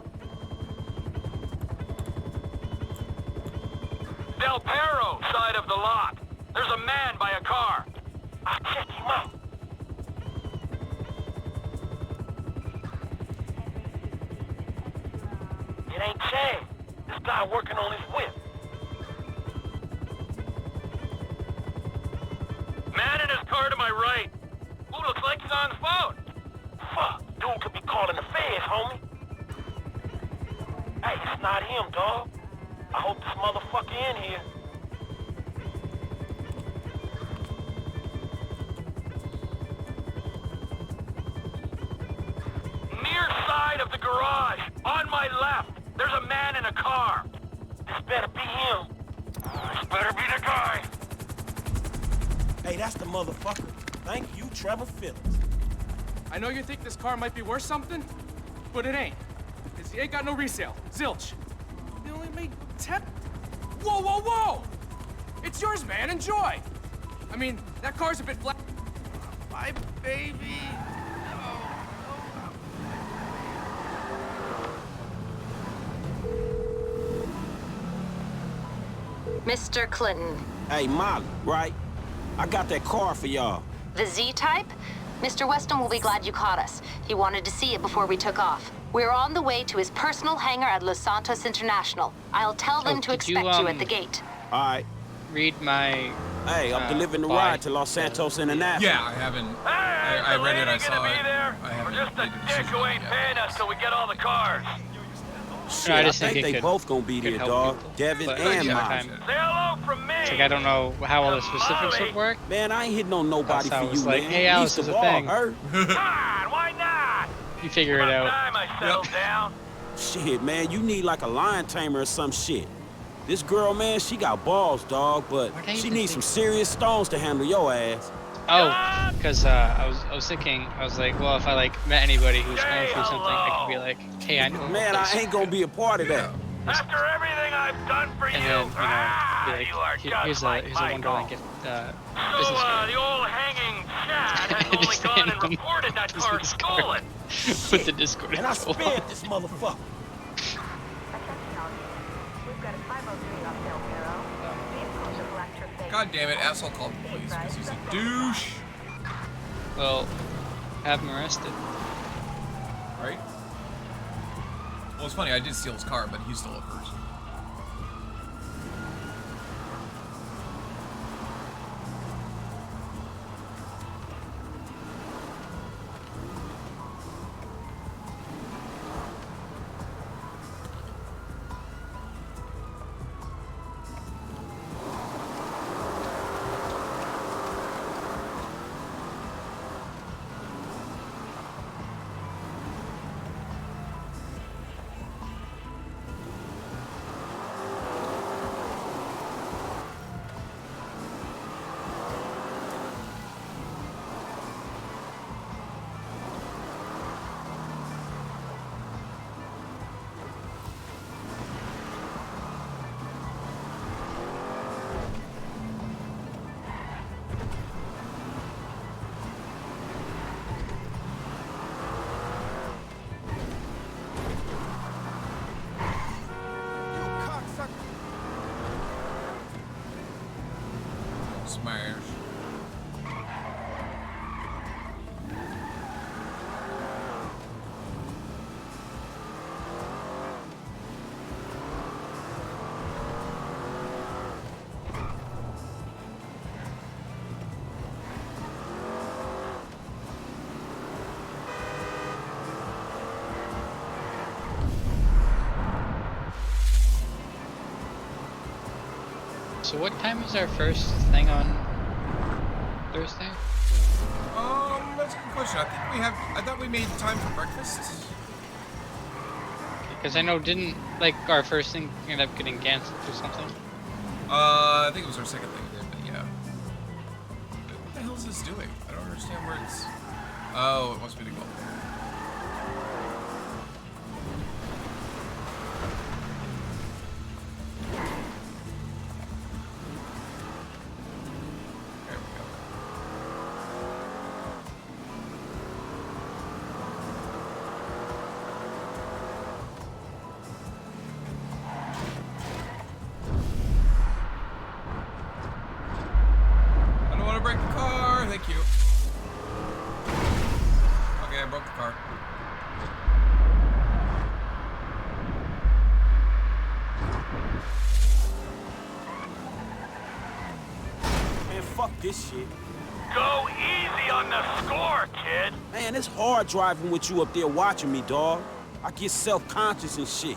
Del Perro, side of the lot. There's a man by a car. I'll check him out. It ain't Chad. This guy working on his whip. Man in his car to my right. Ooh, looks like he's on the phone. Fuck, dude could be calling the feds, homie. Hey, it's not him, dog. I hope this motherfucker in here. Near side of the garage, on my left, there's a man in a car. This better be him. This better be the guy. Hey, that's the motherfucker. Thank you, Trevor Phillips. I know you think this car might be worth something, but it ain't. Cause he ain't got no resale. Zilch. They only made 10. Whoa, whoa, whoa! It's yours, man. Enjoy. I mean, that car's a bit flat. My baby. Mr. Clinton. Hey, Molly, right? I got that car for y'all. The Z-Type? Mr. Weston will be glad you caught us. He wanted to see it before we took off. We're on the way to his personal hangar at Los Santos International. I'll tell them to could you, expect you at the gate. All right. Read my. Hey, I'm delivering the ride to Los Santos International. Yeah, I haven't. I read it. I saw it. I haven't. Just a dick who ain't paying us till we get all the cars. Shit, I I just think think it they could- both gonna be could there, help dog. people. Devin But and yeah, Miles. Say hello from me. It's like I don't know how all the specifics would work. Man, I ain't hitting on nobody That's how for it's you, like, man. hey, At Alice least is the a ball thing. hurt. God, why not? You figure it out. Time I settled down. Shit, man, you need like a lion tamer or some shit. This girl, man, she got balls, dog, but she needs some serious stones to handle your ass. Oh, because I was thinking, I was like, well, if I like met anybody who's going through something, I could be like, hey, I know. Man, I ain't gonna be a part of that. After everything I've done for And you, then, be like, you are here's just a like here's a Wonderland gift business card. the old hanging Chad has only Just gone and hand him reported that car stolen. Put the Discord. And I spared this motherfucker. God damn it, asshole called the police because he's a douche. Well, have him arrested. Right? Well, it's funny, I did steal his car, but he stole it first. Smash. So what time is our first thing on Thursday? That's a good question. I thought we made time for breakfast. Because I know didn't like our first thing end up getting canceled or something. I think it was our second thing we did, but yeah. What the hell is this doing? I don't understand where it's... Oh, it must be the goal. There we go. I don't want to break the car. Thank you. Okay, I broke the car. Man, fuck this shit. Go easy on the score, kid. Man, it's hard driving with you up there watching me, dog. I get self-conscious and shit.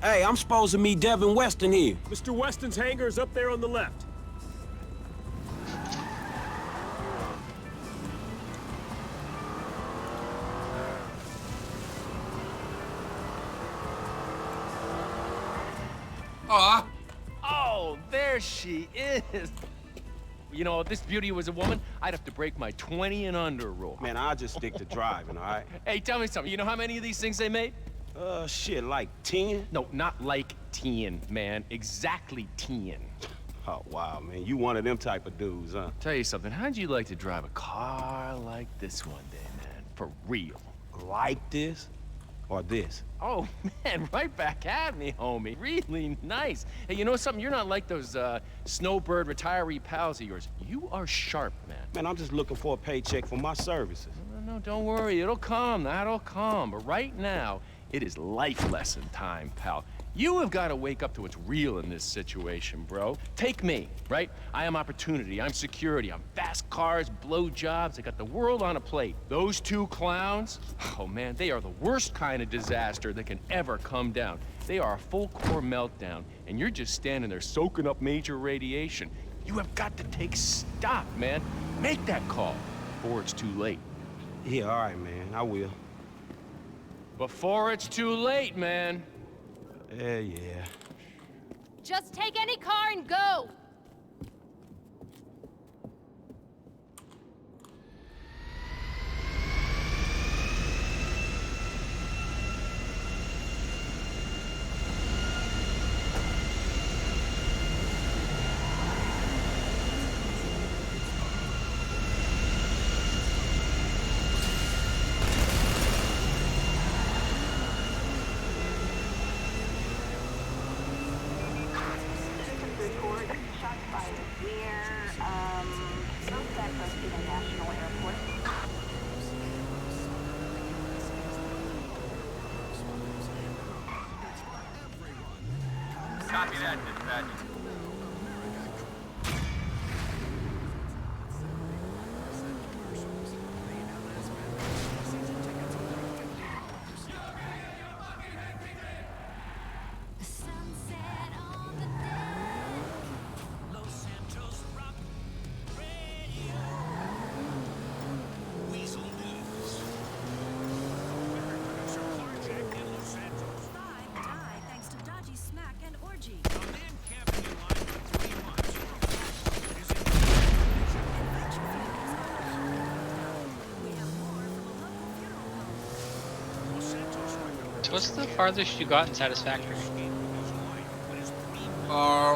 Hey, I'm supposed to meet Devin Weston here. Mr. Weston's hangar is up there on the left. Aw. Oh, there she is. You know, if this beauty was a woman, I'd have to break my 20 and under rule. Man, I'll just stick to driving, all right? Hey, tell me something. You know how many of these things they made? Shit, like 10? No, not like 10, man. Exactly 10. Oh, wow, man. You one of them type of dudes, huh? Tell you something. How'd you like to drive a car like this one day, man? For real. Like this? Or this? Oh, man, right back at me, homie. Really nice. Hey, you know something? You're not like those snowbird retiree pals of yours. You are sharp, man. Man, I'm just looking for a paycheck for my services. No, don't worry. It'll come. That'll come. But right now, it is life lesson time, pal. You have got to wake up to what's real in this situation, bro. Take me, right? I am opportunity. I'm security. I'm fast cars, blow jobs. I got the world on a plate. Those two clowns, oh man, they are the worst kind of disaster that can ever come down. They are a full core meltdown, and you're just standing there soaking up major radiation. You have got to take stock, man. Make that call before it's too late. Yeah, all right, man. I will. Before it's too late, man. Yeah. Just take any car and go! Copy that, dispatch. So what's the farthest you got in Satisfactory? I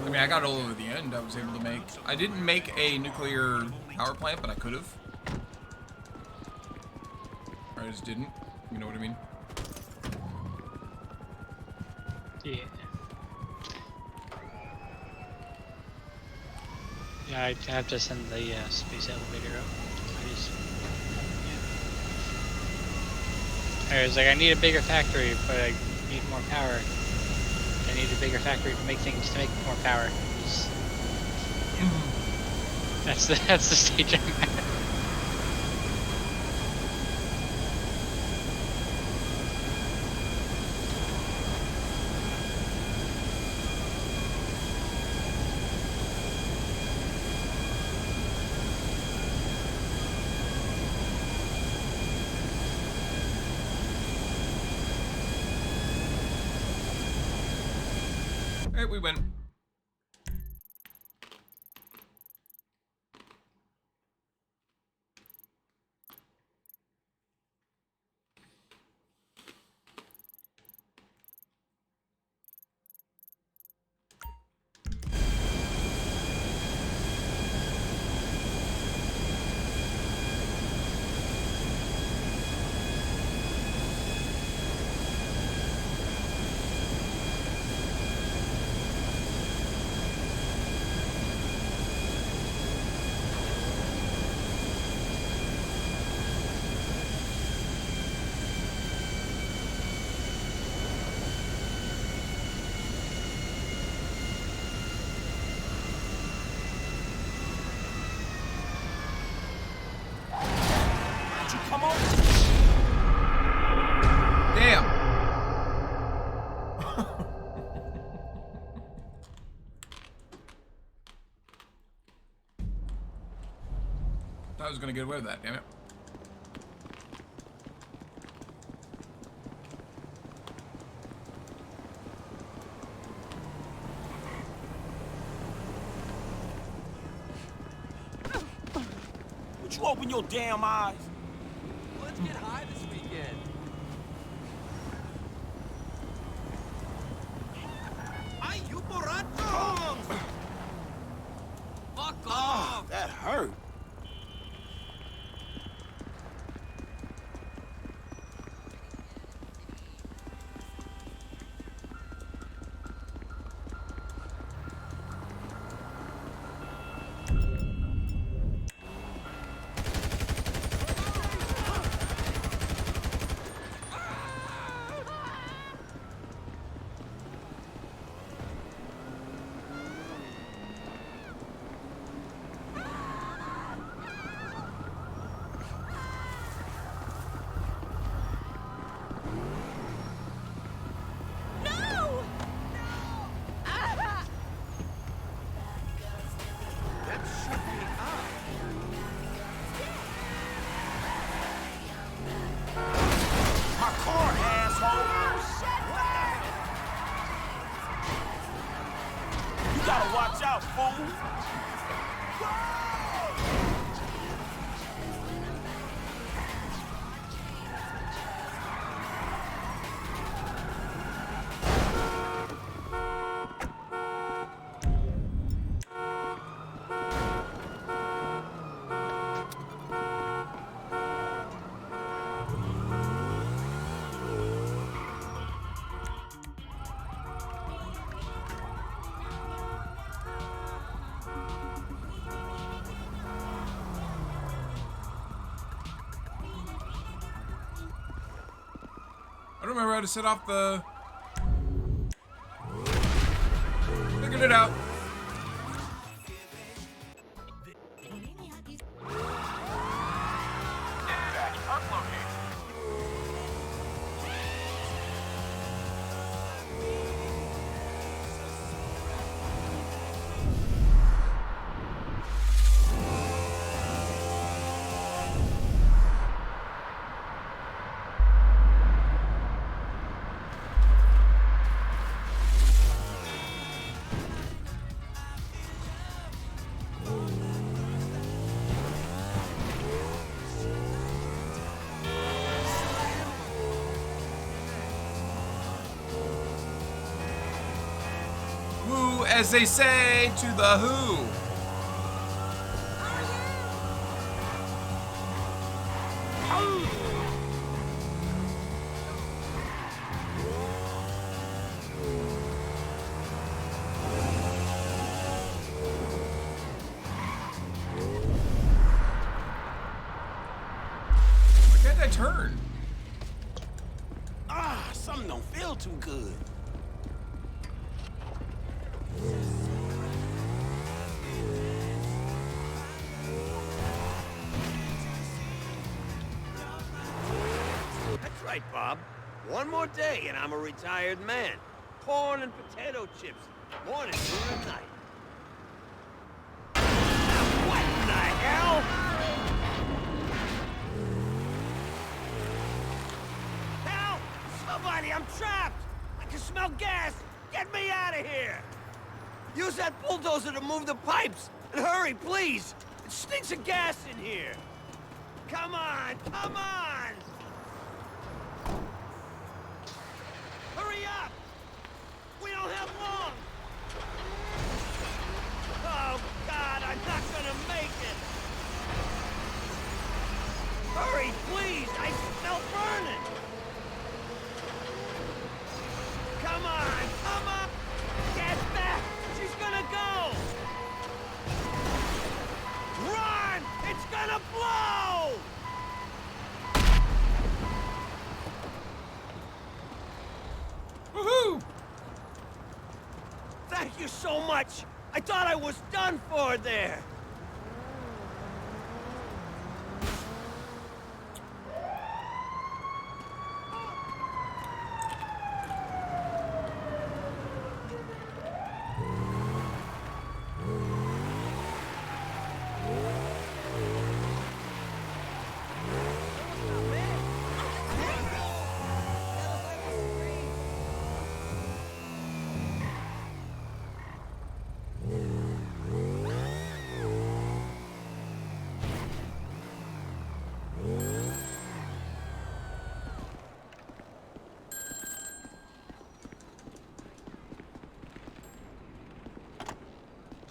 mean, I got all over the end. I was able to make. I didn't make a nuclear power plant, but I could have. Or I just didn't. You know what I mean? Yeah. Yeah, I have to send the space elevator up. I was like, I need a bigger factory, but I need more power. I need a bigger factory to make things to make more power. That's the stage I'm at. Alright, we win. Come on! Damn! Thought I was gonna get away with that, damn it. you open your damn eyes? Let's get high this weekend. Ay, you borracho! Fuck Oh, off! that hurt. No! Ah! That shook me up. My car, asshole! You gotta watch out, fool! I don't remember how to set off the... Figured it out. Woo, as they say to the who. Why can't I turn? Ah, something don't feel too good. That's right, Bob. One more day and I'm a retired man. Corn and potato chips, morning, noon, and night. What in the hell? Help! Somebody, I'm trapped! I can smell gas! Get me out of here! Use that bulldozer to move the pipes! And hurry, please! It stinks of gas in here! Come on! Come on! Hurry up! We don't have long! Oh, God, I'm not gonna make it! Hurry, please! I smell burning! Come on! Come on! Get back! She's gonna go! Run! It's gonna blow! Woohoo! Thank you so much! I thought I was done for there!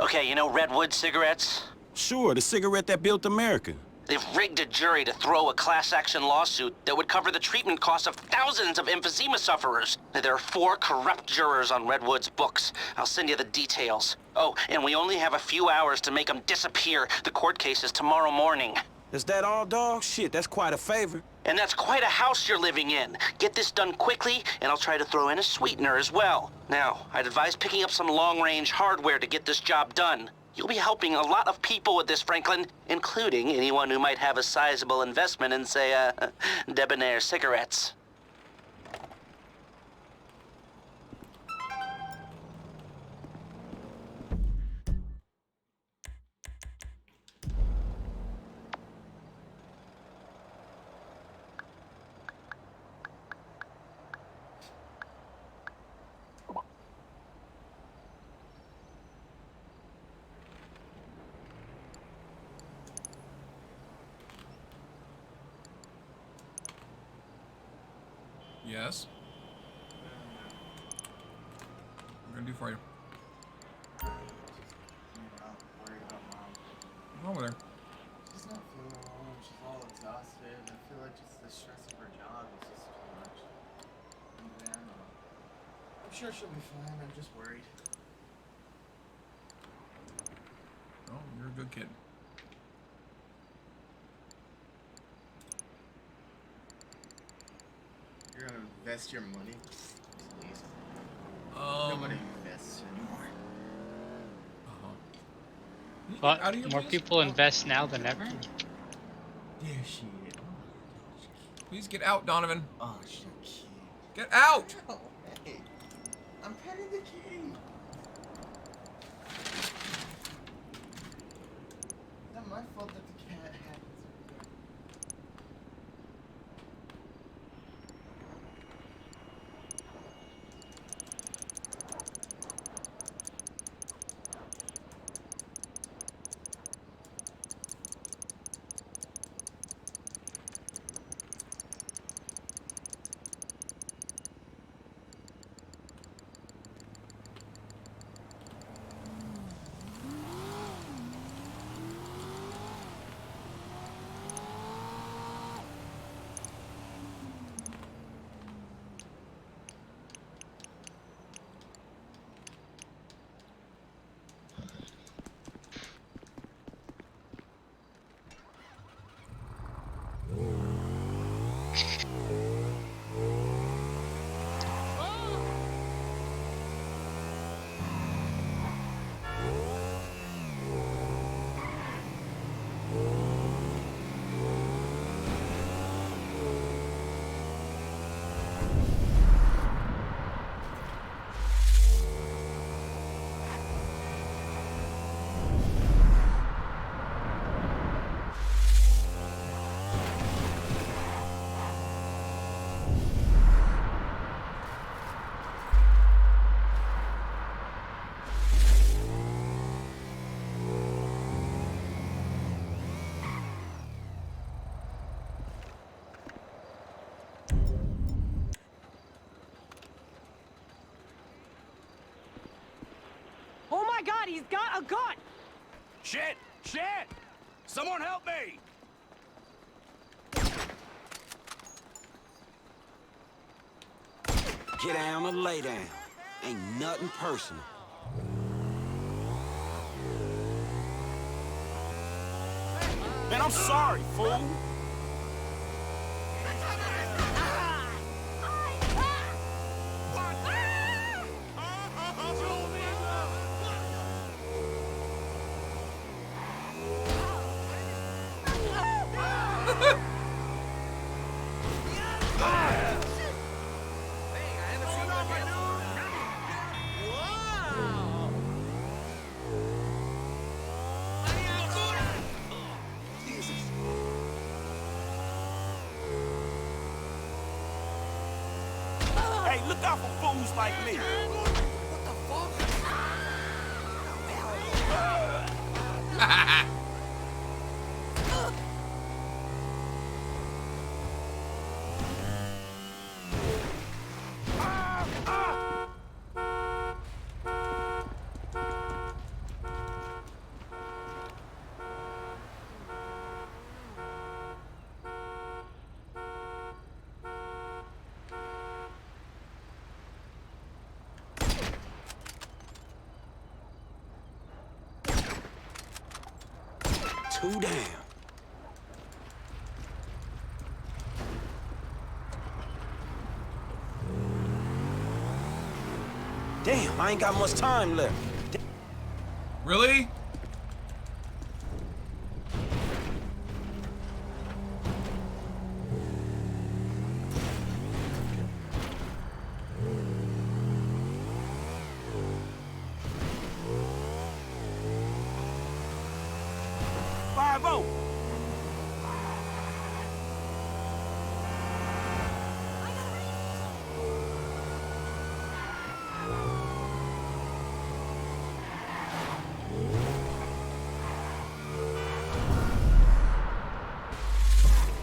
Okay, you know Redwood cigarettes? Sure, the cigarette that built America. They've rigged a jury to throw a class action lawsuit that would cover the treatment costs of thousands of emphysema sufferers. There are 4 corrupt jurors on Redwood's books. I'll send you the details. Oh, and we only have a few hours to make them disappear. The court case is tomorrow morning. Is that all, dog? Shit, that's quite a favor. And that's quite a house you're living in. Get this done quickly, and I'll try to throw in a sweetener as well. Now, I'd advise picking up some long-range hardware to get this job done. You'll be helping a lot of people with this, Franklin, including anyone who might have a sizable investment in, say, Debonair cigarettes. Yes. What can I do for you? What's wrong with her? She's not feeling well. She's all exhausted. I feel like just the stress of her job is just too much. And then, I'm sure she'll be fine. I'm just worried. Oh, you're a good kid. You're gonna invest your money? Please. Nobody invests anymore. But more people invest now than ever. There she is. Please get out, Donovan. Oh, she's cute. Get out! Oh, hey. I'm petting the kitty. It's not my fault that the cat happens. Oh my god, he's got a gun! Shit! Shit! Someone help me! Get down or lay down. Ain't nothing personal. Man, I'm sorry, fool. Hey, look out for fools like me. too damn. Damn, I ain't got much time left. Really?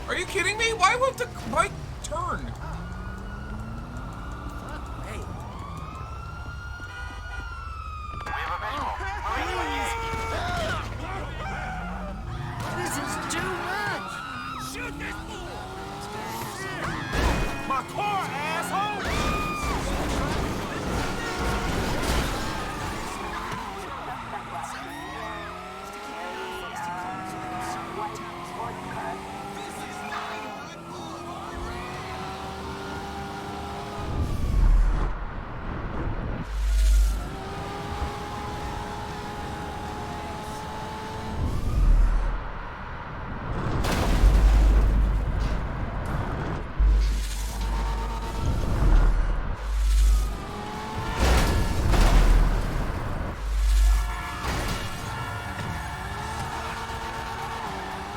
Are you kidding me? Why won't the bike turn? This is too much! Shoot this fool! My car, asshole!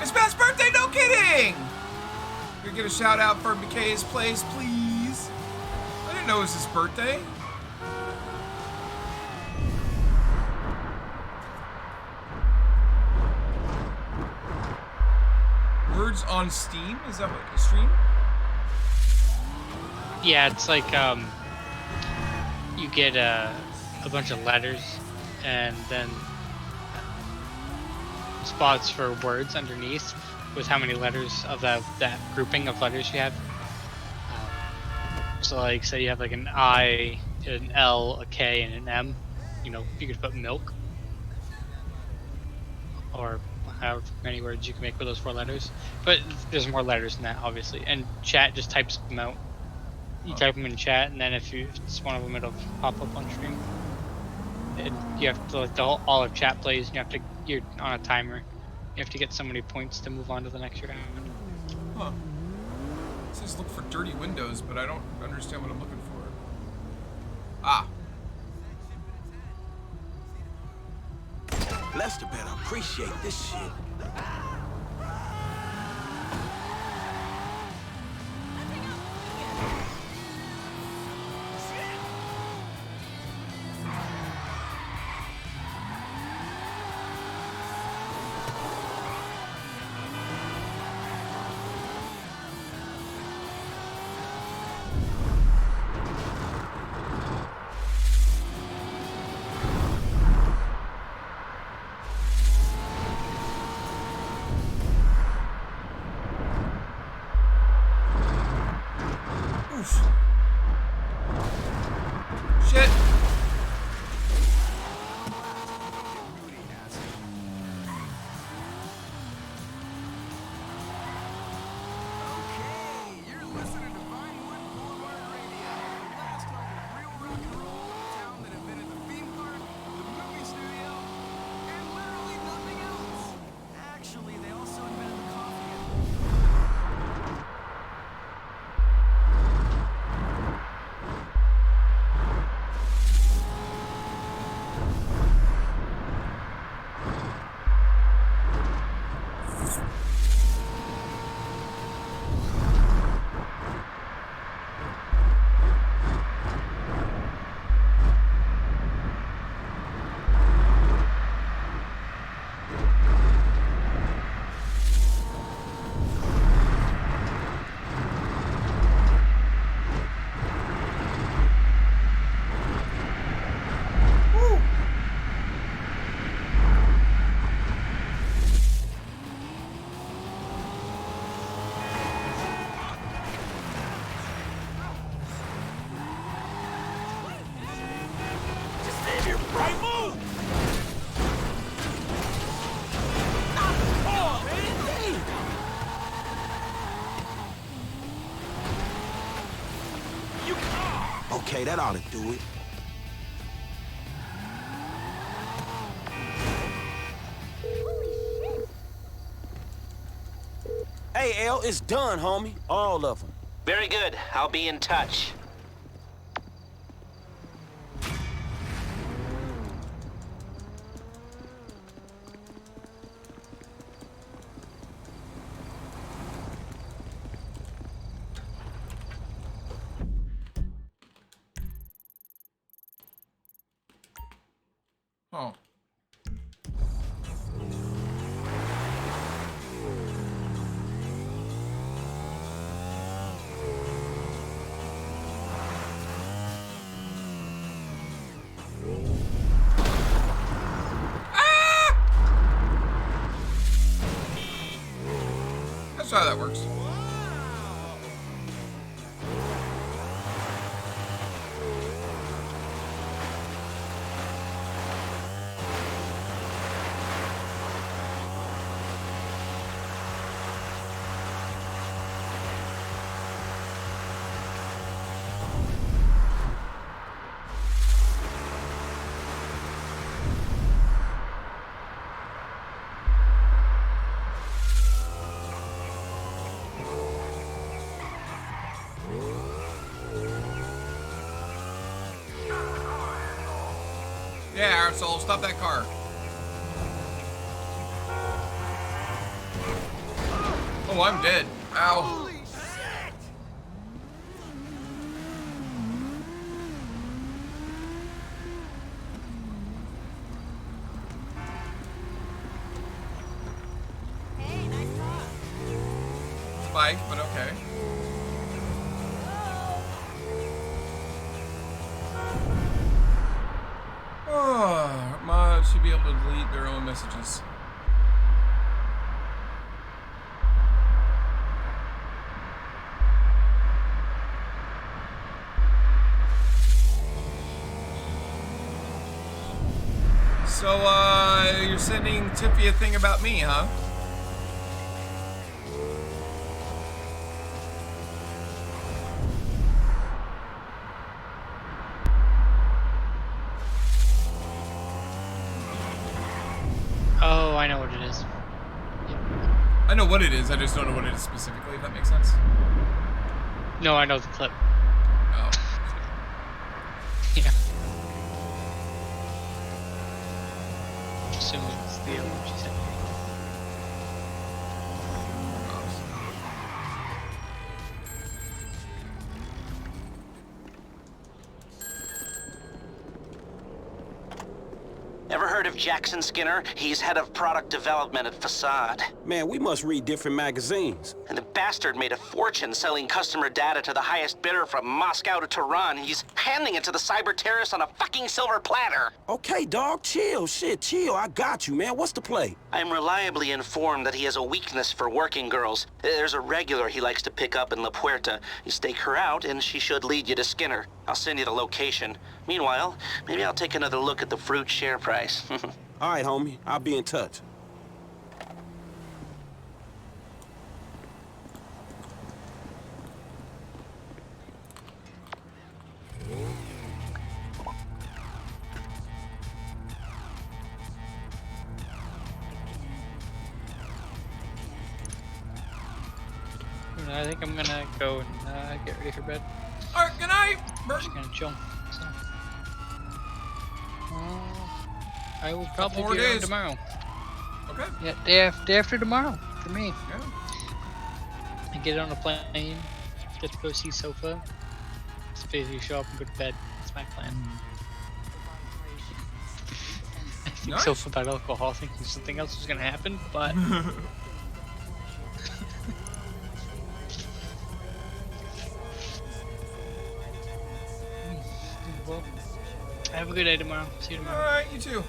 It's Matt's birthday, no kidding! Can we get a shout out for McKay's Place, please? I didn't know it was his birthday. Words on Steam? Is that what you stream? Yeah, it's like you get a bunch of letters and then spots for words underneath with how many letters of that grouping of letters you have. So like say you have like an I, an L, a K, and an M. You know, you could put milk. Or however many words you can make with those 4 letters. But there's more letters than that, obviously. And chat just types them out. You type them in chat, and then if it's one of them, it'll pop up on stream. And you have to, like, all of chat plays, and you're on a timer. You have to get so many points to move on to the next round. Huh. It says look for dirty windows, but I don't understand what I'm looking for. Ah. Lester better appreciate this shit. Okay, that ought to do it. Hey, L, it's done, homie. All of them. Very good. I'll be in touch. Oh. That's how that works. Yeah, arsehole, stop that car. Oh, I'm dead. Ow. Holy shit! Hey, nice car. Spike, but okay. Oh, mods should be able to delete their own messages. So, you're sending Tiffy a thing about me, huh? Oh, I know what it is. I know what it is, I just don't know what it is specifically, if that makes sense. No, I know the clip. Oh. Yeah. Assuming it's the other one she said. Ever heard of Jackson Skinner? He's head of product development at Facade. Man, we must read different magazines. And the bastard made a fortune selling customer data to the highest bidder from Moscow to Tehran. He's handing it to the cyber terrorists on a fucking silver platter. Okay, dog, chill. Shit, chill. I got you, man. What's the play? I'm reliably informed that he has a weakness for working girls. There's a regular he likes to pick up in La Puerta. You stake her out, and she should lead you to Skinner. I'll send you the location. Meanwhile, maybe I'll take another look at the fruit share price. All right, homie. I'll be in touch. I think I'm gonna go and get ready for bed. Alright, good night! Just gonna chill. So. I will probably 4 be around days. tomorrow. Okay. Yeah, day after tomorrow for me. Yeah. I get on a plane, get to go see Sofa. Just basically show up and go to bed. That's my plan. I think Nice. Sofa about alcohol, thinking something else was gonna happen, but well, have a good day tomorrow. See you tomorrow. Alright, you too.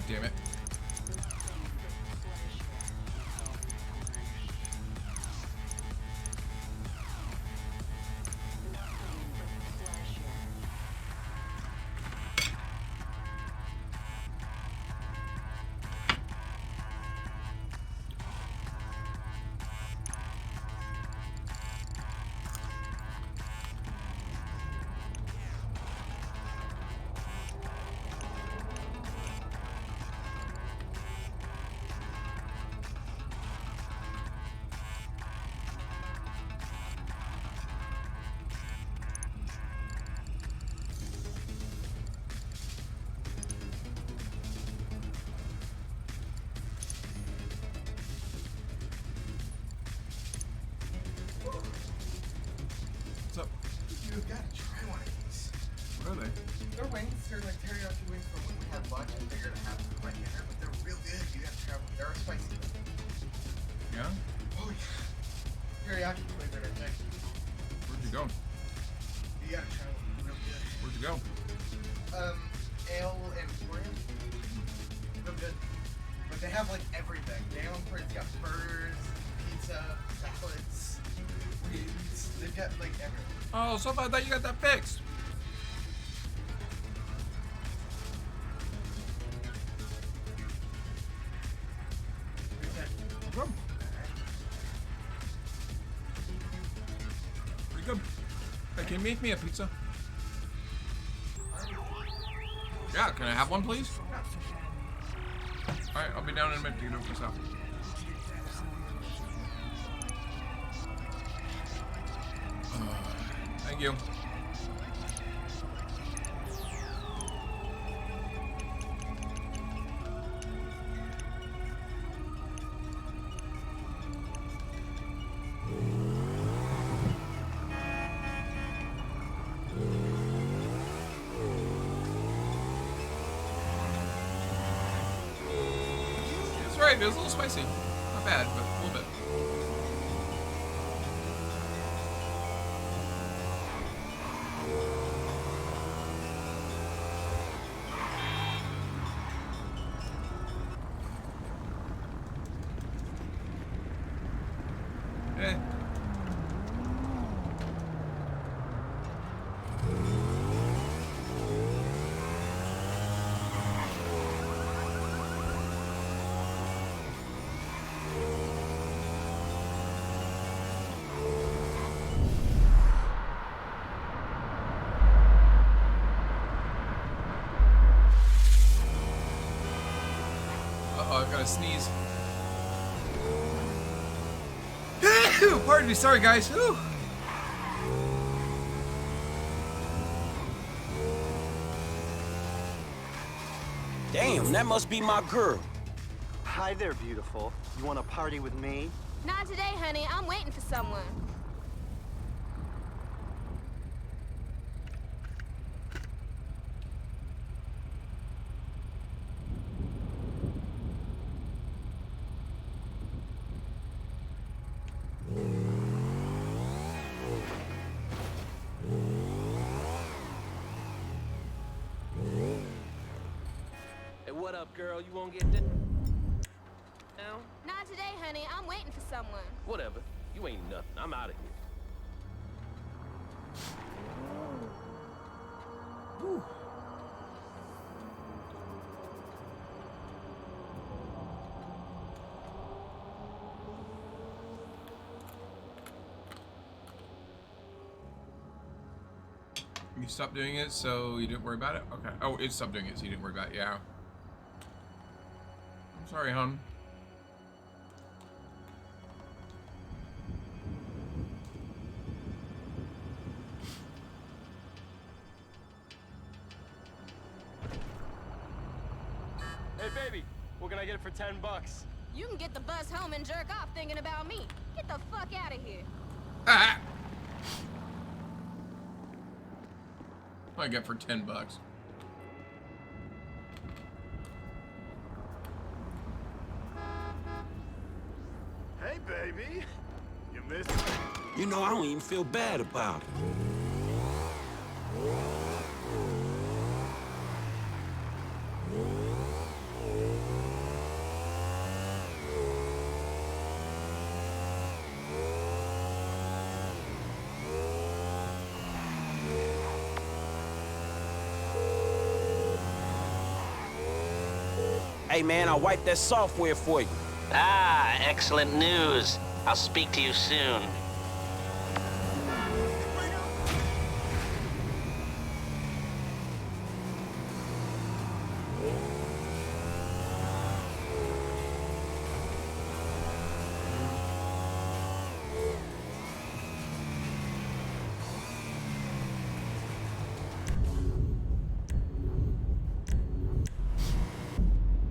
damn it. What's up? You gotta try one of these. What are they? They're wings. They're like teriyaki wings for when we have lunch. I figured to have them for my dinner, but they're real good. You gotta try one. They're spicy. Yeah? Oh yeah. Teriyaki flavored, I think. Where'd you go? You gotta try one. Real good. Where'd you go? Ale and Emporium. Real good. But they have like everything. The Ale Emporium's got burgers, pizza, salads, wings. They've got like everything. Oh, so I thought you got that fixed. Pretty good. Hey, can you make me a pizza? Yeah, can I have one, please? Alright, I'll be down in a minute to get over myself. Thank you. That's right, it was a little spicy. Not bad, but a little bit. Eh. Uh-oh, I've got to sneeze. Pardon me, sorry guys. Whew. Damn, that must be my girl. Hi there, beautiful. You want to party with me? Not today, honey. I'm waiting for someone. Hey, what up, girl? You won't get this now? Not today, honey. I'm waiting for someone. Whatever. You ain't nothing. I'm out of here. Whew. You stopped doing it, so you didn't worry about it? Okay. Oh, it stopped doing it, so you didn't worry about it. Yeah. I'm sorry, hon. Hey, baby. What can I get for 10 bucks? You can get the bus home and jerk off thinking about me. Get the fuck out of here. Ah! What I get for 10 bucks. Hey, baby. You missed me. You know, I don't even feel bad about it. Hey, man, I'll wipe that software for you. Ah, excellent news. I'll speak to you soon.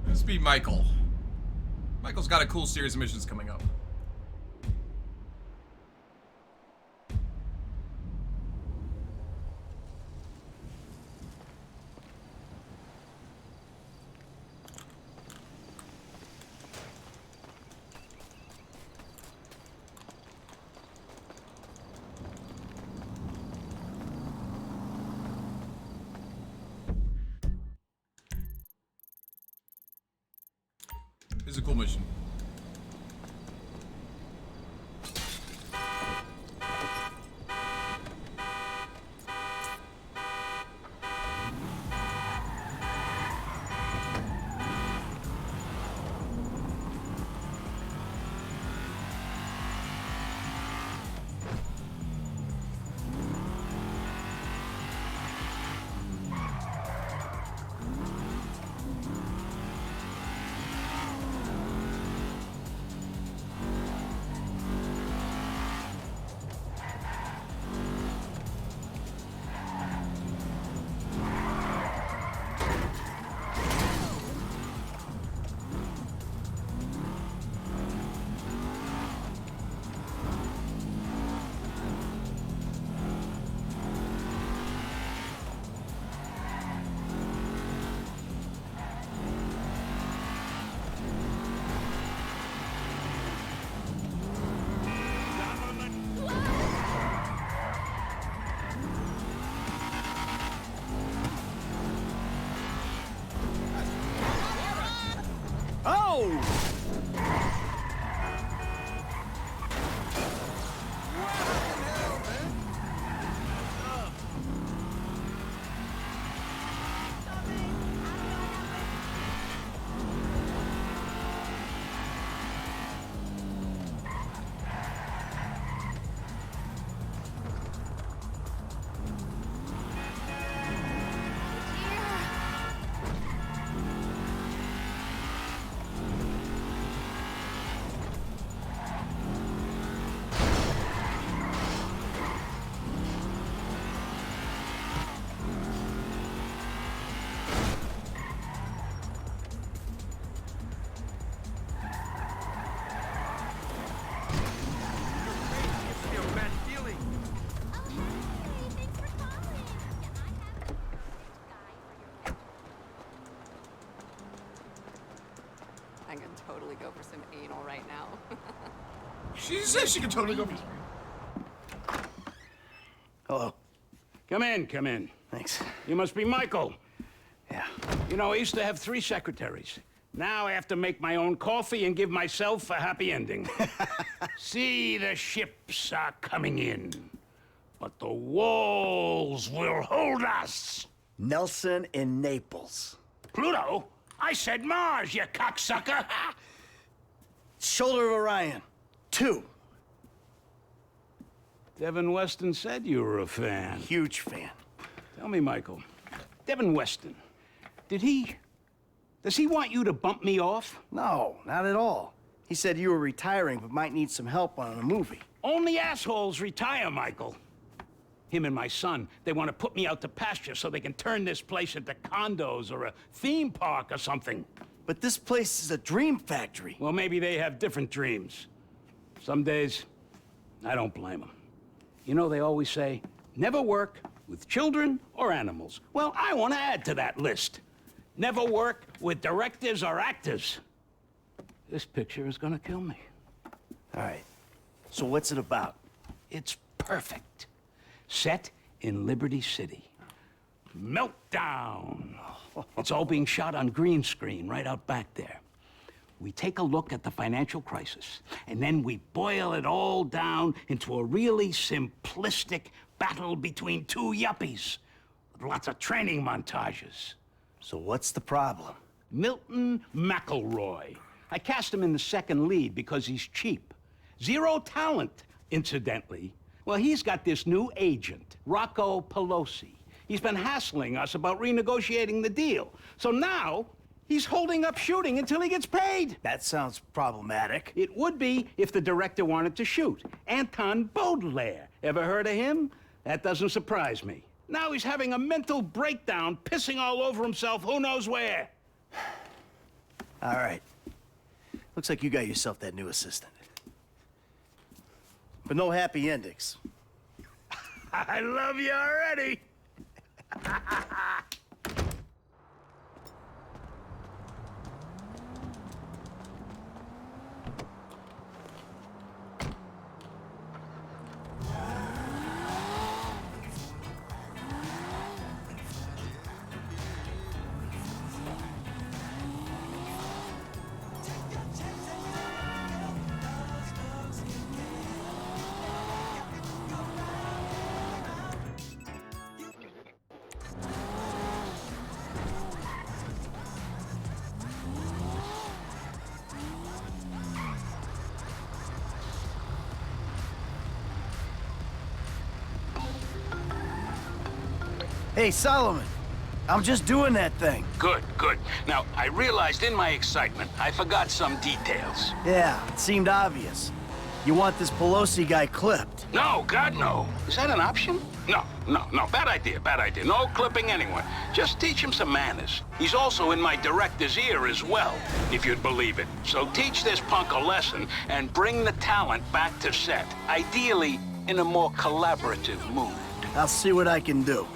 This be Michael. Michael's got a cool series of missions coming up. This is a cool mission. I can totally go for some anal right now. She said she could totally go for. Hello. Come in, come in. Thanks. You must be Michael. Yeah. You know, I used to have 3 secretaries. Now I have to make my own coffee and give myself a happy ending. See, the ships are coming in, but the walls will hold us. Nelson in Naples. Pluto? I said Mars, you cocksucker! Shoulder of Orion. 2. Devin Weston said you were a fan. Huge fan. Tell me, Michael, Devin Weston, does he want you to bump me off? No, not at all. He said you were retiring but might need some help on a movie. Only assholes retire, Michael. Him and my son, they want to put me out to pasture so they can turn this place into condos or a theme park or something. But this place is a dream factory. Well, maybe they have different dreams. Some days, I don't blame them. You know, they always say, never work with children or animals. Well, I want to add to that list. Never work with directors or actors. This picture is gonna kill me. All right. So what's it about? It's perfect. Set in Liberty City. Meltdown. It's all being shot on green screen right out back there. We take a look at the financial crisis, and then we boil it all down into a really simplistic battle between 2 yuppies with lots of training montages. So what's the problem? Milton McElroy. I cast him in the second lead because he's cheap. Zero talent, incidentally. Well, he's got this new agent, Rocco Pelosi. He's been hassling us about renegotiating the deal. So now, he's holding up shooting until he gets paid. That sounds problematic. It would be if the director wanted to shoot. Anton Baudelaire. Ever heard of him? That doesn't surprise me. Now he's having a mental breakdown, pissing all over himself who knows where. All right. Looks like you got yourself that new assistant. But no happy endings. I love you already. Hey, Solomon. I'm just doing that thing. Good, good. Now, I realized in my excitement, I forgot some details. Yeah, it seemed obvious. You want this Pelosi guy clipped. No, God, no. Is that an option? No. Bad idea, bad idea. No clipping anyone. Just teach him some manners. He's also in my director's ear as well, if you'd believe it. So teach this punk a lesson and bring the talent back to set. Ideally, in a more collaborative mood. I'll see what I can do.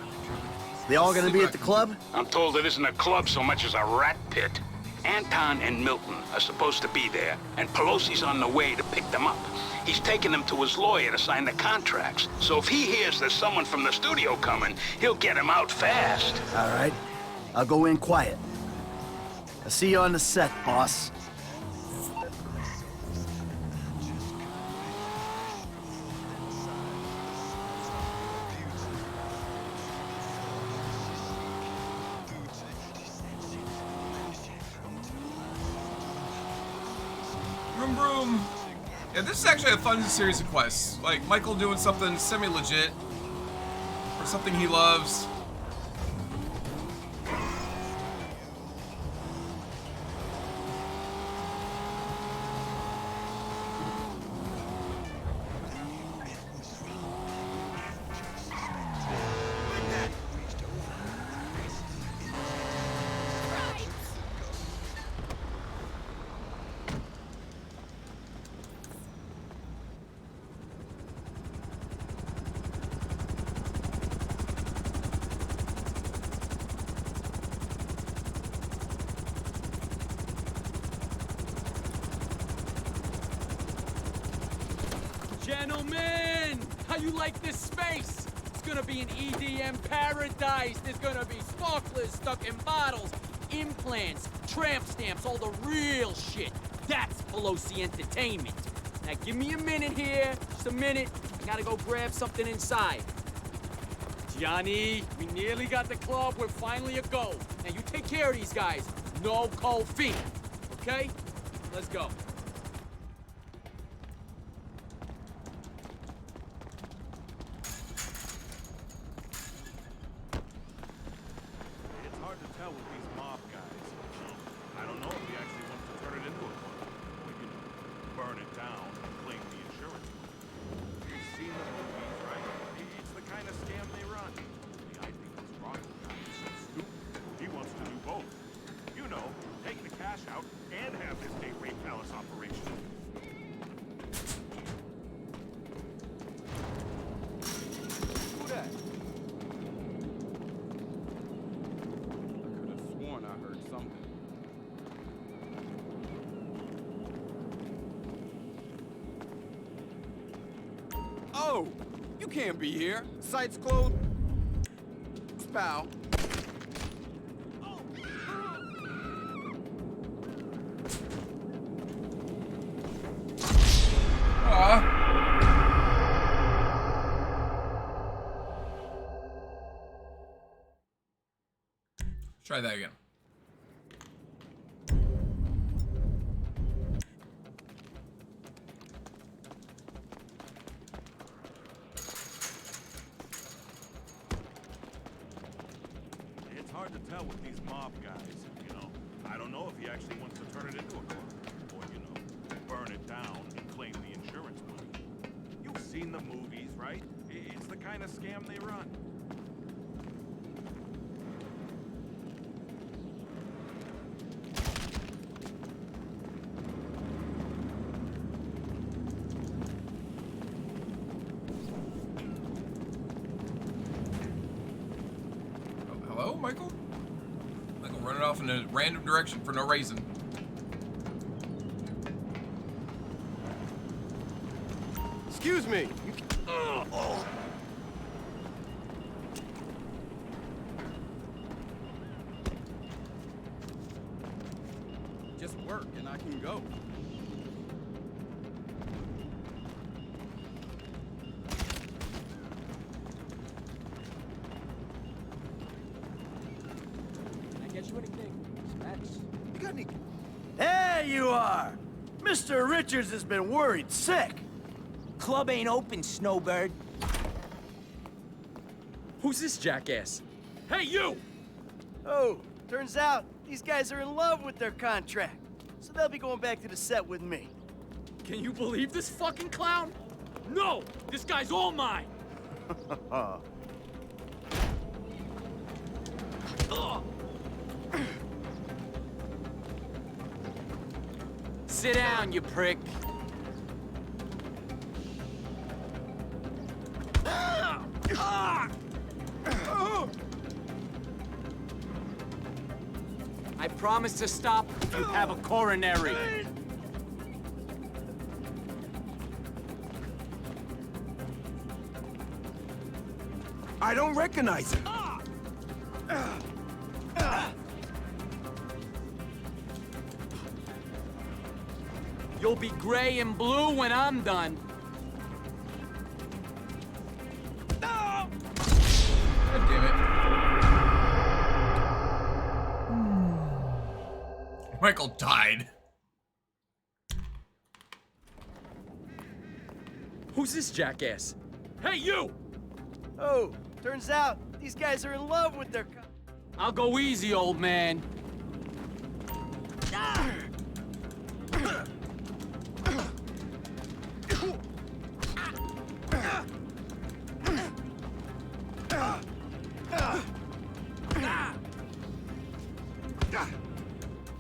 They all gonna be at the club? I'm told it isn't a club so much as a rat pit. Anton and Milton are supposed to be there, and Pelosi's on the way to pick them up. He's taking them to his lawyer to sign the contracts. So if he hears there's someone from the studio coming, he'll get him out fast. All right. I'll go in quiet. I'll see you on the set, boss. Broom broom. Yeah, this is actually a fun series of quests. Like Michael doing something semi-legit for something he loves. Gentlemen, how you like this space? It's gonna be an EDM paradise. There's gonna be sparklers stuck in bottles, implants, tramp stamps, all the real shit. That's Pelosi Entertainment. Now give me a minute here, just a minute. I gotta go grab something inside. Johnny, we nearly got the club. We're finally a go. Now you take care of these guys. No cold feet, okay? Let's go. It's hard to tell with these mob guys. I don't know if he actually wants to turn it into a club. Or, you know, burn it down and claim the insurance. You've seen the movies, right? It's the kind of scam they run. I think this Rocco guy is so stupid. He wants to do both. You know, take the cash out and have this gateway palace operation. Who that? I could have sworn I heard something. Oh! You can't be here. Site's closed. Pal. Try that again. hard to tell with these mob guys. You know, I don't know if he actually wants to turn it into a car, or burn it down and claim the insurance money. You've seen the movies, right? It's the kind of scam they run. Hello, Michael? Michael running off in a random direction for no reason. Excuse me. Just work and I can go. Can I get you anything? Snacks? You got any? There you are! Mr. Richards has been worried sick. Club ain't open, Snowbird. Who's this jackass? Hey, you! Oh, turns out these guys are in love with their contract. So they'll be going back to the set with me. Can you believe this fucking clown? No! This guy's all mine! Sit down, you prick. I promise to stop if you have a coronary. I don't recognize him. You'll be gray and blue when I'm done. God damn it. Michael died. Who's this jackass? Hey, you! Oh, turns out these guys are in love with their I'll go easy, old man.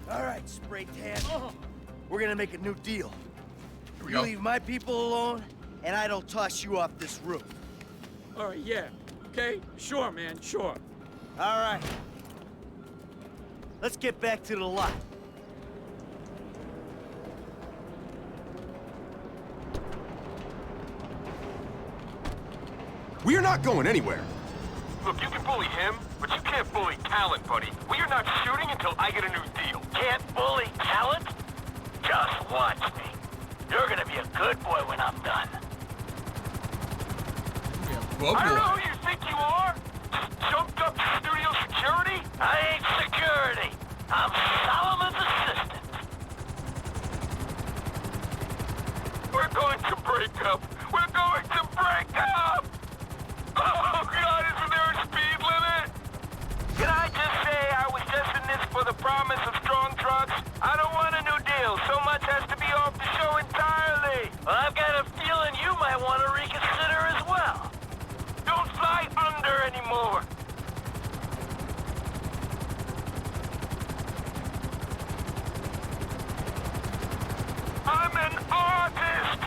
All right, spray tan. We're gonna make a new deal. we You go. leave my people alone, and I don't toss you off this roof. All right, yeah. Okay? Sure, man, sure. All right. Let's get back to the lot. We're not going anywhere. Look, you can bully him, but you can't bully talent, buddy. We are not shooting until I get a new deal. Can't bully talent? Just watch me. You're gonna be a good boy when I'm done. I don't know who you think you are. Just jumped up to studio security? I ain't security. I'm Solomon's assistant. We're going to break up. We're going to break up! Oh, God, isn't there a speed limit? Can I just say I was just in this for the promise of strong trucks? I don't want a new deal. So much has to be off the show entirely. Well, I've got a feeling you might want to reconsider as well. Don't fly under anymore. I'm an artist!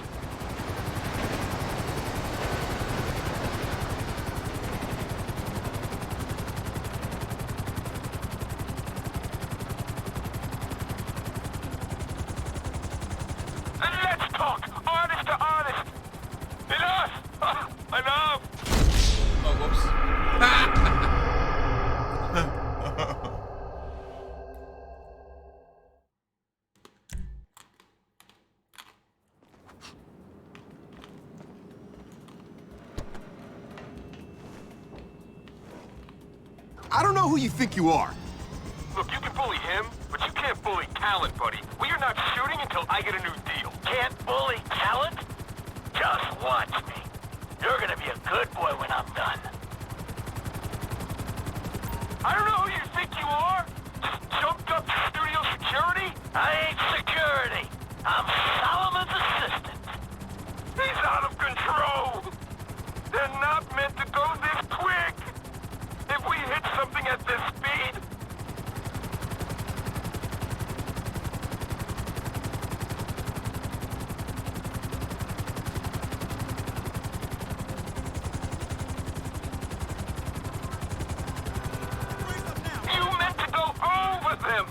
And let's talk, artist to artist. Enough! Enough! Oh, whoops. I don't know who you think you are. Look, you can bully him, but you can't bully talent, buddy. We are not shooting until I get a new deal. Can't bully talent? Just watch me. You're gonna be a good boy when I'm done. I don't know who you think you are. Just jumped up to studio security? I ain't security. I'm Solomon's assistant. He's out of control. They're not meant to go this quick. If we hit something at this speed... You meant to go over them.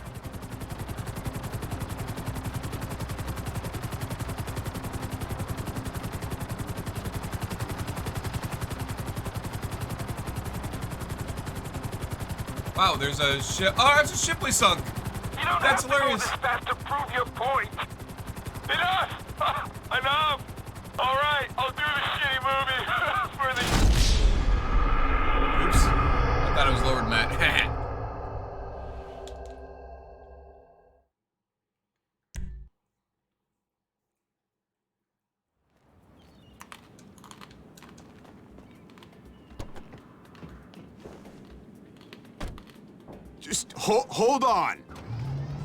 Wow, there's a ship. Oh, it's a ship we sunk. You don't That's have hilarious. to go this fast to prove your point. Enough! Enough! All right, I'll do the shitty movie for the... Oops. I thought it was Lord Matt. Just hold on.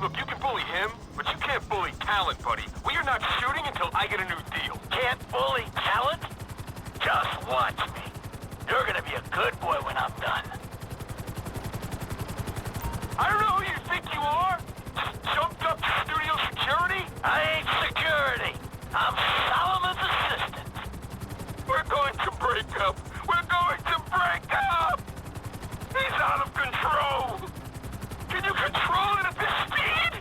Look, you can bully him, but you can't bully talent, buddy. We are not shooting until I get a new deal. Can't bully talent? Just watch me. You're gonna be a good boy when I'm done. I don't know who you think you are. Just jumped up to studio security? I ain't security. I'm Solomon's assistant. We're going to break up. We're going to break up! He's out of control! Can you control it at this speed?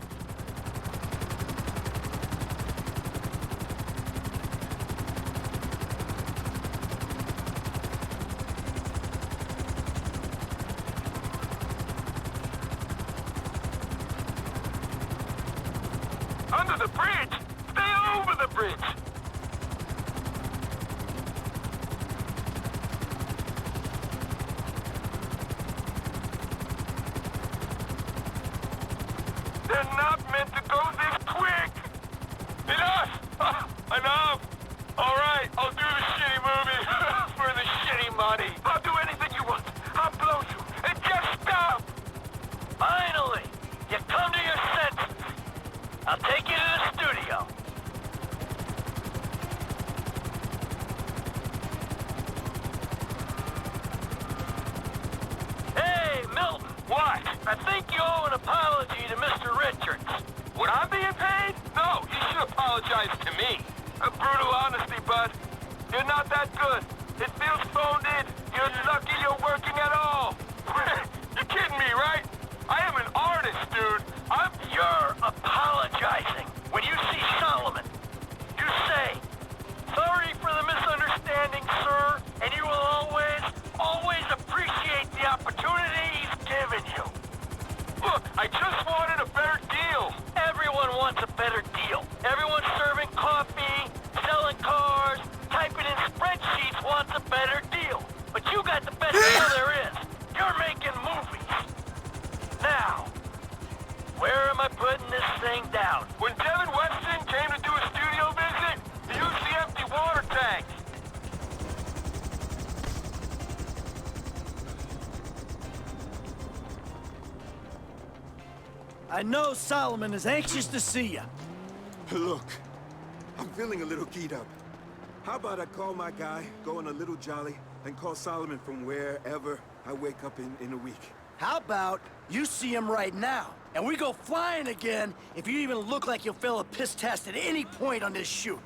Under the bridge! Stay over the bridge! They're not meant to go this quick! Enough! Enough! All right, I'll do the shitty movie for the shitty money. I'll do anything you want. I'll blow you. And just stop! Finally! You come to your senses. I'll take you to the studio. Hey, Milton! What? I think you owe an apology to Mr. Richards. Would I being paid? No, you should apologize to me. A brutal honesty, bud. You're not that good. It feels phoned in. You're lucky you're working at all. You're kidding me, right? I am an artist, dude. You're apologizing. When you see Solomon, you say, "Sorry for the misunderstanding, sir," and you will always appreciate the opportunity he's given you. Look, I just wanted a better deal. Everyone wants a better deal. Everyone serving coffee, selling cars, typing in spreadsheets wants a better deal. But you got the best deal there is. You're making movies. Now, where am I putting this thing down? When Devin Weston came to do a studio visit, he used the empty water tank. I know Solomon is anxious to see you. Look, I'm feeling a little keyed up. How about I call my guy, go on a little jolly, and call Solomon from wherever I wake up in a week? How about you see him right now, and we go flying again if you even look like you'll fail a piss test at any point on this shoot.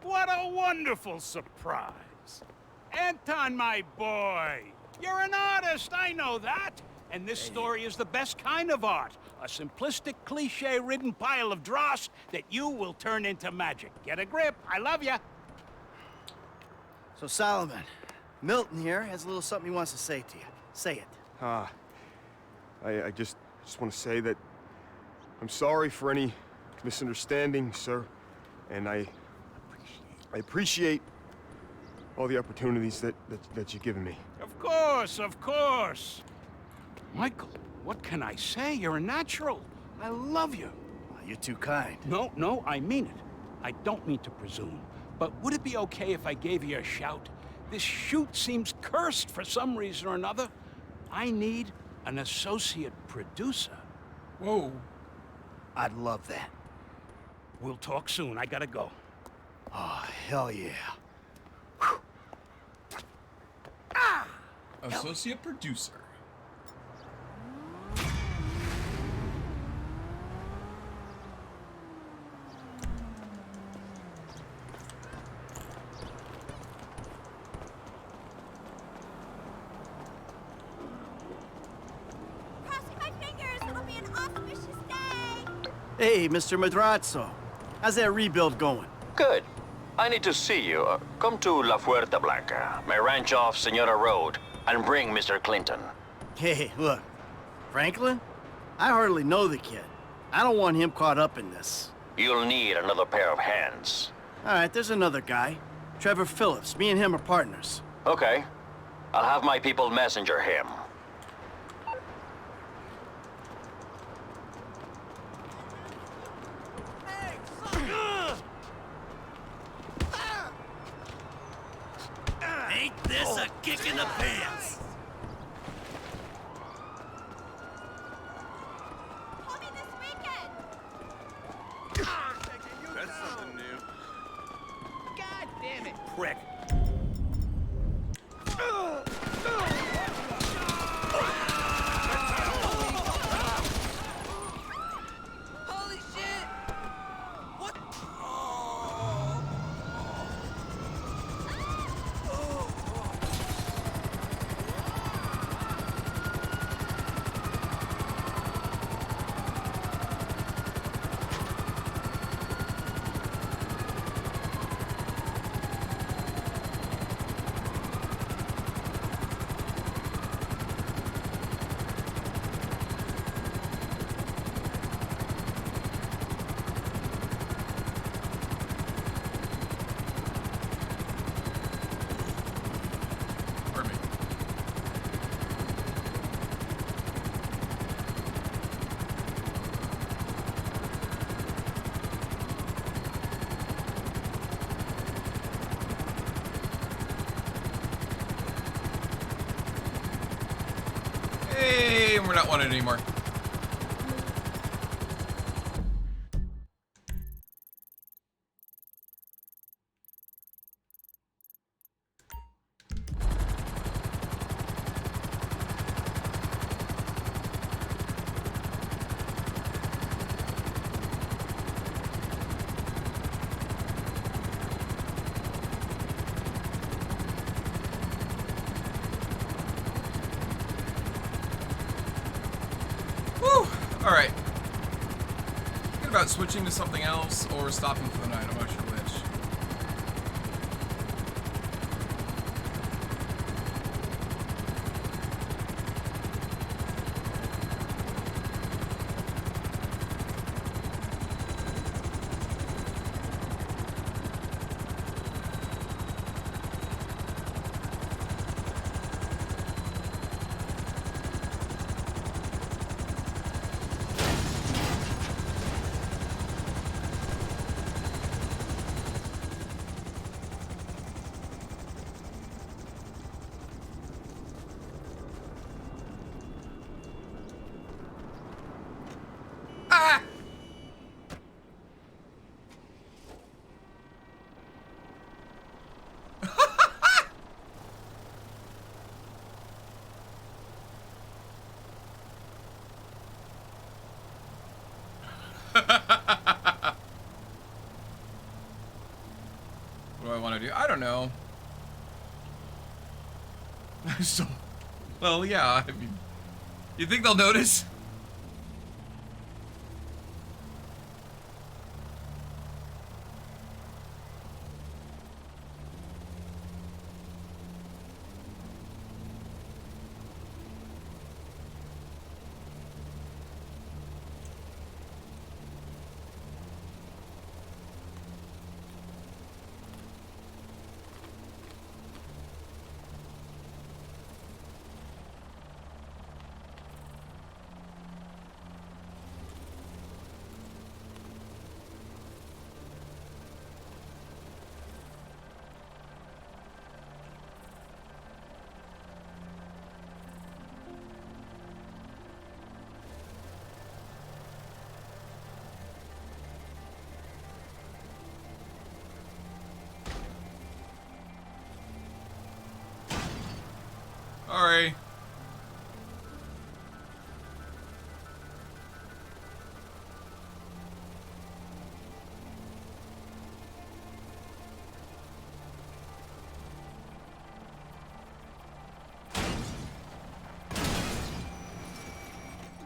What a wonderful surprise. Anton, my boy. You're an artist, I know that. And this story is the best kind of art. A simplistic, cliche-ridden pile of dross that you will turn into magic. Get a grip. I love ya. So, Solomon, Milton here has a little something he wants to say to you. Say it. I just want to say that I'm sorry for any misunderstanding, sir. And I appreciate all the opportunities that you've given me. Of course, of course. Michael, what can I say? You're a natural. I love you. You're too kind. No, I mean it. I don't mean to presume. But would it be okay if I gave you a shout? This shoot seems cursed for some reason or another. I need an associate producer. Whoa. I'd love that. We'll talk soon. I gotta go. Oh, hell yeah. Associate producer. Crossing my fingers, it'll be an auspicious day. Hey, Mr. Madrazo. How's that rebuild going? Good. I need to see you. Come to La Fuerta Blanca, my ranch off Senora Road, and bring Mr. Clinton. Hey, look. Franklin? I hardly know the kid. I don't want him caught up in this. You'll need another pair of hands. All right, there's another guy. Trevor Phillips. Me and him are partners. Okay. I'll have my people messenger him. Ain't this a kick in the pants? Call me this weekend. That's something new. God damn it. Prick. Holy shit! What? Pardon me. Hey, we're not wanted anymore. Woo! Alright. Thinking about switching to something else or stopping for the night. I'm not sure which. What do I want to do? I don't know. So, well, yeah. I mean, you think they'll notice?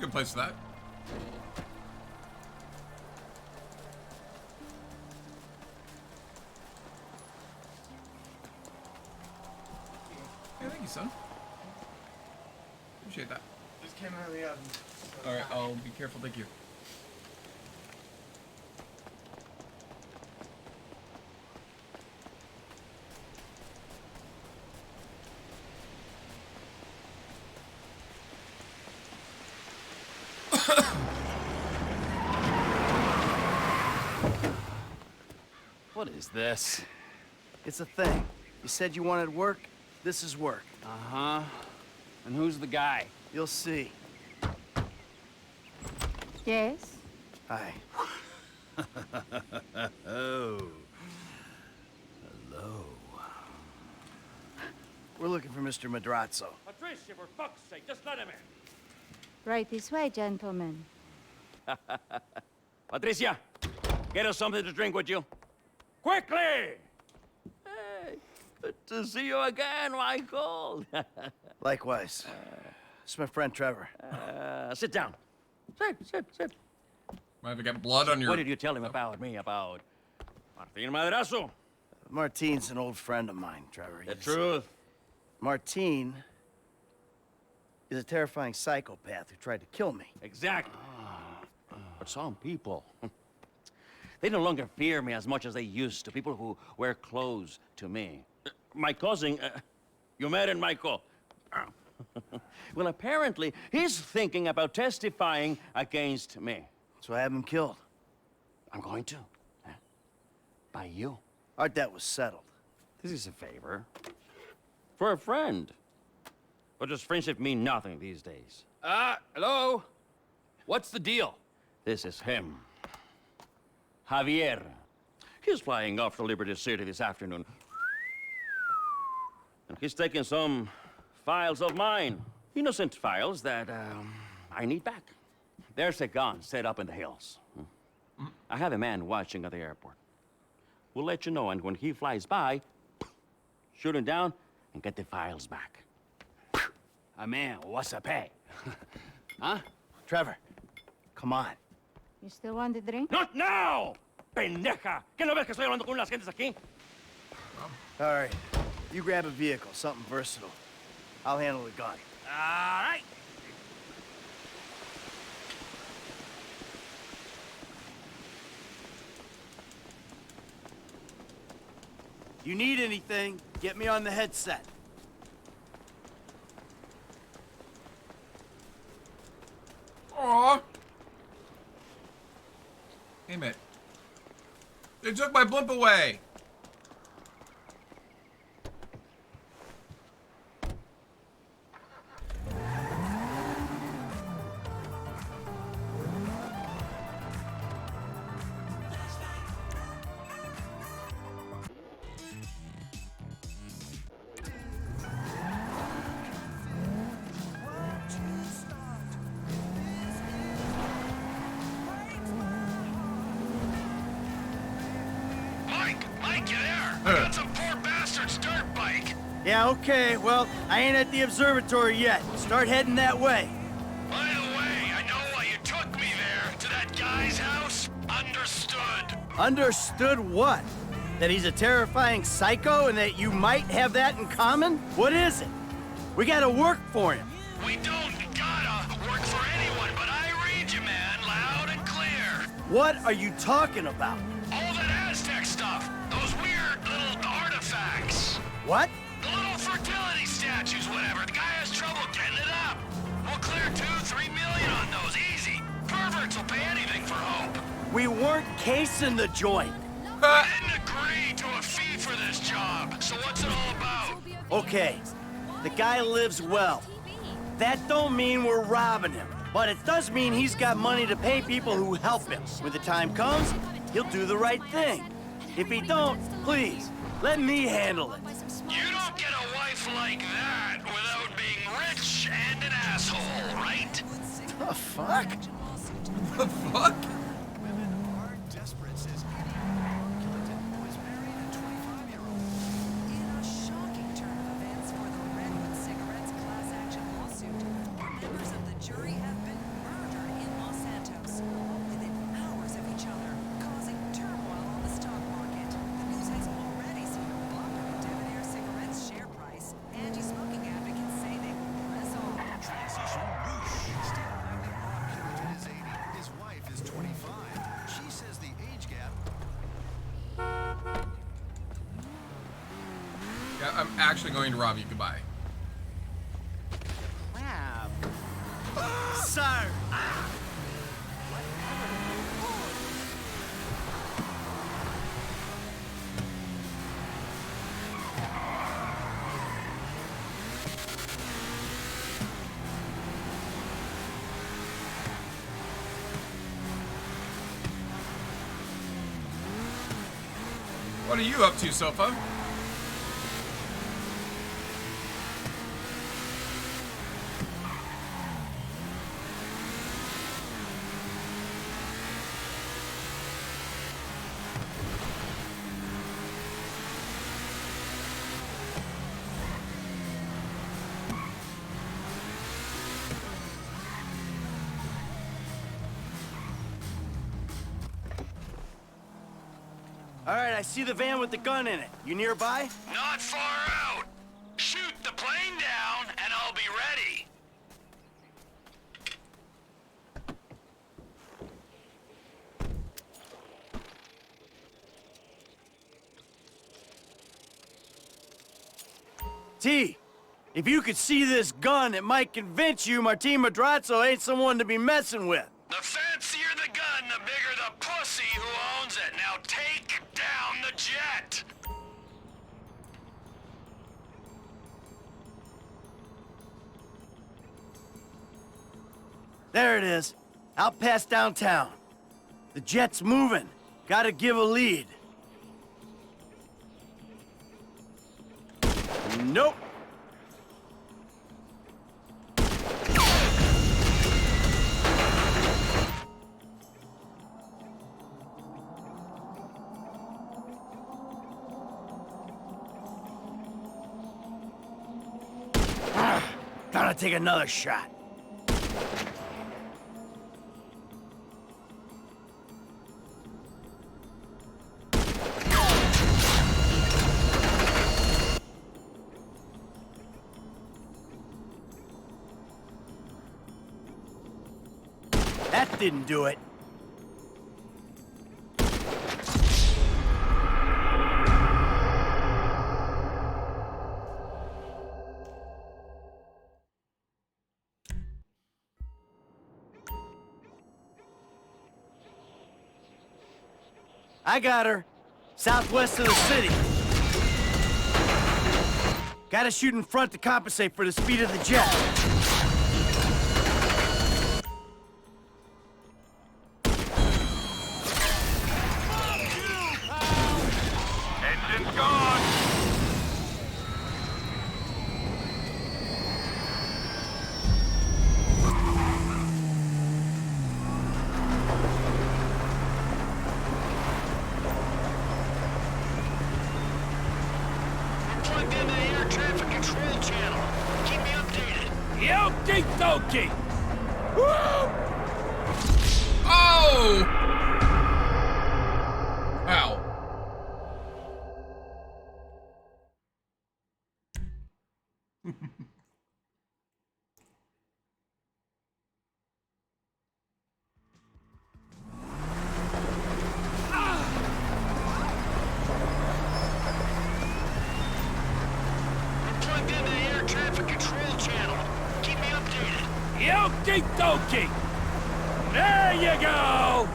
good place for that. Hey, thank you, son. Appreciate that. Just came out of the oven. So Alright, I'll be careful, thank you. What is this? It's a thing. You said you wanted work. This is work. Uh-huh. And who's the guy? You'll see. Yes? Hi. Oh. Hello. We're looking for Mr. Madrazo. Patricia, for fuck's sake, just let him in. Right this way, gentlemen. Patricia, get us something to drink, would you? Quickly! Hey, good to see you again, Michael. Likewise. It's my friend Trevor. Sit down. Sit. Might have got blood on your... What did you tell him about me, about Martin Madrazo? Martine's an old friend of mine, Trevor. The truth. Martine is a terrifying psychopath who tried to kill me. Exactly. But some people, they no longer fear me as much as they used to. People who wear clothes to me. My cousin, you met him, Michael. Well, apparently, he's thinking about testifying against me. So I have him killed. I'm going to. By you. Our debt was settled. This is a favor. For a friend. But does friendship mean nothing these days? Hello? What's the deal? This is him. Javier. He's flying off to Liberty City this afternoon. And he's taking some files of mine. Innocent files that, I need back. There's a gun set up in the hills. I have a man watching at the airport. We'll let you know, and when he flies by, shoot him down and get the files back. Amen. What's a pay? Huh? Trevor, come on. You still want the drink? Not now! Pendeja! ¿Qué no ves que estoy hablando con las gentes aquí? All right. You grab a vehicle, something versatile. I'll handle the gun. All right. You need anything, get me on the headset. Aww. Damn it. They took my blimp away. Mike, you there? I got some poor bastard's dirt bike. Yeah, okay. Well, I ain't at the observatory yet. Start heading that way. By the way, I know why you took me there, to that guy's house. Understood. Understood what? That he's a terrifying psycho and that you might have that in common? What is it? We gotta work for him. We don't gotta work for anyone, but I read you, man, loud and clear. What are you talking about? All that Aztec stuff. Those weird little artifacts. What? The little fertility statues, whatever. The guy has trouble getting it up. We'll clear 2-3 million on those, easy. Perverts will pay anything for hope. We weren't casing the joint. We didn't agree to a fee for this job, so what's it all about? Okay, the guy lives well. That don't mean we're robbing him, but it does mean he's got money to pay people who help him. When the time comes, he'll do the right thing. If he don't, please, let me handle it. You don't get a wife like that without being rich and an asshole, right? The fuck? The fuck? I'm actually going to rob you. Goodbye. Crap. Sir! What are you up to, Sofa? All right, I see the van with the gun in it. You nearby? Not far out. Shoot the plane down, and I'll be ready. T, if you could see this gun, it might convince you Martin Madrazo ain't someone to be messing with. The fancier the gun, the bigger the pussy who owns it. Now take down the jet. There it is. Out past downtown. The jet's moving. Gotta give a lead. Nope. Gotta take another shot. That didn't do it. I got her. Southwest of the city. Gotta shoot in front to compensate for the speed of the jet. Engine's gone. Plugged into the air traffic control channel. Keep me updated. Okie dokie. Oh! Wow. Plugged into the air traffic control channel. Keep me updated. Okie dokie. There you go.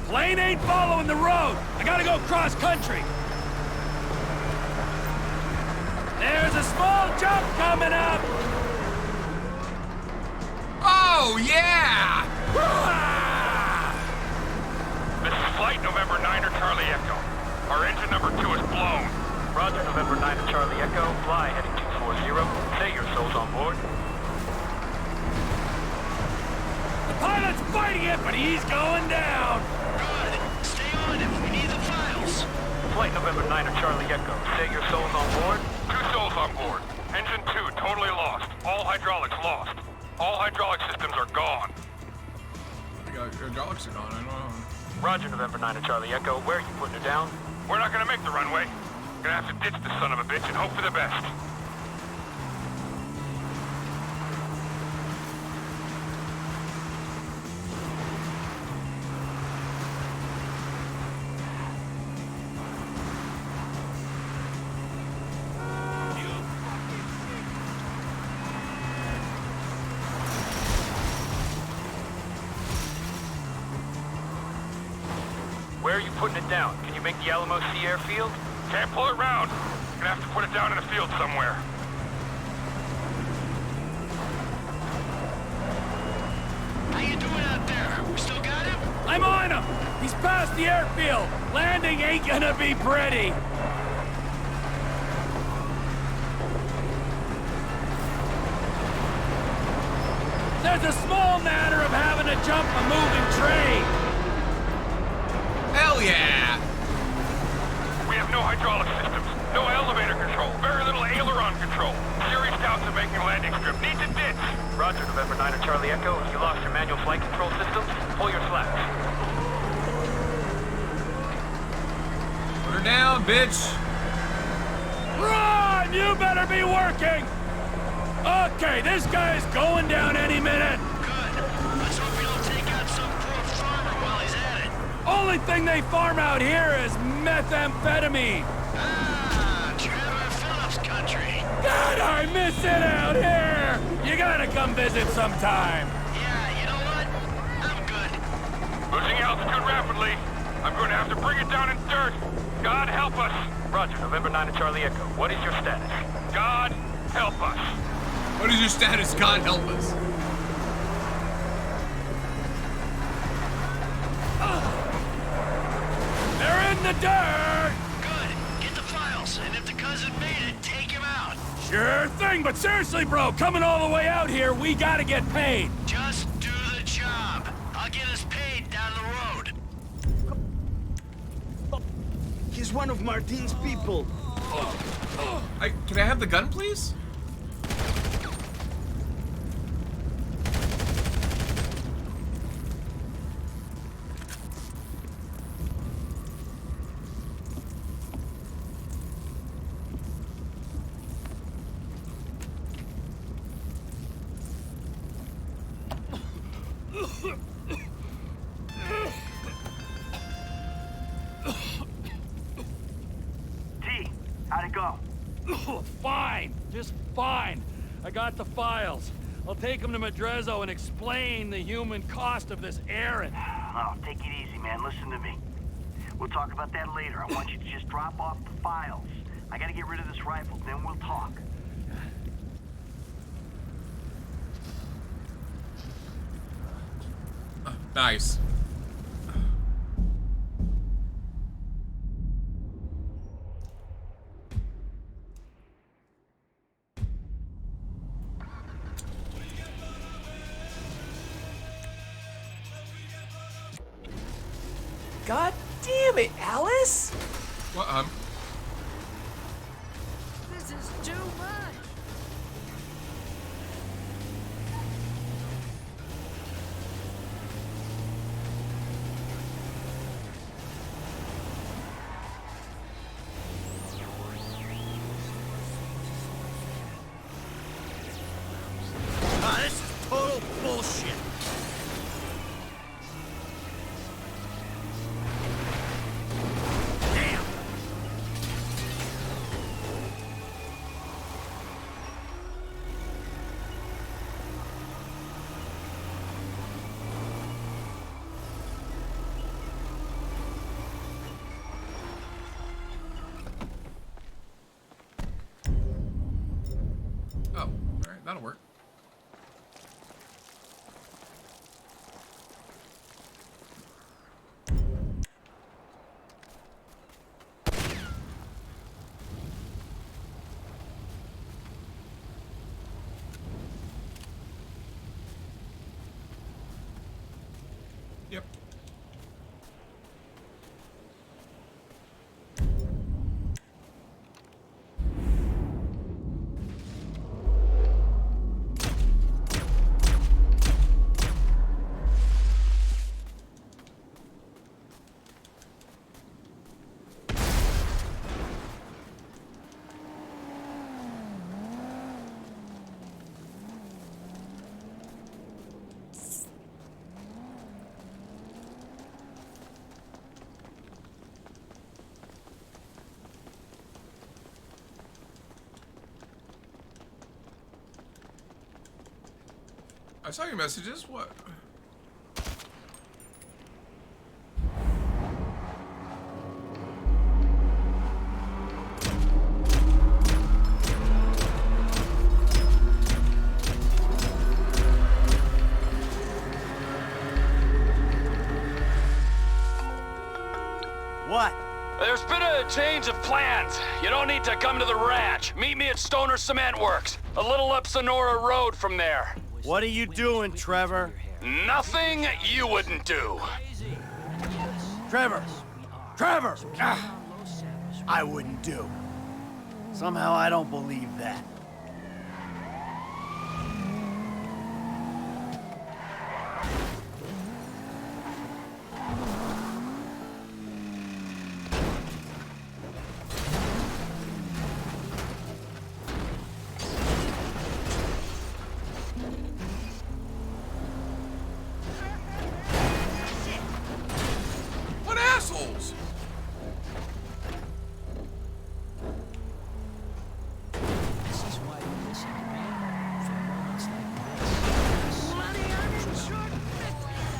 Plane ain't following the road. I gotta go cross country. There's a small jump coming up. Oh, yeah! This is Flight November 9er Charlie Echo. Our engine number 2 is blown. Roger, November 9er Charlie Echo. Fly heading 240. Say your soul's on board. The pilot's fighting it, but he's going down. Good. Stay on it. We need the files. Flight November 9er Charlie Echo. Say your soul's on board. 2 souls on board. Engine 2 totally lost. All hydraulics lost. All hydraulic systems are gone. Hydraulics are gone. I don't know. Roger, November 9er Charlie Echo. Where are you putting her down? We're not gonna make the runway. Gonna have to ditch this son of a bitch and hope for the best. Where are you putting it down? Can you make the Alamo Sea Airfield? Can't pull it round. Gonna have to put it down in a field somewhere. How you doing out there? We still got him? I'm on him! He's past the airfield! Landing ain't gonna be pretty! There's a small matter of having to jump a moving train! Hell yeah! We have no hydraulic systems, no elevator control, very little aileron control. Serious doubts of making a landing strip. Need to ditch. Roger, November 9 and Charlie Echo. If you lost your manual flight control systems, pull your flaps. Put her down, bitch. Run! You better be working! Okay, this guy is going down any minute! Good. Let's hope we don't take out some poor farmer while he's at it. Only thing they farm out here is methamphetamine! Ah, Trevor Phillips country. God, I miss it out here! You gotta come visit sometime! Yeah, you know what? I'm good. Losing altitude rapidly. I'm going to have to bring it down in dirt. God help us. Roger, November 9 and Charlie Echo. What is your status? God help us. What is your status? God help us. They're in the dirt! Good. Get the files, and if the cousin made it, take him out. Sure thing, but seriously, bro, coming all the way out here, we gotta get paid. Just do the job. I'll get us paid down the road. He's one of Martin's people. Can I have the gun, please? T, how'd it go? Fine, just fine. I got the files. I'll take them to Madrezzo and explain the human cost of this errand. Oh, take it easy, man. Listen to me. We'll talk about that later. I want you to just drop off the files. I gotta get rid of this rifle, then we'll talk. Nice. God damn it, Alice! What, This is too much. Ah, this is total bullshit. Damn. Oh, alright, that'll work. Yep. I saw your messages. What? What? There's been a change of plans. You don't need to come to the ranch. Meet me at Stoner Cement Works, a little up Sonora Road from there. What are you doing, Trevor? Nothing you wouldn't do. Trevor! Trevor! Ah, I wouldn't do. Somehow I don't believe that. What assholes?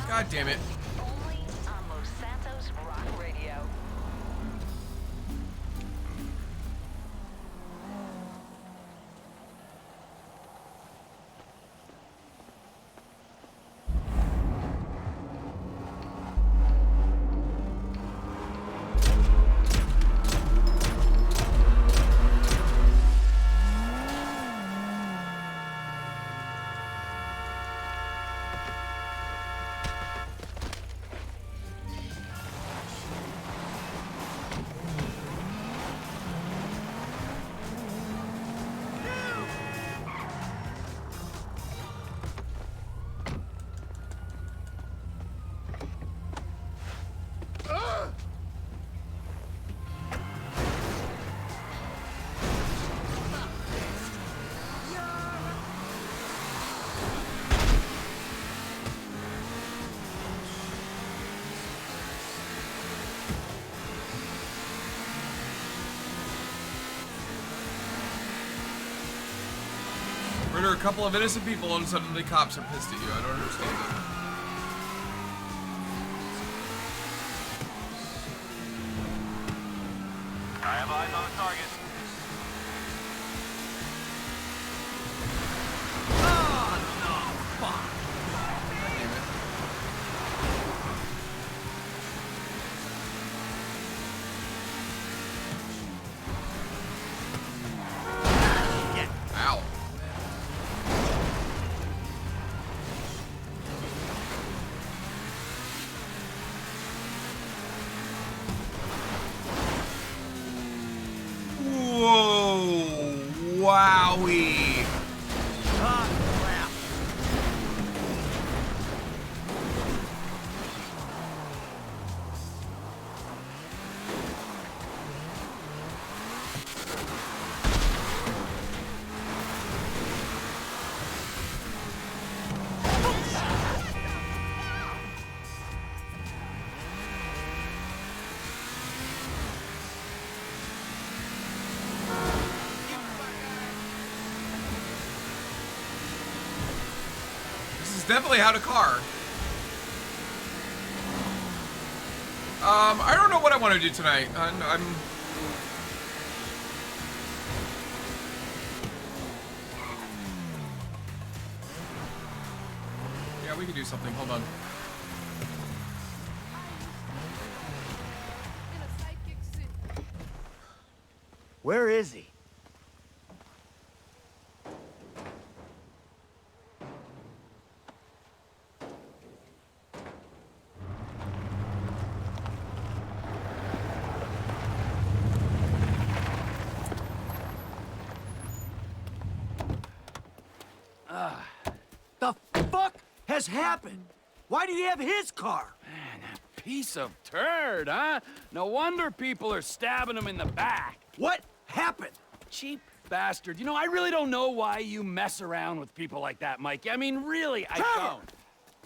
God damn it. Murder a couple of innocent people and suddenly cops are pissed at you. I don't understand it. I have eyes on the target. Ow. Whoa! Wowie! Definitely had a car. I don't know what I want to do tonight. I'm yeah, we can do something. Hold on. Where is he? The fuck has happened? Why did he have his car? Man, that piece of turd, huh? No wonder people are stabbing him in the back. What happened? Cheap bastard. You know, I really don't know why you mess around with people like that, Mike. I mean, really, I don't.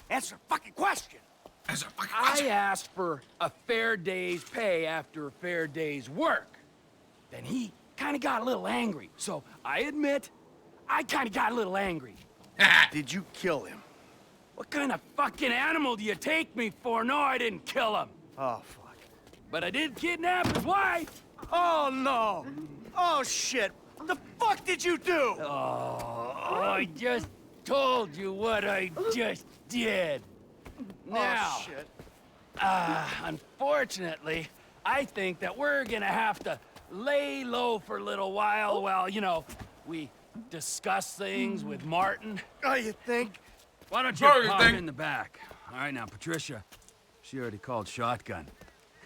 Answer a fucking question. Answer a fucking question. I asked for a fair day's pay after a fair day's work. Then he kind of got a little angry. So I admit, I kind of got a little angry. Did you kill him? What kind of fucking animal do you take me for? No, I didn't kill him. Oh, fuck. But I did kidnap his wife. Oh, no. Oh, shit. What the fuck did you do? Oh, I just told you what I just did. Now, oh, shit. Unfortunately, I think that we're gonna have to lay low for a little while, you know, we discuss things with Martin. Oh, you think? Why don't you Oh, you pop think? in the back? All right, now, Patricia, she already called shotgun.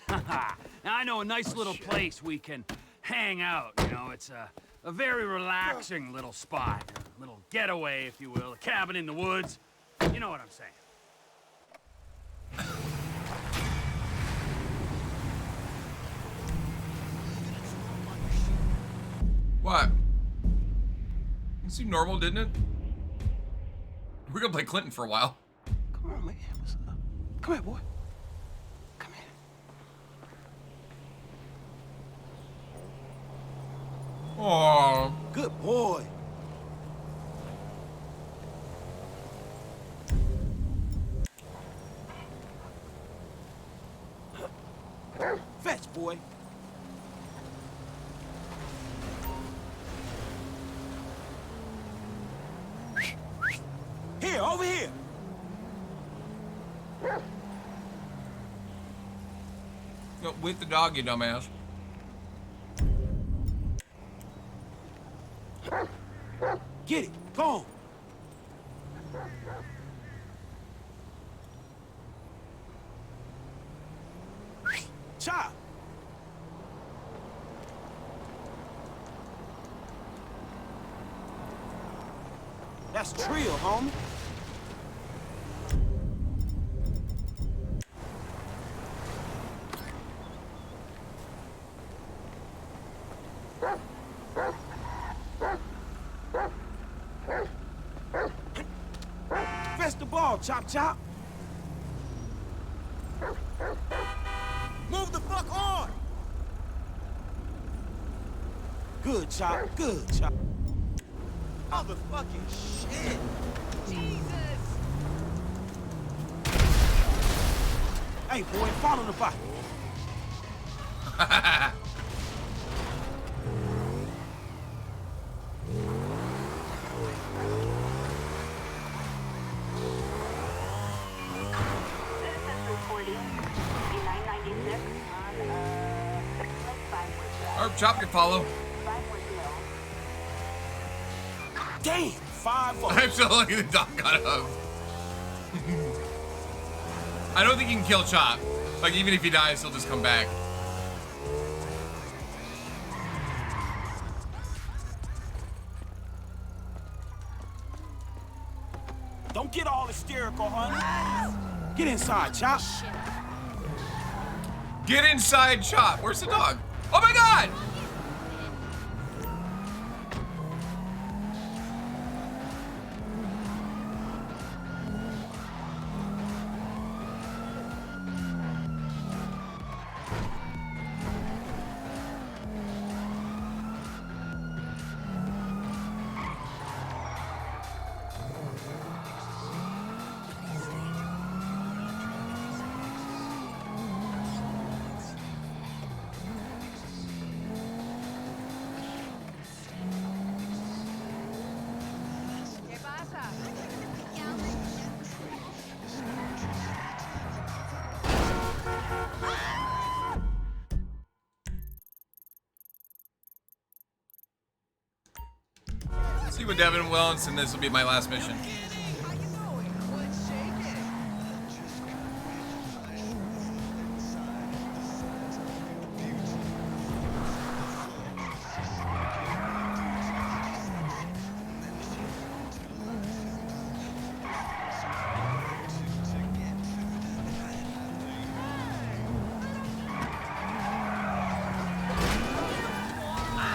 Now, I know a nice little place we can hang out, you know. It's a very relaxing little spot. A little getaway, if you will. A cabin in the woods. You know what I'm saying. What? It seemed normal, didn't it? We're gonna play Clinton for a while. Come on, man. What's up? Come here, boy. Come here. Aww. Good boy. Fetch, boy. Here, over here. No, with the dog, you dumbass. Get it. Go on. Chop. That's Trill, homie. Fetch the ball, Chop Chop. Move the fuck on. Good, Chop. Good, Chop. Motherfucking shit. Jesus. Hey, boy, follow the bike. Or Chop can follow. Damn, 5 I'm so lucky the dog got up. I don't think you can kill Chop. Like, even if he dies, he'll just come back. Don't get all hysterical, honey. Get inside, Chop. Get inside Chop. Where's the dog? Oh my god! See what Devin wants, and this will be my last mission.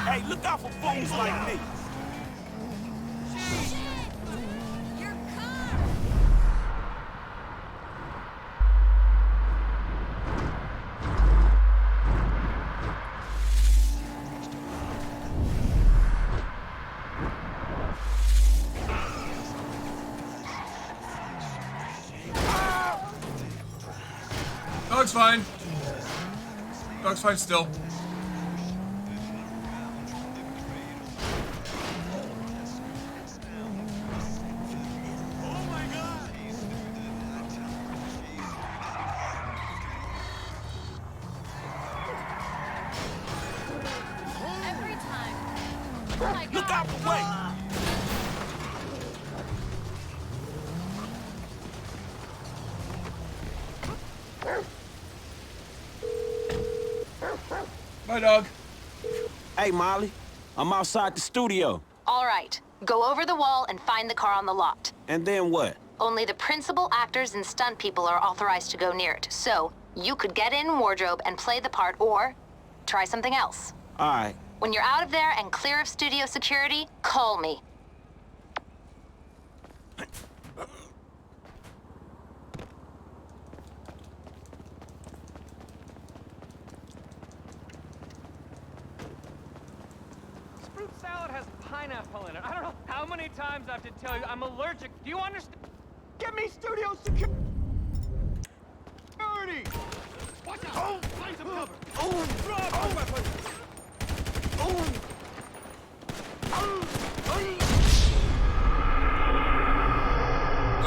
Hey, look out for fools like me. Dog's fine. Dog's fine still. my God. Look out the way! Bye, dog. Hey, Molly. I'm outside the studio. All right. Go over the wall and find the car on the lot. And then what? Only the principal actors and stunt people are authorized to go near it. So, you could get in wardrobe and play the part or try something else. All right. When you're out of there and clear of studio security, call me. Fruit salad has pineapple in it. I don't know how many times I have to tell you I'm allergic. Do you understand? Get me studio security! Watch out! Oh, find some cover! Oh, drop the weapon!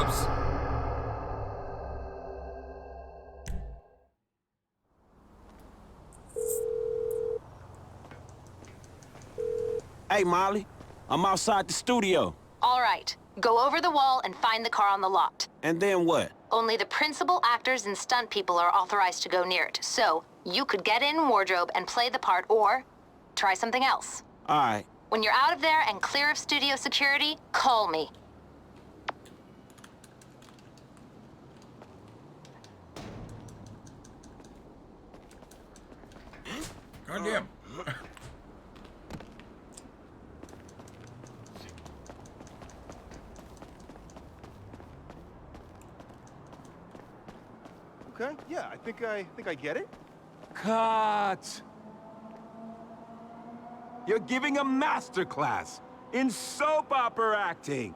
Oops. Hey, Molly. I'm outside the studio. All right. Go over the wall and find the car on the lot. And then what? Only the principal actors and stunt people are authorized to go near it. So, you could get in wardrobe and play the part or try something else. All right. When you're out of there and clear of studio security, call me. Goddamn. Okay, yeah, I think I get it. Cut! You're giving a master class in soap opera acting.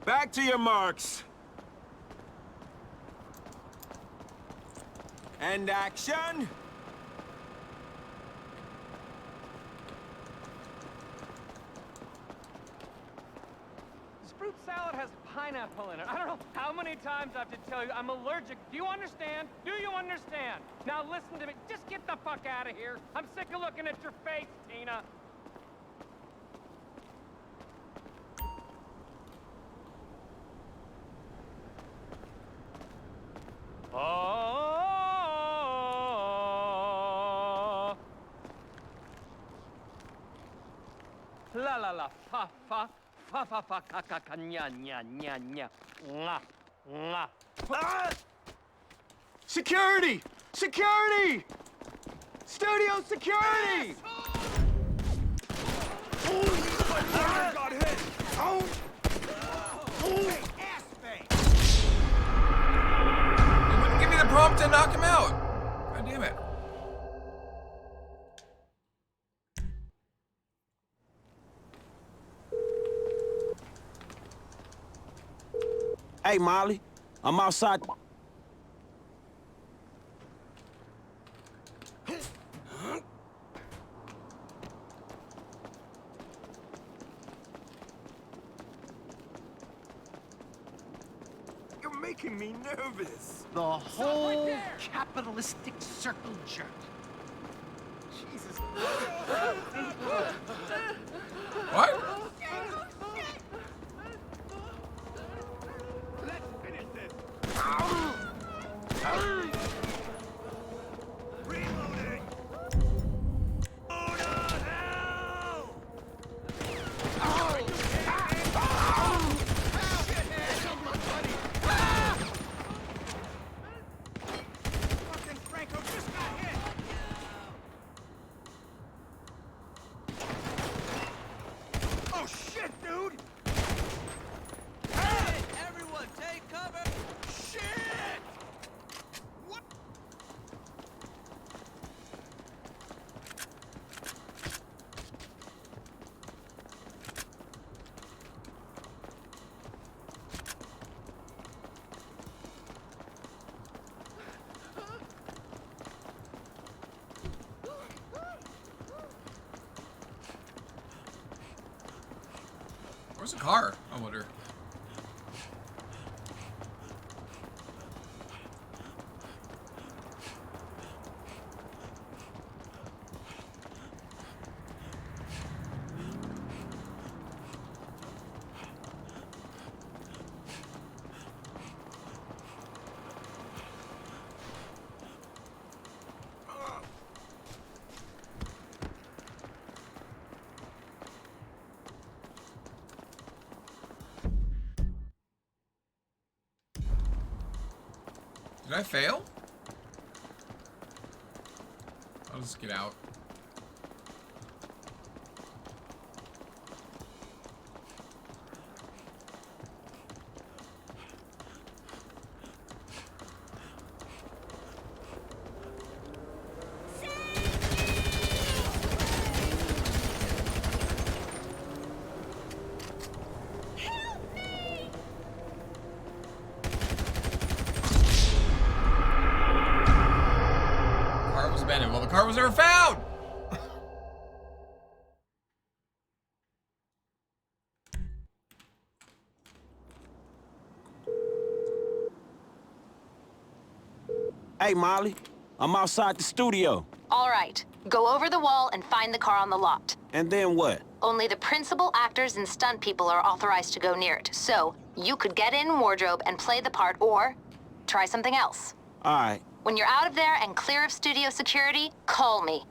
Back to your marks. And action! Fruit salad has pineapple in it. I don't know how many times I have to tell you I'm allergic. Do you understand? Do you understand? Now listen to me. Just get the fuck out of here. I'm sick of looking at your face, Tina. Oh. La la la fa fa. Fa fa fa ka ka ka nya nya nya nya. Mwah. Mwah. Ah! Security! Security! Studio security! Got hit! Oh! You wouldn't give me the prompt to knock him out. God damn it. Hey, Molly. I'm outside. You're making me nervous. The whole capitalistic circle jerk. Jesus. What? Let's finish this. Reloading. Oh no, hell! Fucking Franco just got hit. Oh shit, dude! Hey, everyone, take cover! Shit! What? Where's the car? I wonder. Did I fail? I'll just get out. Well, the car was never found! Hey, Molly. I'm outside the studio. All right. Go over the wall and find the car on the lot. And then what? Only the principal actors and stunt people are authorized to go near it. So, you could get in wardrobe and play the part or try something else. All right. When you're out of there and clear of studio security, call me.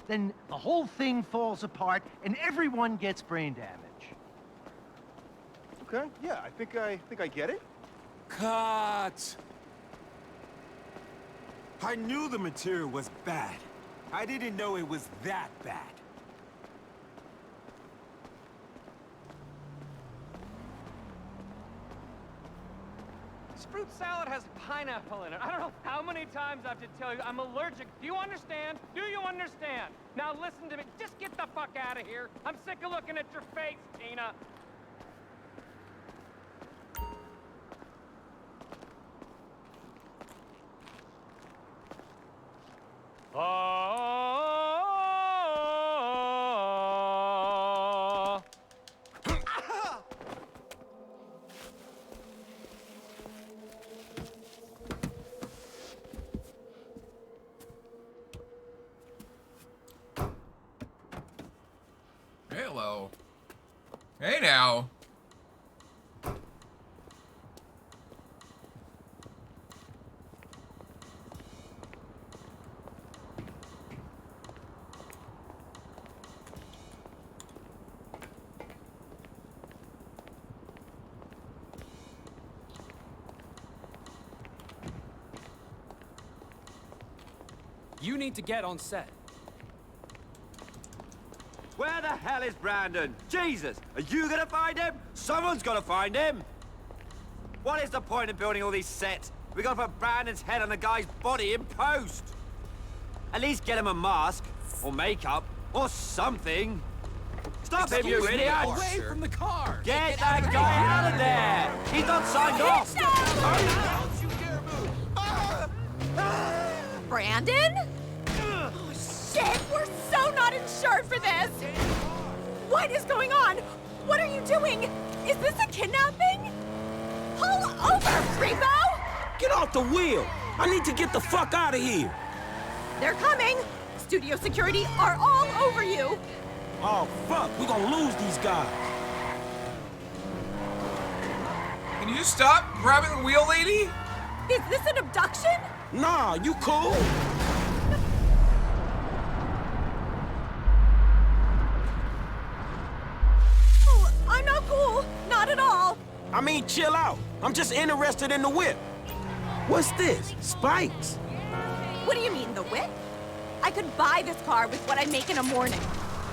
Then the whole thing falls apart and everyone gets brain damage. Okay, yeah, I think I get it. Cut! I knew the material was bad. I didn't know it was that bad. This fruit salad has pineapple in it. I don't know how many times I have to tell you I'm allergic. Do you understand? Do you understand? Now listen to me. Just get the fuck out of here. I'm sick of looking at your face, Tina. Hello. Hey now. You need to get on set. Where the hell is Brandon? Jesus! Are you gonna find him? Someone's gotta find him! What is the point of building all these sets? We gotta put Brandon's head on the guy's body in post! At least get him a mask, or makeup, or something! Stop him, you idiot! Away from the car! Get that guy out of there! He's not signed off! Brandon? Oh, shit! We're so not insured for this! What is going on? What are you doing? Is this a kidnapping? Pull over, Repo! Get off the wheel! I need to get the fuck out of here! They're coming! Studio security are all over you! Oh, fuck! We're gonna lose these guys! Can you stop grabbing the wheel, lady? Is this an abduction? Nah, you cool? Oh, I'm not cool. Not at all. I mean, chill out. I'm just interested in the whip. What's this? Spikes? What do you mean, the whip? I could buy this car with what I make in a morning.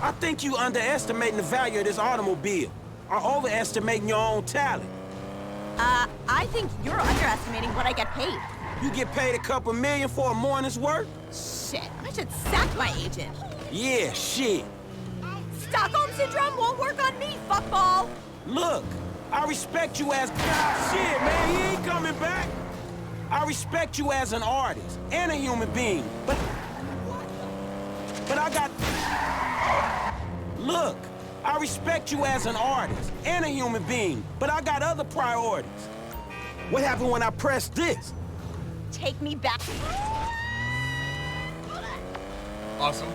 I think you underestimating the value of this automobile, or overestimating your own talent. I think you're underestimating what I get paid. You get paid a couple million for a morning's work? Shit, I should sack my agent. Yeah, shit. Stockholm Syndrome won't work on me, fuckball. Look, I respect you as... Shit, man, he ain't coming back. I respect you as an artist and a human being, but I got... Look, I respect you as an artist and a human being, but I got other priorities. What happened when I pressed this? Take me back. Awesome.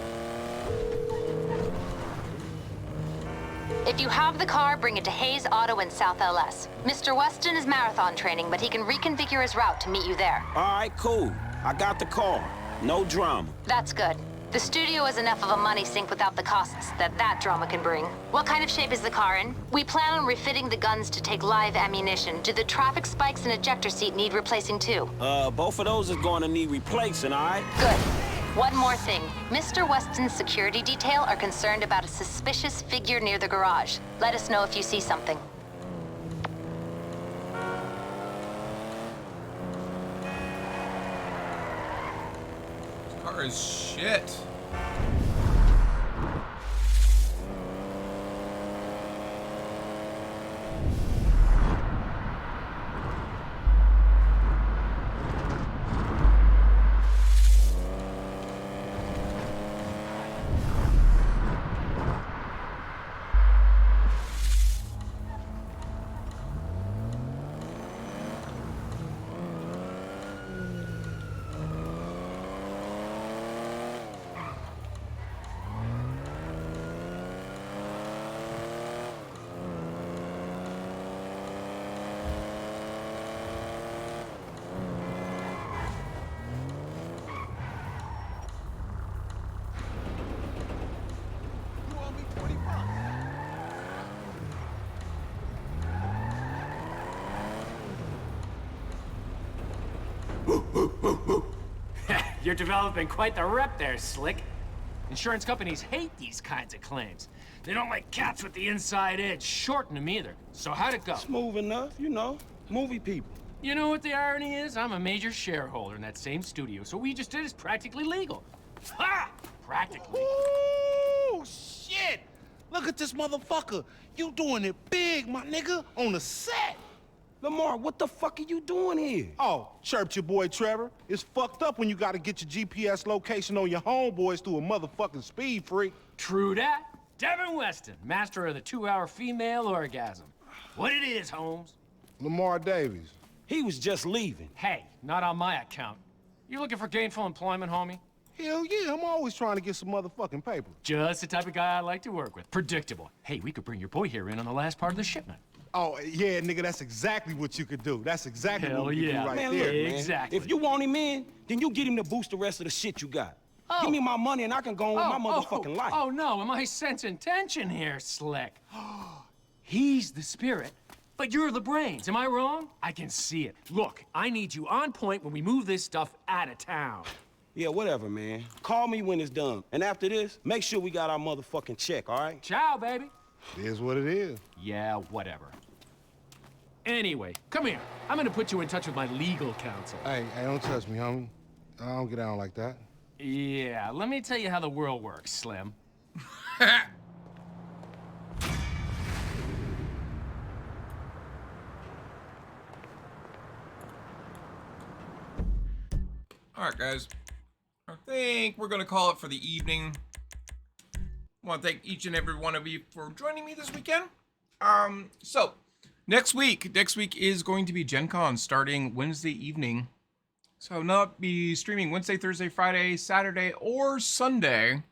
If you have the car, bring it to Hayes Auto in South LS. Mr. Weston is marathon training, but he can reconfigure his route to meet you there. All right, cool. I got the car. No drama. That's good. The studio is enough of a money sink without the costs that drama can bring. What kind of shape is the car in? We plan on refitting the guns to take live ammunition. Do the traffic spikes and ejector seat need replacing too? Both of those is going to need replacing, all right? Good. One more thing. Mr. Weston's security detail are concerned about a suspicious figure near the garage. Let us know if you see something. This car is shit. You're developing quite the rep there, Slick. Insurance companies hate these kinds of claims. They don't like cats with the inside edge, shorten them either. So how'd it go? Smooth enough, you know. Movie people. You know what the irony is? I'm a major shareholder in that same studio, so what we just did is practically legal. Ha! Practically. Ooh, shit! Look at this motherfucker. You doing it big, my nigga, on the set. Lamar, what the fuck are you doing here? Oh, chirped your boy Trevor. It's fucked up when you gotta get your GPS location on your homeboys through a motherfucking speed freak. True that. Devin Weston, master of the 2-hour female orgasm. What it is, Holmes? Lamar Davies. He was just leaving. Hey, not on my account. You looking for gainful employment, homie? Hell yeah, I'm always trying to get some motherfucking paper. Just the type of guy I like to work with. Predictable. Hey, we could bring your boy here in on the last part of the shipment. Oh, yeah, nigga, that's exactly what you could do. That's exactly Hell what we could yeah. do right Man, there, look, man. Exactly. If you want him in, then you get him to boost the rest of the shit you got. Give me my money and I can go on with my motherfucking life. Oh, no, am I sensing tension here, Slick? He's the spirit, but you're the brains. Am I wrong? I can see it. Look, I need you on point when we move this stuff out of town. Yeah, whatever, man. Call me when it's done. And after this, make sure we got our motherfucking check, all right? Ciao, baby. It is what it is. Yeah, whatever. Anyway, come here. I'm gonna put you in touch with my legal counsel. Hey, don't touch me, homie. I don't get down like that. Yeah, let me tell you how the world works, Slim. All right, guys. I think we're gonna call it for the evening. I want to thank each and every one of you for joining me this weekend. So next week is going to be Gen Con starting Wednesday evening. So I'll not be streaming Wednesday, Thursday, Friday, Saturday, or Sunday.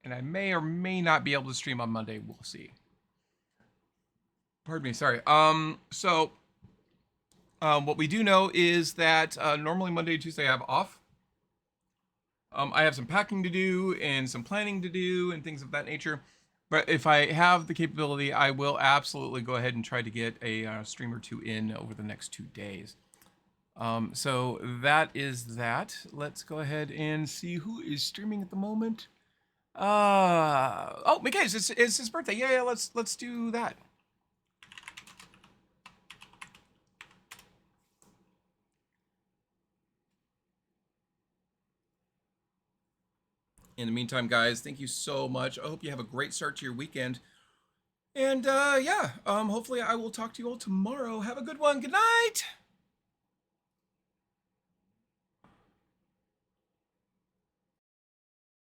And I may or may not be able to stream on Monday. We'll see. Pardon me, sorry. What we do know is that normally Monday and Tuesday I have off. I have some packing to do and some planning to do and things of that nature. But if I have the capability, I will absolutely go ahead and try to get a stream or two in over the next 2 days. So that is that. Let's go ahead and see who is streaming at the moment. Oh, McKay's, it's his birthday. Yeah, let's do that. In the meantime, guys, thank you so much. I hope you have a great start to your weekend. And yeah, hopefully I will talk to you all tomorrow. Have a good one. Good night.